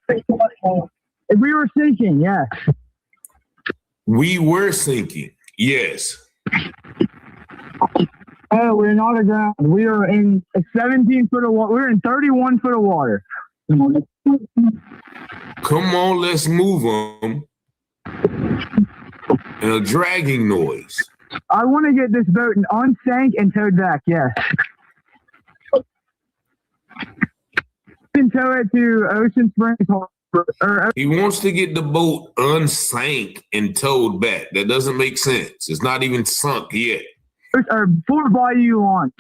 [SPEAKER 16] If we were sinking, yes.
[SPEAKER 1] We were sinking, yes.
[SPEAKER 16] Oh, we're not aground. We are in 17 foot of water. We're in 31 foot of water.
[SPEAKER 1] Come on, let's move them. And a dragging noise.
[SPEAKER 16] I want to get this boat unsank and towed back, yes. Can tow it to Ocean Springs Harbor.
[SPEAKER 1] He wants to get the boat unsank and towed back. That doesn't make sense. It's not even sunk yet.
[SPEAKER 16] Or Fort Bayou launch.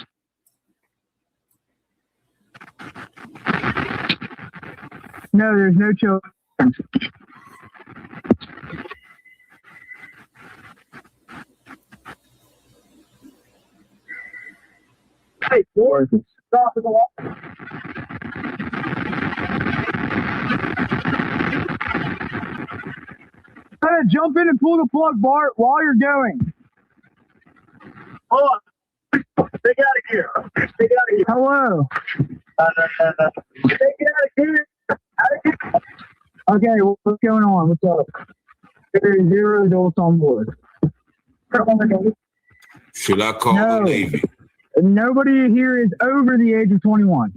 [SPEAKER 16] No, there's no children. Hey, boys, stop at the wall. Gotta jump in and pull the plug, Bart, while you're going. Hold on. Take out of here. Take out of here. Hello. Take out of here. Okay, what's going on? What's up? There is 0 adults on board.
[SPEAKER 1] Should I call the Navy?
[SPEAKER 16] Nobody here is over the age of 21.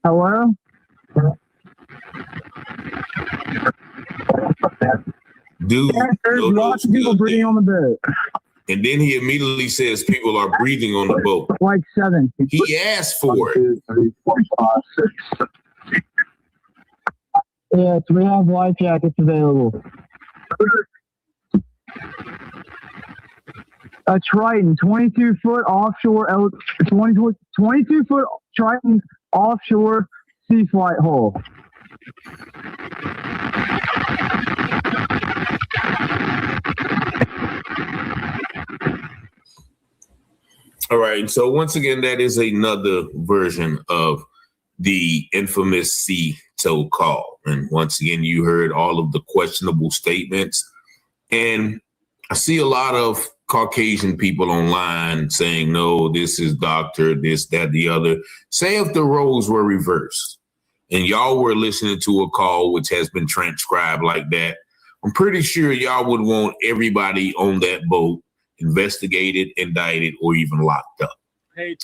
[SPEAKER 16] Hello?
[SPEAKER 1] Dude,
[SPEAKER 16] yes, there's lots of people breathing on the boat.
[SPEAKER 1] And then he immediately says people are breathing on the boat.
[SPEAKER 16] Like 7.
[SPEAKER 1] He asked for it.
[SPEAKER 16] Yes, we have life jackets available. A Triton, 22-foot offshore, 22-foot Triton offshore sea flight hull.
[SPEAKER 1] All right. So once again, that is another version of the infamous sea tow call. And once again, you heard all of the questionable statements. And I see a lot of Caucasian people online saying, no, this is doctor, this, that, the other. Say if the roles were reversed and y'all were listening to a call which has been transcribed like that, I'm pretty sure y'all would want everybody on that boat investigated, indicted, or even locked up.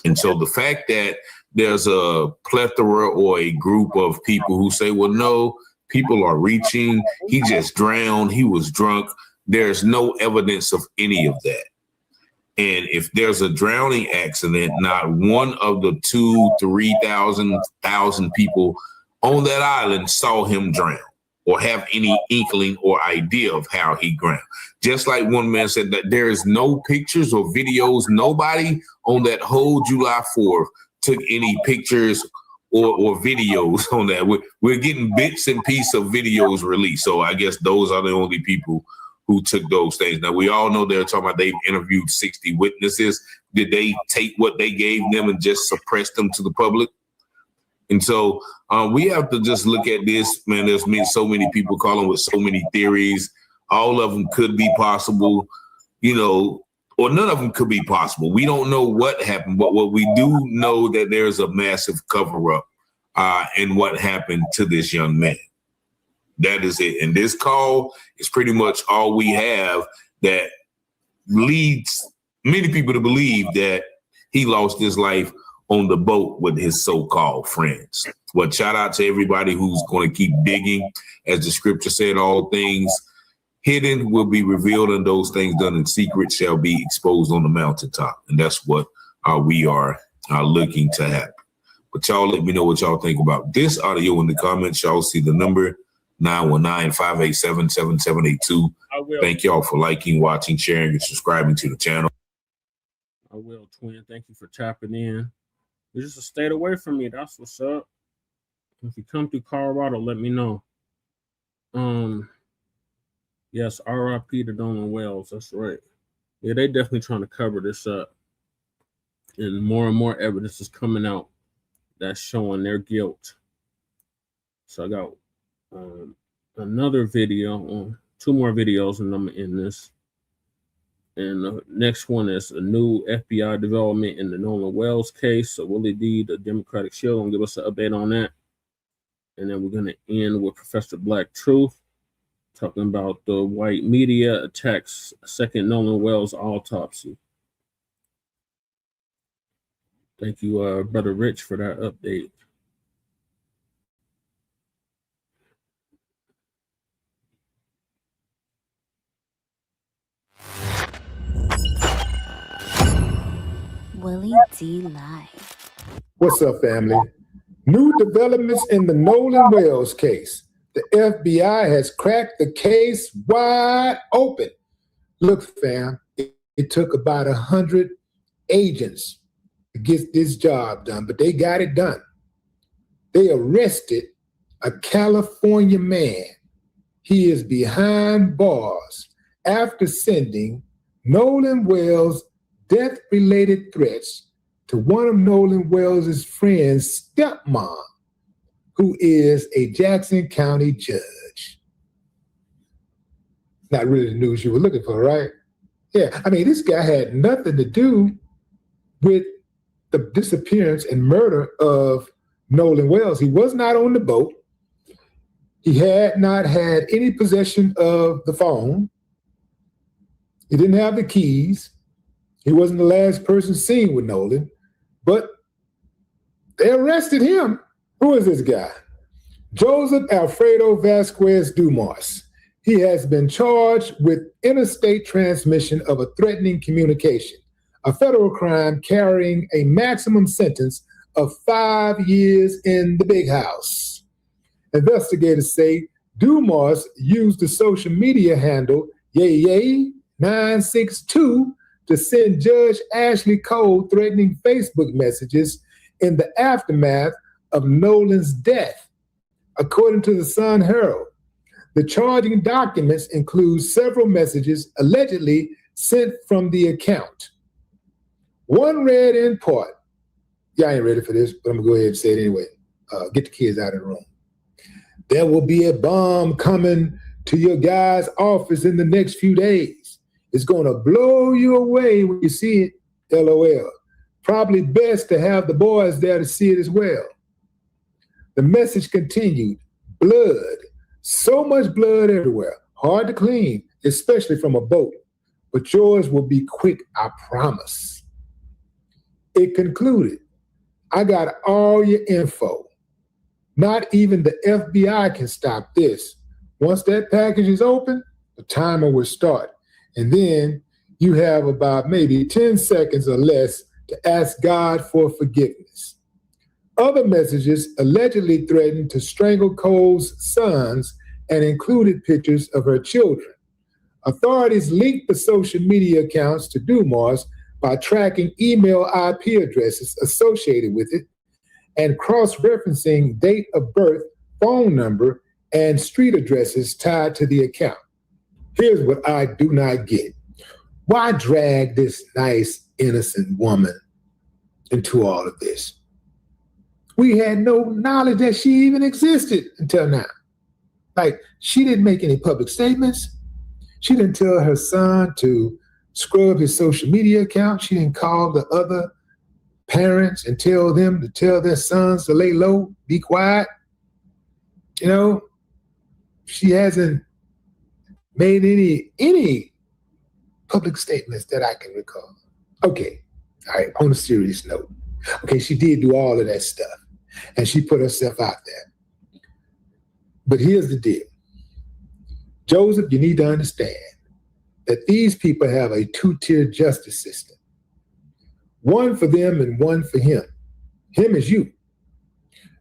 [SPEAKER 1] And so the fact that there's a plethora or a group of people who say, well, no, people are reaching, he just drowned, he was drunk. There's no evidence of any of that. And if there's a drowning accident, not one of the 2,000-3,000 people on that island saw him drown or have any inkling or idea of how he drowned. Just like one man said that there is no pictures or videos. Nobody on that whole July 4th took any pictures or videos on that. We're getting bits and pieces of videos released. So I guess those are the only people who took those things. Now, we all know they're talking about they've interviewed 60 witnesses. Did they take what they gave them and just suppress them to the public? And so we have to just look at this, man. There's been so many people calling with so many theories. All of them could be possible, you know, or none of them could be possible. We don't know what happened, but what we do know that there's a massive cover-up in what happened to this young man. That is it. And this call is pretty much all we have that leads many people to believe that he lost his life on the boat with his so-called friends. Well, shout out to everybody who's going to keep digging. As the scripture said, all things hidden will be revealed, and those things done in secret shall be exposed on the mountaintop. And that's what we are looking to happen. But y'all let me know what y'all think about this audio in the comments. Y'all see the number 919-587-7782. Thank y'all for liking, watching, sharing, and subscribing to the channel.
[SPEAKER 19] I will, twin. Thank you for tapping in. You just stayed away from me. That's what's up. If you come through Colorado, let me know. Yes, RIP to Nolan Wells. That's right. Yeah, they definitely trying to cover this up. And more evidence is coming out that's showing their guilt. So I got another video, 2 more videos, and I'm in this. And the next one is a new FBI development in the Nolan Wells case. So will it be the Democratic Shield? Gonna give us an update on that. And then we're going to end with Professor Black Truth, talking about the white media attacks second Nolan Wells autopsy. Thank you, Brother Rich, for that update.
[SPEAKER 7] Willie D Live.
[SPEAKER 4] What's up, family? New developments in the Nolan Wells case. The FBI has cracked the case wide open. Look, fam, it took about 100 agents to get this job done, but they got it done. They arrested a California man. He is behind bars after sending Nolan Wells death-related threats to one of Nolan Wells' friends' stepmom, who is a Jackson County judge. Not really the news you were looking for, right? Yeah, I mean, this guy had nothing to do with the disappearance and murder of Nolan Wells. He was not on the boat. He had not had any possession of the phone. He didn't have the keys. He wasn't the last person seen with Nolan, but they arrested him. Who is this guy? Joseph Alfredo Vasquez Dumas. He has been charged with interstate transmission of a threatening communication, a federal crime carrying a maximum sentence of 5 years in the big house. Investigators say Dumas used the social media handle Yay962 to send Judge Ashley Cole threatening Facebook messages in the aftermath of Nolan's death. According to the Sun Herald, the charging documents include several messages allegedly sent from the account. One read in part, y'all ain't ready for this, but I'm gonna go ahead and say it anyway. Get the kids out of the room. There will be a bomb coming to your guy's office in the next few days. It's gonna blow you away when you see it, LOL. Probably best to have the boys there to see it as well. The message continued, blood, so much blood everywhere, hard to clean, especially from a boat, but yours will be quick, I promise. It concluded, I got all your info. Not even the FBI can stop this. Once that package is open, the timer will start. And then you have about maybe 10 seconds or less to ask God for forgiveness. Other messages allegedly threatened to strangle Cole's sons and included pictures of her children. Authorities linked the social media accounts to Dumas by tracking email IP addresses associated with it and cross-referencing date of birth, phone number, and street addresses tied to the account. Here's what I do not get. Why drag this nice, innocent woman into all of this? We had no knowledge that she even existed until now. Like, she didn't make any public statements. She didn't tell her son to scrub his social media account. She didn't call the other parents and tell them to tell their sons to lay low, be quiet. You know, she hasn't made any public statements that I can recall. Okay, all right, on a serious note, Okay, she did do all of that stuff, and she put herself out there. But here's the deal. Joseph, you need to understand that these people have a two-tier justice system. One for them and one for him. Him is you.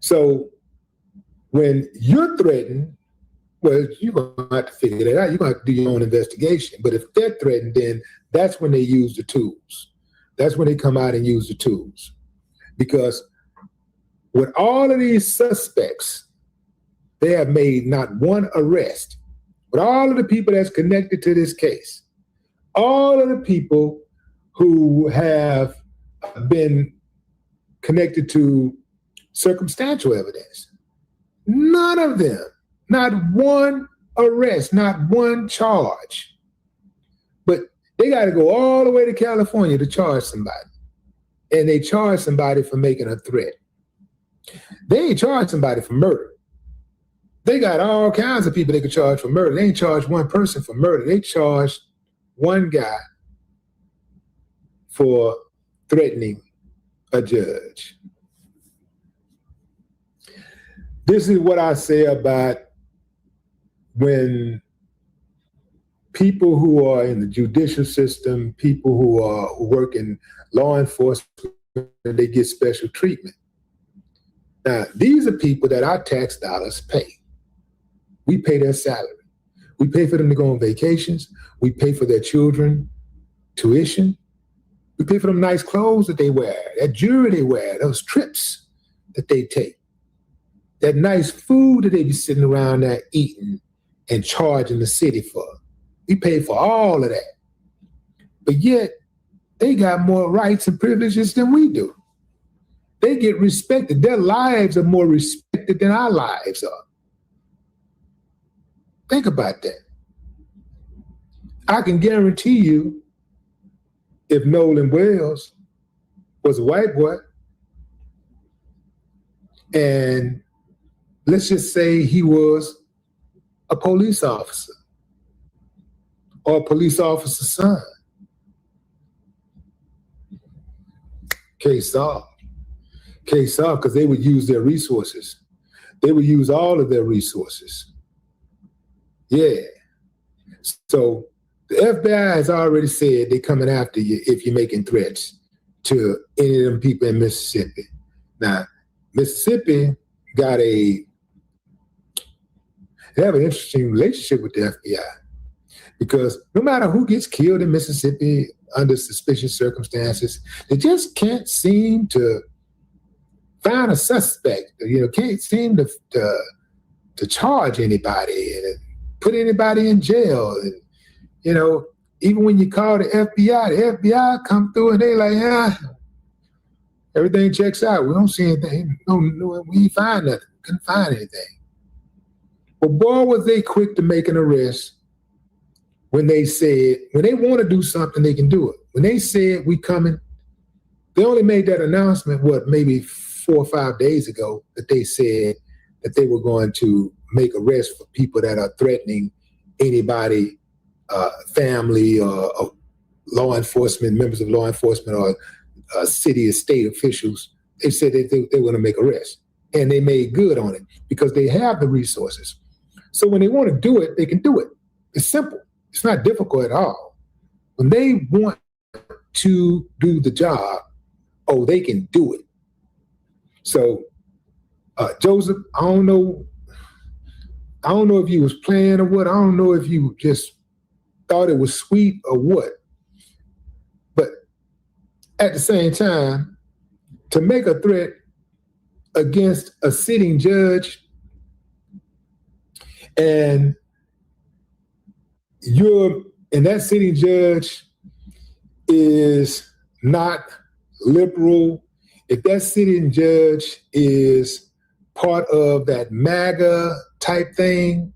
[SPEAKER 4] So when you're threatened, well, you're going to have to figure that out. You're going to have to do your own investigation. But if they're threatened, then that's when they use the tools. That's when they come out and use the tools. Because with all of these suspects, they have made not one arrest. With all of the people that's connected to this case, all of the people who have been connected to circumstantial evidence, none of them, not one arrest, not one charge. But they got to go all the way to California to charge somebody. And they charge somebody for making a threat. They ain't charge somebody for murder. They got all kinds of people they could charge for murder. They ain't charged one person for murder. They charged one guy for threatening a judge. This is what I say about when people who are in the judicial system, people who work in law enforcement, they get special treatment. Now, these are people that our tax dollars pay. We pay their salary. We pay for them to go on vacations. We pay for their children tuition. We pay for them nice clothes that they wear, that jewelry they wear, those trips that they take, that nice food that they be sitting around there eating and charging the city for. We pay for all of that. But yet, they got more rights and privileges than we do. They get respected. Their lives are more respected than our lives are. Think about that. I can guarantee you, if Nolan Wells was a white boy, and let's just say he was a police officer or a police officer's son, case solved. Case solved, because they would use their resources. They would use all of their resources. Yeah. So the FBI has already said they're coming after you if you're making threats to any of them people in Mississippi. Now, Mississippi they have an interesting relationship with the FBI, because no matter who gets killed in Mississippi under suspicious circumstances, they just can't seem to find a suspect, can't seem to charge anybody and put anybody in jail. And, even when you call the FBI come through and they like, yeah, everything checks out. We don't see anything. No, we ain't find nothing. Couldn't find anything. But boy, was they quick to make an arrest when they said, when they want to do something, they can do it. When they said we coming, they only made that announcement, maybe 4 or 5 days ago, that they said that they were going to make arrests for people that are threatening anybody, family or law enforcement, members of law enforcement or city or state officials. They said they were going to make arrests. And they made good on it because they have the resources. So when they want to do it, they can do it. It's simple. It's not difficult at all. When they want to do the job, they can do it. So, Joseph, I don't know if you was playing or what. I don't know if you just thought it was sweet or what. But at the same time, to make a threat against a sitting judge and that sitting judge is not liberal, if that sitting judge is part of that MAGA type thing,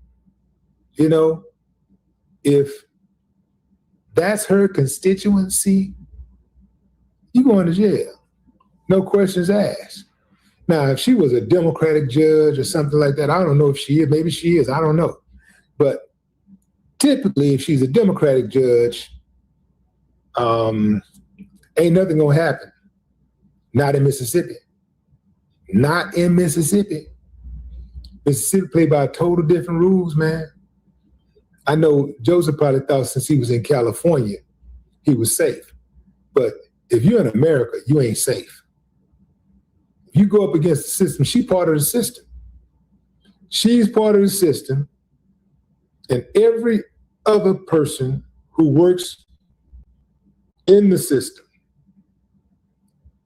[SPEAKER 4] if that's her constituency, you going to jail. No questions asked. Now, if she was a Democratic judge or something like that, I don't know if she is. Maybe she is. I don't know. But typically, if she's a Democratic judge, ain't nothing going to happen. Not in Mississippi. Not in Mississippi. Mississippi played by total different rules, man. I know Joseph probably thought since he was in California, he was safe. But if you're in America, you ain't safe. If you go up against the system, she's part of the system. She's part of the system. And every other person who works in the system,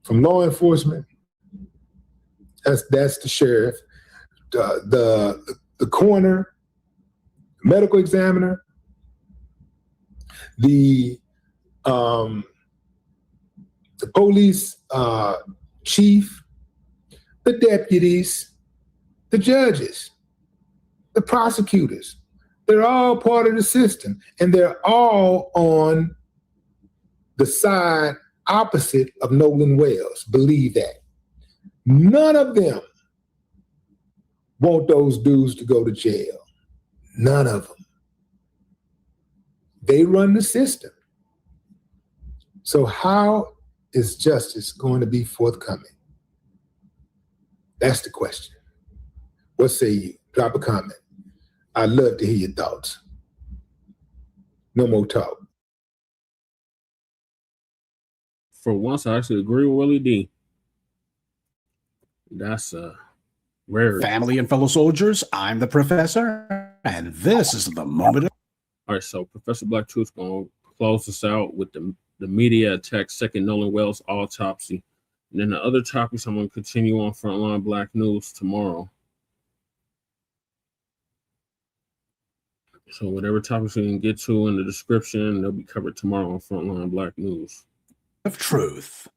[SPEAKER 4] from law enforcement, that's the sheriff, the coroner, medical examiner, the police chief, the deputies, the judges, the prosecutors. They're all part of the system, and they're all on the side opposite of Nolan Wells. Believe that. None of them want those dudes to go to jail. None of them. They run the system. So how is justice going to be forthcoming? That's the question. What say you? Drop a comment. I'd love to hear your thoughts. No more talk.
[SPEAKER 19] For once, I actually agree with Willie D. That's rare.
[SPEAKER 7] Family and fellow soldiers, I'm the professor, and this is the moment.
[SPEAKER 19] All right, so Professor Black Truth's going to close us out with the media attacks second Nolan Wells autopsy. And then the other topics I'm going to continue on Frontline Black News tomorrow. So whatever topics we can get to in the description, they'll be covered tomorrow on Frontline Black News.
[SPEAKER 7] Of truth.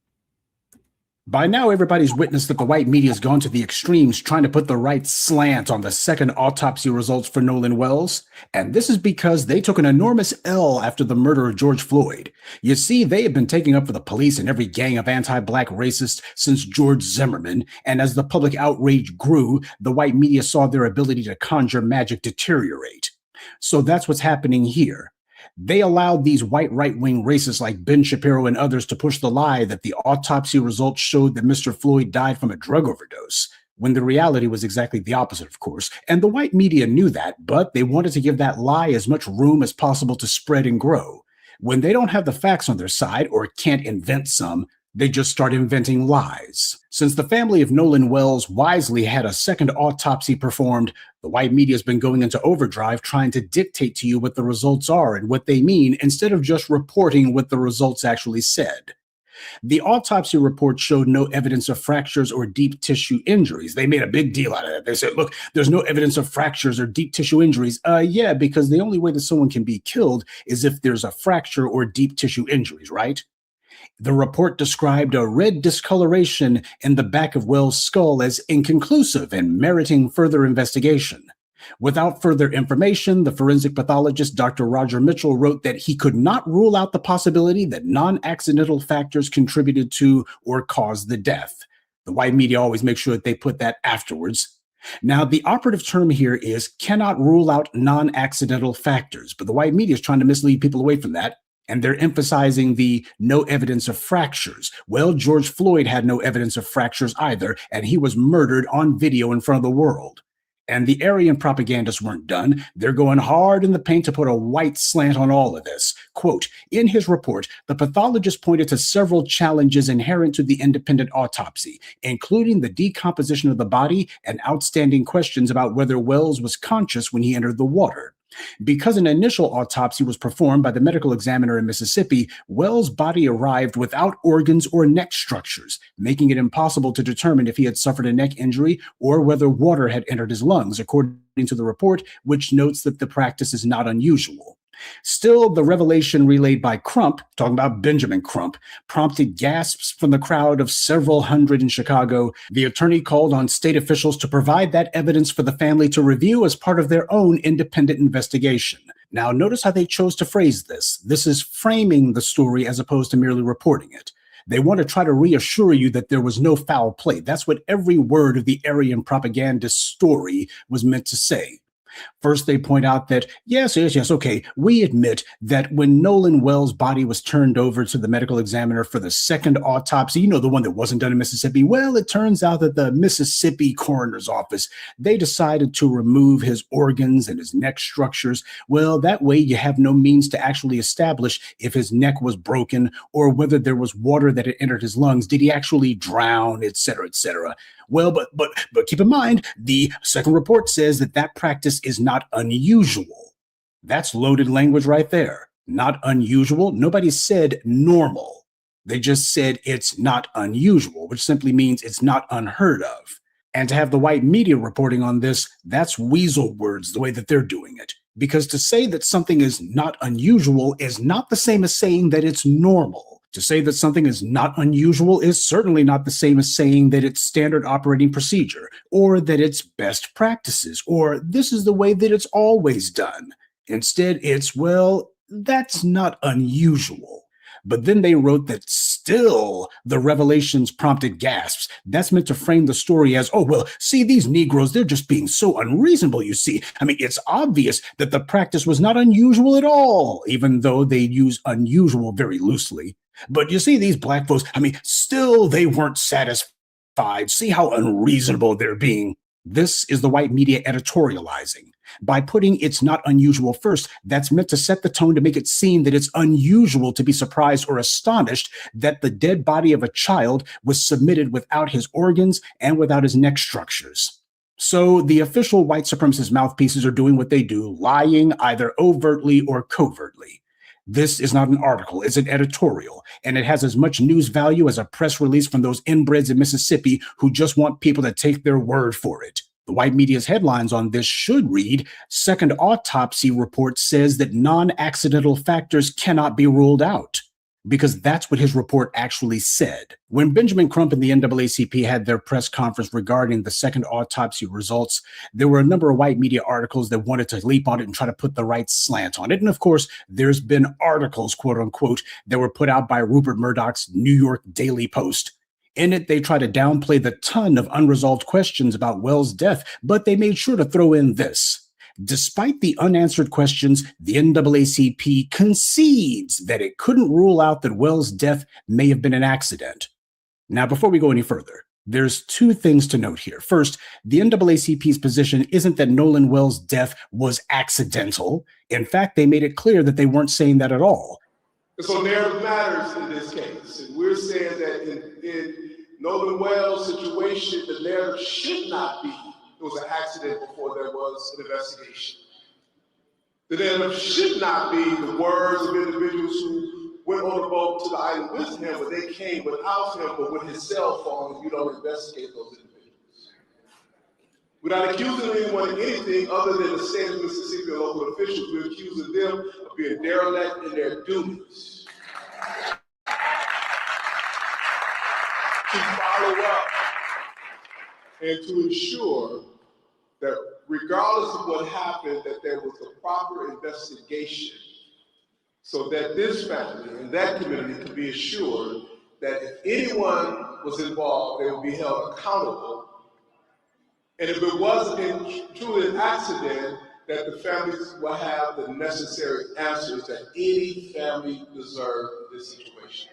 [SPEAKER 7] By now, everybody's witnessed that the white media has gone to the extremes trying to put the right slant on the second autopsy results for Nolan Wells. And this is because they took an enormous L after the murder of George Floyd. You see, they have been taking up for the police and every gang of anti-Black racists since George Zimmerman. And as the public outrage grew, the white media saw their ability to conjure magic deteriorate. So that's what's happening here. They allowed these white right-wing racists like Ben Shapiro and others to push the lie that the autopsy results showed that Mr. Floyd died from a drug overdose, when the reality was exactly the opposite, of course. And the white media knew that, but they wanted to give that lie as much room as possible to spread and grow. When they don't have the facts on their side or can't invent some, they just start inventing lies. Since the family of Nolan Wells wisely had a second autopsy performed, the white media has been going into overdrive trying to dictate to you what the results are and what they mean instead of just reporting what the results actually said. The autopsy report showed no evidence of fractures or deep tissue injuries. They made a big deal out of it. They said, look, there's no evidence of fractures or deep tissue injuries. Yeah, because the only way that someone can be killed is if there's a fracture or deep tissue injuries, right? The report described a red discoloration in the back of Wells' skull as inconclusive and meriting further investigation. Without further information, the forensic pathologist Dr. Roger Mitchell wrote that he could not rule out the possibility that non-accidental factors contributed to or caused the death. The white media always make sure that they put that afterwards. Now, the operative term here is cannot rule out non-accidental factors, but the white media is trying to mislead people away from that. And they're emphasizing the no evidence of fractures. Well, George Floyd had no evidence of fractures either, and he was murdered on video in front of the world. And the Aryan propagandists weren't done. They're going hard in the paint to put a white slant on all of this. Quote, in his report, the pathologist pointed to several challenges inherent to the independent autopsy, including the decomposition of the body and outstanding questions about whether Wells was conscious when he entered the water. Because an initial autopsy was performed by the medical examiner in Mississippi, Wells' body arrived without organs or neck structures, making it impossible to determine if he had suffered a neck injury or whether water had entered his lungs, according to the report, which notes that the practice is not unusual. Still, the revelation relayed by Crump, talking about Benjamin Crump, prompted gasps from the crowd of several hundred in Chicago. The attorney called on state officials to provide that evidence for the family to review as part of their own independent investigation. Now, notice how they chose to phrase this. This is framing the story as opposed to merely reporting it. They want to try to reassure you that there was no foul play. That's what every word of the Aryan propagandist story was meant to say. First, they point out that, yes, okay, we admit that when Nolan Wells' body was turned over to the medical examiner for the second autopsy, the one that wasn't done in Mississippi, well, it turns out that the Mississippi coroner's office, they decided to remove his organs and his neck structures. Well, that way you have no means to actually establish if his neck was broken or whether there was water that had entered his lungs. Did he actually drown, et cetera, et cetera? Well, but keep in mind, the second report says that practice is not unusual. That's loaded language right there. Not unusual. Nobody said normal. They just said it's not unusual, which simply means it's not unheard of. And to have the white media reporting on this, that's weasel words, the way that they're doing it. Because to say that something is not unusual is not the same as saying that it's normal. To say that something is not unusual is certainly not the same as saying that it's standard operating procedure, or that it's best practices, or this is the way that it's always done. Instead, it's, well, that's not unusual. But then they wrote that still the revelations prompted gasps. That's meant to frame the story as, oh, well, see, these Negroes, they're just being so unreasonable, you see. I mean, it's obvious that the practice was not unusual at all, even though they use unusual very loosely. But you see, these black folks, I mean, still they weren't satisfied. See how unreasonable they're being. This is the white media editorializing. By putting it's not unusual first, that's meant to set the tone to make it seem that it's unusual to be surprised or astonished that the dead body of a child was submitted without his organs and without his neck structures. So the official white supremacist mouthpieces are doing what they do, lying either overtly or covertly. This is not an article, it's an editorial, and it has as much news value as a press release from those inbreds in Mississippi who just want people to take their word for it. The white media's headlines on this should read, second autopsy report says that non-accidental factors cannot be ruled out. Because that's what his report actually said. When Benjamin Crump and the NAACP had their press conference regarding the second autopsy results, there were a number of white media articles that wanted to leap on it and try to put the right slant on it. And of course, there's been articles, quote unquote, that were put out by Rupert Murdoch's New York Daily Post. In it, they try to downplay the ton of unresolved questions about Wells' death, but they made sure to throw in this. Despite the unanswered questions, the NAACP concedes that it couldn't rule out that Wells' death may have been an accident. Now, before we go any further, there's two things to note here. First, the NAACP's position isn't that Nolan Wells' death was accidental. In fact, they made it clear that they weren't saying that at all.
[SPEAKER 11] So narrative matters in this case. And we're saying that in Nolan Wells' situation, the narrative should not be it was an accident before there was an investigation. The narrative should not be the words of individuals who went on the boat to the island with him, but they came without him, but with his cell phone, you don't investigate those individuals. We're not accusing anyone of anything other than the state of Mississippi and local officials. We're accusing them of being derelict in their duties. To follow up and to ensure that regardless of what happened, that there was a proper investigation so that this family and that community could be assured that if anyone was involved, they would be held accountable. And if it wasn't truly an accident, that the families will have the necessary answers that any family deserves in this situation.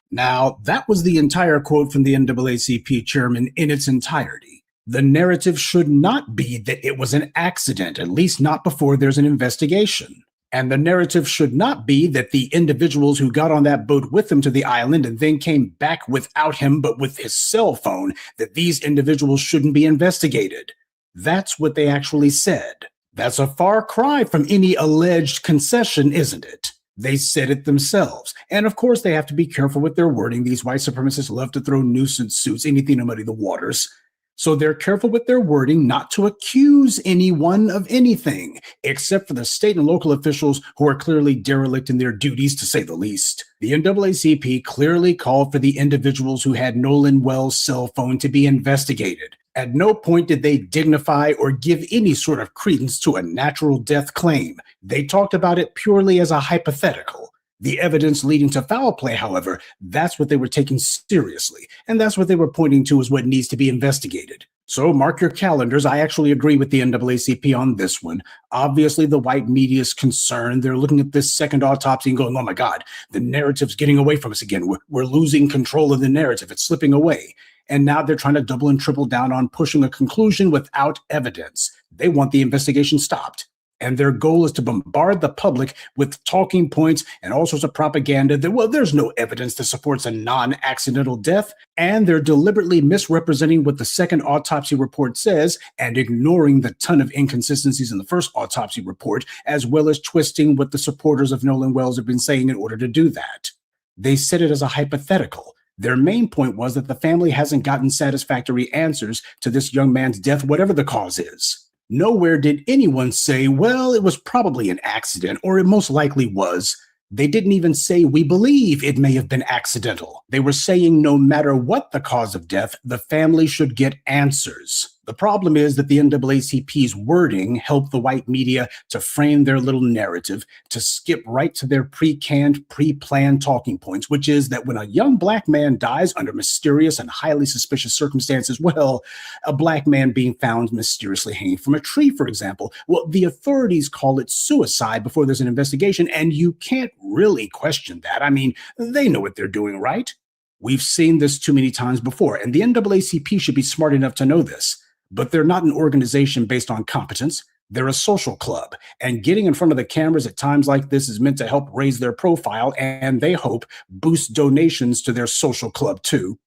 [SPEAKER 7] Now, that was the entire quote from the NAACP chairman in its entirety. The narrative should not be that it was an accident, at least not before there's an investigation. And the narrative should not be that the individuals who got on that boat with him to the island and then came back without him but with his cell phone, that these individuals shouldn't be investigated. That's what they actually said. That's a far cry from any alleged concession, isn't it? They said it themselves. And of course, they have to be careful with their wording. These white supremacists love to throw nuisance suits, anything to muddy the waters. So they're careful with their wording not to accuse anyone of anything, except for the state and local officials who are clearly derelict in their duties, to say the least. The NAACP clearly called for the individuals who had Nolan Wells' cell phone to be investigated. At no point did they dignify or give any sort of credence to a natural death claim. They talked about it purely as a hypothetical. The evidence leading to foul play, however, that's what they were taking seriously, and that's what they were pointing to as what needs to be investigated. So mark your calendars. I actually agree with the NAACP on this one. Obviously, the white media is concerned. They're looking at this second autopsy and going, oh my God, the narrative's getting away from us again. We're losing control of the narrative. It's slipping away. And now they're trying to double and triple down on pushing a conclusion without evidence. They want the investigation stopped. And their goal is to bombard the public with talking points and all sorts of propaganda that, well, there's no evidence that supports a non-accidental death. And they're deliberately misrepresenting what the second autopsy report says and ignoring the ton of inconsistencies in the first autopsy report, as well as twisting what the supporters of Nolan Wells have been saying in order to do that. They said it as a hypothetical. Their main point was that the family hasn't gotten satisfactory answers to this young man's death, whatever the cause is. Nowhere did anyone say, well, it was probably an accident, or it most likely was. They didn't even say, we believe it may have been accidental. They were saying no matter what the cause of death, the family should get answers. The problem is that the NAACP's wording helped the white media to frame their little narrative, to skip right to their pre-canned, pre-planned talking points, which is that when a young black man dies under mysterious and highly suspicious circumstances, well, a black man being found mysteriously hanging from a tree, for example, well, the authorities call it suicide before there's an investigation, and you can't really question that. I mean, they know what they're doing, right? We've seen this too many times before, and the NAACP should be smart enough to know this. But they're not an organization based on competence. They're a social club. And getting in front of the cameras at times like this is meant to help raise their profile and, they hope, boost donations to their social club too.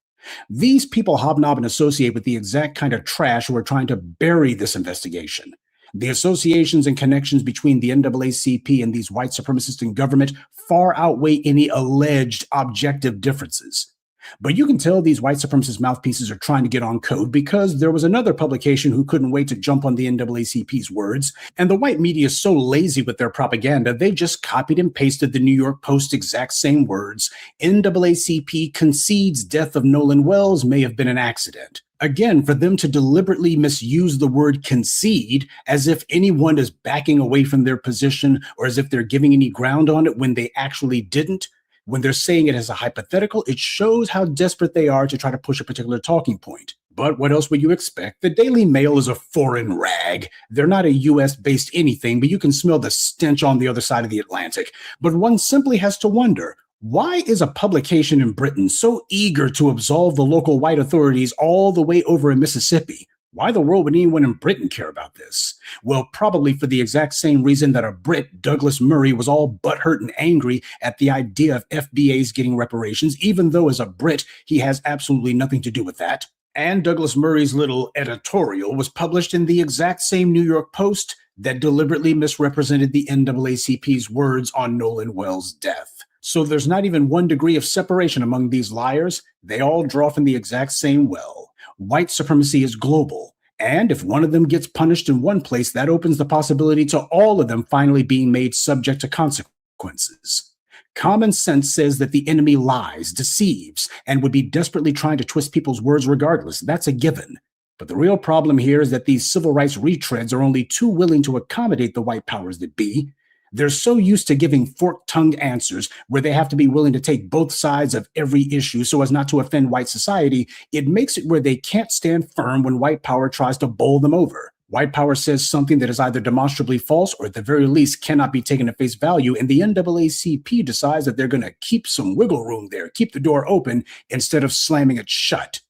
[SPEAKER 7] These people hobnob and associate with the exact kind of trash who are trying to bury this investigation. The associations and connections between the NAACP and these white supremacists in government far outweigh any alleged objective differences. But you can tell these white supremacist mouthpieces are trying to get on code because there was another publication who couldn't wait to jump on the NAACP's words, and the white media is so lazy with their propaganda, they just copied and pasted the New York Post's exact same words. NAACP concedes death of Nolan Wells may have been an accident. Again, for them to deliberately misuse the word concede as if anyone is backing away from their position or as if they're giving any ground on it when they actually didn't. When they're saying it as a hypothetical, it shows how desperate they are to try to push a particular talking point. But what else would you expect? The Daily Mail is a foreign rag. They're not a US-based anything, but you can smell the stench on the other side of the Atlantic. But one simply has to wonder, why is a publication in Britain so eager to absolve the local white authorities all the way over in Mississippi? Why the world would anyone in Britain care about this? Well, probably for the exact same reason that a Brit, Douglas Murray, was all butthurt and angry at the idea of FBAs getting reparations, even though as a Brit, he has absolutely nothing to do with that. And Douglas Murray's little editorial was published in the exact same New York Post that deliberately misrepresented the NAACP's words on Nolan Wells' death. So there's not even 1 degree of separation among these liars. They all draw from the exact same well. White supremacy is global, and if one of them gets punished in one place, that opens the possibility to all of them finally being made subject to consequences. Common sense says that the enemy lies, deceives, and would be desperately trying to twist people's words regardless. That's a given. But the real problem here is that these civil rights retreads are only too willing to accommodate the white powers that be. They're so used to giving fork-tongued answers where they have to be willing to take both sides of every issue so as not to offend white society. It makes it where they can't stand firm when white power tries to bowl them over. White power says something that is either demonstrably false or at the very least cannot be taken at face value, and the NAACP decides that they're going to keep some wiggle room there, keep the door open instead of slamming it shut.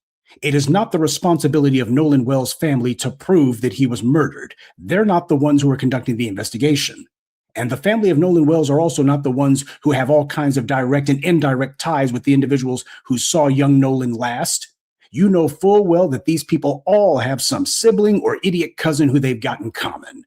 [SPEAKER 7] It is not the responsibility of Nolan Wells' family to prove that he was murdered. They're not the ones who are conducting the investigation. And the family of Nolan Wells are also not the ones who have all kinds of direct and indirect ties with the individuals who saw young Nolan last. You know full well that these people all have some sibling or idiot cousin who they've got in common.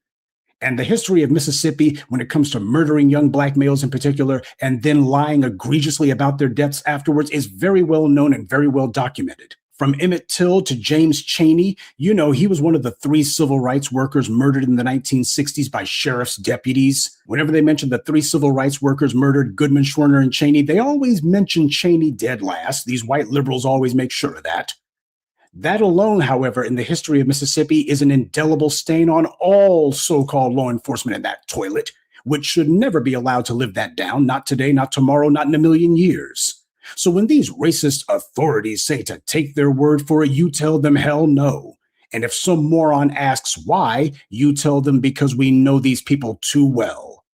[SPEAKER 7] And the history of Mississippi, when it comes to murdering young black males in particular, and then lying egregiously about their deaths afterwards, is very well known and very well documented. From Emmett Till to James Chaney, you know, he was one of the 3 civil rights workers murdered in the 1960s by sheriff's deputies. Whenever they mentioned the 3 civil rights workers murdered, Goodman, Schwerner, and Chaney, they always mention Chaney dead last. These white liberals always make sure of that. That alone, however, in the history of Mississippi is an indelible stain on all so-called law enforcement in that toilet, which should never be allowed to live that down, not today, not tomorrow, not in a million years. So when these racist authorities say to take their word for it, you tell them hell no. And if some moron asks why, you tell them because we know these people too well.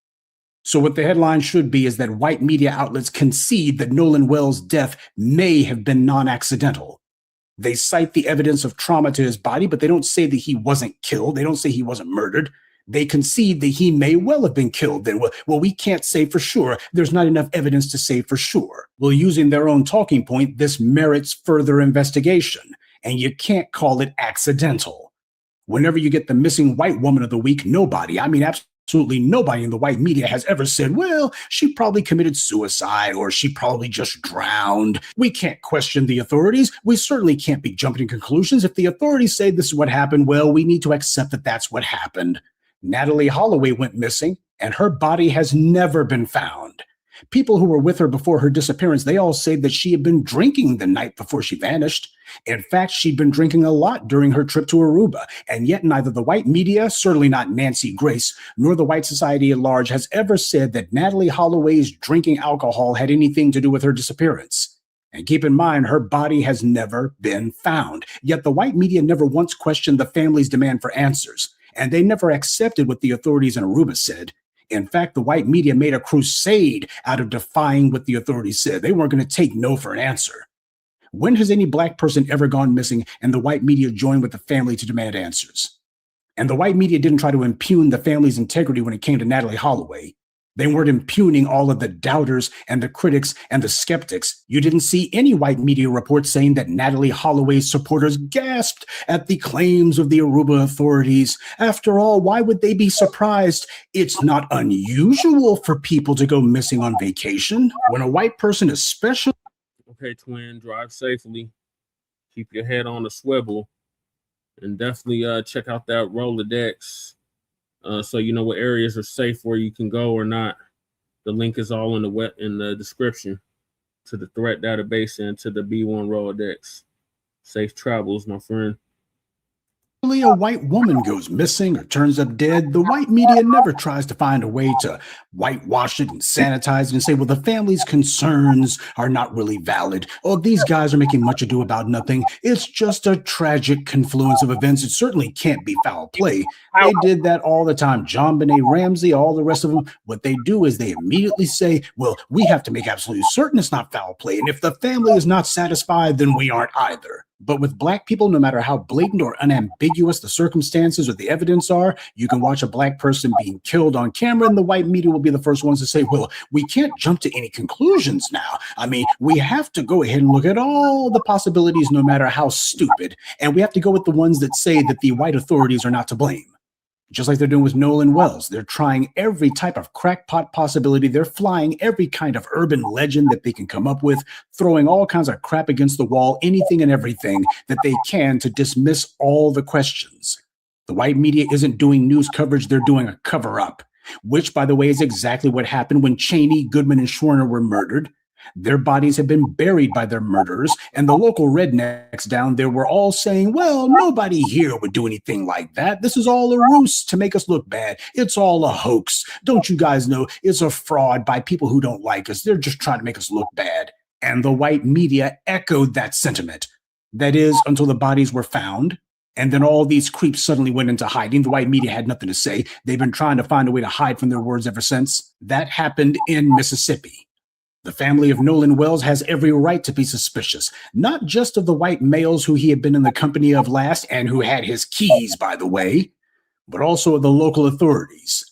[SPEAKER 7] So what the headline should be is that white media outlets concede that Nolan Wells' death may have been non-accidental. They cite the evidence of trauma to his body, but they don't say that he wasn't killed. They don't say he wasn't murdered. They concede that he may well have been killed. Then, well, we can't say for sure. There's not enough evidence to say for sure. Well, using their own talking point, this merits further investigation, and you can't call it accidental. Whenever you get the missing white woman of the week, nobody, absolutely nobody in the white media has ever said, well, she probably committed suicide or she probably just drowned. We can't question the authorities. We certainly can't be jumping to conclusions. If the authorities say this is what happened, well, we need to accept that that's what happened. Natalie Holloway went missing, and her body has never been found. People who were with her before her disappearance, they all say that she had been drinking the night before she vanished. In fact, she'd been drinking a lot during her trip to Aruba, and yet neither the white media, certainly not Nancy Grace, nor the white society at large has ever said that Natalie Holloway's drinking alcohol had anything to do with her disappearance. And keep in mind, her body has never been found. Yet the white media never once questioned the family's demand for answers, and they never accepted what the authorities in Aruba said. In fact, the white media made a crusade out of defying what the authorities said. They weren't going to take no for an answer. When has any black person ever gone missing and the white media joined with the family to demand answers? And the white media didn't try to impugn the family's integrity when it came to Natalie Holloway. They weren't impugning all of the doubters and the critics and the skeptics. You didn't see any white media reports saying that Natalie Holloway's supporters gasped at the claims of the Aruba authorities. After all, why would they be surprised? It's not unusual for people to go missing on vacation. When a white person especially...
[SPEAKER 19] Okay, twin, drive safely. Keep your head on the swivel. And definitely check out that Rolodex. So you know what areas are safe where you can go or not. The link is all in the description to the threat database and to the B1 Rolodex. Safe travels, my friend.
[SPEAKER 7] A white woman goes missing or turns up dead, the white media never tries to find a way to whitewash it and sanitize it and say, well, the family's concerns are not really valid. Oh, these guys are making much ado about nothing. It's just a tragic confluence of events. It certainly can't be foul play. They did that all the time. John Benet Ramsey, all the rest of them, what they do is they immediately say, well, we have to make absolutely certain it's not foul play. And if the family is not satisfied, then we aren't either. But with black people, no matter how blatant or unambiguous the circumstances or the evidence are, you can watch a black person being killed on camera and the white media will be the first ones to say, well, we can't jump to any conclusions now. I mean, we have to go ahead and look at all the possibilities, no matter how stupid. And we have to go with the ones that say that the white authorities are not to blame. Just like they're doing with Nolan Wells. They're trying every type of crackpot possibility. They're flying every kind of urban legend that they can come up with, throwing all kinds of crap against the wall, anything and everything that they can to dismiss all the questions. The white media isn't doing news coverage. They're doing a cover-up, which, by the way, is exactly what happened when Cheney, Goodman, and Schwerner were murdered. Their bodies had been buried by their murderers, and the local rednecks down there were all saying, well, nobody here would do anything like that. This is all a ruse to make us look bad. It's all a hoax. Don't you guys know it's a fraud by people who don't like us? They're just trying to make us look bad. And the white media echoed that sentiment. That is, until the bodies were found. And then all these creeps suddenly went into hiding. The white media had nothing to say. They've been trying to find a way to hide from their words ever since. That happened in Mississippi. The family of Nolan Wells has every right to be suspicious, not just of the white males who he had been in the company of last and who had his keys, by the way, but also of the local authorities.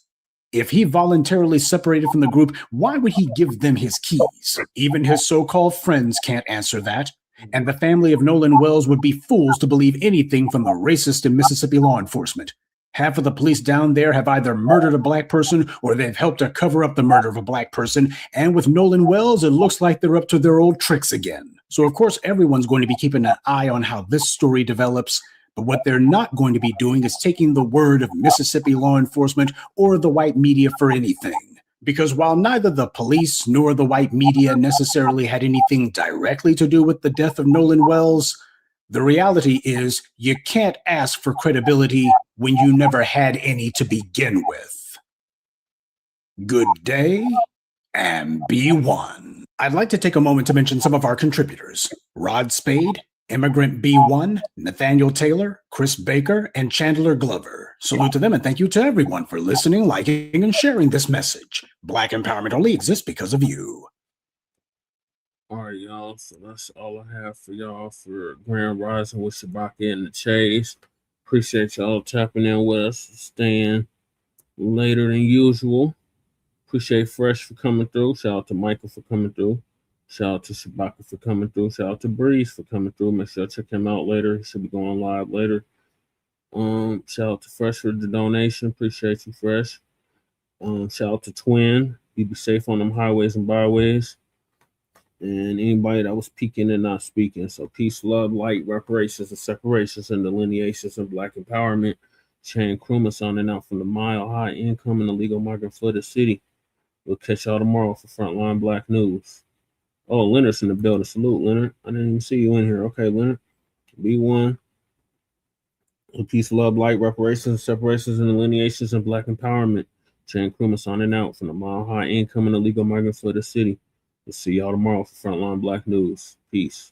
[SPEAKER 7] If he voluntarily separated from the group, why would he give them his keys? Even his so-called friends can't answer that. And the family of Nolan Wells would be fools to believe anything from the racist in Mississippi law enforcement. Half of the police down there have either murdered a black person or they've helped to cover up the murder of a black person. And with Nolan Wells, it looks like they're up to their old tricks again. So, of course, everyone's going to be keeping an eye on how this story develops. But what they're not going to be doing is taking the word of Mississippi law enforcement or the white media for anything. Because while neither the police nor the white media necessarily had anything directly to do with the death of Nolan Wells, the reality is you can't ask for credibility when you never had any to begin with. Good day and be one. I'd like to take a moment to mention some of our contributors: Rod Spade, Immigrant B1, Nathaniel Taylor, Chris Baker, and Chandler Glover. Salute to them and thank you to everyone for listening, liking, and sharing this message. Black empowerment only exists because of you.
[SPEAKER 19] All right, y'all. So that's all I have for y'all for Grand Rising with Shabaka and the Chase. Appreciate y'all tapping in with us, staying later than usual. Appreciate Fresh for coming through. Shout out to Michael for coming through. Shout out to Shabaka for coming through. Shout out to Breeze for coming through. Make sure you check him out later. He should be going live later. Shout out to Fresh for the donation. Appreciate you, Fresh. Shout out to Twin. You be safe on them highways and byways. And anybody that was peeking and not speaking. So peace, love, light, reparations, and separations, and delineations and Black empowerment. Chan Krumah signing out from the Mile High Income and Illegal Migrant Flooded City. We'll catch y'all tomorrow for Frontline Black News. Oh, Leonard's in the building. Salute, Leonard. I didn't even see you in here. Okay, Leonard. B1. Peace, love, light, reparations, separations, and delineations, and Black empowerment. Chan Krumah signing out from the Mile High Income and Illegal Migrant Flooded City. We'll see y'all tomorrow for Frontline Black News. Peace.